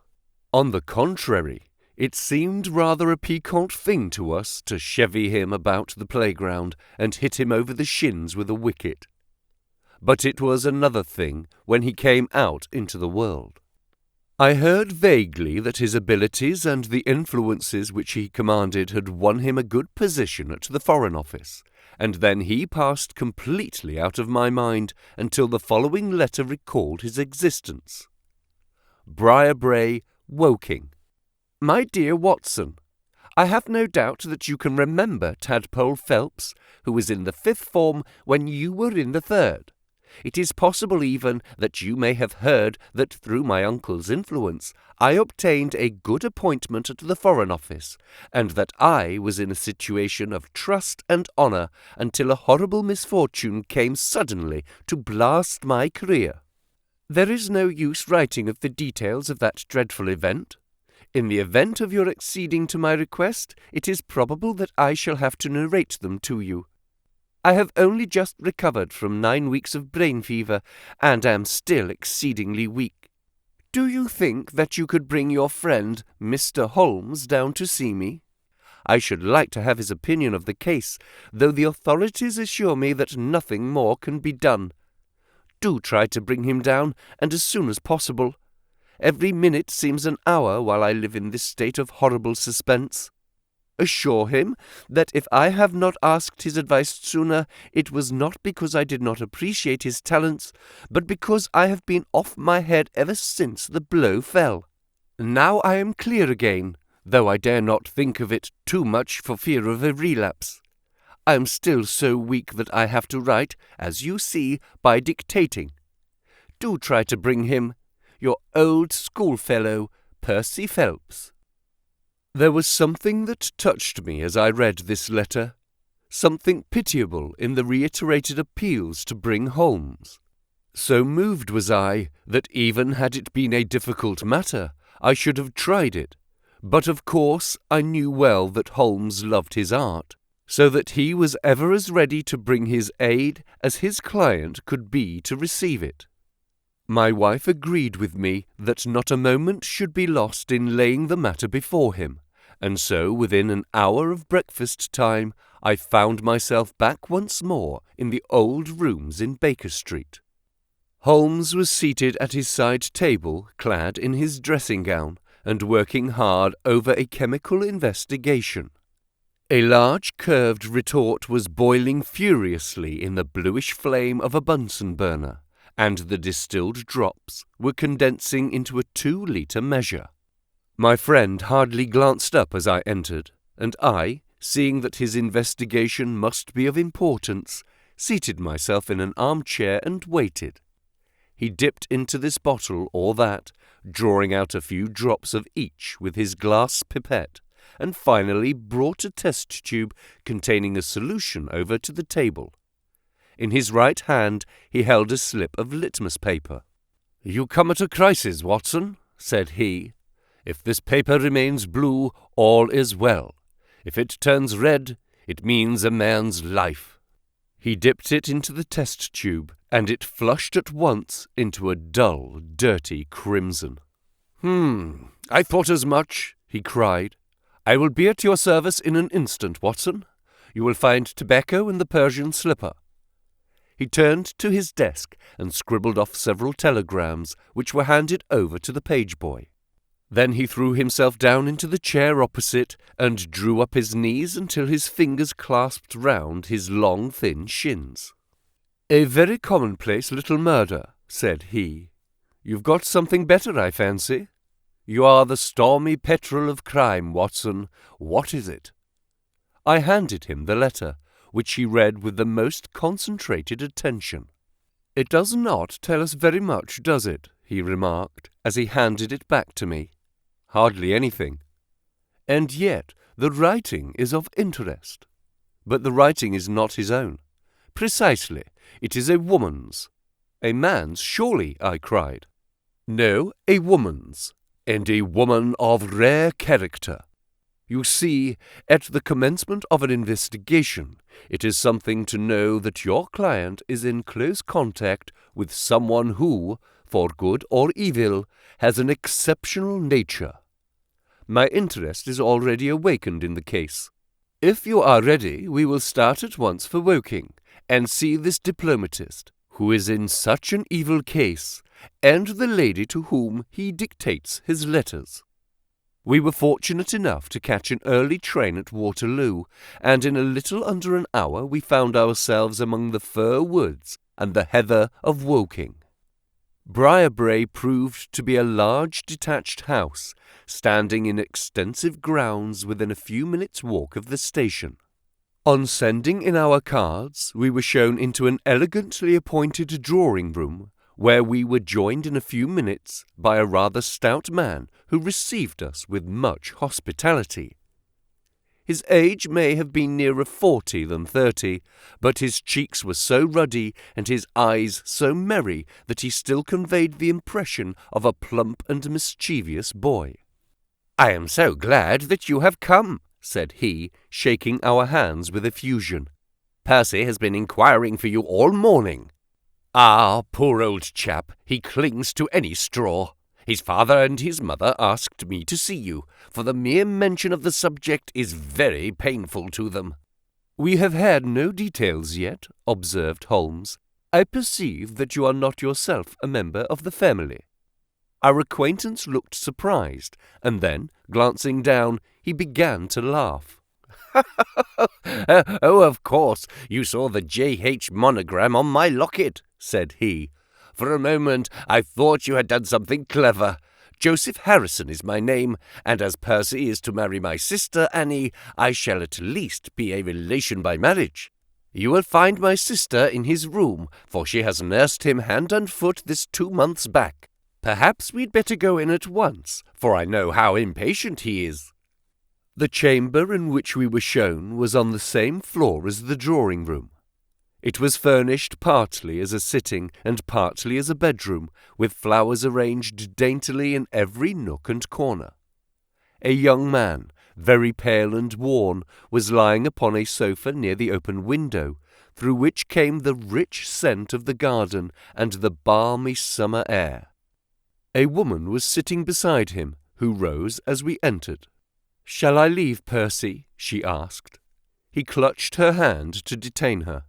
On the contrary, it seemed rather a piquant thing to us to chevy him about the playground and hit him over the shins with a wicket. But it was another thing when he came out into the world. I heard vaguely that his abilities and the influences which he commanded had won him a good position at the Foreign Office, and then he passed completely out of my mind until the following letter recalled his existence. Briarbrae, Woking. My dear Watson, I have no doubt that you can remember Tadpole Phelps, who was in the 5th form when you were in the 3rd. It is possible even that you may have heard that through my uncle's influence I obtained a good appointment at the Foreign Office, and that I was in a situation of trust and honour until a horrible misfortune came suddenly to blast my career. There is no use writing of the details of that dreadful event. In the event of your acceding to my request, it is probable that I shall have to narrate them to you. I have only just recovered from 9 weeks of brain fever, and am still exceedingly weak. Do you think that you could bring your friend, Mr. Holmes, down to see me? I should like to have his opinion of the case, though the authorities assure me that nothing more can be done. Do try to bring him down, and as soon as possible. Every minute seems an hour while I live in this state of horrible suspense. Assure him that if I have not asked his advice sooner, it was not because I did not appreciate his talents, but because I have been off my head ever since the blow fell. Now I am clear again, though I dare not think of it too much for fear of a relapse. I am still so weak that I have to write, as you see, by dictating. Do try to bring him. Your old schoolfellow, Percy Phelps. There was something that touched me as I read this letter, something pitiable in the reiterated appeals to bring Holmes. So moved was I that even had it been a difficult matter, I should have tried it. But of course I knew well that Holmes loved his art, so that he was ever as ready to bring his aid as his client could be to receive it. My wife agreed with me that not a moment should be lost in laying the matter before him, and so within an hour of breakfast time I found myself back once more in the old rooms in Baker Street. Holmes was seated at his side table, clad in his dressing gown, and working hard over a chemical investigation. A large curved retort was boiling furiously in the bluish flame of a Bunsen burner, and the distilled drops were condensing into a 2-litre measure. My friend hardly glanced up as I entered, and I, seeing that his investigation must be of importance, seated myself in an armchair and waited. He dipped into this bottle or that, drawing out a few drops of each with his glass pipette, and finally brought a test tube containing a solution over to the table. In his right hand he held a slip of litmus paper. "You come at a crisis, Watson," said he. "If this paper remains blue, all is well. If it turns red, it means a man's life." He dipped it into the test tube, and it flushed at once into a dull, dirty crimson. I thought as much," he cried. "I will be at your service in an instant, Watson. You will find tobacco in the Persian slipper." He turned to his desk and scribbled off several telegrams, which were handed over to the page boy. Then he threw himself down into the chair opposite and drew up his knees until his fingers clasped round his long, thin shins. "A very commonplace little murder," said he. "You've got something better, I fancy. You are the stormy petrel of crime, Watson. What is it?" I handed him the letter, which he read with the most concentrated attention. "It does not tell us very much, does it?" he remarked, as he handed it back to me. "Hardly anything. And yet the writing is of interest. But the writing is not his own. Precisely, it is a woman's." "A man's, surely," I cried. "No, a woman's, and a woman of rare character. You see, at the commencement of an investigation, it is something to know that your client is in close contact with someone who, for good or evil, has an exceptional nature. My interest is already awakened in the case. If you are ready, we will start at once for Woking, and see this diplomatist, who is in such an evil case, and the lady to whom he dictates his letters." We were fortunate enough to catch an early train at Waterloo, and in a little under an hour we found ourselves among the fir woods and the heather of Woking. Briarbrae proved to be a large detached house, standing in extensive grounds within a few minutes' walk of the station. On sending in our cards, we were shown into an elegantly appointed drawing room, where we were joined in a few minutes by a rather stout man who received us with much hospitality. His age may have been nearer 40 than 30, but his cheeks were so ruddy and his eyes so merry that he still conveyed the impression of a plump and mischievous boy. "I am so glad that you have come," said he, shaking our hands with effusion. "Percy has been inquiring for you all morning." "Ah, poor old chap, he clings to any straw. His father and his mother asked me to see you, for the mere mention of the subject is very painful to them." "We have had no details yet," observed Holmes. "I perceive that you are not yourself a member of the family." Our acquaintance looked surprised, and then, glancing down, he began to laugh. "Oh, of course, you saw the J.H. monogram on my locket," said he. "For a moment I thought you had done something clever. Joseph Harrison is my name, and as Percy is to marry my sister Annie, I shall at least be a relation by marriage. You will find my sister in his room, for she has nursed him hand and foot this 2 months back. Perhaps we'd better go in at once, for I know how impatient he is." The chamber in which we were shown was on the same floor as the drawing-room. It was furnished partly as a sitting and partly as a bedroom, with flowers arranged daintily in every nook and corner. A young man, very pale and worn, was lying upon a sofa near the open window, through which came the rich scent of the garden and the balmy summer air. A woman was sitting beside him, who rose as we entered. "Shall I leave, Percy?" she asked. He clutched her hand to detain her.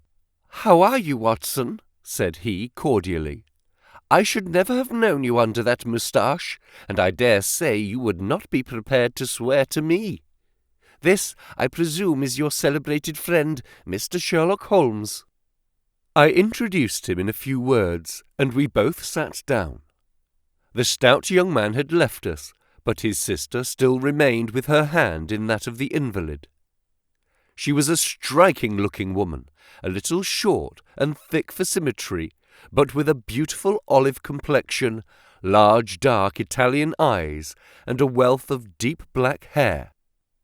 "How are you, Watson?" said he cordially. "I should never have known you under that moustache, and I dare say you would not be prepared to swear to me. This, I presume, is your celebrated friend, Mr. Sherlock Holmes." I introduced him in a few words, and we both sat down. The stout young man had left us, but his sister still remained with her hand in that of the invalid. She was a striking-looking woman, a little short and thick for symmetry, but with a beautiful olive complexion, large dark Italian eyes, and a wealth of deep black hair.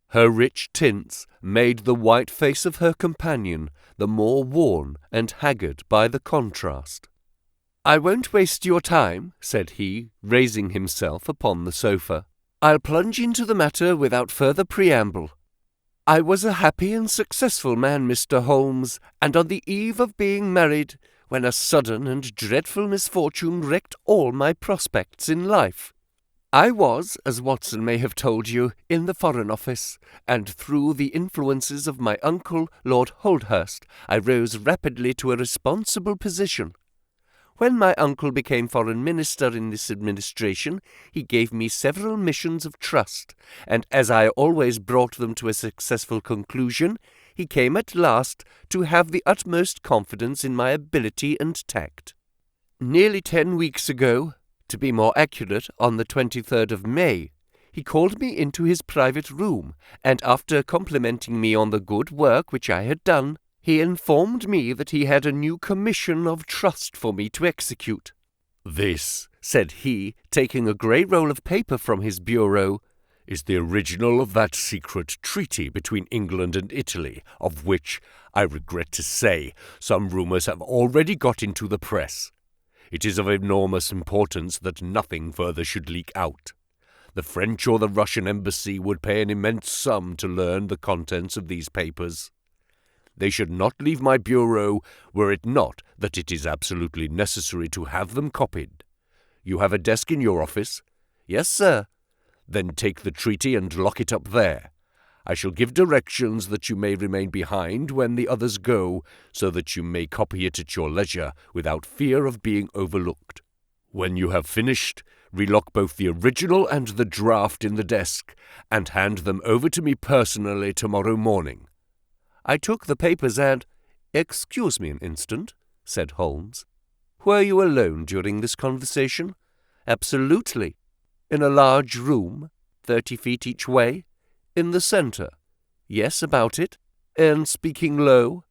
Her rich tints made the white face of her companion the more worn and haggard by the contrast. "I won't waste your time," said he, raising himself upon the sofa. "I'll plunge into the matter without further preamble. I was a happy and successful man, Mr. Holmes, and on the eve of being married, when a sudden and dreadful misfortune wrecked all my prospects in life. I was, as Watson may have told you, in the Foreign Office, and through the influences of my uncle, Lord Holdhurst, I rose rapidly to a responsible position. When my uncle became Foreign Minister in this administration, he gave me several missions of trust, and as I always brought them to a successful conclusion, he came at last to have the utmost confidence in my ability and tact. Nearly 10 weeks ago, to be more accurate, on the 23rd of May, he called me into his private room, and after complimenting me on the good work which I had done, he informed me that he had a new commission of trust for me to execute. "This," said he, taking a grey roll of paper from his bureau, "is the original of that secret treaty between England and Italy, of which, I regret to say, some rumours have already got into the press. It is of enormous importance that nothing further should leak out. The French or the Russian embassy would pay an immense sum to learn the contents of these papers. They should not leave my bureau were it not that it is absolutely necessary to have them copied. You have a desk in your office?" "Yes, sir." "Then take the treaty and lock it up there. I shall give directions that you may remain behind when the others go, so that you may copy it at your leisure without fear of being overlooked. When you have finished, relock both the original and the draft in the desk, and hand them over to me personally tomorrow morning." I took the papers and— "Excuse me an instant," said Holmes. "Were you alone during this conversation?" "Absolutely. In a large room, 30 feet each way? In the centre?" "Yes, about it." and speaking low?"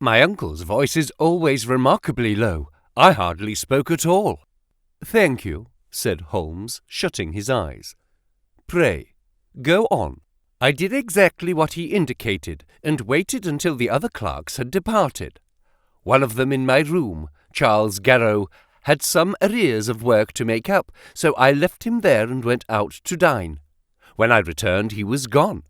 "My uncle's voice is always remarkably low. I hardly spoke at all." "Thank you," said Holmes, shutting his eyes. "Pray, go on." I did exactly what he indicated, and waited until the other clerks had departed. One of them in my room, Charles Garrow, had some arrears of work to make up, so I left him there and went out to dine. When I returned, he was gone.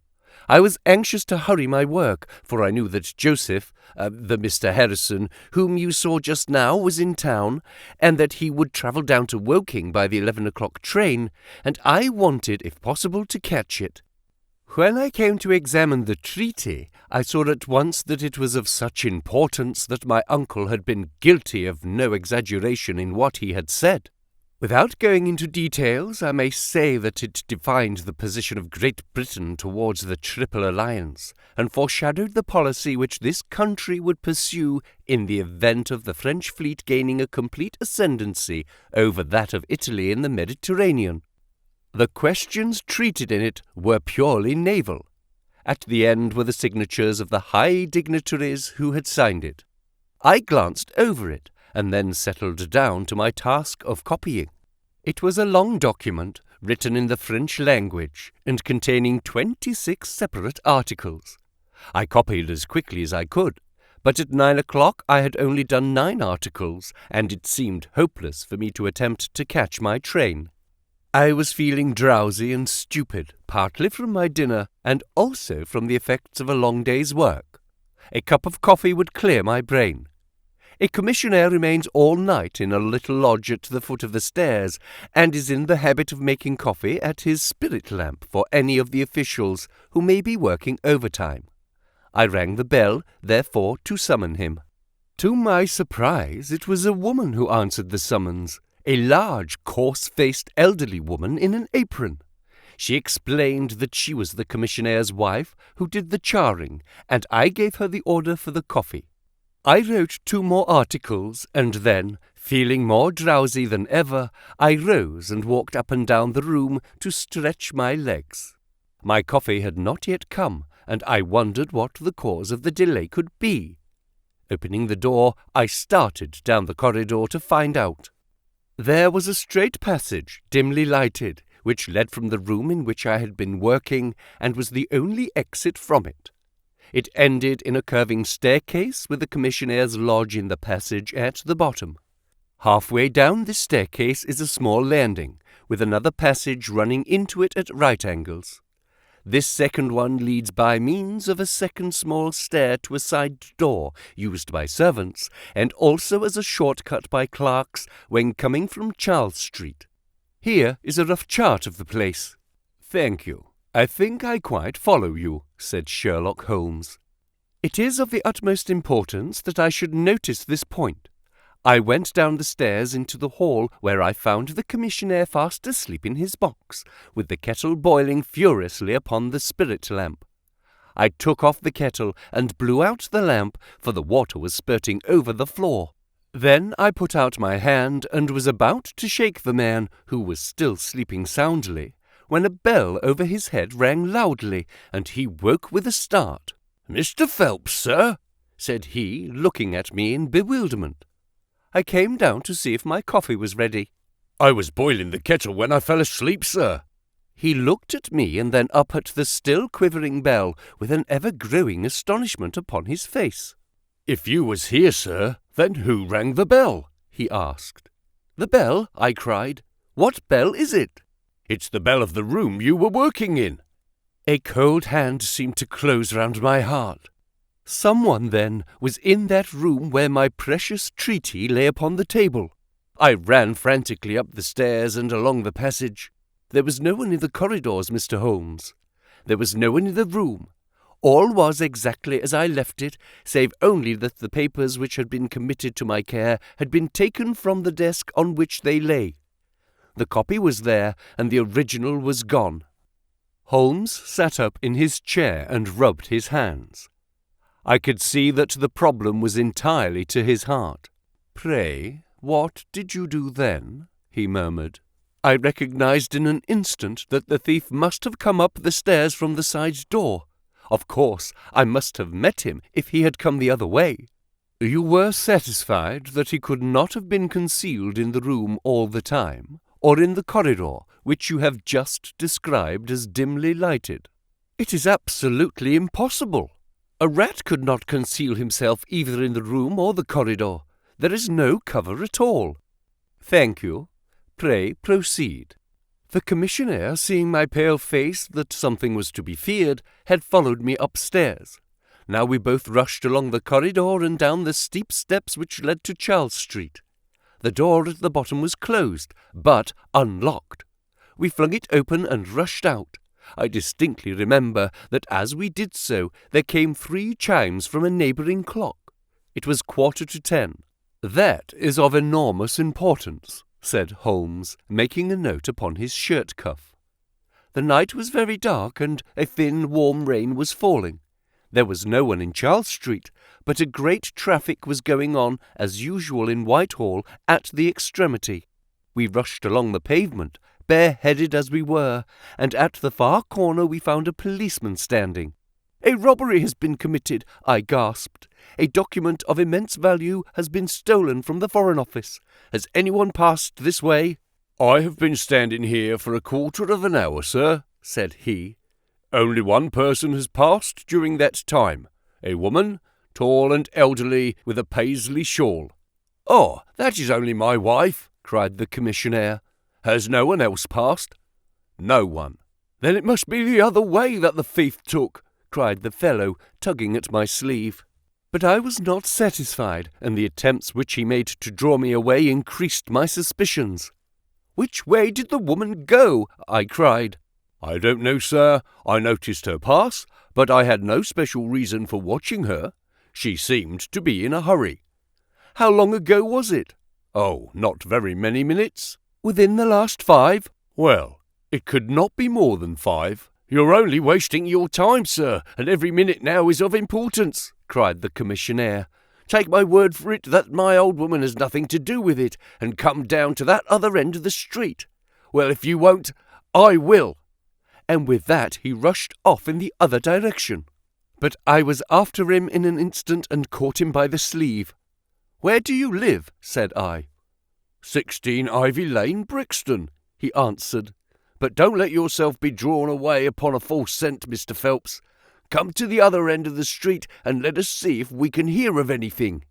I was anxious to hurry my work, for I knew that Joseph, the Mr. Harrison, whom you saw just now, was in town, and that he would travel down to Woking by the 11 o'clock train, and I wanted, if possible, to catch it. When I came to examine the treaty, I saw at once that it was of such importance that my uncle had been guilty of no exaggeration in what he had said. Without going into details, I may say that it defined the position of Great Britain towards the Triple Alliance, and foreshadowed the policy which this country would pursue in the event of the French fleet gaining a complete ascendancy over that of Italy in the Mediterranean. The questions treated in it were purely naval. At the end were the signatures of the high dignitaries who had signed it. I glanced over it, and then settled down to my task of copying. It was a long document, written in the French language, and containing 26 separate articles. I copied as quickly as I could, but at 9 o'clock I had only done 9 articles, and it seemed hopeless for me to attempt to catch my train. I was feeling drowsy and stupid, partly from my dinner, and also from the effects of a long day's work. A cup of coffee would clear my brain. A commissionaire remains all night in a little lodge at the foot of the stairs, and is in the habit of making coffee at his spirit lamp for any of the officials who may be working overtime. I rang the bell, therefore, to summon him. To my surprise, it was a woman who answered the summons, a large, coarse-faced elderly woman in an apron. She explained that she was the commissionnaire's wife who did the charring, and I gave her the order for the coffee. I wrote 2 more articles, and then, feeling more drowsy than ever, I rose and walked up and down the room to stretch my legs. My coffee had not yet come, and I wondered what the cause of the delay could be. Opening the door, I started down the corridor to find out. There was a straight passage, dimly lighted, which led from the room in which I had been working, and was the only exit from it. It ended in a curving staircase with the commissionnaire's lodge in the passage at the bottom. Halfway down this staircase is a small landing, with another passage running into it at right angles. This second one leads by means of a second small stair to a side door used by servants, and also as a shortcut by clerks when coming from Charles Street. Here is a rough chart of the place. Thank you. I think I quite follow you, said Sherlock Holmes. It is of the utmost importance that I should notice this point. I went down the stairs into the hall, where I found the commissionaire fast asleep in his box, with the kettle boiling furiously upon the spirit lamp. I took off the kettle and blew out the lamp, for the water was spurting over the floor. Then I put out my hand and was about to shake the man, who was still sleeping soundly, when a bell over his head rang loudly, and he woke with a start. "Mr. Phelps, sir," said he, looking at me in bewilderment. I came down to see if my coffee was ready. "I was boiling the kettle when I fell asleep, sir." He looked at me and then up at the still quivering bell, with an ever-growing astonishment upon his face. "If you was here, sir, then who rang the bell?" he asked. "The bell?" I cried. "What bell is it?" "It's the bell of the room you were working in." A cold hand seemed to close round my heart. Someone, then, was in that room where my precious treaty lay upon the table. I ran frantically up the stairs and along the passage. There was no one in the corridors, Mr. Holmes. There was no one in the room. All was exactly as I left it, save only that the papers which had been committed to my care had been taken from the desk on which they lay. The copy was there, and the original was gone. Holmes sat up in his chair and rubbed his hands. I could see that the problem was entirely to his heart. "Pray, what did you do then?" he murmured. I recognized in an instant that the thief must have come up the stairs from the side door. Of course, I must have met him if he had come the other way." "You were satisfied that he could not have been concealed in the room all the time, or in the corridor, which you have just described as dimly lighted?" "It is absolutely impossible. A rat could not conceal himself either in the room or the corridor. There is no cover at all." "Thank you. Pray proceed." "The commissionaire, seeing my pale face that something was to be feared, had followed me upstairs. Now we both rushed along the corridor and down the steep steps which led to Charles Street. The door at the bottom was closed, but unlocked. We flung it open and rushed out. I distinctly remember that as we did so there came 3 chimes from a neighbouring clock. It was 10:15. "That is of enormous importance," said Holmes, making a note upon his shirt cuff. "The night was very dark, and a thin, warm rain was falling. There was no one in Charles Street, but a great traffic was going on, as usual in Whitehall, at the extremity. We rushed along the pavement, bareheaded as we were, and at the far corner we found a policeman standing. 'A robbery has been committed,' I gasped. 'A document of immense value has been stolen from the Foreign Office. Has anyone passed this way?' 'I have been standing here for a quarter of an hour, sir,' said he. 'Only one person has passed during that time, a woman, tall and elderly, with a paisley shawl.' 'Oh, that is only my wife,' cried the commissionaire. 'Has no one else passed?' 'No one.' 'Then it must be the other way that the thief took,' cried the fellow, tugging at my sleeve. But I was not satisfied, and the attempts which he made to draw me away increased my suspicions. 'Which way did the woman go?' I cried. 'I don't know, sir. I noticed her pass, but I had no special reason for watching her. She seemed to be in a hurry.' 'How long ago was it?' 'Oh, not very many minutes.' 'Within the last 5? Well, it could not be more than 5. You're only wasting your time, sir, and every minute now is of importance,' cried the commissionaire. 'Take my word for it that my old woman has nothing to do with it, and come down to that other end of the street. Well, if you won't, I will.' And with that he rushed off in the other direction. But I was after him in an instant and caught him by the sleeve. 'Where do you live?' said I. 16 Ivy Lane, Brixton,' he answered. 'But don't let yourself be drawn away upon a false scent, Mr. Phelps. Come to the other end of the street and let us see if we can hear of anything.'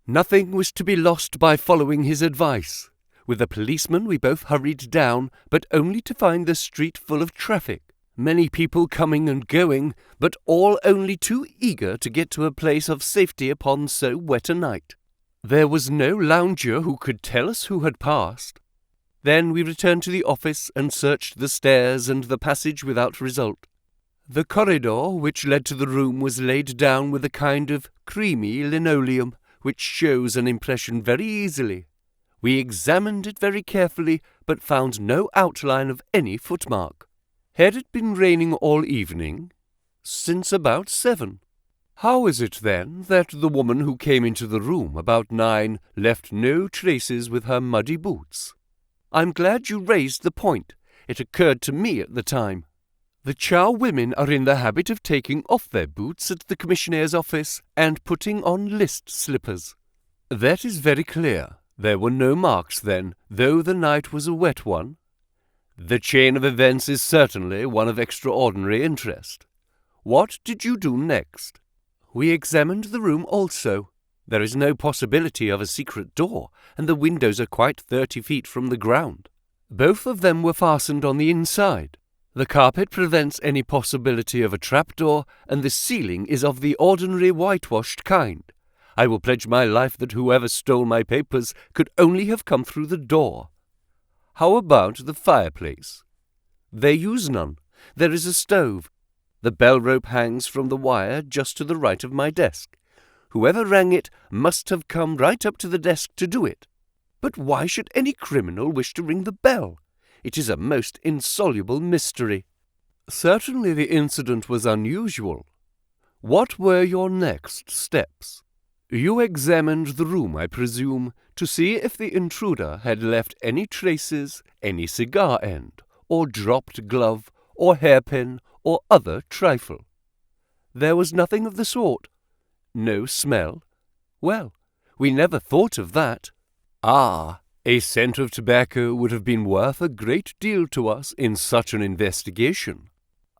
Nothing was to be lost by following his advice. With the policeman we both hurried down, but only to find the street full of traffic, many people coming and going, but all only too eager to get to a place of safety upon so wet a night. There was no lounger who could tell us who had passed. Then we returned to the office and searched the stairs and the passage without result. The corridor which led to the room was laid down with a kind of creamy linoleum, which shows an impression very easily. We examined it very carefully, but found no outline of any footmark. Had it been raining all evening? Since about 7. How is it, then, that the woman who came into the room about 9 left no traces with her muddy boots? I'm glad you raised the point. It occurred to me at the time. The Chow women are in the habit of taking off their boots at the commissionnaire's office and putting on list slippers. That is very clear. There were no marks then, though the night was a wet one. The chain of events is certainly one of extraordinary interest. What did you do next? We examined the room also. There is no possibility of a secret door, and the windows are quite 30 feet from the ground. Both of them were fastened on the inside. The carpet prevents any possibility of a trapdoor, and the ceiling is of the ordinary whitewashed kind. I will pledge my life that whoever stole my papers could only have come through the door. How about the fireplace? They use none. There is a stove. The bell rope hangs from the wire just to the right of my desk. Whoever rang it must have come right up to the desk to do it. But why should any criminal wish to ring the bell? It is a most insoluble mystery. Certainly the incident was unusual. What were your next steps? You examined the room, I presume, to see if the intruder had left any traces, any cigar end, or dropped glove, or hairpin, or other trifle. There was nothing of the sort. No smell. Well, we never thought of that. Ah, a scent of tobacco would have been worth a great deal to us in such an investigation.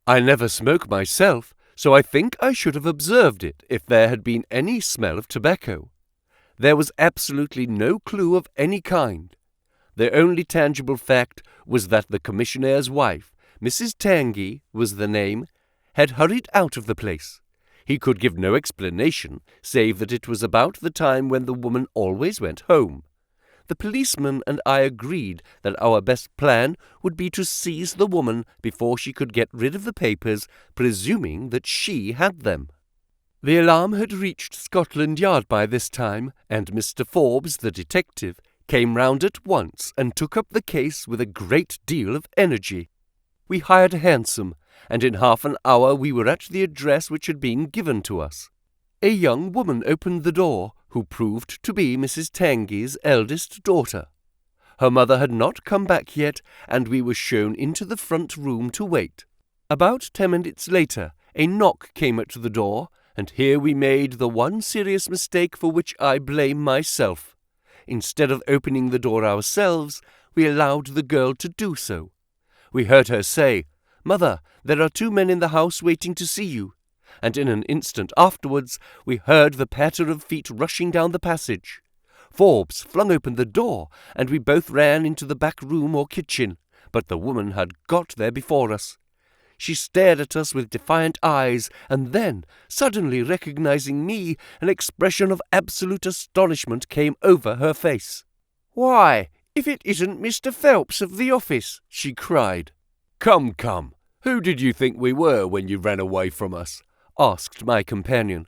I never smoke myself, so I think I should have observed it if there had been any smell of tobacco. There was absolutely no clue of any kind. The only tangible fact was that the commissionaire's wife, Mrs. Tangy was the name, had hurried out of the place. He could give no explanation, save that it was about the time when the woman always went home. The policeman and I agreed that our best plan would be to seize the woman before she could get rid of the papers, presuming that she had them. The alarm had reached Scotland Yard by this time, and Mr. Forbes, the detective, came round at once and took up the case with a great deal of energy. We hired a hansom, and in half an hour we were at the address which had been given to us. A young woman opened the door, who proved to be Mrs. Tangy's eldest daughter. Her mother had not come back yet, and we were shown into the front room to wait. About 10 minutes later, a knock came at the door, and here we made the one serious mistake for which I blame myself. Instead of opening the door ourselves, we allowed the girl to do so. We heard her say, "Mother, there are 2 men in the house waiting to see you," and in an instant afterwards we heard the patter of feet rushing down the passage. Forbes flung open the door, and we both ran into the back room or kitchen, but the woman had got there before us. She stared at us with defiant eyes, and then, suddenly recognizing me, an expression of absolute astonishment came over her face. "Why, if it isn't Mr. Phelps of the office!" she cried. Come, come, who did you think we were when you ran away from us?" asked my companion.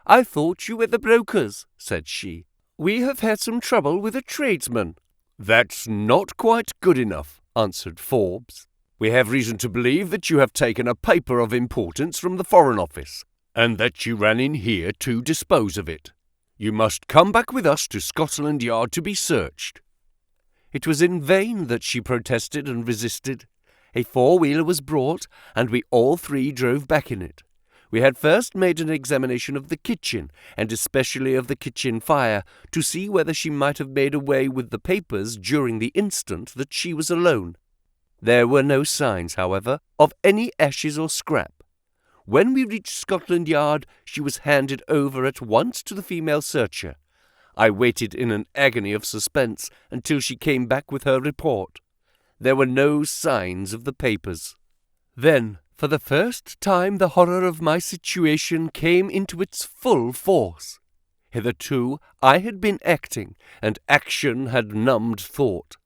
"I thought you were the brokers," said she. "We have had some trouble with a tradesman." "That's not quite good enough," answered Forbes. "We have reason to believe that you have taken a paper of importance from the Foreign Office, and that you ran in here to dispose of it. You must come back with us to Scotland Yard to be searched." It was in vain that she protested and resisted. A four-wheeler was brought, and we all three drove back in it. We had first made an examination of the kitchen, and especially of the kitchen fire, to see whether she might have made away with the papers during the instant that she was alone. There were no signs, however, of any ashes or scrap. When we reached Scotland Yard, she was handed over at once to the female searcher. I waited in an agony of suspense until she came back with her report. There were no signs of the papers. Then, for the first time, the horror of my situation came into its full force. Hitherto I had been acting, and action had numbed thought.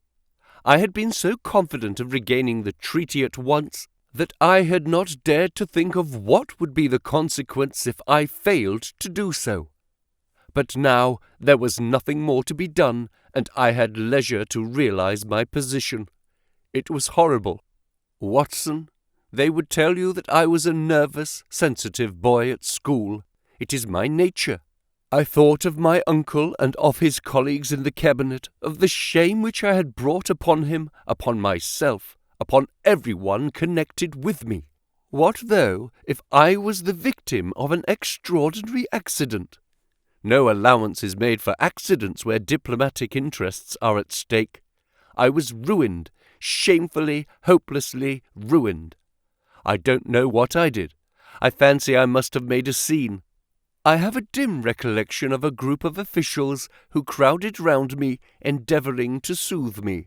I had been so confident of regaining the treaty at once that I had not dared to think of what would be the consequence if I failed to do so. But now there was nothing more to be done, and I had leisure to realize my position. It was horrible. Watson, they would tell you that I was a nervous, sensitive boy at school. It is my nature. I thought of my uncle and of his colleagues in the cabinet, of the shame which I had brought upon him, upon myself, upon everyone connected with me. What though if I was the victim of an extraordinary accident? No allowance is made for accidents where diplomatic interests are at stake. I was ruined, shamefully, hopelessly ruined. I don't know what I did. I fancy I must have made a scene. I have a dim recollection of a group of officials who crowded round me, endeavouring to soothe me.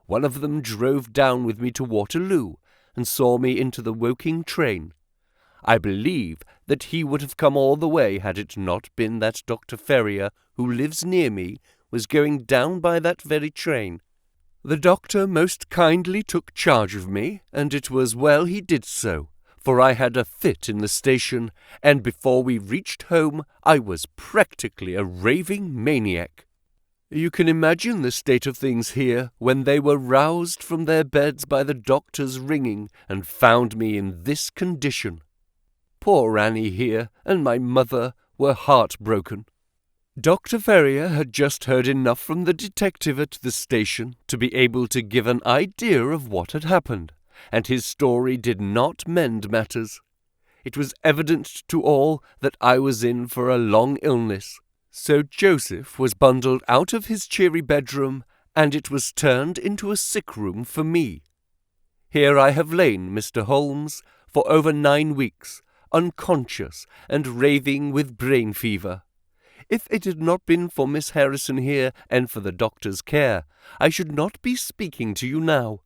One of them drove down with me to Waterloo, and saw me into the Woking train. I believe that he would have come all the way had it not been that Dr. Ferrier, who lives near me, was going down by that very train. The doctor most kindly took charge of me, and it was well he did so, for I had a fit in the station, and before we reached home I was practically a raving maniac. You can imagine the state of things here when they were roused from their beds by the doctor's ringing and found me in this condition. Poor Annie here and my mother were heartbroken. Dr. Ferrier had just heard enough from the detective at the station to be able to give an idea of what had happened, and his story did not mend matters. It was evident to all that I was in for a long illness, so Joseph was bundled out of his cheery bedroom, and it was turned into a sick room for me. Here I have lain, Mr. Holmes, for over 9 weeks, unconscious and raving with brain fever. If it had not been for Miss Harrison here and for the doctor's care, I should not be speaking to you now.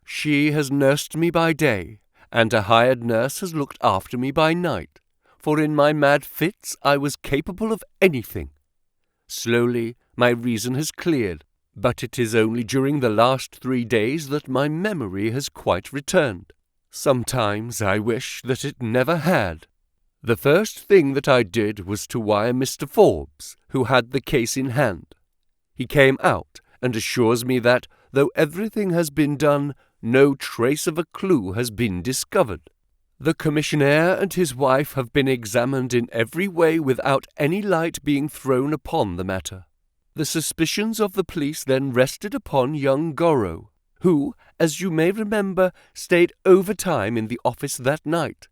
She has nursed me by day, and a hired nurse has looked after me by night, for in my mad fits I was capable of anything. Slowly my reason has cleared, but it is only during the last 3 days that my memory has quite returned. Sometimes I wish that it never had. The first thing that I did was to wire Mr. Forbes, who had the case in hand. He came out and assures me that, though everything has been done, no trace of a clue has been discovered. The commissionaire and his wife have been examined in every way without any light being thrown upon the matter. The suspicions of the police then rested upon young Gorrow, who, as you may remember, stayed overtime in the office that night.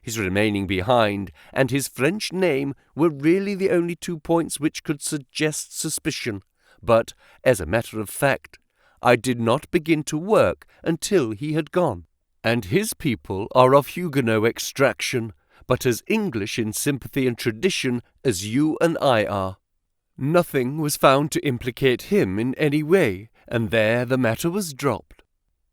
His remaining behind and his French name were really the only 2 points which could suggest suspicion, but, as a matter of fact, I did not begin to work until he had gone. And his people are of Huguenot extraction, but as English in sympathy and tradition as you and I are. Nothing was found to implicate him in any way, and there the matter was dropped.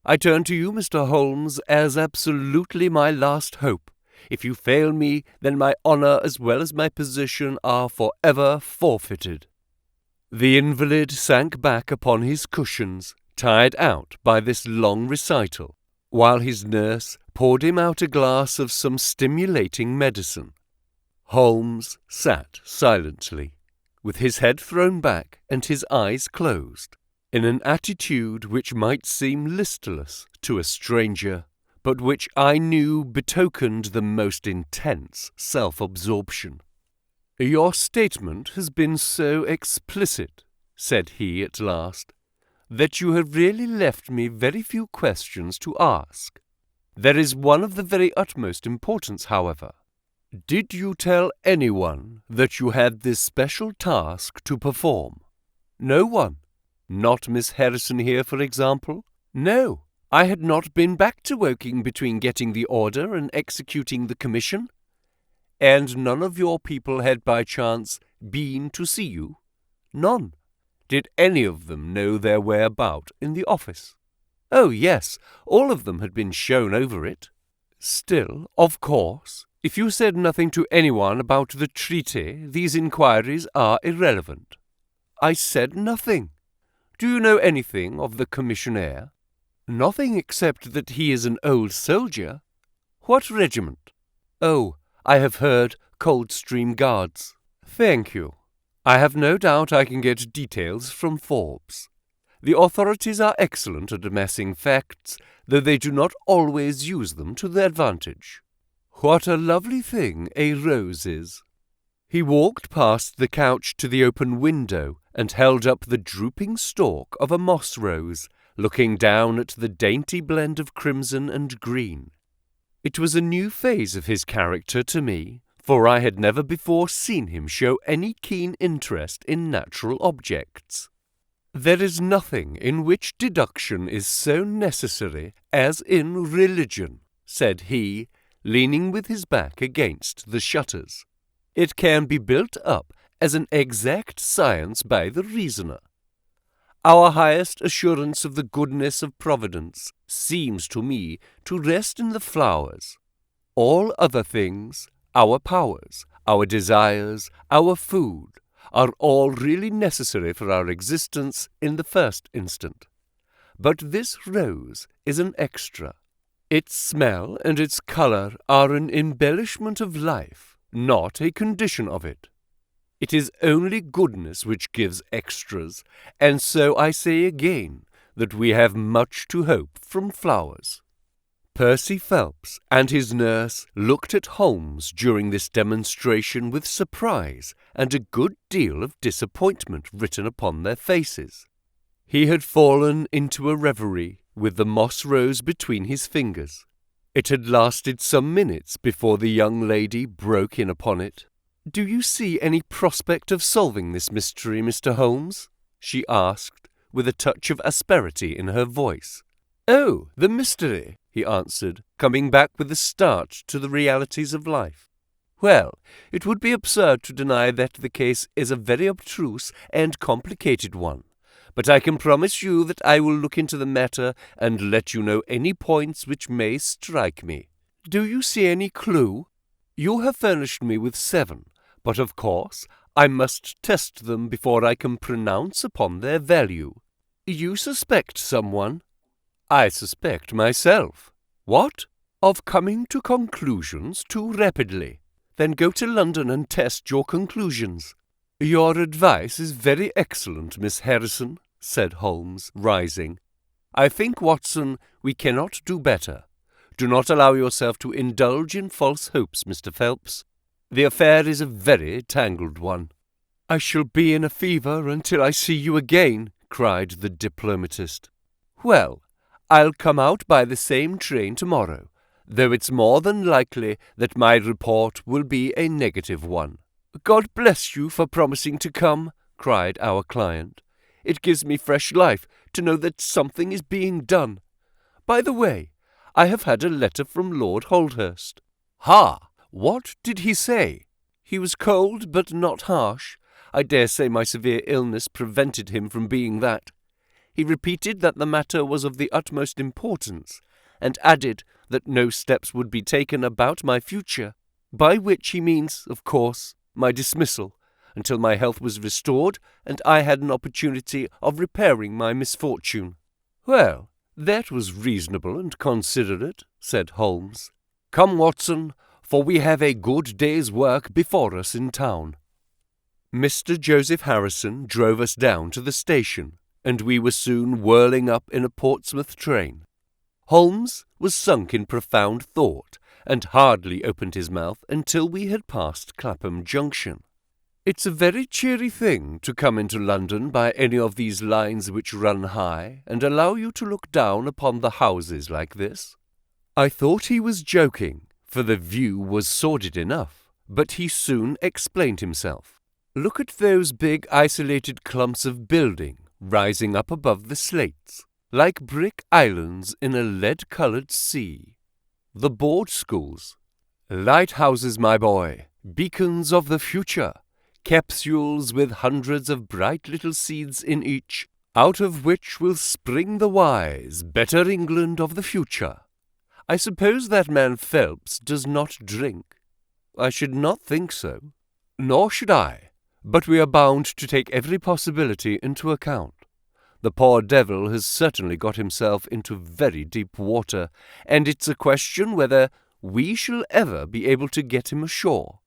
I turn to you, Mr. Holmes, as absolutely my last hope. If you fail me, then my honour as well as my position are for ever forfeited." The invalid sank back upon his cushions, tired out by this long recital, while his nurse poured him out a glass of some stimulating medicine. Holmes sat silently, with his head thrown back and his eyes closed, in an attitude which might seem listless to a stranger, but which I knew betokened the most intense self-absorption. "Your statement has been so explicit," said he at last, "that you have really left me very few questions to ask. There is one of the very utmost importance, however. Did you tell anyone that you had this special task to perform?" "No one." "Not Miss Harrison here, for example?" "No. I had not been back to Woking between getting the order and executing the commission." "And none of your people had by chance been to see you?" "None." "Did any of them know their way about in the office?" "Oh, yes, all of them had been shown over it." "Still, of course, if you said nothing to anyone about the treaty, these inquiries are irrelevant." "I said nothing." "Do you know anything of the commissionaire?" "Nothing except that he is an old soldier." "What regiment?" "Oh, I have heard Coldstream Guards." "Thank you. I have no doubt I can get details from Forbes. The authorities are excellent at amassing facts, though they do not always use them to their advantage. What a lovely thing a rose is." He walked past the couch to the open window and held up the drooping stalk of a moss rose, looking down at the dainty blend of crimson and green. It was a new phase of his character to me, for I had never before seen him show any keen interest in natural objects. "There is nothing in which deduction is so necessary as in religion," said he, leaning with his back against the shutters. "It can be built up as an exact science by the reasoner. Our highest assurance of the goodness of Providence seems to me to rest in the flowers. All other things, our powers, our desires, our food, are all really necessary for our existence in the first instant. But this rose is an extra. Its smell and its colour are an embellishment of life, not a condition of it. It is only goodness which gives extras, and so I say again that we have much to hope from flowers." Percy Phelps and his nurse looked at Holmes during this demonstration with surprise and a good deal of disappointment written upon their faces. He had fallen into a reverie with the moss rose between his fingers. It had lasted some minutes before the young lady broke in upon it. "Do you see any prospect of solving this mystery, Mr. Holmes?" she asked, with a touch of asperity in her voice. "Oh, the mystery," he answered, coming back with a start to the realities of life. "Well, it would be absurd to deny that the case is a very abstruse and complicated one, but I can promise you that I will look into the matter and let you know any points which may strike me. Do you see any clue? You have furnished me with 7, but of course I must test them before I can pronounce upon their value. You suspect someone?" "I suspect myself." "What? Of coming to conclusions too rapidly. Then go to London and test your conclusions." "Your advice is very excellent, Miss Harrison," said Holmes, rising. "I think, Watson, we cannot do better. Do not allow yourself to indulge in false hopes, Mr. Phelps. The affair is a very tangled one." "I shall be in a fever until I see you again," cried the diplomatist. "Well, I'll come out by the same train tomorrow, though it's more than likely that my report will be a negative one." "God bless you for promising to come," cried our client. "It gives me fresh life to know that something is being done. By the way, I have had a letter from Lord Holdhurst." "Ha! What did he say?" "He was cold but not harsh. I dare say my severe illness prevented him from being that. He repeated that the matter was of the utmost importance, and added that no steps would be taken about my future, by which he means, of course, my dismissal, until my health was restored and I had an opportunity of repairing my misfortune." "Well, that was reasonable and considerate," said Holmes. "Come, Watson, for we have a good day's work before us in town." Mr. Joseph Harrison drove us down to the station, and we were soon whirling up in a Portsmouth train. Holmes was sunk in profound thought, and hardly opened his mouth until we had passed Clapham Junction. "It's a very cheery thing to come into London by any of these lines which run high, and allow you to look down upon the houses like this." I thought he was joking, for the view was sordid enough, but he soon explained himself. "Look at those big isolated clumps of building rising up above the slates, like brick islands in a lead-coloured sea. The board schools. Lighthouses, my boy, beacons of the future, capsules with hundreds of bright little seeds in each, out of which will spring the wise, better England of the future. I suppose that man Phelps does not drink?" "I should not think so." "Nor should I, but we are bound to take every possibility into account. The poor devil has certainly got himself into very deep water, and it's a question whether we shall ever be able to get him ashore.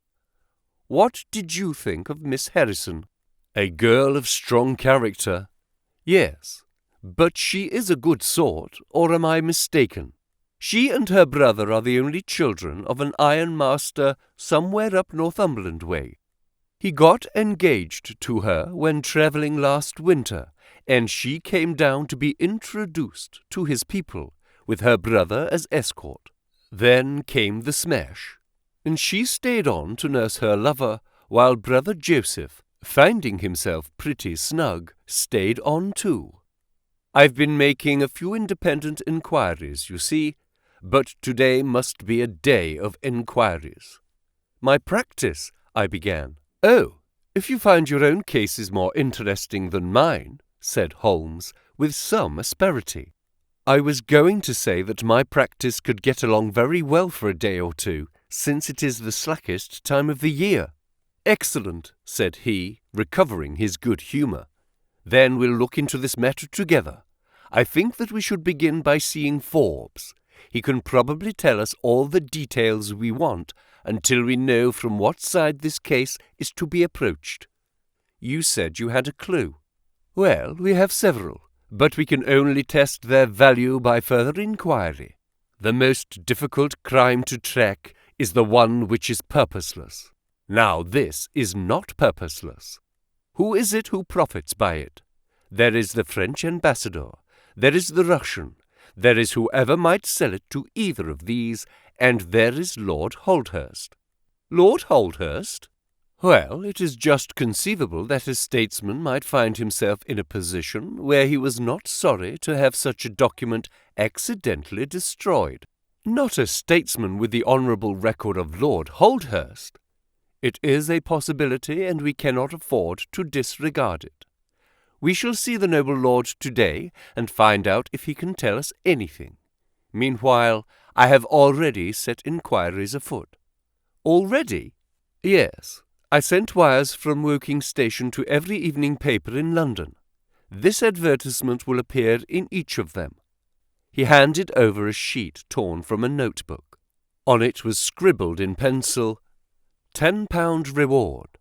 What did you think of Miss Harrison?" "A girl of strong character." "Yes, but she is a good sort, or am I mistaken? She and her brother are the only children of an ironmaster somewhere up Northumberland way. He got engaged to her when travelling last winter, and she came down to be introduced to his people, with her brother as escort. Then came the smash, and she stayed on to nurse her lover, while brother Joseph, finding himself pretty snug, stayed on too. I've been making a few independent inquiries, you see, but today must be a day of inquiries." "My practice," I began. "Oh, if you find your own cases more interesting than mine," said Holmes, with some asperity. "I was going to say that my practice could get along very well for a day or two, since it is the slackest time of the year." "Excellent," said he, recovering his good humour. "Then we'll look into this matter together. I think that we should begin by seeing Forbes. He can probably tell us all the details we want until we know from what side this case is to be approached. You said you had a clue." "Well, we have several, but we can only test their value by further inquiry. The most difficult crime to track is the one which is purposeless. Now this is not purposeless. Who is it who profits by it? There is the French ambassador, there is the Russian, There is whoever might sell it to either of these, and there is Lord Holdhurst. Lord Holdhurst? Well, it is just conceivable that a statesman might find himself in a position where he was not sorry to have such a document accidentally destroyed. Not a statesman with the honourable record of Lord Holdhurst. It is a possibility, and we cannot afford to disregard it. We shall see the noble lord today and find out if he can tell us anything. Meanwhile, I have already set inquiries afoot. Already? Yes. I sent wires from Woking Station to every evening paper in London. This advertisement will appear in each of them. He handed over a sheet torn from a notebook. On it was scribbled in pencil, £10 reward,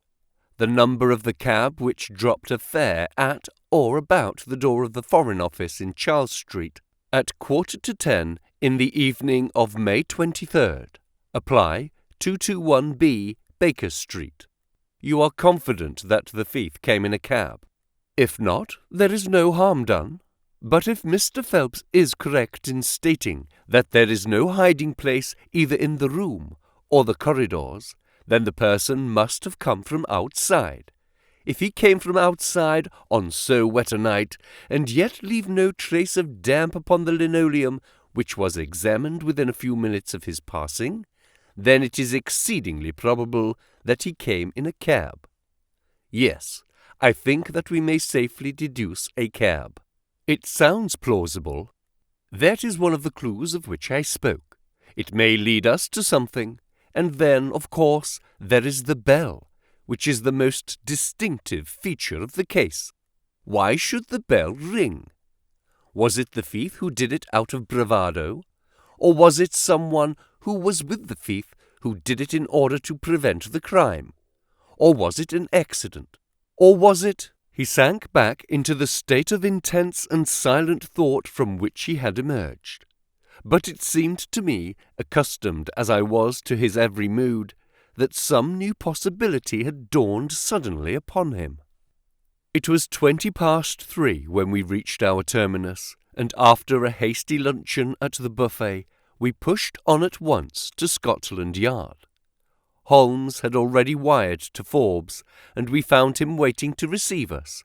the number of the cab which dropped a fare at or about the door of the Foreign Office in Charles Street at 10:15 in the evening of May 23rd. Apply 221B Baker Street. You are confident that the thief came in a cab. If not, there is no harm done. But if Mr. Phelps is correct in stating that there is no hiding place either in the room or the corridors, then the person must have come from outside. If he came from outside on so wet a night, and yet leave no trace of damp upon the linoleum, which was examined within a few minutes of his passing, then it is exceedingly probable that he came in a cab. Yes, I think that we may safely deduce a cab. It sounds plausible. That is one of the clues of which I spoke. It may lead us to something. And then, of course, there is the bell, which is the most distinctive feature of the case. Why should the bell ring? Was it the thief who did it out of bravado? Or was it someone who was with the thief who did it in order to prevent the crime? Or was it an accident? Or was it— He sank back into the state of intense and silent thought from which he had emerged. But it seemed to me, accustomed as I was to his every mood, that some new possibility had dawned suddenly upon him. It was 3:20 when we reached our terminus, and after a hasty luncheon at the buffet, we pushed on at once to Scotland Yard. Holmes had already wired to Forbes, and we found him waiting to receive us,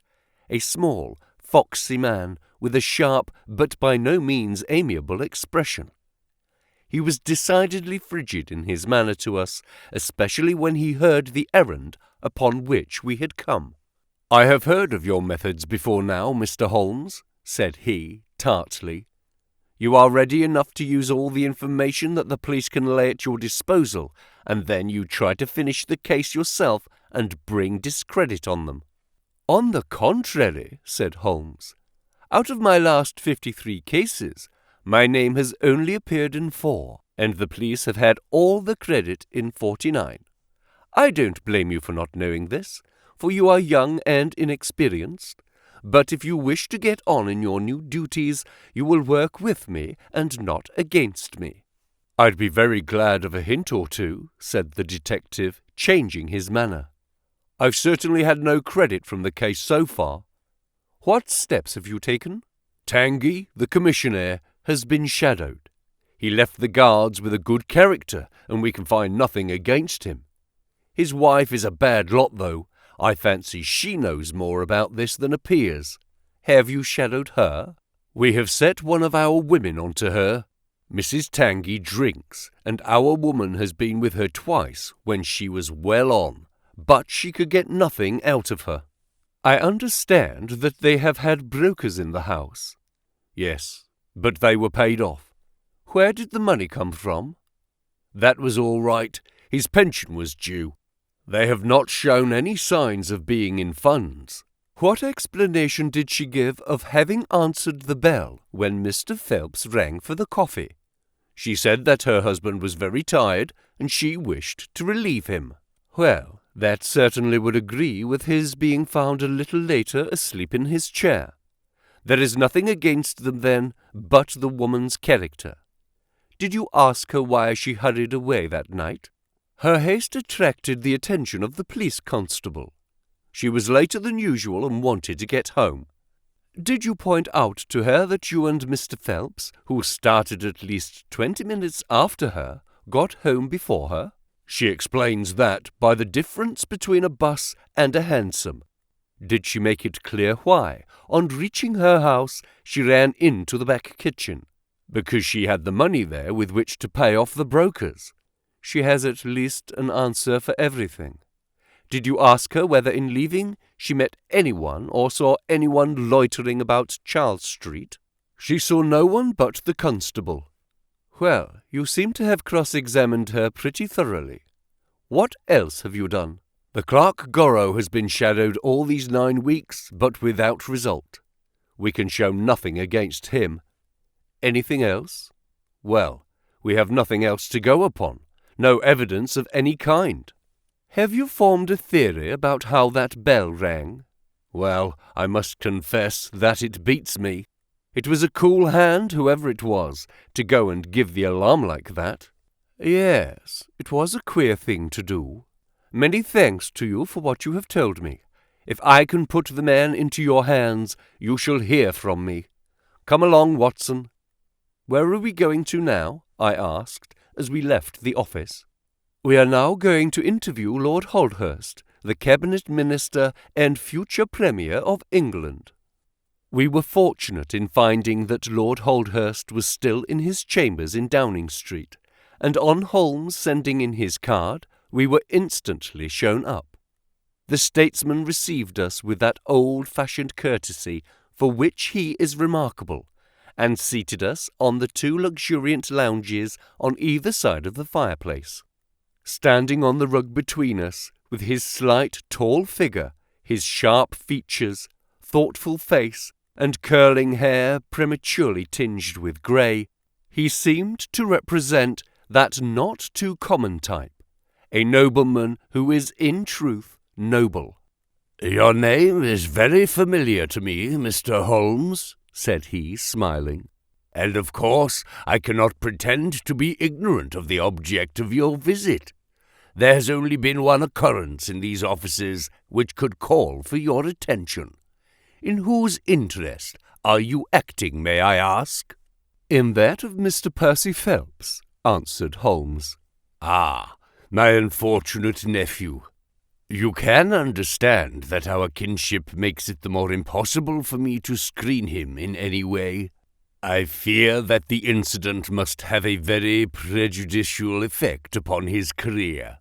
a small, foxy man with a sharp but by no means amiable expression. He was decidedly frigid in his manner to us, especially when he heard the errand upon which we had come. "I have heard of your methods before now, Mr. Holmes," said he, tartly. "You are ready enough to use all the information that the police can lay at your disposal, and then you try to finish the case yourself and bring discredit on them." "On the contrary," said Holmes, "out of my last 53 cases, my name has only appeared in 4, and the police have had all the credit in 49. I don't blame you for not knowing this, for you are young and inexperienced. But if you wish to get on in your new duties, you will work with me and not against me." "I'd be very glad of a hint or two," said the detective, changing his manner. "I've certainly had no credit from the case so far." "What steps have you taken?" "Tanguy, the commissionaire, has been shadowed. He left the guards with a good character, and we can find nothing against him. His wife is a bad lot, though. I fancy she knows more about this than appears." "Have you shadowed her?" "We have set one of our women onto her. Mrs. Tanguy drinks, and our woman has been with her twice when she was well on, but she could get nothing out of her." "I understand that they have had brokers in the house." "Yes, but they were paid off." "Where did the money come from?" "That was all right. His pension was due. They have not shown any signs of being in funds." "What explanation did she give of having answered the bell when Mr. Phelps rang for the coffee?" "She said that her husband was very tired and she wished to relieve him." "Well, that certainly would agree with his being found a little later asleep in his chair. There is nothing against them, then, but the woman's character. Did you ask her why she hurried away that night?" "Her haste attracted the attention of the police constable. She was later than usual and wanted to get home." Did you point out to her that you and Mr. Phelps, who started at least 20 minutes after her, got home before her? She explains that by the difference between a bus and a hansom. Did she make it clear why, on reaching her house, she ran into the back kitchen? Because she had the money there with which to pay off the brokers. She has at least an answer for everything. Did you ask her whether in leaving she met anyone or saw anyone loitering about Charles Street? She saw no one but the constable. Well, you seem to have cross-examined her pretty thoroughly. What else have you done? The clerk Gorrow has been shadowed all these 9 weeks, but without result. We can show nothing against him. Anything else? Well, we have nothing else to go upon, no evidence of any kind. Have you formed a theory about how that bell rang? Well, I must confess that it beats me. It was a cool hand, whoever it was, to go and give the alarm like that. Yes, it was a queer thing to do. Many thanks to you for what you have told me. If I can put the man into your hands, you shall hear from me. Come along, Watson. Where are we going to now? I asked, as we left the office. We are now going to interview Lord Holdhurst, the Cabinet Minister and future Premier of England. We were fortunate in finding that Lord Holdhurst was still in his chambers in Downing Street, and on Holmes sending in his card, we were instantly shown up. The statesman received us with that old-fashioned courtesy for which he is remarkable, and seated us on the 2 luxuriant lounges on either side of the fireplace. Standing on the rug between us, with his slight, tall figure, his sharp features, thoughtful face, and curling hair prematurely tinged with grey, he seemed to represent that not too common type, a nobleman who is in truth noble. "Your name is very familiar to me, Mr. Holmes," said he, smiling, "and of course I cannot pretend to be ignorant of the object of your visit. There has only been one occurrence in these offices which could call for your attention. In whose interest are you acting, may I ask?" "In that of Mr. Percy Phelps," answered Holmes. "Ah, my unfortunate nephew. You can understand that our kinship makes it the more impossible for me to screen him in any way. I fear that the incident must have a very prejudicial effect upon his career."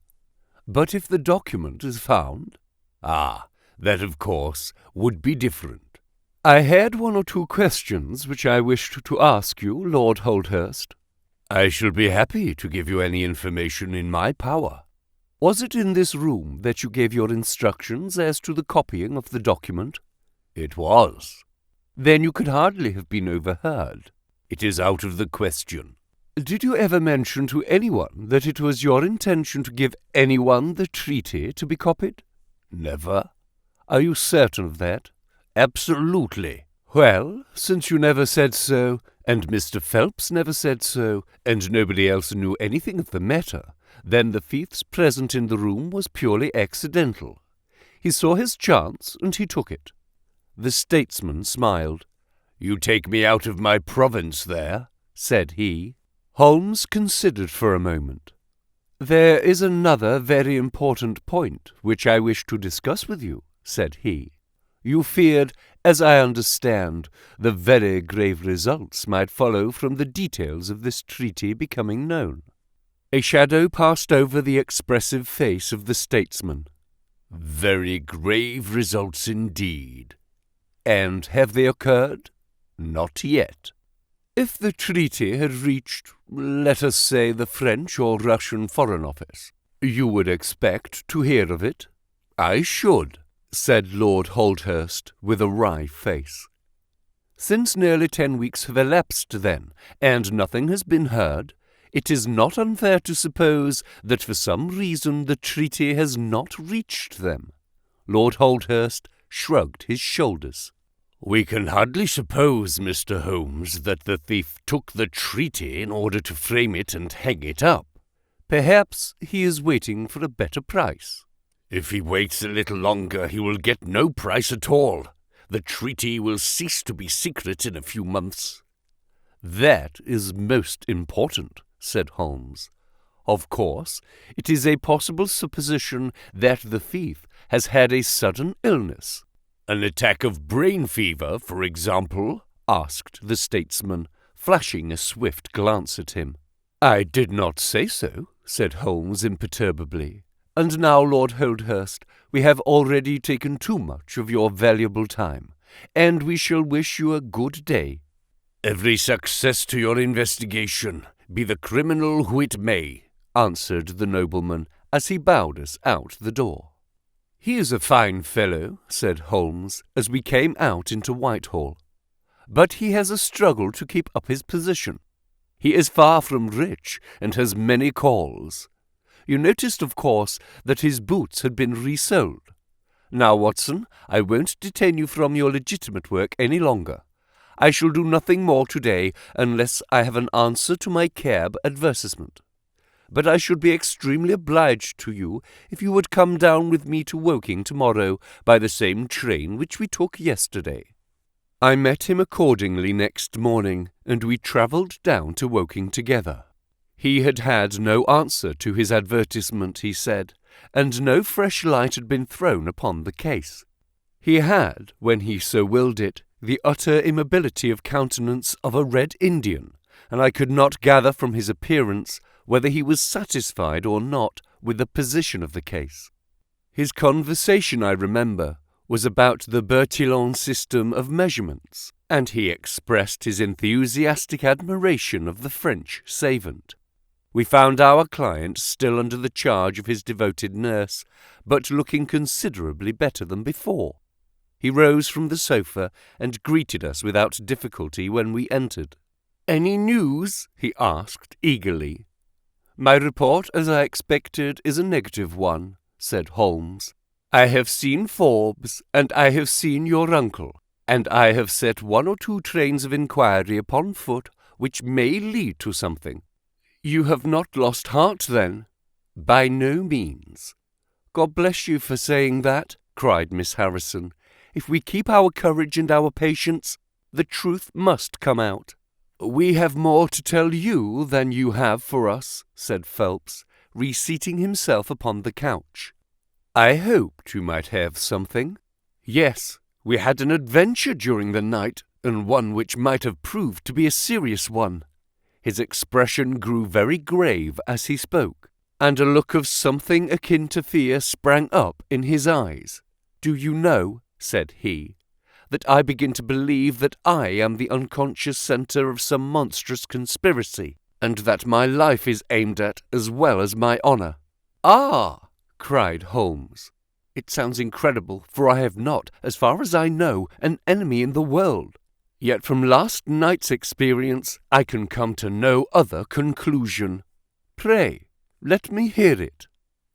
"But if the document is found?" "Ah, that of course would be different." "I had 1 or 2 questions which I wished to ask you, Lord Holdhurst." "I shall be happy to give you any information in my power." "Was it in this room that you gave your instructions as to the copying of the document?" "It was." "Then you could hardly have been overheard." "It is out of the question." "Did you ever mention to anyone that it was your intention to give anyone the treaty to be copied?" "Never." "Are you certain of that?" "Absolutely." "Well, since you never said so, and Mr. Phelps never said so, and nobody else knew anything of the matter, then the thief's presence in the room was purely accidental. He saw his chance, and he took it." The statesman smiled. "You take me out of my province there," said he. Holmes considered for a moment. "There is another very important point which I wish to discuss with you," said he. "You feared, as I understand, the very grave results might follow from the details of this treaty becoming known." A shadow passed over the expressive face of the statesman. "Very grave results indeed." "And have they occurred?" "Not yet." "If the treaty had reached, let us say, the French or Russian Foreign Office, you would expect to hear of it?" "I should," said Lord Holdhurst, with a wry face. "Since nearly 10 weeks have elapsed, then, and nothing has been heard, it is not unfair to suppose that for some reason the treaty has not reached them." Lord Holdhurst shrugged his shoulders. "We can hardly suppose, Mr. Holmes, that the thief took the treaty in order to frame it and hang it up." "Perhaps he is waiting for a better price." "If he waits a little longer, he will get no price at all. The treaty will cease to be secret in a few months." "That is most important," said Holmes. "Of course, it is a possible supposition that the thief has had a sudden illness." "An attack of brain fever, for example?" asked the statesman, flashing a swift glance at him. "I did not say so," said Holmes imperturbably. "And now, Lord Holdhurst, we have already taken too much of your valuable time, and we shall wish you a good day." "Every success to your investigation, be the criminal who it may," answered the nobleman as he bowed us out the door. "He is a fine fellow," said Holmes as we came out into Whitehall, "but he has a struggle to keep up his position. He is far from rich and has many calls. You noticed, of course, that his boots had been resold. Now, Watson, I won't detain you from your legitimate work any longer. I shall do nothing more today unless I have an answer to my cab advertisement. But I should be extremely obliged to you if you would come down with me to Woking tomorrow by the same train which we took yesterday." I met him accordingly next morning, and we travelled down to Woking together. He had had no answer to his advertisement, he said, and no fresh light had been thrown upon the case. He had, when he so willed it, the utter immobility of countenance of a Red Indian, and I could not gather from his appearance whether he was satisfied or not with the position of the case. His conversation, I remember, was about the Bertillon system of measurements, and he expressed his enthusiastic admiration of the French savant. We found our client still under the charge of his devoted nurse, but looking considerably better than before. He rose from the sofa and greeted us without difficulty when we entered. "Any news?" he asked eagerly. "My report, as I expected, is a negative one," said Holmes. "I have seen Forbes, and I have seen your uncle, and I have set one or two trains of inquiry upon foot which may lead to something." "You have not lost heart, then?" "By no means." "God bless you for saying that," cried Miss Harrison. "If we keep our courage and our patience, the truth must come out." "We have more to tell you than you have for us," said Phelps, reseating himself upon the couch. "I hoped you might have something." "Yes, we had an adventure during the night, and one which might have proved to be a serious one." His expression grew very grave as he spoke, and a look of something akin to fear sprang up in his eyes. "Do you know," said he, "that I begin to believe that I am the unconscious centre of some monstrous conspiracy, and that my life is aimed at as well as my honour." "Ah!" cried Holmes. "It sounds incredible, for I have not, as far as I know, an enemy in the world. Yet from last night's experience I can come to no other conclusion." "Pray, let me hear it."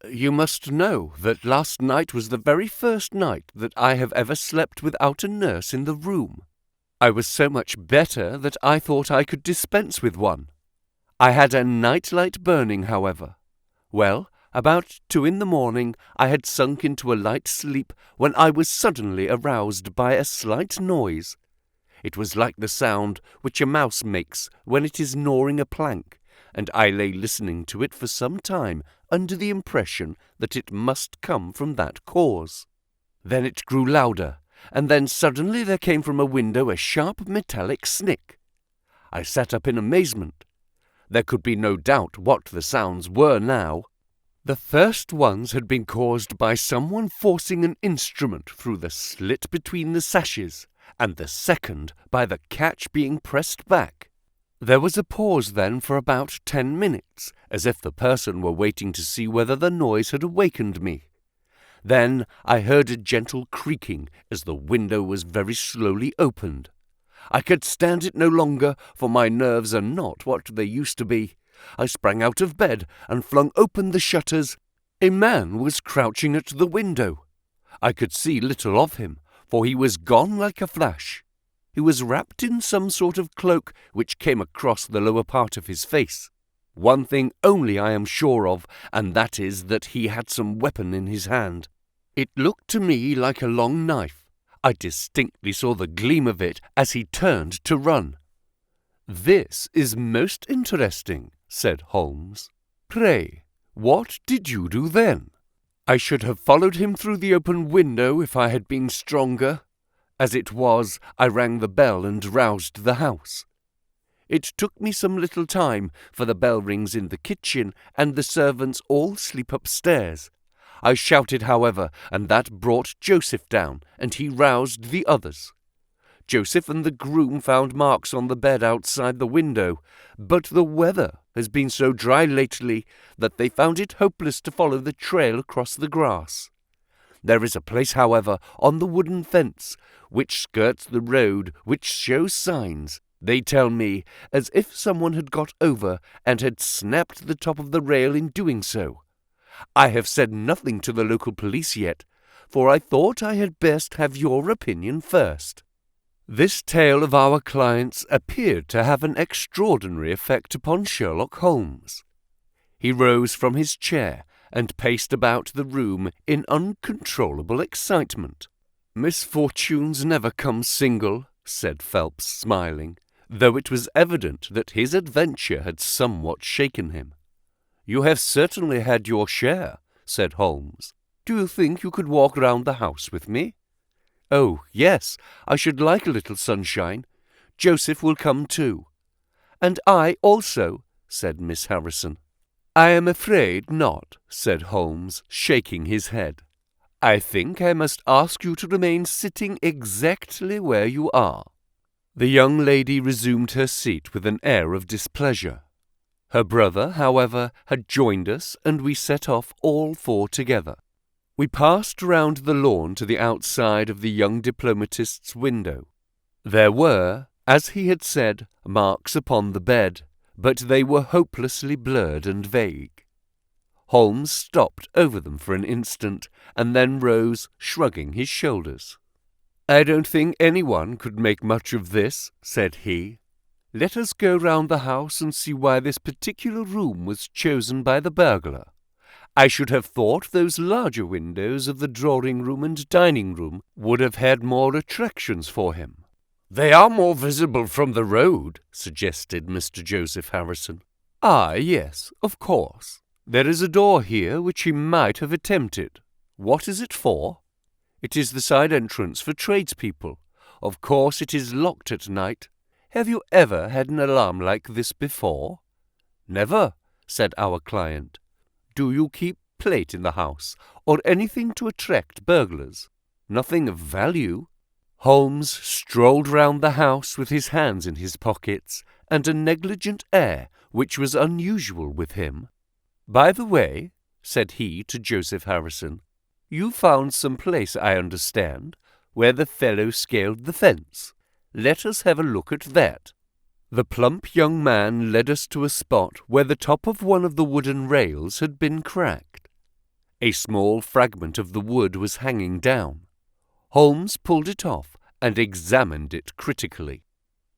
"You must know that last night was the very first night that I have ever slept without a nurse in the room. I was so much better that I thought I could dispense with one. I had a night-light burning, however. Well, about 2 in the morning I had sunk into a light sleep when I was suddenly aroused by a slight noise. It was like the sound which a mouse makes when it is gnawing a plank, and I lay listening to it for some time under the impression that it must come from that cause. Then it grew louder, and then suddenly there came from a window a sharp metallic snick. I sat up in amazement. There could be no doubt what the sounds were now. The first ones had been caused by someone forcing an instrument through the slit between the sashes, and the second by the catch being pressed back. There was a pause then for about 10 minutes, as if the person were waiting to see whether the noise had awakened me. Then I heard a gentle creaking as the window was very slowly opened. I could stand it no longer, for my nerves are not what they used to be. I sprang out of bed and flung open the shutters. A man was crouching at the window. I could see little of him, for he was gone like a flash. He was wrapped in some sort of cloak which came across the lower part of his face. One thing only I am sure of, and that is that he had some weapon in his hand. It looked to me like a long knife. I distinctly saw the gleam of it as he turned to run. "This is most interesting," said Holmes. "Pray, what did you do then?" "I should have followed him through the open window if I had been stronger. As it was, I rang the bell and roused the house. It took me some little time, for the bell rings in the kitchen, and the servants all sleep upstairs. I shouted, however, and that brought Joseph down, and he roused the others. Joseph and the groom found marks on the bed outside the window, but the weather has been so dry lately that they found it hopeless to follow the trail across the grass. There is a place, however, on the wooden fence, which skirts the road, which shows signs, they tell me, as if someone had got over and had snapped the top of the rail in doing so. I have said nothing to the local police yet, for I thought I had best have your opinion first." This tale of our client's appeared to have an extraordinary effect upon Sherlock Holmes. He rose from his chair and paced about the room in uncontrollable excitement. "Misfortunes never come single," said Phelps, smiling, though it was evident that his adventure had somewhat shaken him. "You have certainly had your share," said Holmes. "Do you think you could walk round the house with me?" "Oh, yes, I should like a little sunshine. Joseph will come too." "And I also," said Miss Harrison. "I am afraid not," said Holmes, shaking his head. "I think I must ask you to remain sitting exactly where you are." The young lady resumed her seat with an air of displeasure. Her brother, however, had joined us, and we set off all four together. We passed round the lawn to the outside of the young diplomatist's window. There were, as he had said, marks upon the bed, but they were hopelessly blurred and vague. Holmes stopped over them for an instant, and then rose, shrugging his shoulders. "I don't think anyone could make much of this," said he. "Let us go round the house and see why this particular room was chosen by the burglar. I should have thought those larger windows of the drawing-room and dining-room would have had more attractions for him." "They are more visible from the road," suggested Mr. Joseph Harrison. "Ah, yes, of course. There is a door here which he might have attempted. What is it for?" "It is the side entrance for tradespeople. Of course it is locked at night. Have you ever had an alarm like this before?" "Never," said our client. "Do you keep plate in the house, or anything to attract burglars?" "Nothing of value." Holmes strolled round the house with his hands in his pockets, and a negligent air which was unusual with him. "By the way," said he to Joseph Harrison, "you found some place, I understand, where the fellow scaled the fence. Let us have a look at that." The plump young man led us to a spot where the top of one of the wooden rails had been cracked. A small fragment of the wood was hanging down. Holmes pulled it off and examined it critically.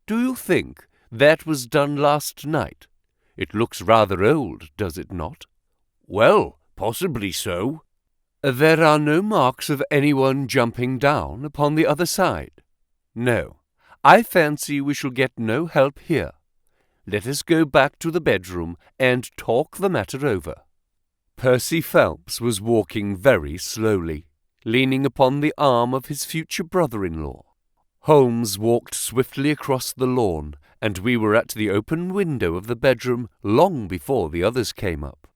"Do you think that was done last night? It looks rather old, does it not?" "Well, possibly so." "There are no marks of anyone jumping down upon the other side?" "No. I fancy we shall get no help here. Let us go back to the bedroom and talk the matter over." Percy Phelps was walking very slowly, leaning upon the arm of his future brother-in-law. Holmes walked swiftly across the lawn, and we were at the open window of the bedroom long before the others came up.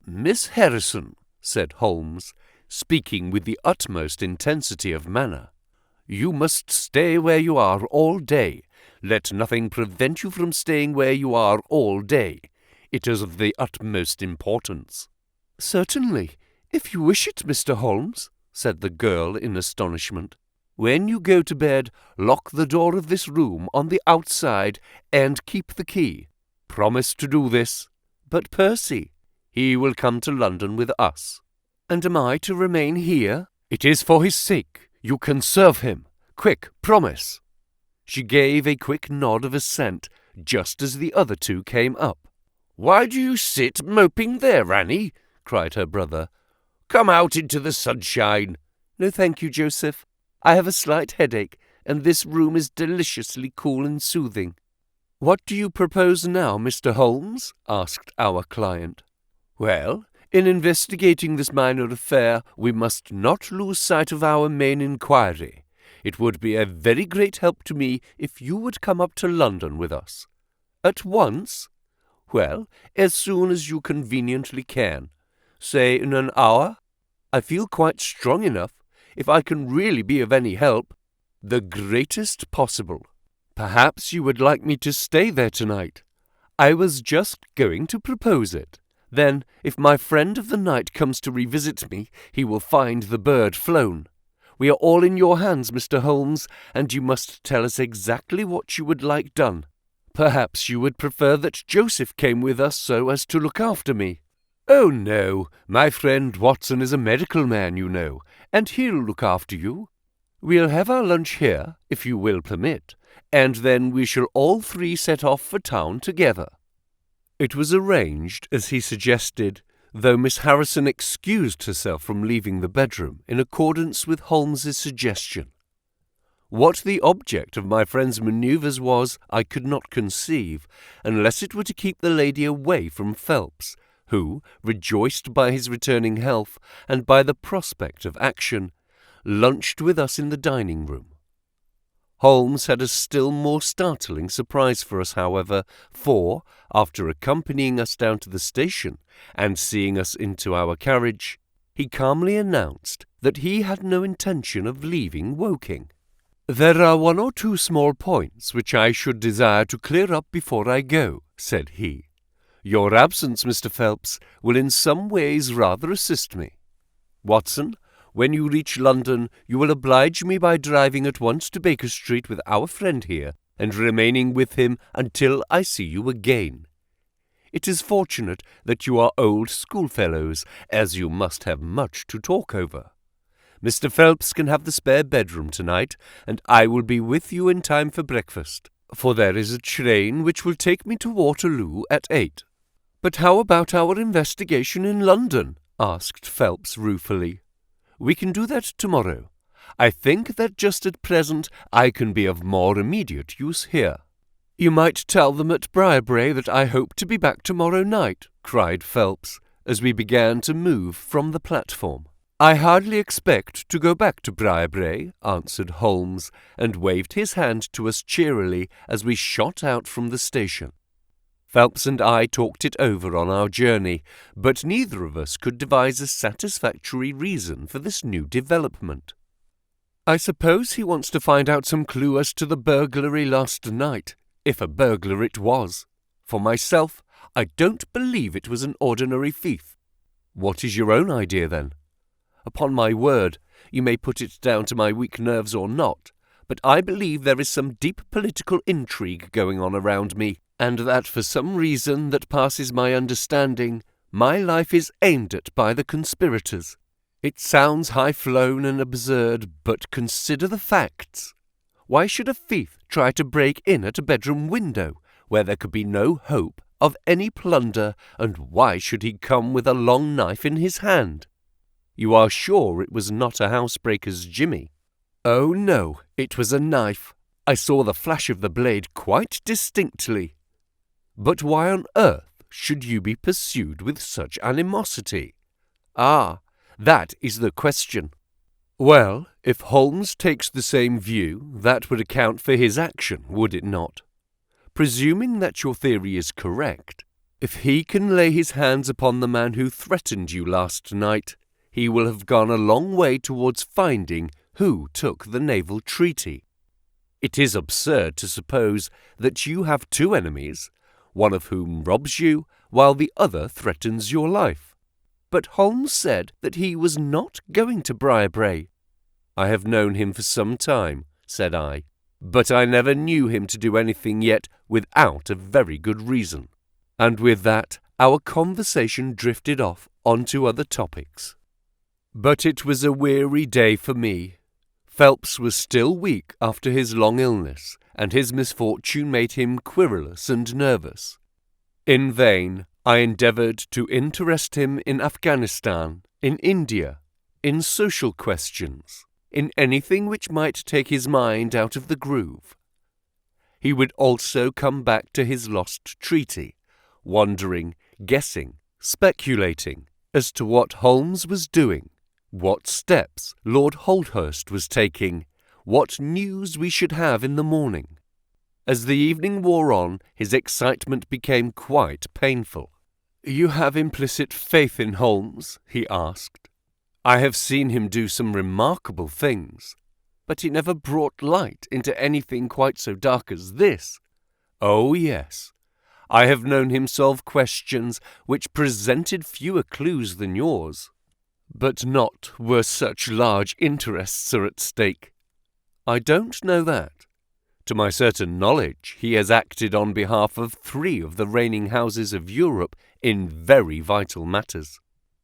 "Miss Harrison," said Holmes, speaking with the utmost intensity of manner, "you must stay where you are all day. Let nothing prevent you from staying where you are all day. It is of the utmost importance." "Certainly, if you wish it, Mr. Holmes," said the girl in astonishment. "When you go to bed, lock the door of this room on the outside and keep the key. Promise to do this. But Percy, he will come to London with us." "And am I to remain here?" "It is for his sake. You can serve him. Quick, promise." She gave a quick nod of assent just as the other two came up. "Why do you sit moping there, Annie?" cried her brother. "Come out into the sunshine." "No, thank you, Joseph. I have a slight headache, and this room is deliciously cool and soothing." "What do you propose now, Mr. Holmes?" asked our client. "Well, in investigating this minor affair, we must not lose sight of our main inquiry. It would be a very great help to me if you would come up to London with us." "At once?" "Well, as soon as you conveniently can. Say in an hour. I feel quite strong enough. If I can really be of any help, the greatest possible." "Perhaps you would like me to stay there tonight. I was just going to propose it. Then, if my friend of the night comes to revisit me, he will find the bird flown. We are all in your hands, Mr. Holmes, and you must tell us exactly what you would like done. Perhaps you would prefer that Joseph came with us so as to look after me." "Oh, no, my friend Watson is a medical man, you know, and he'll look after you. We'll have our lunch here, if you will permit, and then we shall all three set off for town together." It was arranged as he suggested, though Miss Harrison excused herself from leaving the bedroom in accordance with Holmes's suggestion. What the object of my friend's manoeuvres was, I could not conceive, unless it were to keep the lady away from Phelps, who, rejoiced by his returning health and by the prospect of action, lunched with us in the dining-room. Holmes had a still more startling surprise for us, however, for, after accompanying us down to the station and seeing us into our carriage, he calmly announced that he had no intention of leaving Woking. "There are one or two small points which I should desire to clear up before I go," said he. "Your absence, Mr. Phelps, will in some ways rather assist me. Watson, when you reach London, you will oblige me by driving at once to Baker Street with our friend here, and remaining with him until I see you again. It is fortunate that you are old schoolfellows, as you must have much to talk over. Mr. Phelps can have the spare bedroom tonight, and I will be with you in time for breakfast, for there is a train which will take me to Waterloo at 8. "But how about our investigation in London?" asked Phelps ruefully. "We can do that tomorrow. I think that just at present I can be of more immediate use here." "You might tell them at Briarbrae that I hope to be back tomorrow night," cried Phelps, as we began to move from the platform. "I hardly expect to go back to Briarbrae," answered Holmes, and waved his hand to us cheerily as we shot out from the station. Phelps and I talked it over on our journey, but neither of us could devise a satisfactory reason for this new development. "I suppose he wants to find out some clue as to the burglary last night, if a burglar it was. For myself, I don't believe it was an ordinary thief." "What is your own idea, then?" "Upon my word, you may put it down to my weak nerves or not, but I believe there is some deep political intrigue going on around me, and that for some reason that passes my understanding, my life is aimed at by the conspirators. It sounds high-flown and absurd, but consider the facts. Why should a thief try to break in at a bedroom window, where there could be no hope of any plunder, and why should he come with a long knife in his hand? You are sure it was not a housebreaker's jimmy?" "Oh, no, it was a knife. I saw the flash of the blade quite distinctly." "But why on earth should you be pursued with such animosity?" "Ah, that is the question." "Well, if Holmes takes the same view, that would account for his action, would it not? Presuming that your theory is correct, if he can lay his hands upon the man who threatened you last night, he will have gone a long way towards finding who took the naval treaty. It is absurd to suppose that you have two enemies, one of whom robs you, while the other threatens your life." "But Holmes said that he was not going to Briarbrae." "I have known him for some time," said I, "but I never knew him to do anything yet without a very good reason." And with that, our conversation drifted off onto other topics. But it was a weary day for me. Phelps was still weak after his long illness, and his misfortune made him querulous and nervous. In vain I endeavoured to interest him in Afghanistan, in India, in social questions. in anything which might take his mind out of the groove. He would also come back to his lost treaty, wondering, guessing, speculating as to what Holmes was doing, what steps Lord Holdhurst was taking, what news we should have in the morning. As the evening wore on, his excitement became quite painful. "You have implicit faith in Holmes?" he asked. "I have seen him do some remarkable things, but he never brought light into anything quite so dark as this." "Oh, yes. I have known him solve questions which presented fewer clues than yours, but not where such large interests are at stake." "I don't know that. To my certain knowledge, he has acted on behalf of 3 of the reigning houses of Europe in very vital matters.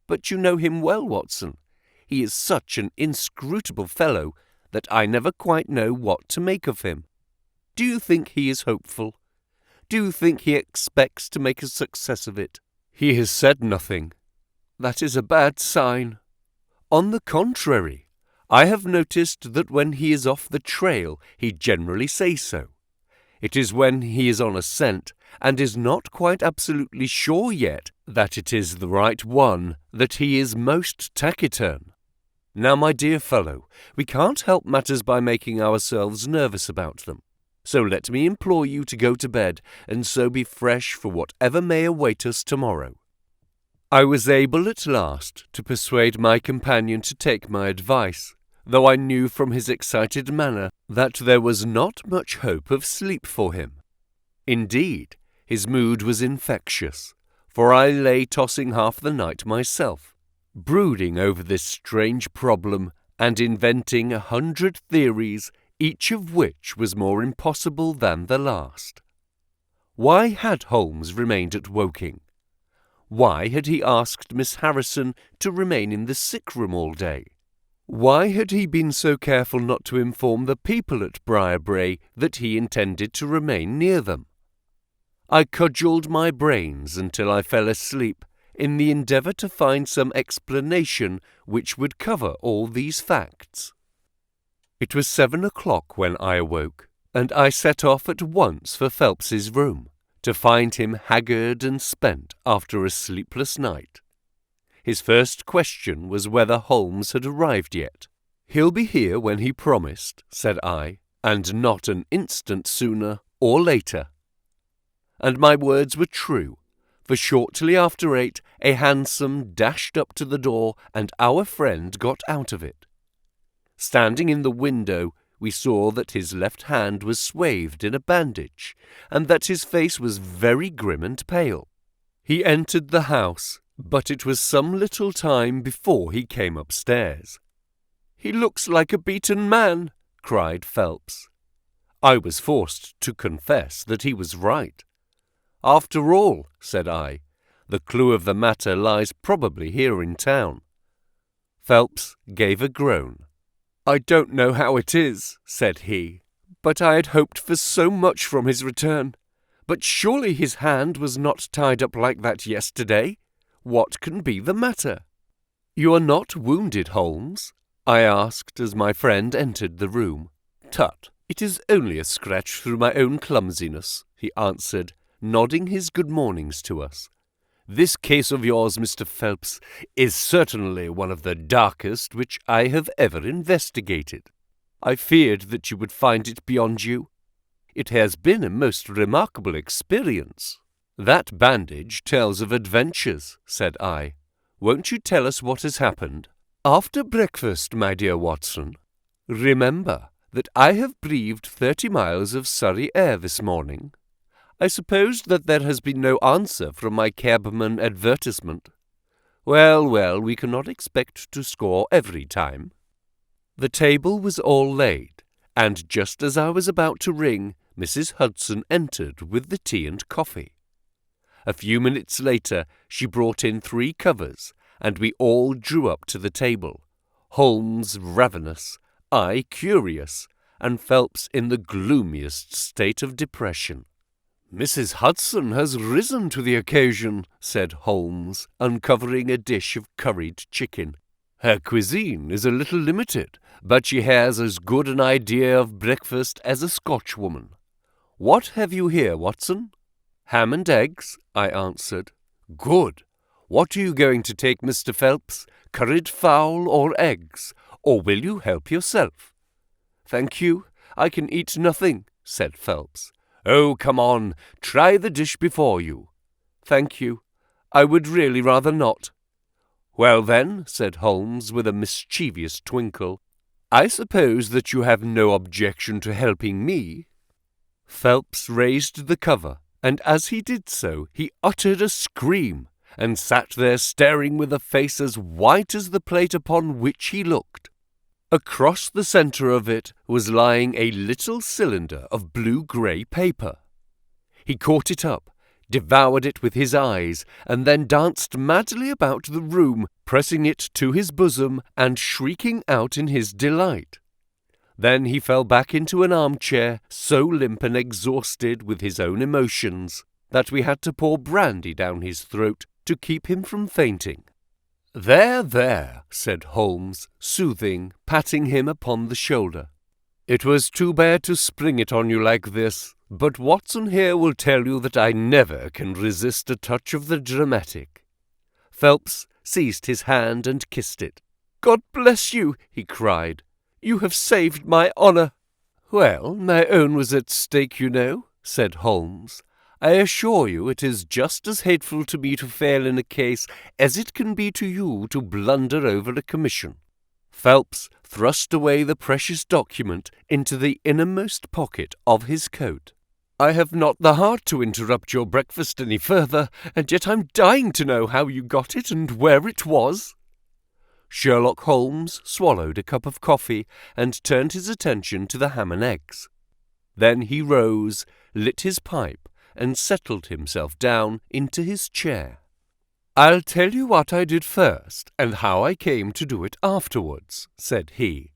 But you know him well, Watson. He is such an inscrutable fellow that I never quite know what to make of him. Do you think he is hopeful? Do you think he expects to make a success of it?" "He has said nothing. That is a bad sign. On the contrary, I have noticed that when he is off the trail, he generally says so. It is when he is on a scent and is not quite absolutely sure yet that it is the right one that he is most taciturn. Now, my dear fellow, we can't help matters by making ourselves nervous about them. So let me implore you to go to bed and so be fresh for whatever may await us tomorrow." I was able at last to persuade my companion to take my advice, though I knew from his excited manner that there was not much hope of sleep for him. Indeed, his mood was infectious, for I lay tossing half the night myself, brooding over this strange problem and inventing 100 theories, each of which was more impossible than the last. Why had Holmes remained at Woking? Why had he asked Miss Harrison to remain in the sick-room all day? Why had he been so careful not to inform the people at Briarbrae that he intended to remain near them? I cudgelled my brains until I fell asleep in the endeavour to find some explanation which would cover all these facts. It was 7 o'clock when I awoke, and I set off at once for Phelps's room, to find him haggard and spent after a sleepless night. His first question was whether Holmes had arrived yet. "He'll be here when he promised," said I, "and not an instant sooner or later." And my words were true, for shortly after 8 a hansom dashed up to the door and our friend got out of it. Standing in the window, we saw that his left hand was swathed in a bandage, and that his face was very grim and pale. He entered the house, but it was some little time before he came upstairs. "He looks like a beaten man," cried Phelps. I was forced to confess that he was right. "After all," said I, "the clue of the matter lies probably here in town." Phelps gave a groan. "I don't know how it is," said he, "but I had hoped for so much from his return. But surely his hand was not tied up like that yesterday? What can be the matter?" "You are not wounded, Holmes?" I asked as my friend entered the room. "Tut, it is only a scratch through my own clumsiness," he answered, nodding his good mornings to us. "This case of yours, Mr. Phelps, is certainly one of the darkest which I have ever investigated. I feared that you would find it beyond you. It has been a most remarkable experience." "That bandage tells of adventures," said I. "Won't you tell us what has happened?" "After breakfast, my dear Watson. Remember that I have breathed 30 miles of Surrey air this morning. I suppose that there has been no answer from my cabman advertisement. Well, we cannot expect to score every time." The table was all laid, and just as I was about to ring, Mrs. Hudson entered with the tea and coffee. A few minutes later she brought in 3 covers, and we all drew up to the table, Holmes ravenous, I curious, and Phelps in the gloomiest state of depression. "Mrs. Hudson has risen to the occasion," said Holmes, uncovering a dish of curried chicken. Her cuisine is a little limited, but she has as good an idea of breakfast as a Scotchwoman. What have you here, Watson? Ham and eggs, I answered. Good. What are you going to take, Mr. Phelps? Curried fowl or eggs? Or will you help yourself? Thank you. I can eat nothing, said Phelps. Oh, come on. Try the dish before you. Thank you. I would really rather not. Well then, said Holmes with a mischievous twinkle, I suppose that you have no objection to helping me. Phelps raised the cover, and as he did so, he uttered a scream, and sat there staring with a face as white as the plate upon which he looked. Across the centre of it was lying a little cylinder of blue-grey paper. He caught it up, devoured it with his eyes, and then danced madly about the room, pressing it to his bosom and shrieking out in his delight. Then he fell back into an armchair, so limp and exhausted with his own emotions that we had to pour brandy down his throat to keep him from fainting. There, there, said Holmes, soothing, patting him upon the shoulder. It was too bad to spring it on you like this, but Watson here will tell you that I never can resist a touch of the dramatic. Phelps seized his hand and kissed it. God bless you, he cried. You have saved my honour. Well, my own was at stake, you know, said Holmes. I assure you it is just as hateful to me to fail in a case as it can be to you to blunder over a commission. Phelps thrust away the precious document into the innermost pocket of his coat. I have not the heart to interrupt your breakfast any further, and yet I'm dying to know how you got it and where it was. Sherlock Holmes swallowed a cup of coffee and turned his attention to the ham and eggs. Then he rose, lit his pipe, and settled himself down into his chair. I'll tell you what I did first, and how I came to do it afterwards, said he.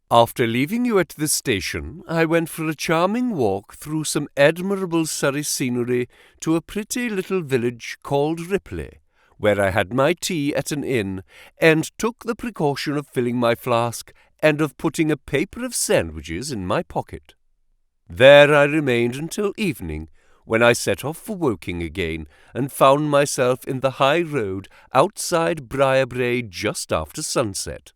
After leaving you at the station, I went for a charming walk through some admirable Surrey scenery to a pretty little village called Ripley, where I had my tea at an inn, and took the precaution of filling my flask and of putting a paper of sandwiches in my pocket. There I remained until evening, when I set off for Woking again, and found myself in the high road outside Briarbrae just after sunset.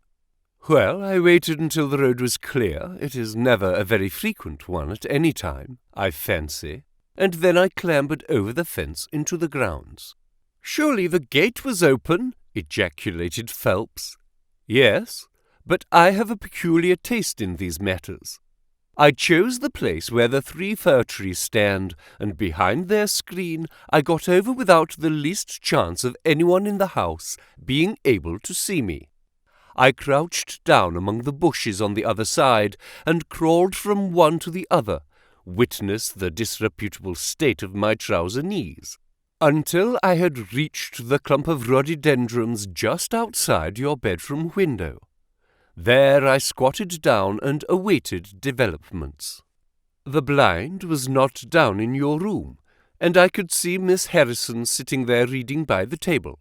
Well, I waited until the road was clear. It is never a very frequent one at any time, I fancy, and then I clambered over the fence into the grounds. Surely the gate was open, ejaculated Phelps. Yes, but I have a peculiar taste in these matters. I chose the place where the 3 fir trees stand, and behind their screen I got over without the least chance of anyone in the house being able to see me. I crouched down among the bushes on the other side, and crawled from one to the other, witness the disreputable state of my trouser knees, until I had reached the clump of rhododendrons just outside your bedroom window. There I squatted down and awaited developments. The blind was not down in your room, and I could see Miss Harrison sitting there reading by the table.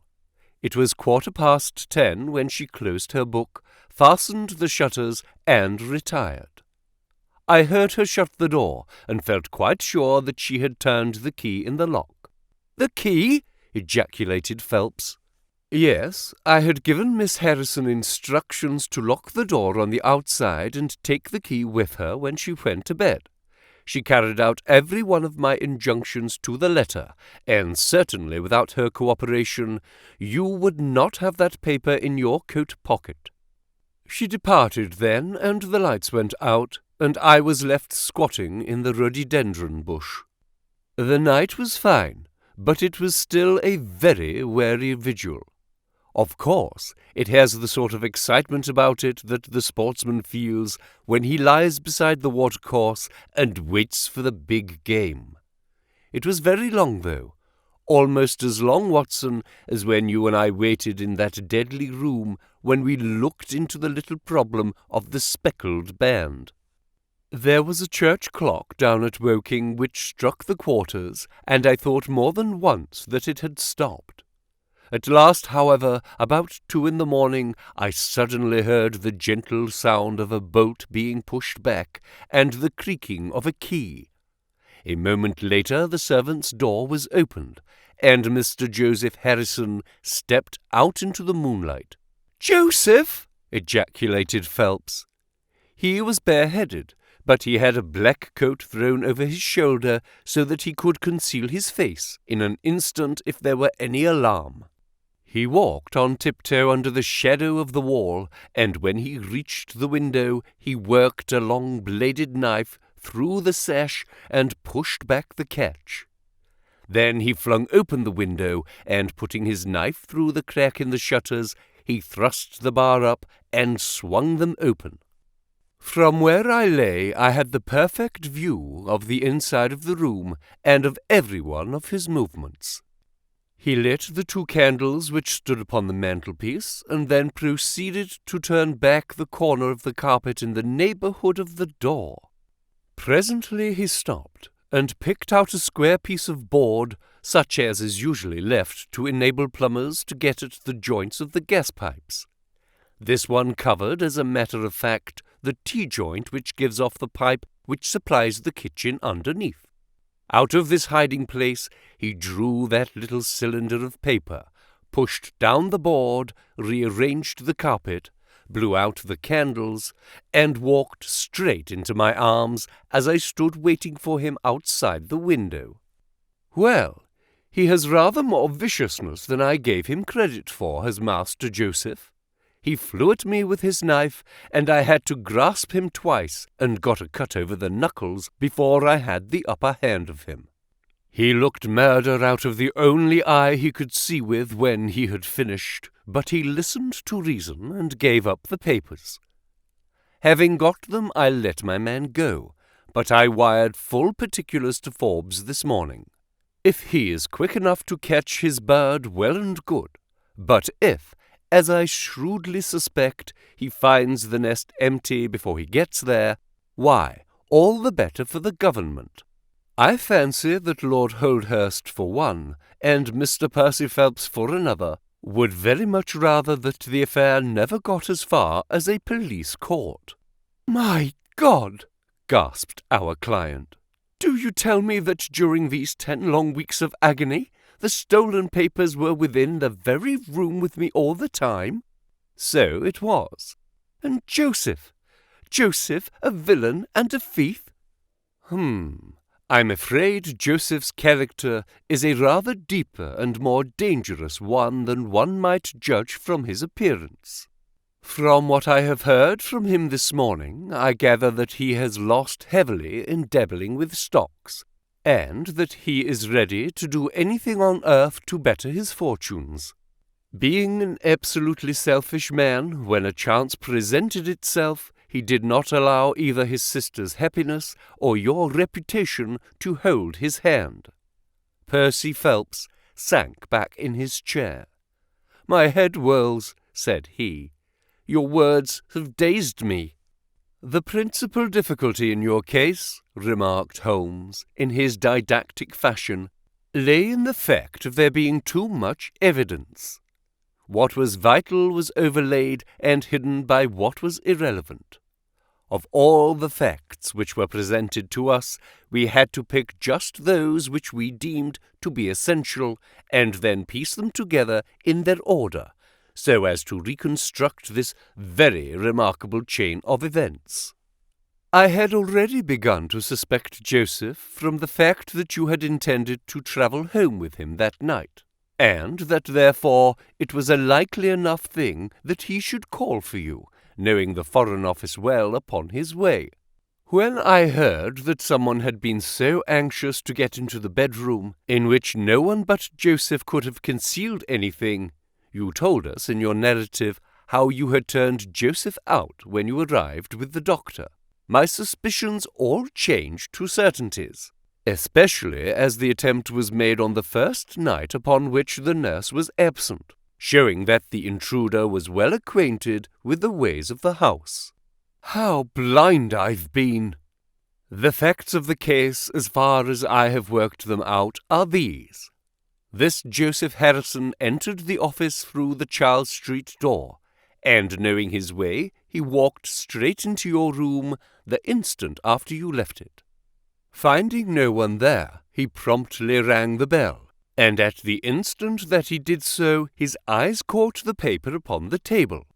It was 10:15 when she closed her book, fastened the shutters, and retired. I heard her shut the door, and felt quite sure that she had turned the key in the lock. "The key?" ejaculated Phelps. Yes, I had given Miss Harrison instructions to lock the door on the outside and take the key with her when she went to bed. She carried out every one of my injunctions to the letter, and certainly without her cooperation you would not have that paper in your coat pocket. She departed then, and the lights went out, and I was left squatting in the rhododendron bush. The night was fine, but it was still a very weary vigil. Of course, it has the sort of excitement about it that the sportsman feels when he lies beside the watercourse and waits for the big game. It was very long, though, almost as long, Watson, as when you and I waited in that deadly room when we looked into the little problem of the speckled band. There was a church clock down at Woking which struck the quarters, and I thought more than once that it had stopped. At last, however, about 2 in the morning, I suddenly heard the gentle sound of a bolt being pushed back, and the creaking of a key. A moment later the servant's door was opened, and Mr. Joseph Harrison stepped out into the moonlight. "Joseph!" ejaculated Phelps. He was bareheaded, but he had a black coat thrown over his shoulder so that he could conceal his face in an instant if there were any alarm. He walked on tiptoe under the shadow of the wall, and when he reached the window, he worked a long-bladed knife through the sash and pushed back the catch. Then he flung open the window, and putting his knife through the crack in the shutters, he thrust the bar up and swung them open. From where I lay, I had the perfect view of the inside of the room and of every one of his movements. He lit the 2 candles which stood upon the mantelpiece, and then proceeded to turn back the corner of the carpet in the neighbourhood of the door. Presently he stopped, and picked out a square piece of board, such as is usually left to enable plumbers to get at the joints of the gas pipes. This one covered, as a matter of fact, the T-joint which gives off the pipe which supplies the kitchen underneath. Out of this hiding-place he drew that little cylinder of paper, pushed down the board, rearranged the carpet, blew out the candles, and walked straight into my arms as I stood waiting for him outside the window. Well, he has rather more viciousness than I gave him credit for, has Master Joseph. He flew at me with his knife, and I had to grasp him twice, and got a cut over the knuckles before I had the upper hand of him. He looked murder out of the only eye he could see with when he had finished, but he listened to reason and gave up the papers. Having got them, I let my man go, but I wired full particulars to Forbes this morning. If he is quick enough to catch his bird, well and good, but if, as I shrewdly suspect, he finds the nest empty before he gets there, why, all the better for the government. I fancy that Lord Holdhurst for one, and Mr. Percy Phelps for another, would very much rather that the affair never got as far as a police court. "My God!" gasped our client. "Do you tell me that during these 10 long weeks of agony, the stolen papers were within the very room with me all the time?" "So it was." "And Joseph a villain and a thief?" I'm afraid Joseph's character is a rather deeper and more dangerous one than one might judge from his appearance. From what I have heard from him this morning, I gather that he has lost heavily in dabbling with stocks, and that he is ready to do anything on earth to better his fortunes. Being an absolutely selfish man, when a chance presented itself, he did not allow either his sister's happiness or your reputation to hold his hand. Percy Phelps sank back in his chair. "My head whirls," said he. "Your words have dazed me." "The principal difficulty in your case," remarked Holmes, in his didactic fashion, "lay in the fact of there being too much evidence. What was vital was overlaid and hidden by what was irrelevant. Of all the facts which were presented to us, we had to pick just those which we deemed to be essential, and then piece them together in their order, so as to reconstruct this very remarkable chain of events. I had already begun to suspect Joseph from the fact that you had intended to travel home with him that night, and that therefore it was a likely enough thing that he should call for you, knowing the Foreign Office well, upon his way. When I heard that someone had been so anxious to get into the bedroom, in which no one but Joseph could have concealed anything, you told us in your narrative how you had turned Joseph out when you arrived with the doctor. My suspicions all changed to certainties, especially as the attempt was made on the first night upon which the nurse was absent, showing that the intruder was well acquainted with the ways of the house. How blind I've been! The facts of the case, as far as I have worked them out, are these. This Joseph Harrison entered the office through the Charles Street door, and knowing his way, he walked straight into your room the instant after you left it. Finding no one there, he promptly rang the bell, and at the instant that he did so, his eyes caught the paper upon the table.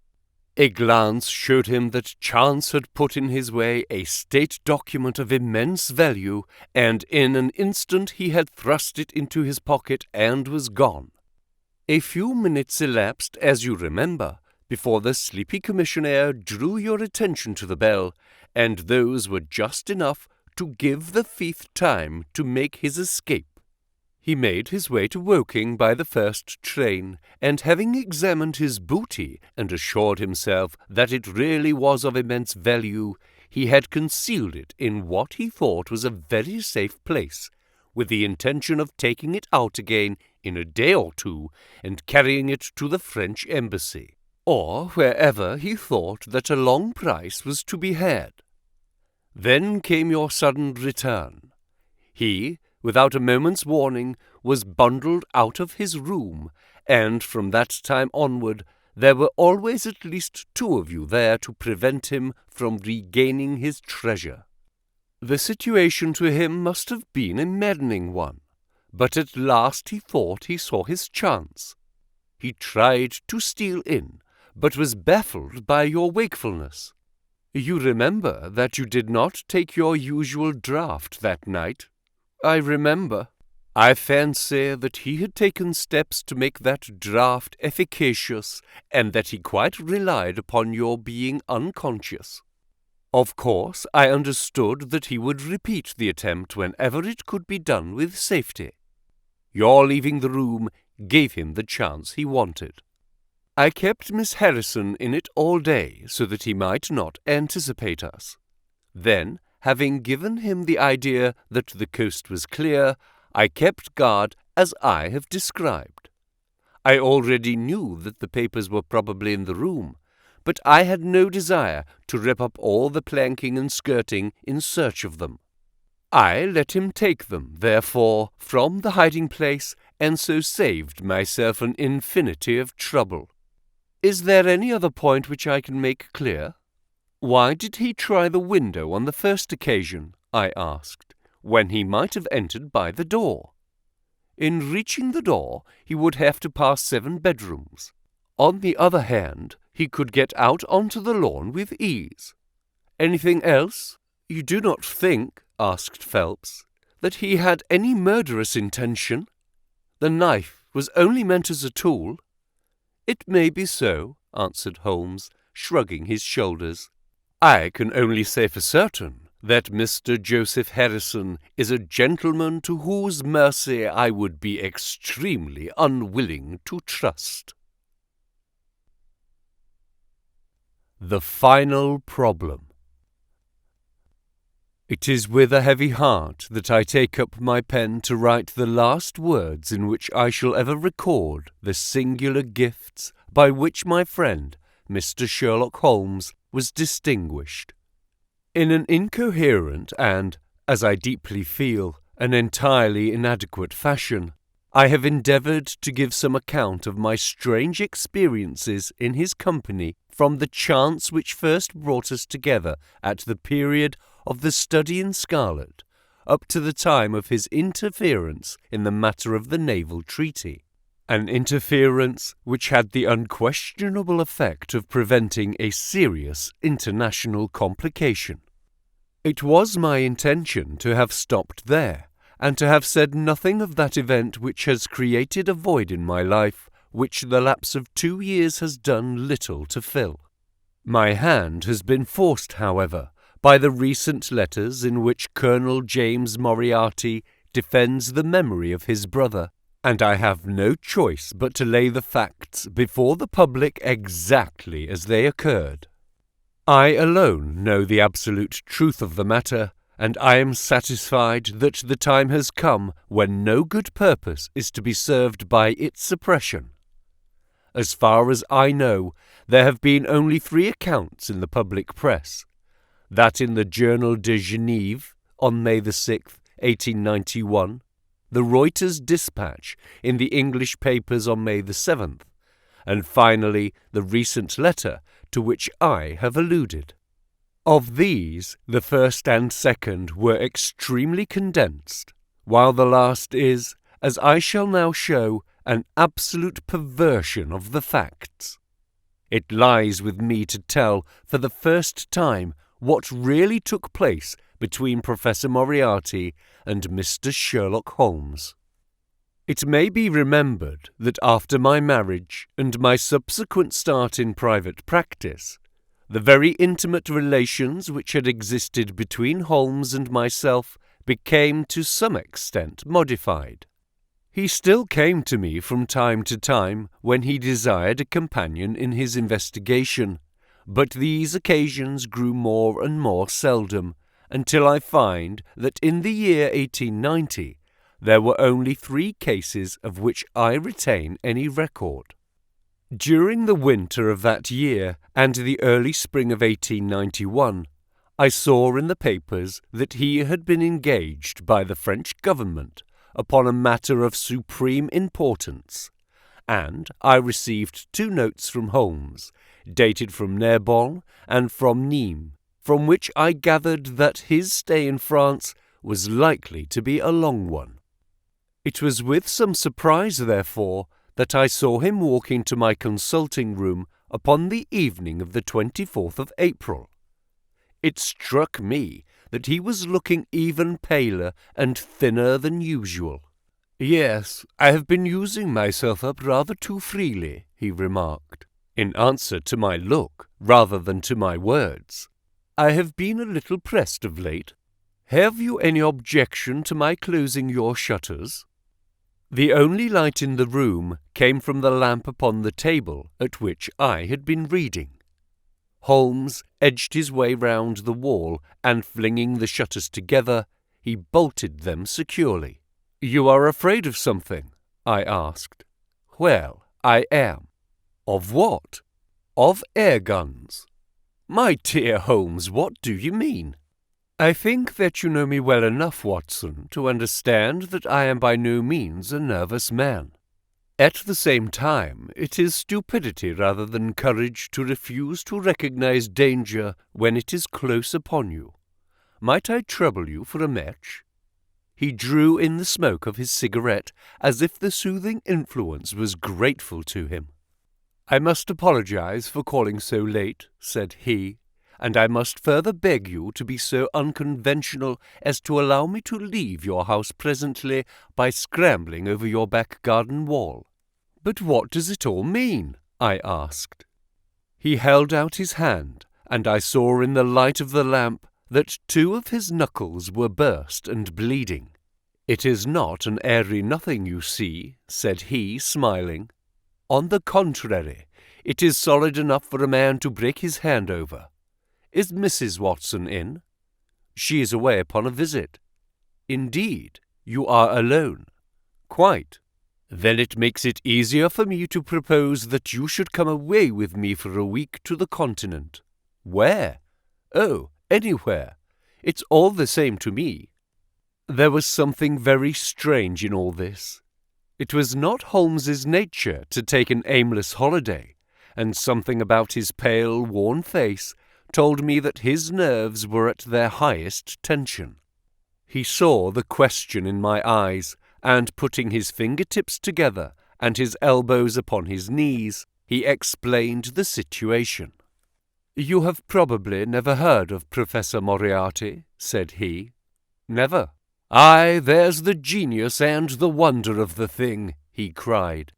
A glance showed him that chance had put in his way a state document of immense value, and in an instant he had thrust it into his pocket and was gone. A few minutes elapsed, as you remember, before the sleepy commissionaire drew your attention to the bell, and those were just enough to give the thief time to make his escape. He made his way to Woking by the first train, and having examined his booty and assured himself that it really was of immense value, he had concealed it in what he thought was a very safe place, with the intention of taking it out again in a day or two and carrying it to the French embassy, or wherever he thought that a long price was to be had. Then came your sudden return. He, without a moment's warning, was bundled out of his room, and from that time onward there were always at least two of you there to prevent him from regaining his treasure. The situation to him must have been a maddening one, but at last he thought he saw his chance. He tried to steal in, but was baffled by your wakefulness. You remember that you did not take your usual draught that night. I remember. I fancy that he had taken steps to make that draught efficacious, and that he quite relied upon your being unconscious. Of course, I understood that he would repeat the attempt whenever it could be done with safety. Your leaving the room gave him the chance he wanted. I kept Miss Harrison in it all day so that he might not anticipate us. Then, having given him the idea that the coast was clear, I kept guard as I have described. I already knew that the papers were probably in the room, but I had no desire to rip up all the planking and skirting in search of them. I let him take them, therefore, from the hiding-place, and so saved myself an infinity of trouble. Is there any other point which I can make clear? Why did he try the window on the first occasion, I asked, when he might have entered by the door? In reaching the door, he would have to pass 7 bedrooms. On the other hand, he could get out onto the lawn with ease. Anything else? You do not think, asked Phelps, that he had any murderous intention? The knife was only meant as a tool. It may be so, answered Holmes, shrugging his shoulders. I can only say for certain that Mr. Joseph Harrison is a gentleman to whose mercy I would be extremely unwilling to trust. The final problem. It is with a heavy heart that I take up my pen to write the last words in which I shall ever record the singular gifts by which my friend, Mr. Sherlock Holmes, was distinguished. In an incoherent and, as I deeply feel, an entirely inadequate fashion, I have endeavoured to give some account of my strange experiences in his company from the chance which first brought us together at the period of the study in scarlet, up to the time of his interference in the matter of the naval treaty, an interference which had the unquestionable effect of preventing a serious international complication. It was my intention to have stopped there, and to have said nothing of that event which has created a void in my life, which the lapse of 2 years has done little to fill. My hand has been forced, however, by the recent letters in which Colonel James Moriarty defends the memory of his brother, and I have no choice but to lay the facts before the public exactly as they occurred. I alone know the absolute truth of the matter, and I am satisfied that the time has come when no good purpose is to be served by its suppression. As far as I know, there have been only 3 accounts in the public press. That in the Journal de Genève on May the 6th, 1891, the Reuters dispatch in the English papers on May the 7th, and finally the recent letter to which I have alluded. Of these, the first and second were extremely condensed, while the last is, as I shall now show, an absolute perversion of the facts. It lies with me to tell, for the first time, what really took place between Professor Moriarty and Mr. Sherlock Holmes. It may be remembered that after my marriage and my subsequent start in private practice, the very intimate relations which had existed between Holmes and myself became to some extent modified. He still came to me from time to time when he desired a companion in his investigation, but these occasions grew more and more seldom, until I find that in the year 1890 there were only 3 cases of which I retain any record. During the winter of that year and the early spring of 1891, I saw in the papers that he had been engaged by the French government upon a matter of supreme importance, and I received 2 notes from Holmes, dated from Naval and from Nîmes, from which I gathered that his stay in France was likely to be a long one. It was with some surprise, therefore, that I saw him walk into my consulting room upon the evening of the 24th of April. It struck me that he was looking even paler and thinner than usual. "Yes, I have been using myself up rather too freely," he remarked, in answer to my look rather than to my words. "I have been a little pressed of late. Have you any objection to my closing your shutters?" The only light in the room came from the lamp upon the table at which I had been reading. Holmes edged his way round the wall, and flinging the shutters together, he bolted them securely. "You are afraid of something?" I asked. "Well, I am." "Of what?" "Of air guns." "My dear Holmes, what do you mean?" "I think that you know me well enough, Watson, to understand that I am by no means a nervous man. At the same time, it is stupidity rather than courage to refuse to recognize danger when it is close upon you. Might I trouble you for a match?" He drew in the smoke of his cigarette as if the soothing influence was grateful to him. "I must apologize for calling so late," said he, "and I must further beg you to be so unconventional as to allow me to leave your house presently by scrambling over your back garden wall." "But what does it all mean?" I asked. He held out his hand, and I saw in the light of the lamp that 2 of his knuckles were burst and bleeding. "It is not an airy nothing, you see," said he, smiling. "On the contrary, it is solid enough for a man to break his hand over. Is Mrs. Watson in?" "She is away upon a visit." "Indeed, you are alone?" "Quite." "Then it makes it easier for me to propose that you should come away with me for a week to the Continent." "Where?" "Oh, anywhere. It's all the same to me." There was something very strange in all this. It was not Holmes's nature to take an aimless holiday, and something about his pale, worn face told me that his nerves were at their highest tension. He saw the question in my eyes, and putting his fingertips together and his elbows upon his knees, he explained the situation. "You have probably never heard of Professor Moriarty," said he. "Never." "Aye, there's the genius and the wonder of the thing," he cried.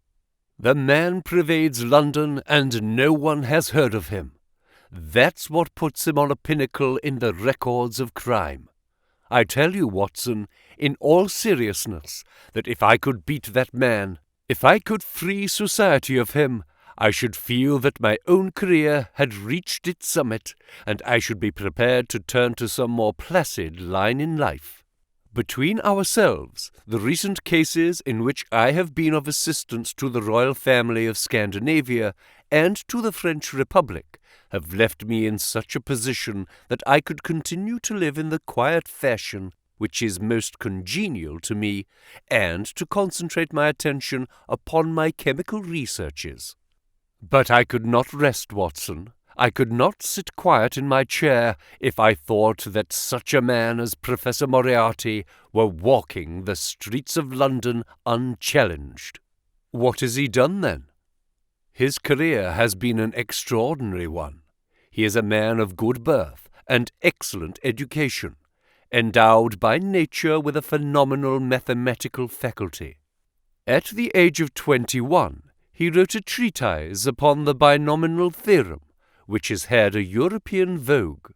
"The man pervades London, and no one has heard of him. That's what puts him on a pinnacle in the records of crime. I tell you, Watson, in all seriousness, that if I could beat that man, if I could free society of him, I should feel that my own career had reached its summit, and I should be prepared to turn to some more placid line in life. Between ourselves, the recent cases in which I have been of assistance to the royal family of Scandinavia and to the French Republic have left me in such a position that I could continue to live in the quiet fashion which is most congenial to me, and to concentrate my attention upon my chemical researches. But I could not rest, Watson. I could not sit quiet in my chair if I thought that such a man as Professor Moriarty were walking the streets of London unchallenged. What has he done, then? His career has been an extraordinary one. He is a man of good birth and excellent education, endowed by nature with a phenomenal mathematical faculty. At the age of 21, he wrote a treatise upon the binomial theorem, which has had a European vogue.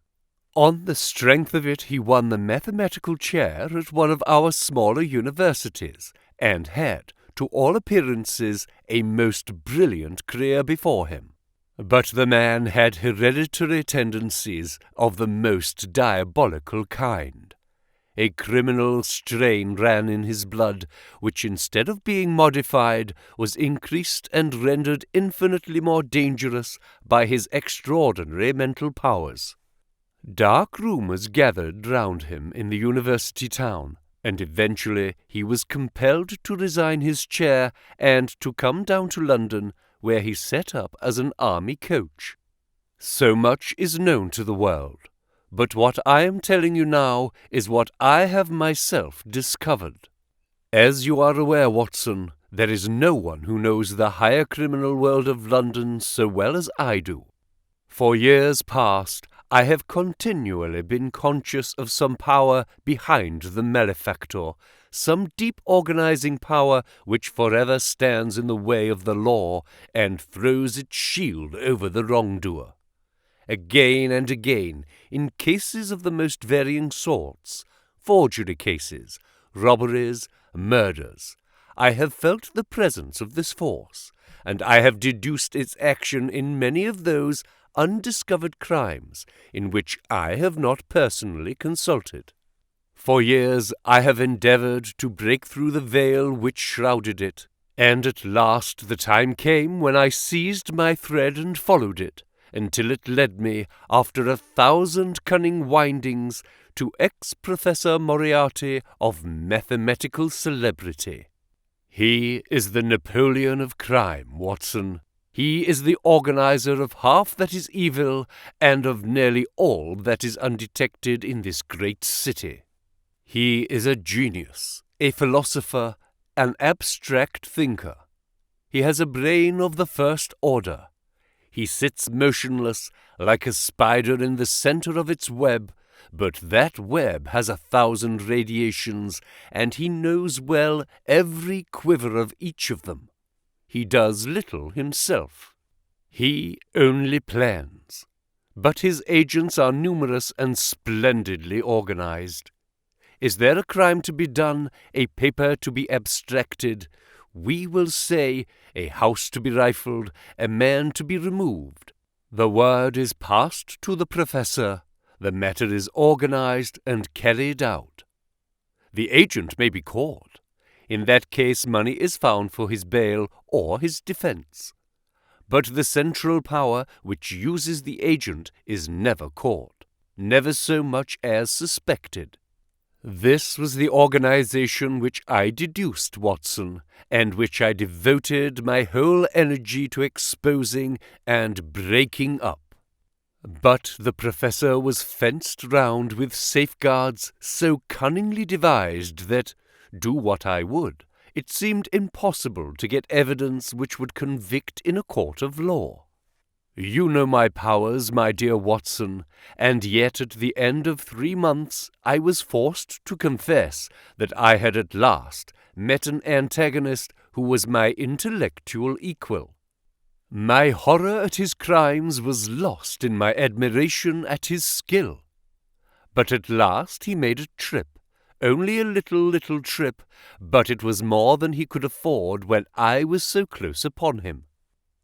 On the strength of it he won the mathematical chair at one of our smaller universities, and had, to all appearances, a most brilliant career before him. But the man had hereditary tendencies of the most diabolical kind. A criminal strain ran in his blood, which instead of being modified, was increased and rendered infinitely more dangerous by his extraordinary mental powers. Dark rumours gathered round him in the university town, and eventually he was compelled to resign his chair and to come down to London, where he set up as an army coach. So much is known to the world. But what I am telling you now is what I have myself discovered. As you are aware, Watson, there is no one who knows the higher criminal world of London so well as I do. For years past, I have continually been conscious of some power behind the malefactor, some deep organizing power which forever stands in the way of the law and throws its shield over the wrongdoer. Again and again, in cases of the most varying sorts, forgery cases, robberies, murders, I have felt the presence of this force, and I have deduced its action in many of those undiscovered crimes in which I have not personally consulted. For years I have endeavored to break through the veil which shrouded it, and at last the time came when I seized my thread and followed it, until it led me, after 1,000 cunning windings, to ex-Professor Moriarty of mathematical celebrity. He is the Napoleon of crime, Watson. He is the organizer of half that is evil and of nearly all that is undetected in this great city. He is a genius, a philosopher, an abstract thinker. He has a brain of the first order. He sits motionless, like a spider in the center of its web, but that web has 1,000 radiations, and he knows well every quiver of each of them. He does little himself. He only plans. But his agents are numerous and splendidly organized. Is there a crime to be done, a paper to be abstracted, we will say, a house to be rifled, a man to be removed, the word is passed to the professor, the matter is organized and carried out. The agent may be caught. In that case money is found for his bail or his defense. But the central power which uses the agent is never caught, never so much as suspected. This was the organization which I deduced, Watson, and which I devoted my whole energy to exposing and breaking up. But the professor was fenced round with safeguards so cunningly devised that, do what I would, it seemed impossible to get evidence which would convict in a court of law. You know my powers, my dear Watson, and yet at the end of 3 months I was forced to confess that I had at last met an antagonist who was my intellectual equal. My horror at his crimes was lost in my admiration at his skill. But at last he made a trip, only a little trip, but it was more than he could afford when I was so close upon him.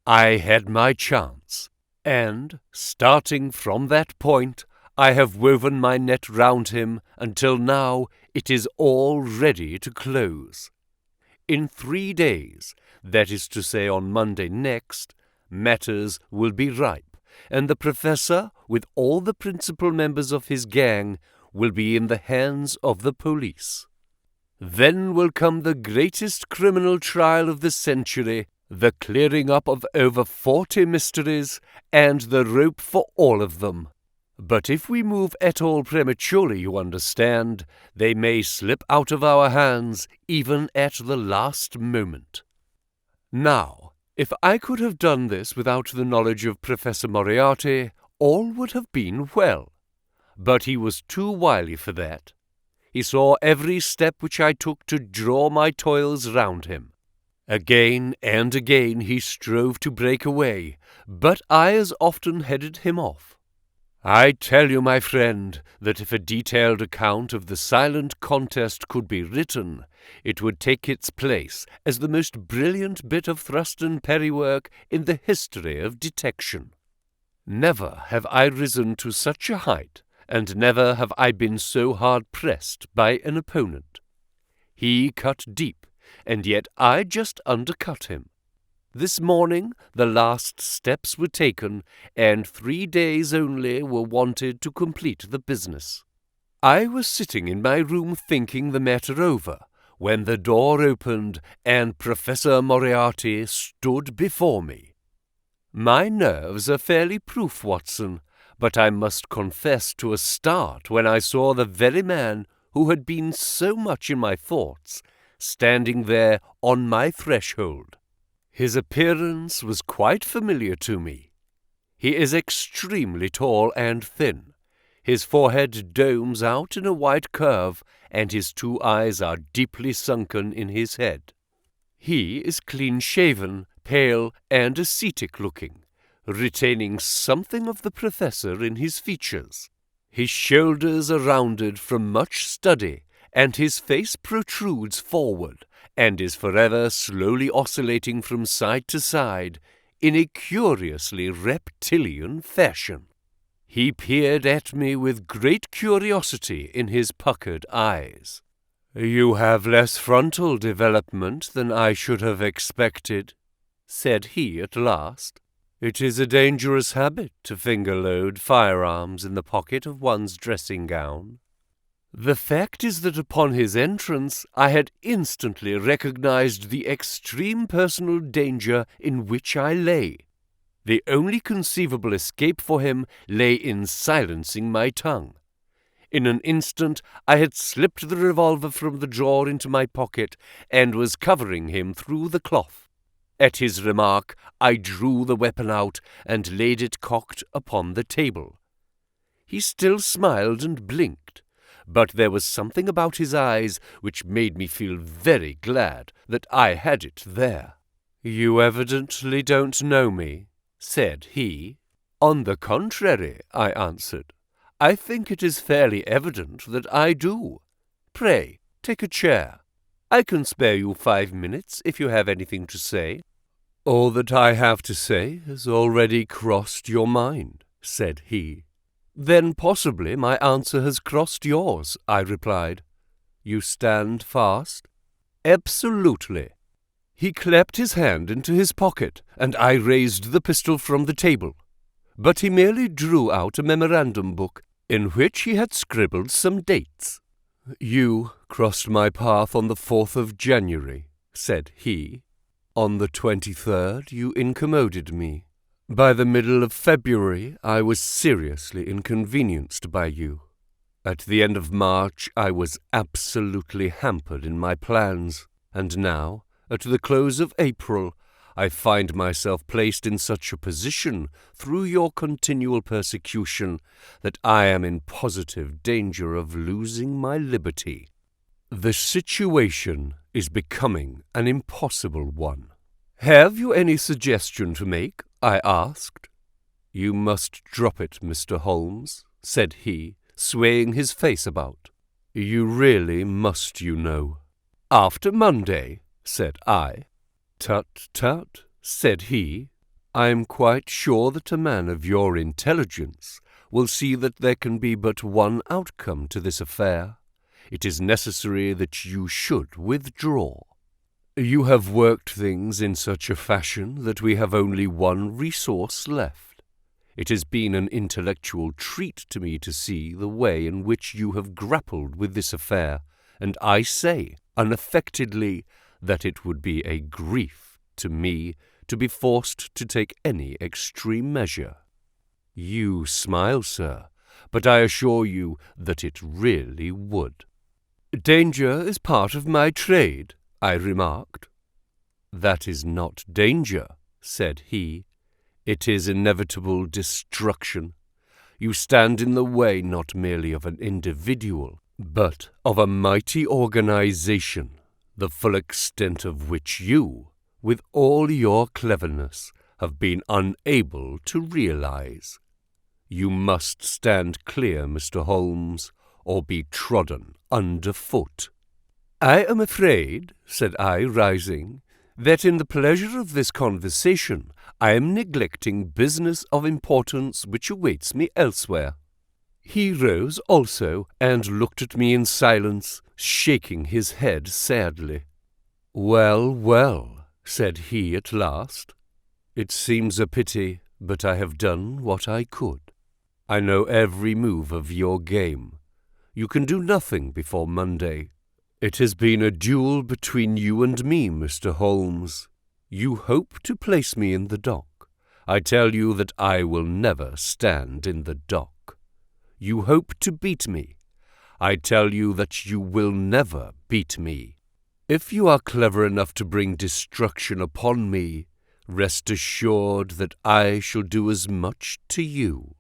I had my chance, and, starting from that point, I have woven my net round him until now it is all ready to close. In 3 days, that is to say on Monday next, matters will be ripe, and the professor, with all the principal members of his gang, will be in the hands of the police. Then will come the greatest criminal trial of the century, the clearing up of over 40 mysteries, and the rope for all of them. But if we move at all prematurely, you understand, they may slip out of our hands even at the last moment. Now, if I could have done this without the knowledge of Professor Moriarty, all would have been well. But he was too wily for that. He saw every step which I took to draw my toils round him. Again and again he strove to break away, but I as often headed him off. I tell you, my friend, that if a detailed account of the silent contest could be written, it would take its place as the most brilliant bit of thrust and parry work in the history of detection. Never have I risen to such a height, and never have I been so hard pressed by an opponent. He cut deep, and yet I just undercut him. This morning the last steps were taken, and 3 days only were wanted to complete the business. I was sitting in my room thinking the matter over, when the door opened and Professor Moriarty stood before me. My nerves are fairly proof, Watson, but I must confess to a start when I saw the very man who had been so much in my thoughts standing there on my threshold. His appearance was quite familiar to me. He is extremely tall and thin. His forehead domes out in a wide curve, and his 2 eyes are deeply sunken in his head. He is clean-shaven, pale, and ascetic-looking, retaining something of the professor in his features. His shoulders are rounded from much study, and his face protrudes forward, and is forever slowly oscillating from side to side in a curiously reptilian fashion. He peered at me with great curiosity in his puckered eyes. "You have less frontal development than I should have expected," said he at last. "It is a dangerous habit to finger-load firearms in the pocket of one's dressing gown." The fact is that upon his entrance I had instantly recognized the extreme personal danger in which I lay. The only conceivable escape for him lay in silencing my tongue. In an instant I had slipped the revolver from the drawer into my pocket and was covering him through the cloth. At his remark I drew the weapon out and laid it cocked upon the table. He still smiled and blinked, but there was something about his eyes which made me feel very glad that I had it there. "You evidently don't know me," said he. "On the contrary," I answered, "I think it is fairly evident that I do. Pray, take a chair. I can spare you 5 minutes if you have anything to say." "All that I have to say has already crossed your mind," said he. "Then possibly my answer has crossed yours," I replied. "You stand fast?" "Absolutely." He clapped his hand into his pocket, and I raised the pistol from the table. But he merely drew out a memorandum book, in which he had scribbled some dates. "You crossed my path on the 4th of January," said he. "On the 23rd you incommoded me. By the middle of February I was seriously inconvenienced by you. At the end of March I was absolutely hampered in my plans, and now, at the close of April, I find myself placed in such a position through your continual persecution that I am in positive danger of losing my liberty. The situation is becoming an impossible one. Have you any suggestion to make?" I asked. "You must drop it, Mr. Holmes," said he, swaying his face about. "You really must, you know." "After Monday," said I. "Tut, tut," said he. "I am quite sure that a man of your intelligence will see that there can be but one outcome to this affair. It is necessary that you should withdraw. You have worked things in such a fashion that we have only one resource left. It has been an intellectual treat to me to see the way in which you have grappled with this affair, and I say, unaffectedly, that it would be a grief to me to be forced to take any extreme measure. You smile, sir, but I assure you that it really would. Danger is part of my trade, I remarked. That is not danger, said he. It is inevitable destruction. You stand in the way not merely of an individual, but of a mighty organization, the full extent of which you, with all your cleverness, have been unable to realize. You must stand clear, Mr. Holmes, or be trodden underfoot. I am afraid, said I, rising, that in the pleasure of this conversation I am neglecting business of importance which awaits me elsewhere. He rose also and looked at me in silence, shaking his head sadly. Well, well, said he at last, it seems a pity, but I have done what I could. I know every move of your game. You can do nothing before Monday. It has been a duel between you and me, Mr. Holmes. You hope to place me in the dock. I tell you that I will never stand in the dock. You hope to beat me. I tell you that you will never beat me. If you are clever enough to bring destruction upon me, rest assured that I shall do as much to you.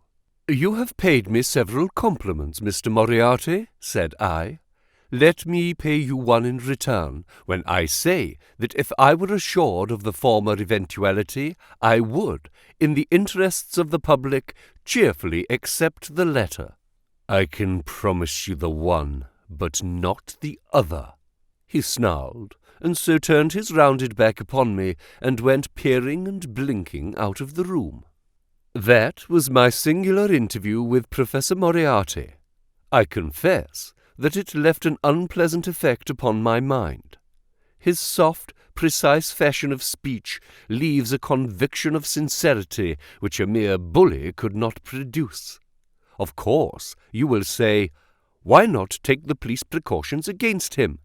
You have paid me several compliments, Mr. Moriarty, said I. Let me pay you one in return, when I say that if I were assured of the former eventuality, I would, in the interests of the public, cheerfully accept the letter. I can promise you the one, but not the other, he snarled, and so turned his rounded back upon me, and went peering and blinking out of the room. That was my singular interview with Professor Moriarty. I confess that it left an unpleasant effect upon my mind. His soft, precise fashion of speech leaves a conviction of sincerity which a mere bully could not produce. Of course, you will say, why not take the police precautions against him?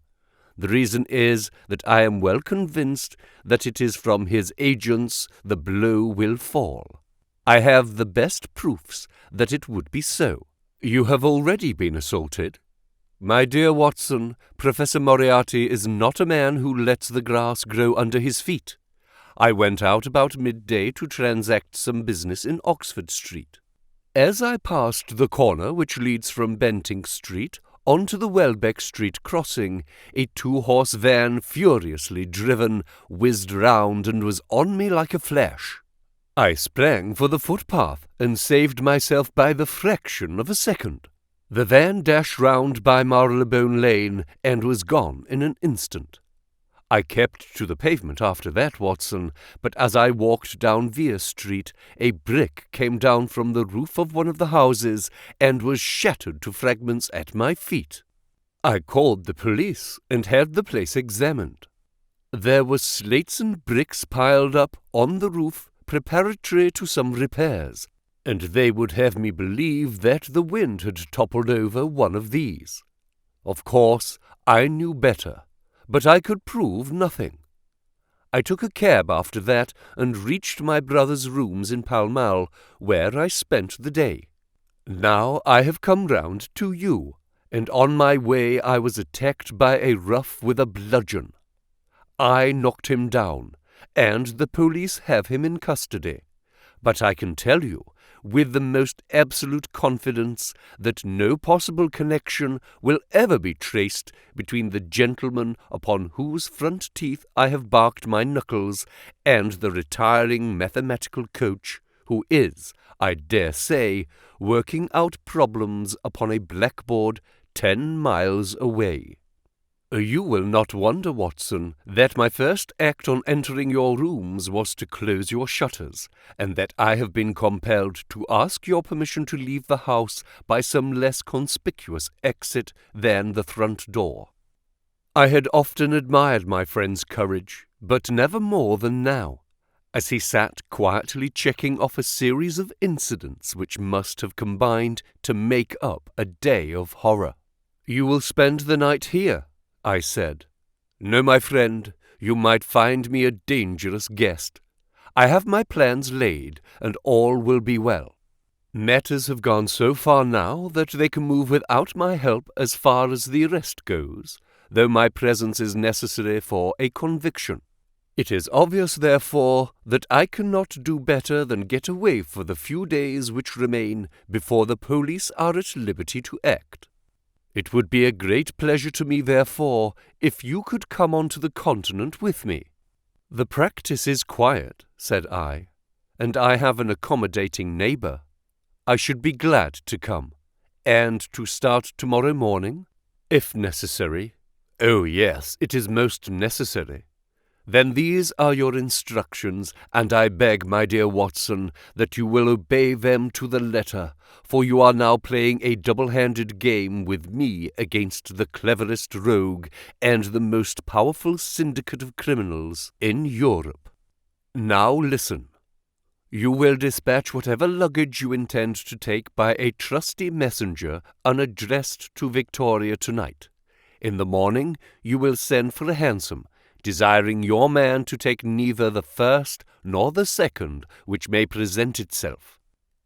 The reason is that I am well convinced that it is from his agents the blow will fall. I have the best proofs that it would be so. You have already been assaulted. My dear Watson, Professor Moriarty is not a man who lets the grass grow under his feet. I went out about midday to transact some business in Oxford Street. As I passed the corner which leads from Bentinck Street onto the Welbeck Street crossing, a two-horse van, furiously driven, whizzed round and was on me like a flash. I sprang for the footpath and saved myself by the fraction of a second. The van dashed round by Marylebone Lane and was gone in an instant. I kept to the pavement after that, Watson, but as I walked down Vere Street, a brick came down from the roof of one of the houses and was shattered to fragments at my feet. I called the police and had the place examined. There were slates and bricks piled up on the roof preparatory to some repairs, and they would have me believe that the wind had toppled over one of these. Of course, I knew better, but I could prove nothing. I took a cab after that and reached my brother's rooms in Pall Mall, where I spent the day. Now I have come round to you, and on my way I was attacked by a rough with a bludgeon. I knocked him down, and the police have him in custody. But I can tell you, with the most absolute confidence, that no possible connection will ever be traced between the gentleman upon whose front teeth I have barked my knuckles and the retiring mathematical coach, who is, I dare say, working out problems upon a blackboard 10 miles away. You will not wonder, Watson, that my first act on entering your rooms was to close your shutters, and that I have been compelled to ask your permission to leave the house by some less conspicuous exit than the front door. I had often admired my friend's courage, but never more than now. as he sat quietly checking off a series of incidents which must have combined to make up a day of horror. "You will spend the night here," I said. "No, my friend, you might find me a dangerous guest. I have my plans laid, and all will be well. Matters have gone so far now that they can move without my help as far as the arrest goes, though my presence is necessary for a conviction. It is obvious, therefore, that I cannot do better than get away for the few days which remain before the police are at liberty to act. It would be a great pleasure to me, therefore, if you could come on to the continent with me." "The practice is quiet," said I, "and I have an accommodating neighbour. I should be glad to come, and to start tomorrow morning, if necessary." "Oh, yes, it is most necessary." "Then these are your instructions, and I beg, my dear Watson, that you will obey them to the letter, for you are now playing a double-handed game with me against the cleverest rogue and the most powerful syndicate of criminals in Europe. Now listen. You will dispatch whatever luggage you intend to take by a trusty messenger unaddressed to Victoria tonight. In the morning you will send for a hansom, desiring your man to take neither the first nor the second which may present itself.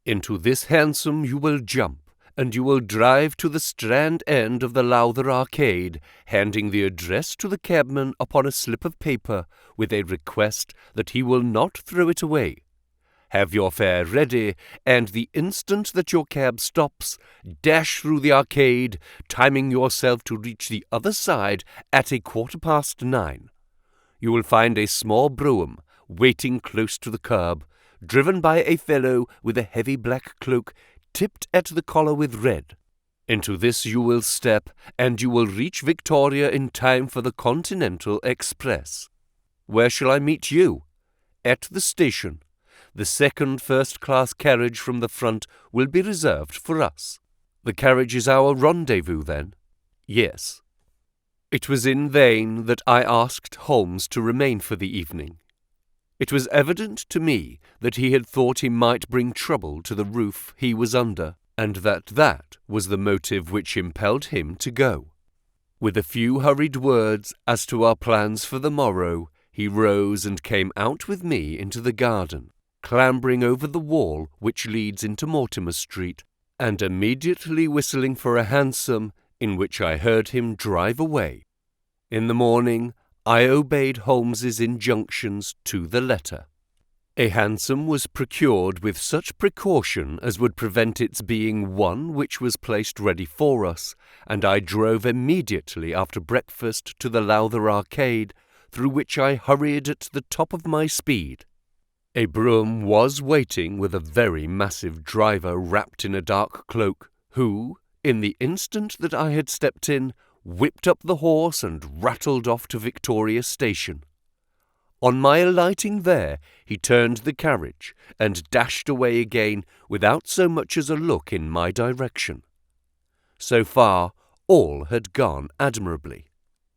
Into this hansom you will jump, and you will drive to the Strand end of the Lowther Arcade, handing the address to the cabman upon a slip of paper, with a request that he will not throw it away. Have your fare ready, and the instant that your cab stops, dash through the arcade, timing yourself to reach the other side at 9:15. You will find a small brougham waiting close to the curb, driven by a fellow with a heavy black cloak tipped at the collar with red. Into this you will step, and you will reach Victoria in time for the Continental Express. Where shall I meet you? At the station. The second first-class carriage from the front will be reserved for us. The carriage is our rendezvous, then?" "Yes." It was in vain that I asked Holmes to remain for the evening. It was evident to me that he had thought he might bring trouble to the roof he was under, and that was the motive which impelled him to go. With a few hurried words as to our plans for the morrow, he rose and came out with me into the garden, clambering over the wall which leads into Mortimer Street, and immediately whistling for a hansom, in which I heard him drive away. In the morning I obeyed Holmes's injunctions to the letter. A hansom was procured with such precaution as would prevent its being one which was placed ready for us, and I drove immediately after breakfast to the Lowther Arcade, through which I hurried at the top of my speed. A brougham was waiting with a very massive driver wrapped in a dark cloak, who, in the instant that I had stepped in, whipped up the horse and rattled off to Victoria Station. On my alighting there, he turned the carriage and dashed away again without so much as a look in my direction. So far, all had gone admirably.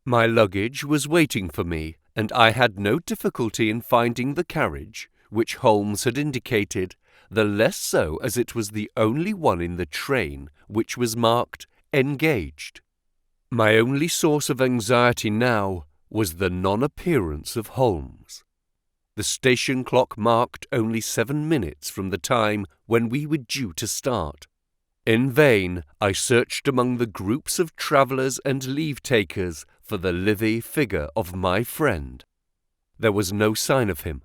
My luggage was waiting for me, and I had no difficulty in finding the carriage, which Holmes had indicated, the less so as it was the only one in the train which was marked "Engaged." My only source of anxiety now was the non-appearance of Holmes. The station clock marked only 7 minutes from the time when we were due to start. In vain I searched among the groups of travellers and leave-takers for the lithe figure of my friend. There was no sign of him.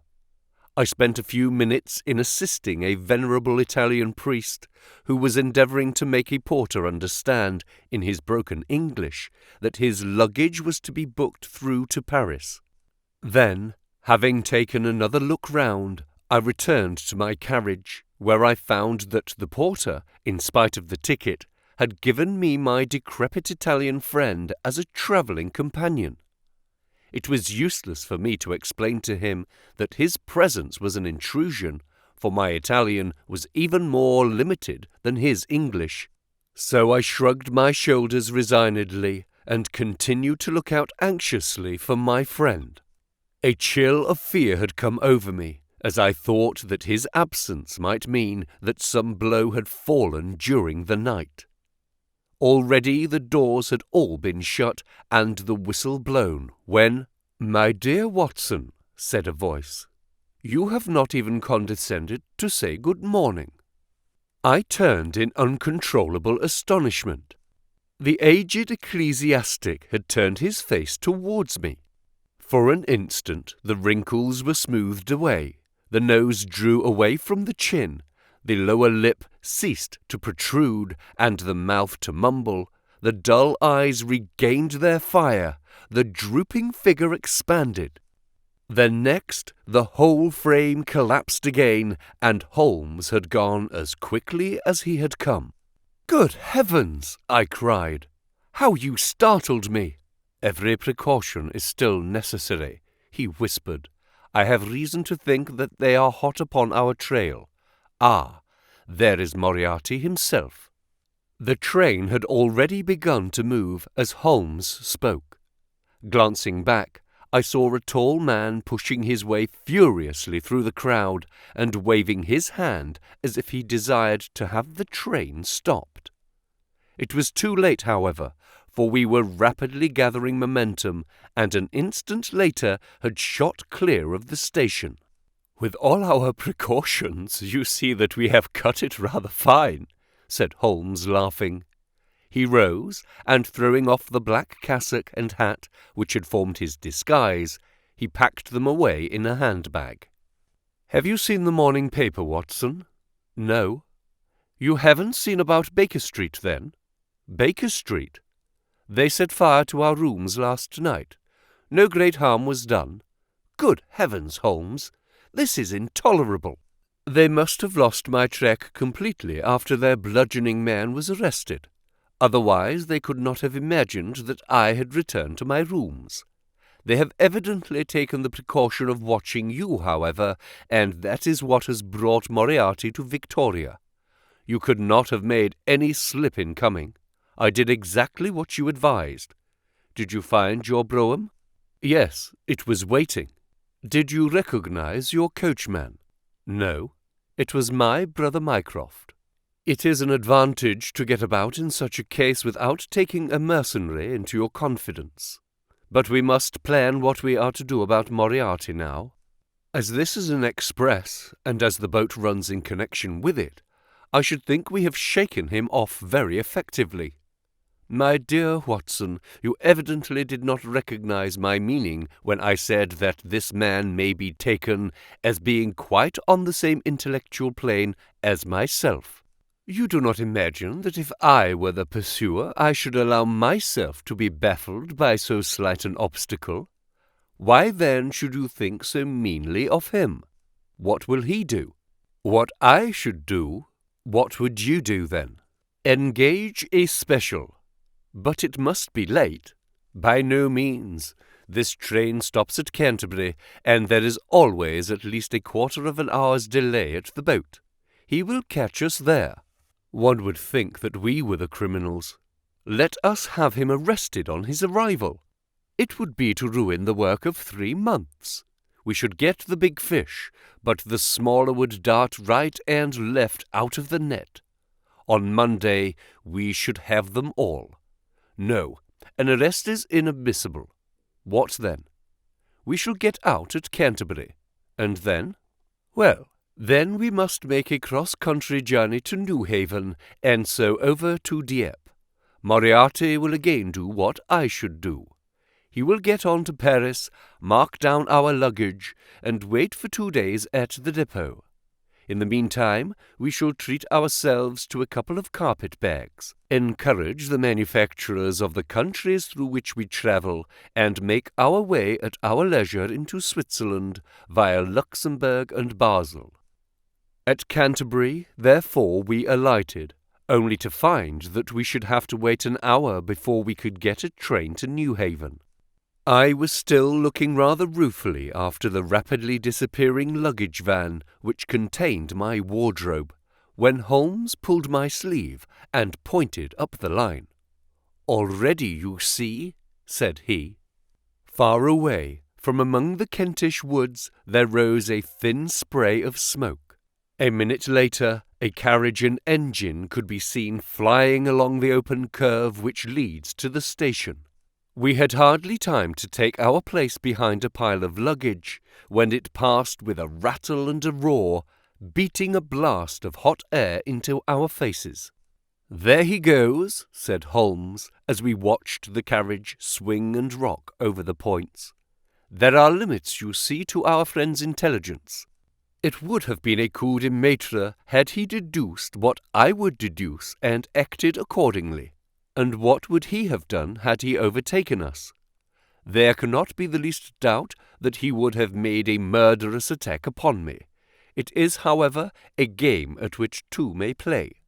I spent a few minutes in assisting a venerable Italian priest who was endeavouring to make a porter understand, in his broken English, that his luggage was to be booked through to Paris. Then, having taken another look round, I returned to my carriage, where I found that the porter, in spite of the ticket, had given me my decrepit Italian friend as a travelling companion. It was useless for me to explain to him that his presence was an intrusion, for my Italian was even more limited than his English. So I shrugged my shoulders resignedly and continued to look out anxiously for my friend. A chill of fear had come over me, as I thought that his absence might mean that some blow had fallen during the night. Already the doors had all been shut and the whistle blown when, "My dear Watson," said a voice, "you have not even condescended to say good morning." I turned in uncontrollable astonishment. The aged ecclesiastic had turned his face towards me. For an instant the wrinkles were smoothed away, the nose drew away from the chin, the lower lip ceased to protrude and the mouth to mumble, the dull eyes regained their fire, the drooping figure expanded. Then next the whole frame collapsed again, and Holmes had gone as quickly as he had come. "Good heavens!" I cried. "How you startled me!" "Every precaution is still necessary," he whispered. "I have reason to think that they are hot upon our trail. Ah, there is Moriarty himself." The train had already begun to move as Holmes spoke. Glancing back, I saw a tall man pushing his way furiously through the crowd and waving his hand as if he desired to have the train stopped. It was too late, however, for we were rapidly gathering momentum and an instant later had shot clear of the station. "With all our precautions, you see that we have cut it rather fine," said Holmes, laughing. He rose, and throwing off the black cassock and hat which had formed his disguise, he packed them away in a handbag. "Have you seen the morning paper, Watson?" "No." "You haven't seen about Baker Street, then?" "Baker Street? They set fire to our rooms last night. No great harm was done." "Good heavens, Holmes! This is intolerable." "They must have lost my track completely after their bludgeoning man was arrested. Otherwise they could not have imagined that I had returned to my rooms. They have evidently taken the precaution of watching you, however, and that is what has brought Moriarty to Victoria. You could not have made any slip in coming. I did exactly what you advised. Did you find your brougham?" "Yes, it was waiting." "Did you recognize your coachman?" "No. It was my brother Mycroft." "It is an advantage to get about in such a case without taking a mercenary into your confidence. But we must plan what we are to do about Moriarty now. As this is an express, and as the boat runs in connection with it, I should think we have shaken him off very effectively. My dear Watson, you evidently did not recognize my meaning when I said that this man may be taken as being quite on the same intellectual plane as myself. You do not imagine that if I were the pursuer I should allow myself to be baffled by so slight an obstacle? Why then should you think so meanly of him? What will he do? What I should do? What would you do then? Engage a special. But it must be late. By no means. This train stops at Canterbury, and there is always at least a quarter of an hour's delay at the boat. He will catch us there. One would think that we were the criminals. Let us have him arrested on his arrival. It would be to ruin the work of 3 months. We should get the big fish, but the smaller would dart right and left out of the net. On Monday we should have them all. No, an arrest is inadmissible. What then? We shall get out at Canterbury. And then? Well, then we must make a cross-country journey to Newhaven, and so over to Dieppe. Moriarty will again do what I should do. He will get on to Paris, mark down our luggage, and wait for 2 days at the depot. In the meantime, we shall treat ourselves to a couple of carpet-bags, encourage the manufacturers of the countries through which we travel, and make our way at our leisure into Switzerland via Luxembourg and Basel. At Canterbury, therefore, we alighted, only to find that we should have to wait an hour before we could get a train to Newhaven. I was still looking rather ruefully after the rapidly disappearing luggage van which contained my wardrobe, when Holmes pulled my sleeve and pointed up the line. "Already, you see," said he. Far away, From among the Kentish woods there rose a thin spray of smoke. A minute later, a carriage and engine could be seen flying along the open curve which leads to the station. We had hardly time to take our place behind a pile of luggage when it passed with a rattle and a roar, beating a blast of hot air into our faces. "There he goes," said Holmes, as we watched the carriage swing and rock over the points. "There are limits, you see, to our friend's intelligence. It would have been a coup de maître had he deduced what I would deduce and acted accordingly. And what would he have done had he overtaken us? There cannot be the least doubt that he would have made a murderous attack upon me. It is, however, a game at which two may play.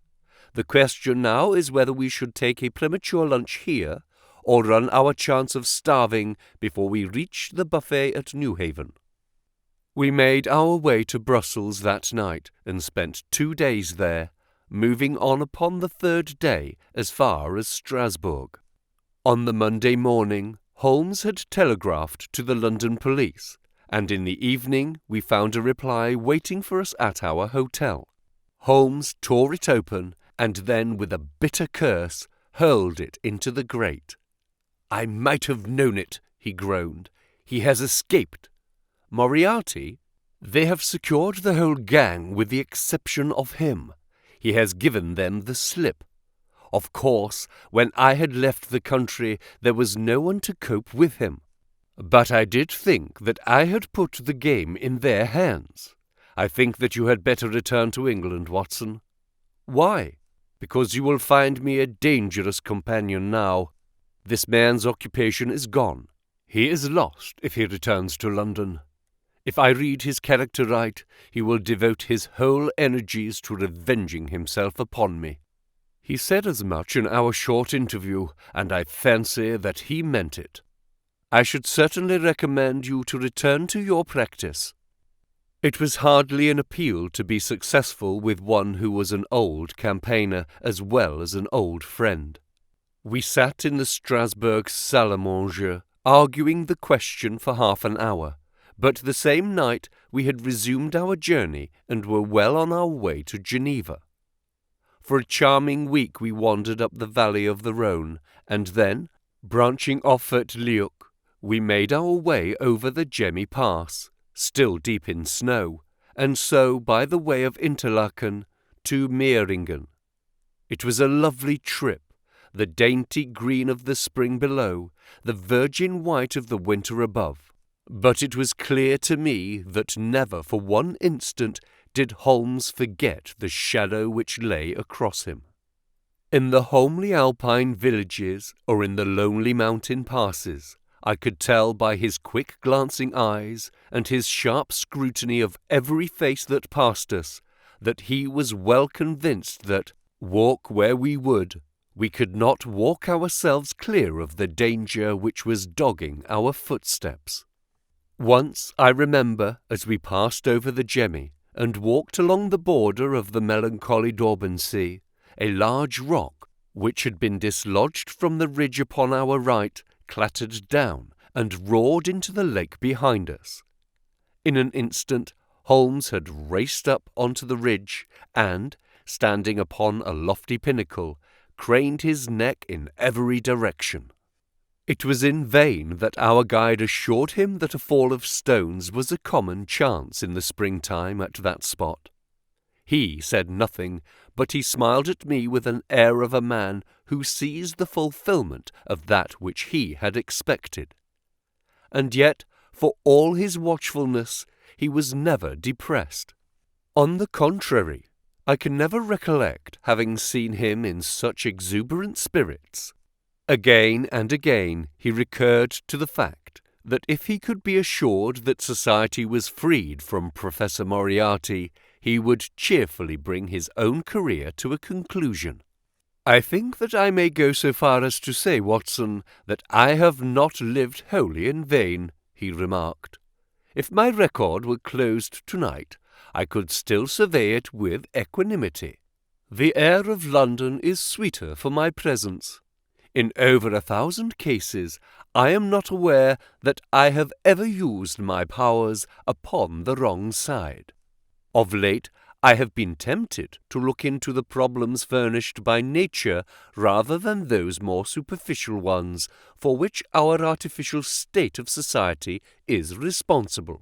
The question now is whether we should take a premature lunch here, or run our chance of starving before we reach the buffet at Newhaven." We made our way to Brussels that night and spent 2 days there, moving on upon the 3rd day as far as Strasbourg. On the Monday morning, Holmes had telegraphed to the London police, and in the evening we found a reply waiting for us at our hotel. Holmes tore it open, and then, with a bitter curse, hurled it into the grate. "I might have known it," he groaned. "He has escaped." "Moriarty? They have secured the whole gang with the exception of him. He has given them the slip. Of course, when I had left the country, there was no one to cope with him. But I did think that I had put the game in their hands. I think that you had better return to England, Watson." "Why?" "Because you will find me a dangerous companion now. This man's occupation is gone. He is lost if he returns to London. If I read his character right, he will devote his whole energies to revenging himself upon me. He said as much in our short interview, and I fancy that he meant it. I should certainly recommend you to return to your practice." It was hardly an appeal to be successful with one who was an old campaigner as well as an old friend. We sat in the Strasbourg salle à manger, arguing the question for half an hour, but the same night we had resumed our journey and were well on our way to Geneva. For a charming week we wandered up the valley of the Rhone, and then, branching off at Leuc, we made our way over the Gemmi Pass, still deep in snow, and so by the way of Interlaken to Meiringen. It was a lovely trip, the dainty green of the spring below, the virgin white of the winter above. But it was clear to me that never for one instant did Holmes forget the shadow which lay across him. In the homely alpine villages or in the lonely mountain passes, I could tell by his quick glancing eyes and his sharp scrutiny of every face that passed us that he was well convinced that, walk where we would, we could not walk ourselves clear of the danger which was dogging our footsteps. Once, I remember, as we passed over the Gemmi and walked along the border of the melancholy Dorbansee, a large rock, which had been dislodged from the ridge upon our right, clattered down and roared into the lake behind us. In an instant, Holmes had raced up onto the ridge and, standing upon a lofty pinnacle, craned his neck in every direction. It was in vain that our guide assured him that a fall of stones was a common chance in the springtime at that spot. He said nothing, but he smiled at me with an air of a man who sees the fulfilment of that which he had expected. And yet, for all his watchfulness, he was never depressed. On the contrary, I can never recollect having seen him in such exuberant spirits. Again and again he recurred to the fact that if he could be assured that society was freed from Professor Moriarty, he would cheerfully bring his own career to a conclusion. "I think that I may go so far as to say, Watson, that I have not lived wholly in vain," he remarked. "If my record were closed tonight, I could still survey it with equanimity. The air of London is sweeter for my presence. In over 1,000 cases, I am not aware that I have ever used my powers upon the wrong side. Of late, I have been tempted to look into the problems furnished by nature rather than those more superficial ones for which our artificial state of society is responsible.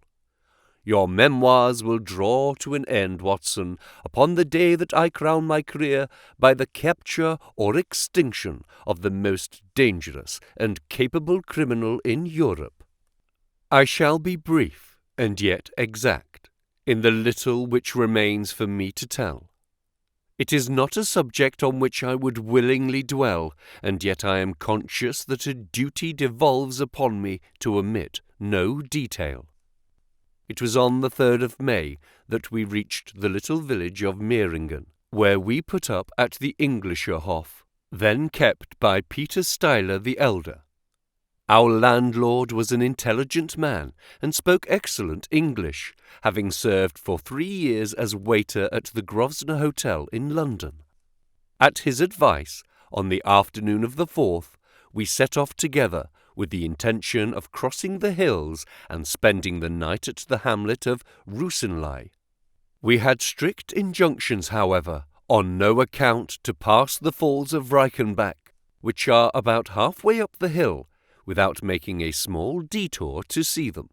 Your memoirs will draw to an end, Watson, upon the day that I crown my career by the capture or extinction of the most dangerous and capable criminal in Europe. I shall be brief and yet exact in the little which remains for me to tell. It is not a subject on which I would willingly dwell, and yet I am conscious that a duty devolves upon me to omit no detail. It was on the 3rd of May that we reached the little village of Meiringen, where we put up at the Englischer Hof, then kept by Peter Steiler the elder. Our landlord was an intelligent man and spoke excellent English, having served for 3 years as waiter at the Grosvenor Hotel in London. At his advice, on the afternoon of the 4th, we set off together with the intention of crossing the hills and spending the night at the hamlet of Roussenlei. We had strict injunctions, however, on no account to pass the falls of Reichenbach, which are about halfway up the hill, without making a small detour to see them.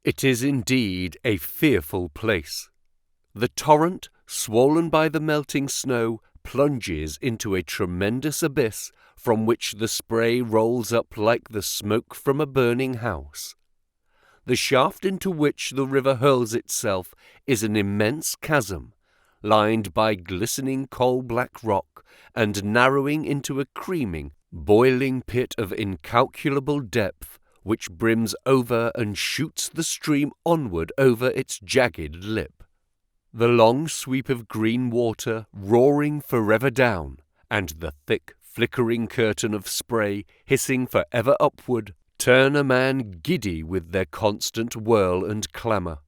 It is indeed a fearful place. The torrent, swollen by the melting snow, plunges into a tremendous abyss from which the spray rolls up like the smoke from a burning house. The shaft into which the river hurls itself is an immense chasm, lined by glistening coal-black rock and narrowing into a creaming, boiling pit of incalculable depth, which brims over and shoots the stream onward over its jagged lip. The long sweep of green water roaring forever down, and the thick, flickering curtain of spray hissing forever upward, turn a man giddy with their constant whirl and clamour.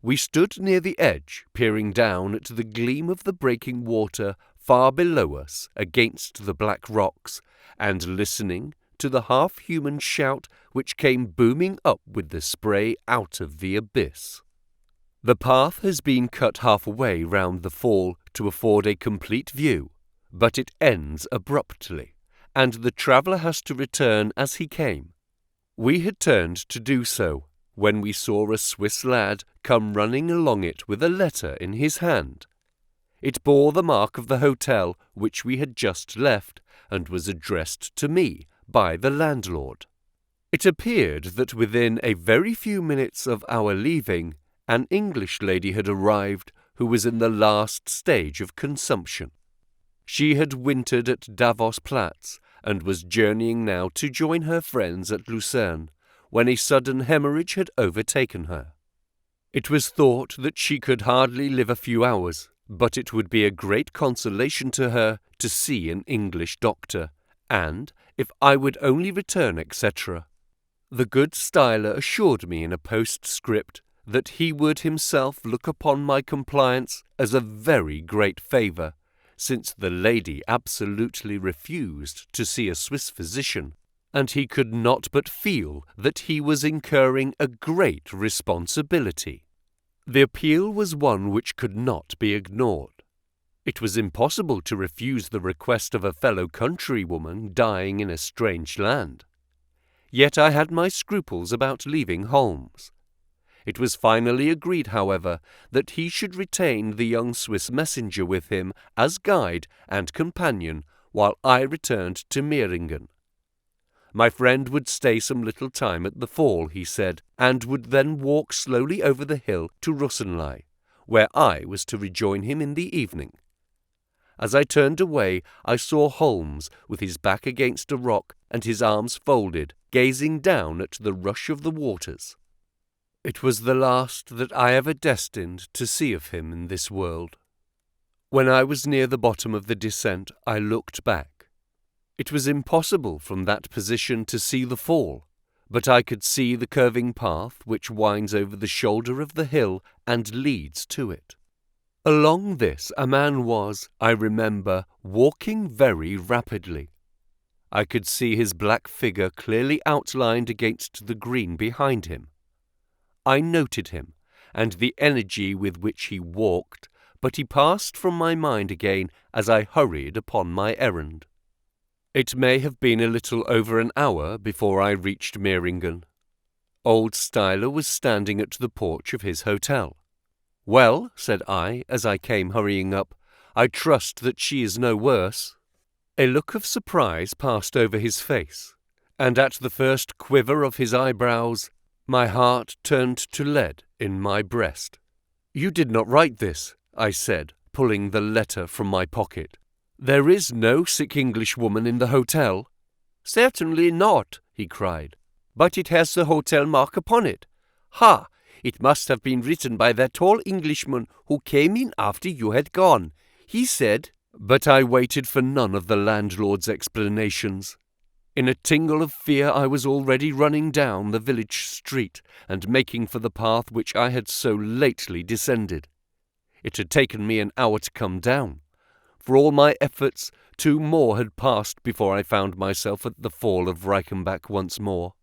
We stood near the edge, peering down at the gleam of the breaking water far below us against the black rocks, and listening to the half-human shout which came booming up with the spray out of the abyss. The path has been cut half-way round the fall to afford a complete view, but it ends abruptly, and the traveller has to return as he came. We had turned to do so, when we saw a Swiss lad come running along it with a letter in his hand. It bore the mark of the hotel which we had just left, and was addressed to me by the landlord. It appeared that within a very few minutes of our leaving, an English lady had arrived who was in the last stage of consumption. She had wintered at Davos Platz, and was journeying now to join her friends at Lucerne, when a sudden hemorrhage had overtaken her. It was thought that she could hardly live a few hours, but it would be a great consolation to her to see an English doctor, and, if I would only return, etc. The good Steiler assured me in a postscript that he would himself look upon my compliance as a very great favour, since the lady absolutely refused to see a Swiss physician, and he could not but feel that he was incurring a great responsibility. The appeal was one which could not be ignored. It was impossible to refuse the request of a fellow countrywoman dying in a strange land. Yet I had my scruples about leaving Holmes. It was finally agreed, however, that he should retain the young Swiss messenger with him as guide and companion while I returned to Meiringen. My friend would stay some little time at the fall, he said, and would then walk slowly over the hill to Roussenlei, where I was to rejoin him in the evening. As I turned away, I saw Holmes, with his back against a rock and his arms folded, gazing down at the rush of the waters. It was the last that I ever destined to see of him in this world. When I was near the bottom of the descent, I looked back. It was impossible from that position to see the fall, but I could see the curving path which winds over the shoulder of the hill and leads to it. Along this a man was, I remember, walking very rapidly. I could see his black figure clearly outlined against the green behind him. I noted him, and the energy with which he walked, but he passed from my mind again as I hurried upon my errand. It may have been a little over an hour before I reached Meiringen. Old Styler was standing at the porch of his hotel. "Well," said I, as I came hurrying up, "I trust that she is no worse." A look of surprise passed over his face, and at the first quiver of his eyebrows, my heart turned to lead in my breast. "You did not write this," I said, pulling the letter from my pocket. "There is no sick Englishwoman in the hotel." "Certainly not," he cried. "But it has the hotel mark upon it. Ha! It must have been written by that tall Englishman who came in after you had gone. He said—" But I waited for none of the landlord's explanations. In a tingle of fear I was already running down the village street and making for the path which I had so lately descended. It had taken me an hour to come down. For all my efforts, 2 more had passed before I found myself at the fall of Reichenbach once more.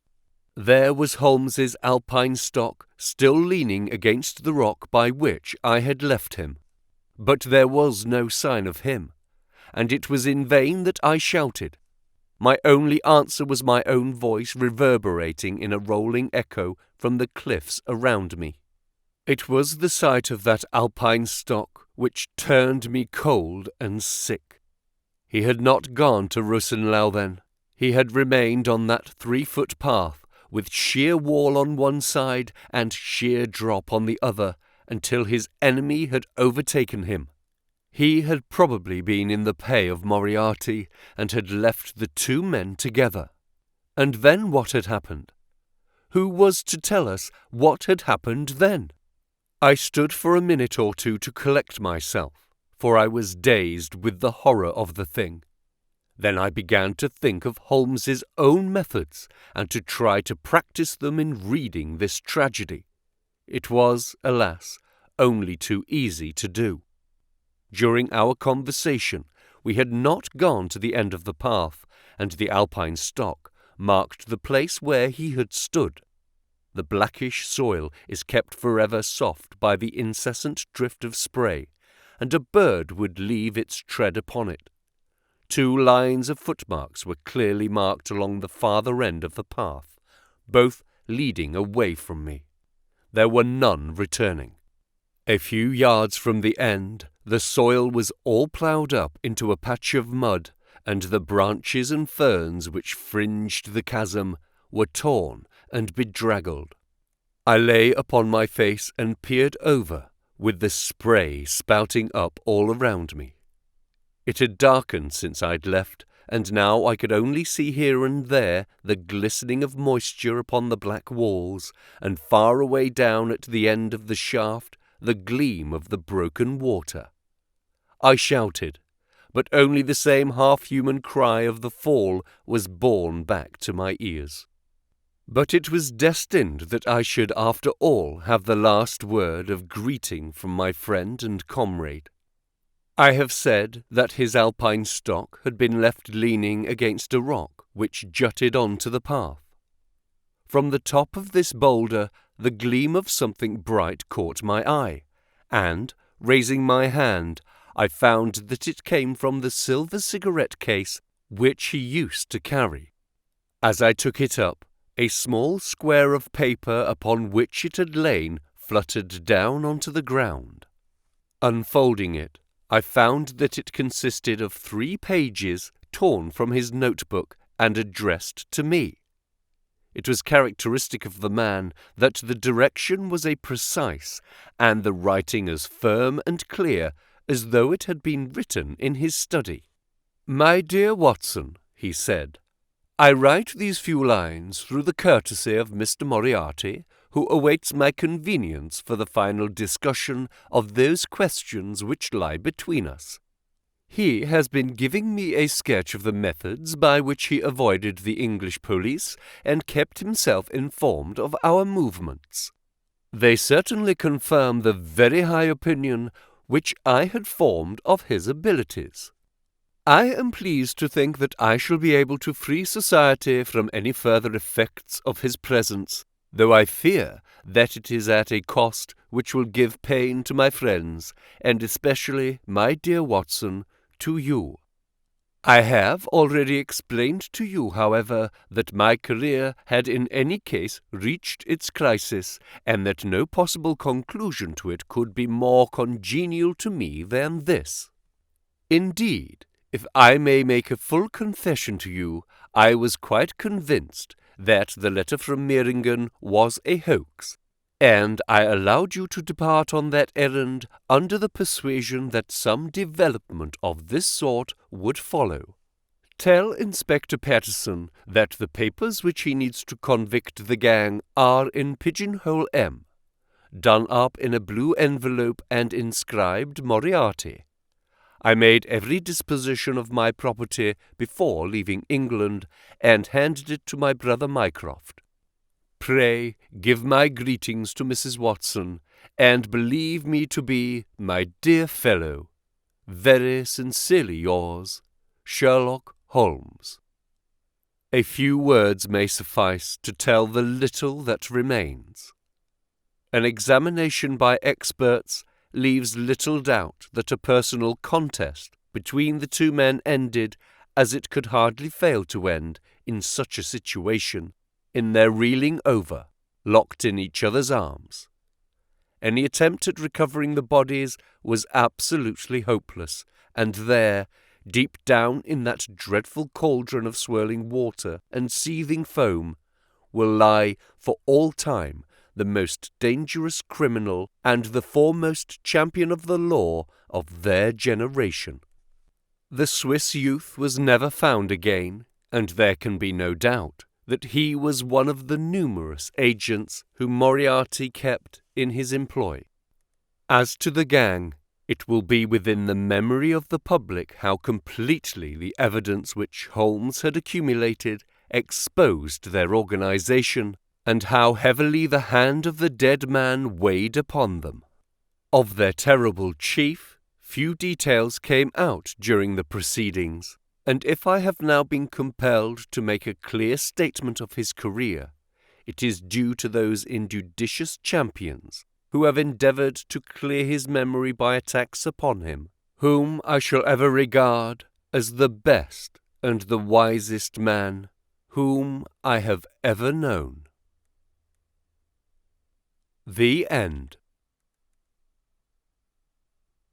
There was Holmes's Alpine stock still leaning against the rock by which I had left him. But there was no sign of him, and it was in vain that I shouted. My only answer was my own voice reverberating in a rolling echo from the cliffs around me. It was the sight of that Alpine stock which turned me cold and sick. He had not gone to Rosenlau then. He had remained on that 3-foot path, with sheer wall on one side and sheer drop on the other, until his enemy had overtaken him. He had probably been in the pay of Moriarty, and had left the 2 men together. And then what had happened? Who was to tell us what had happened then? I stood for a minute or two to collect myself, for I was dazed with the horror of the thing. Then I began to think of Holmes's own methods, and to try to practice them in reading this tragedy. It was, alas, only too easy to do. During our conversation, we had not gone to the end of the path, and the Alpine stock marked the place where he had stood. The blackish soil is kept forever soft by the incessant drift of spray, and a bird would leave its tread upon it. 2 lines of footmarks were clearly marked along the farther end of the path, both leading away from me. There were none returning. A few yards from the end, the soil was all ploughed up into a patch of mud, and the branches and ferns which fringed the chasm were torn and bedraggled. I lay upon my face and peered over, with the spray spouting up all around me. It had darkened since I'd left, and now I could only see here and there the glistening of moisture upon the black walls, and far away down at the end of the shaft the gleam of the broken water. I shouted, but only the same half-human cry of the fall was borne back to my ears. But it was destined that I should after all have the last word of greeting from my friend and comrade. I have said that his Alpine stock had been left leaning against a rock which jutted on to the path. From the top of this boulder the gleam of something bright caught my eye, and, raising my hand, I found that it came from the silver cigarette case which he used to carry. As I took it up, a small square of paper upon which it had lain fluttered down onto the ground. Unfolding it, I found that it consisted of 3 pages torn from his notebook and addressed to me. It was characteristic of the man that the direction was a precise, and the writing as firm and clear as though it had been written in his study. "My dear Watson," he said, "I write these few lines through the courtesy of Mr. Moriarty, who awaits my convenience for the final discussion of those questions which lie between us. He has been giving me a sketch of the methods by which he avoided the English police and kept himself informed of our movements. They certainly confirm the very high opinion which I had formed of his abilities. I am pleased to think that I shall be able to free society from any further effects of his presence, though I fear that it is at a cost which will give pain to my friends, and especially, my dear Watson, to you. I have already explained to you, however, that my career had in any case reached its crisis, and that no possible conclusion to it could be more congenial to me than this. Indeed, if I may make a full confession to you, I was quite convinced that the letter from Meiringen was a hoax, and I allowed you to depart on that errand under the persuasion that some development of this sort would follow. Tell Inspector Patterson that the papers which he needs to convict the gang are in Pigeonhole M, done up in a blue envelope and inscribed Moriarty. I made every disposition of my property before leaving England, and handed it to my brother Mycroft. Pray give my greetings to Mrs. Watson, and believe me to be, my dear fellow, very sincerely yours, Sherlock Holmes. A few words may suffice to tell the little that remains. An examination by experts leaves little doubt that a personal contest between the two men ended, as it could hardly fail to end in such a situation, in their reeling over, locked in each other's arms. Any attempt at recovering the bodies was absolutely hopeless, and there, deep down in that dreadful cauldron of swirling water and seething foam, will lie for all time the most dangerous criminal and the foremost champion of the law of their generation. The Swiss youth was never found again, and there can be no doubt that he was one of the numerous agents whom Moriarty kept in his employ. As to the gang, it will be within the memory of the public how completely the evidence which Holmes had accumulated exposed their organization, and how heavily the hand of the dead man weighed upon them. Of their terrible chief, few details came out during the proceedings, and if I have now been compelled to make a clear statement of his career, it is due to those injudicious champions who have endeavoured to clear his memory by attacks upon him, whom I shall ever regard as the best and the wisest man whom I have ever known. The End.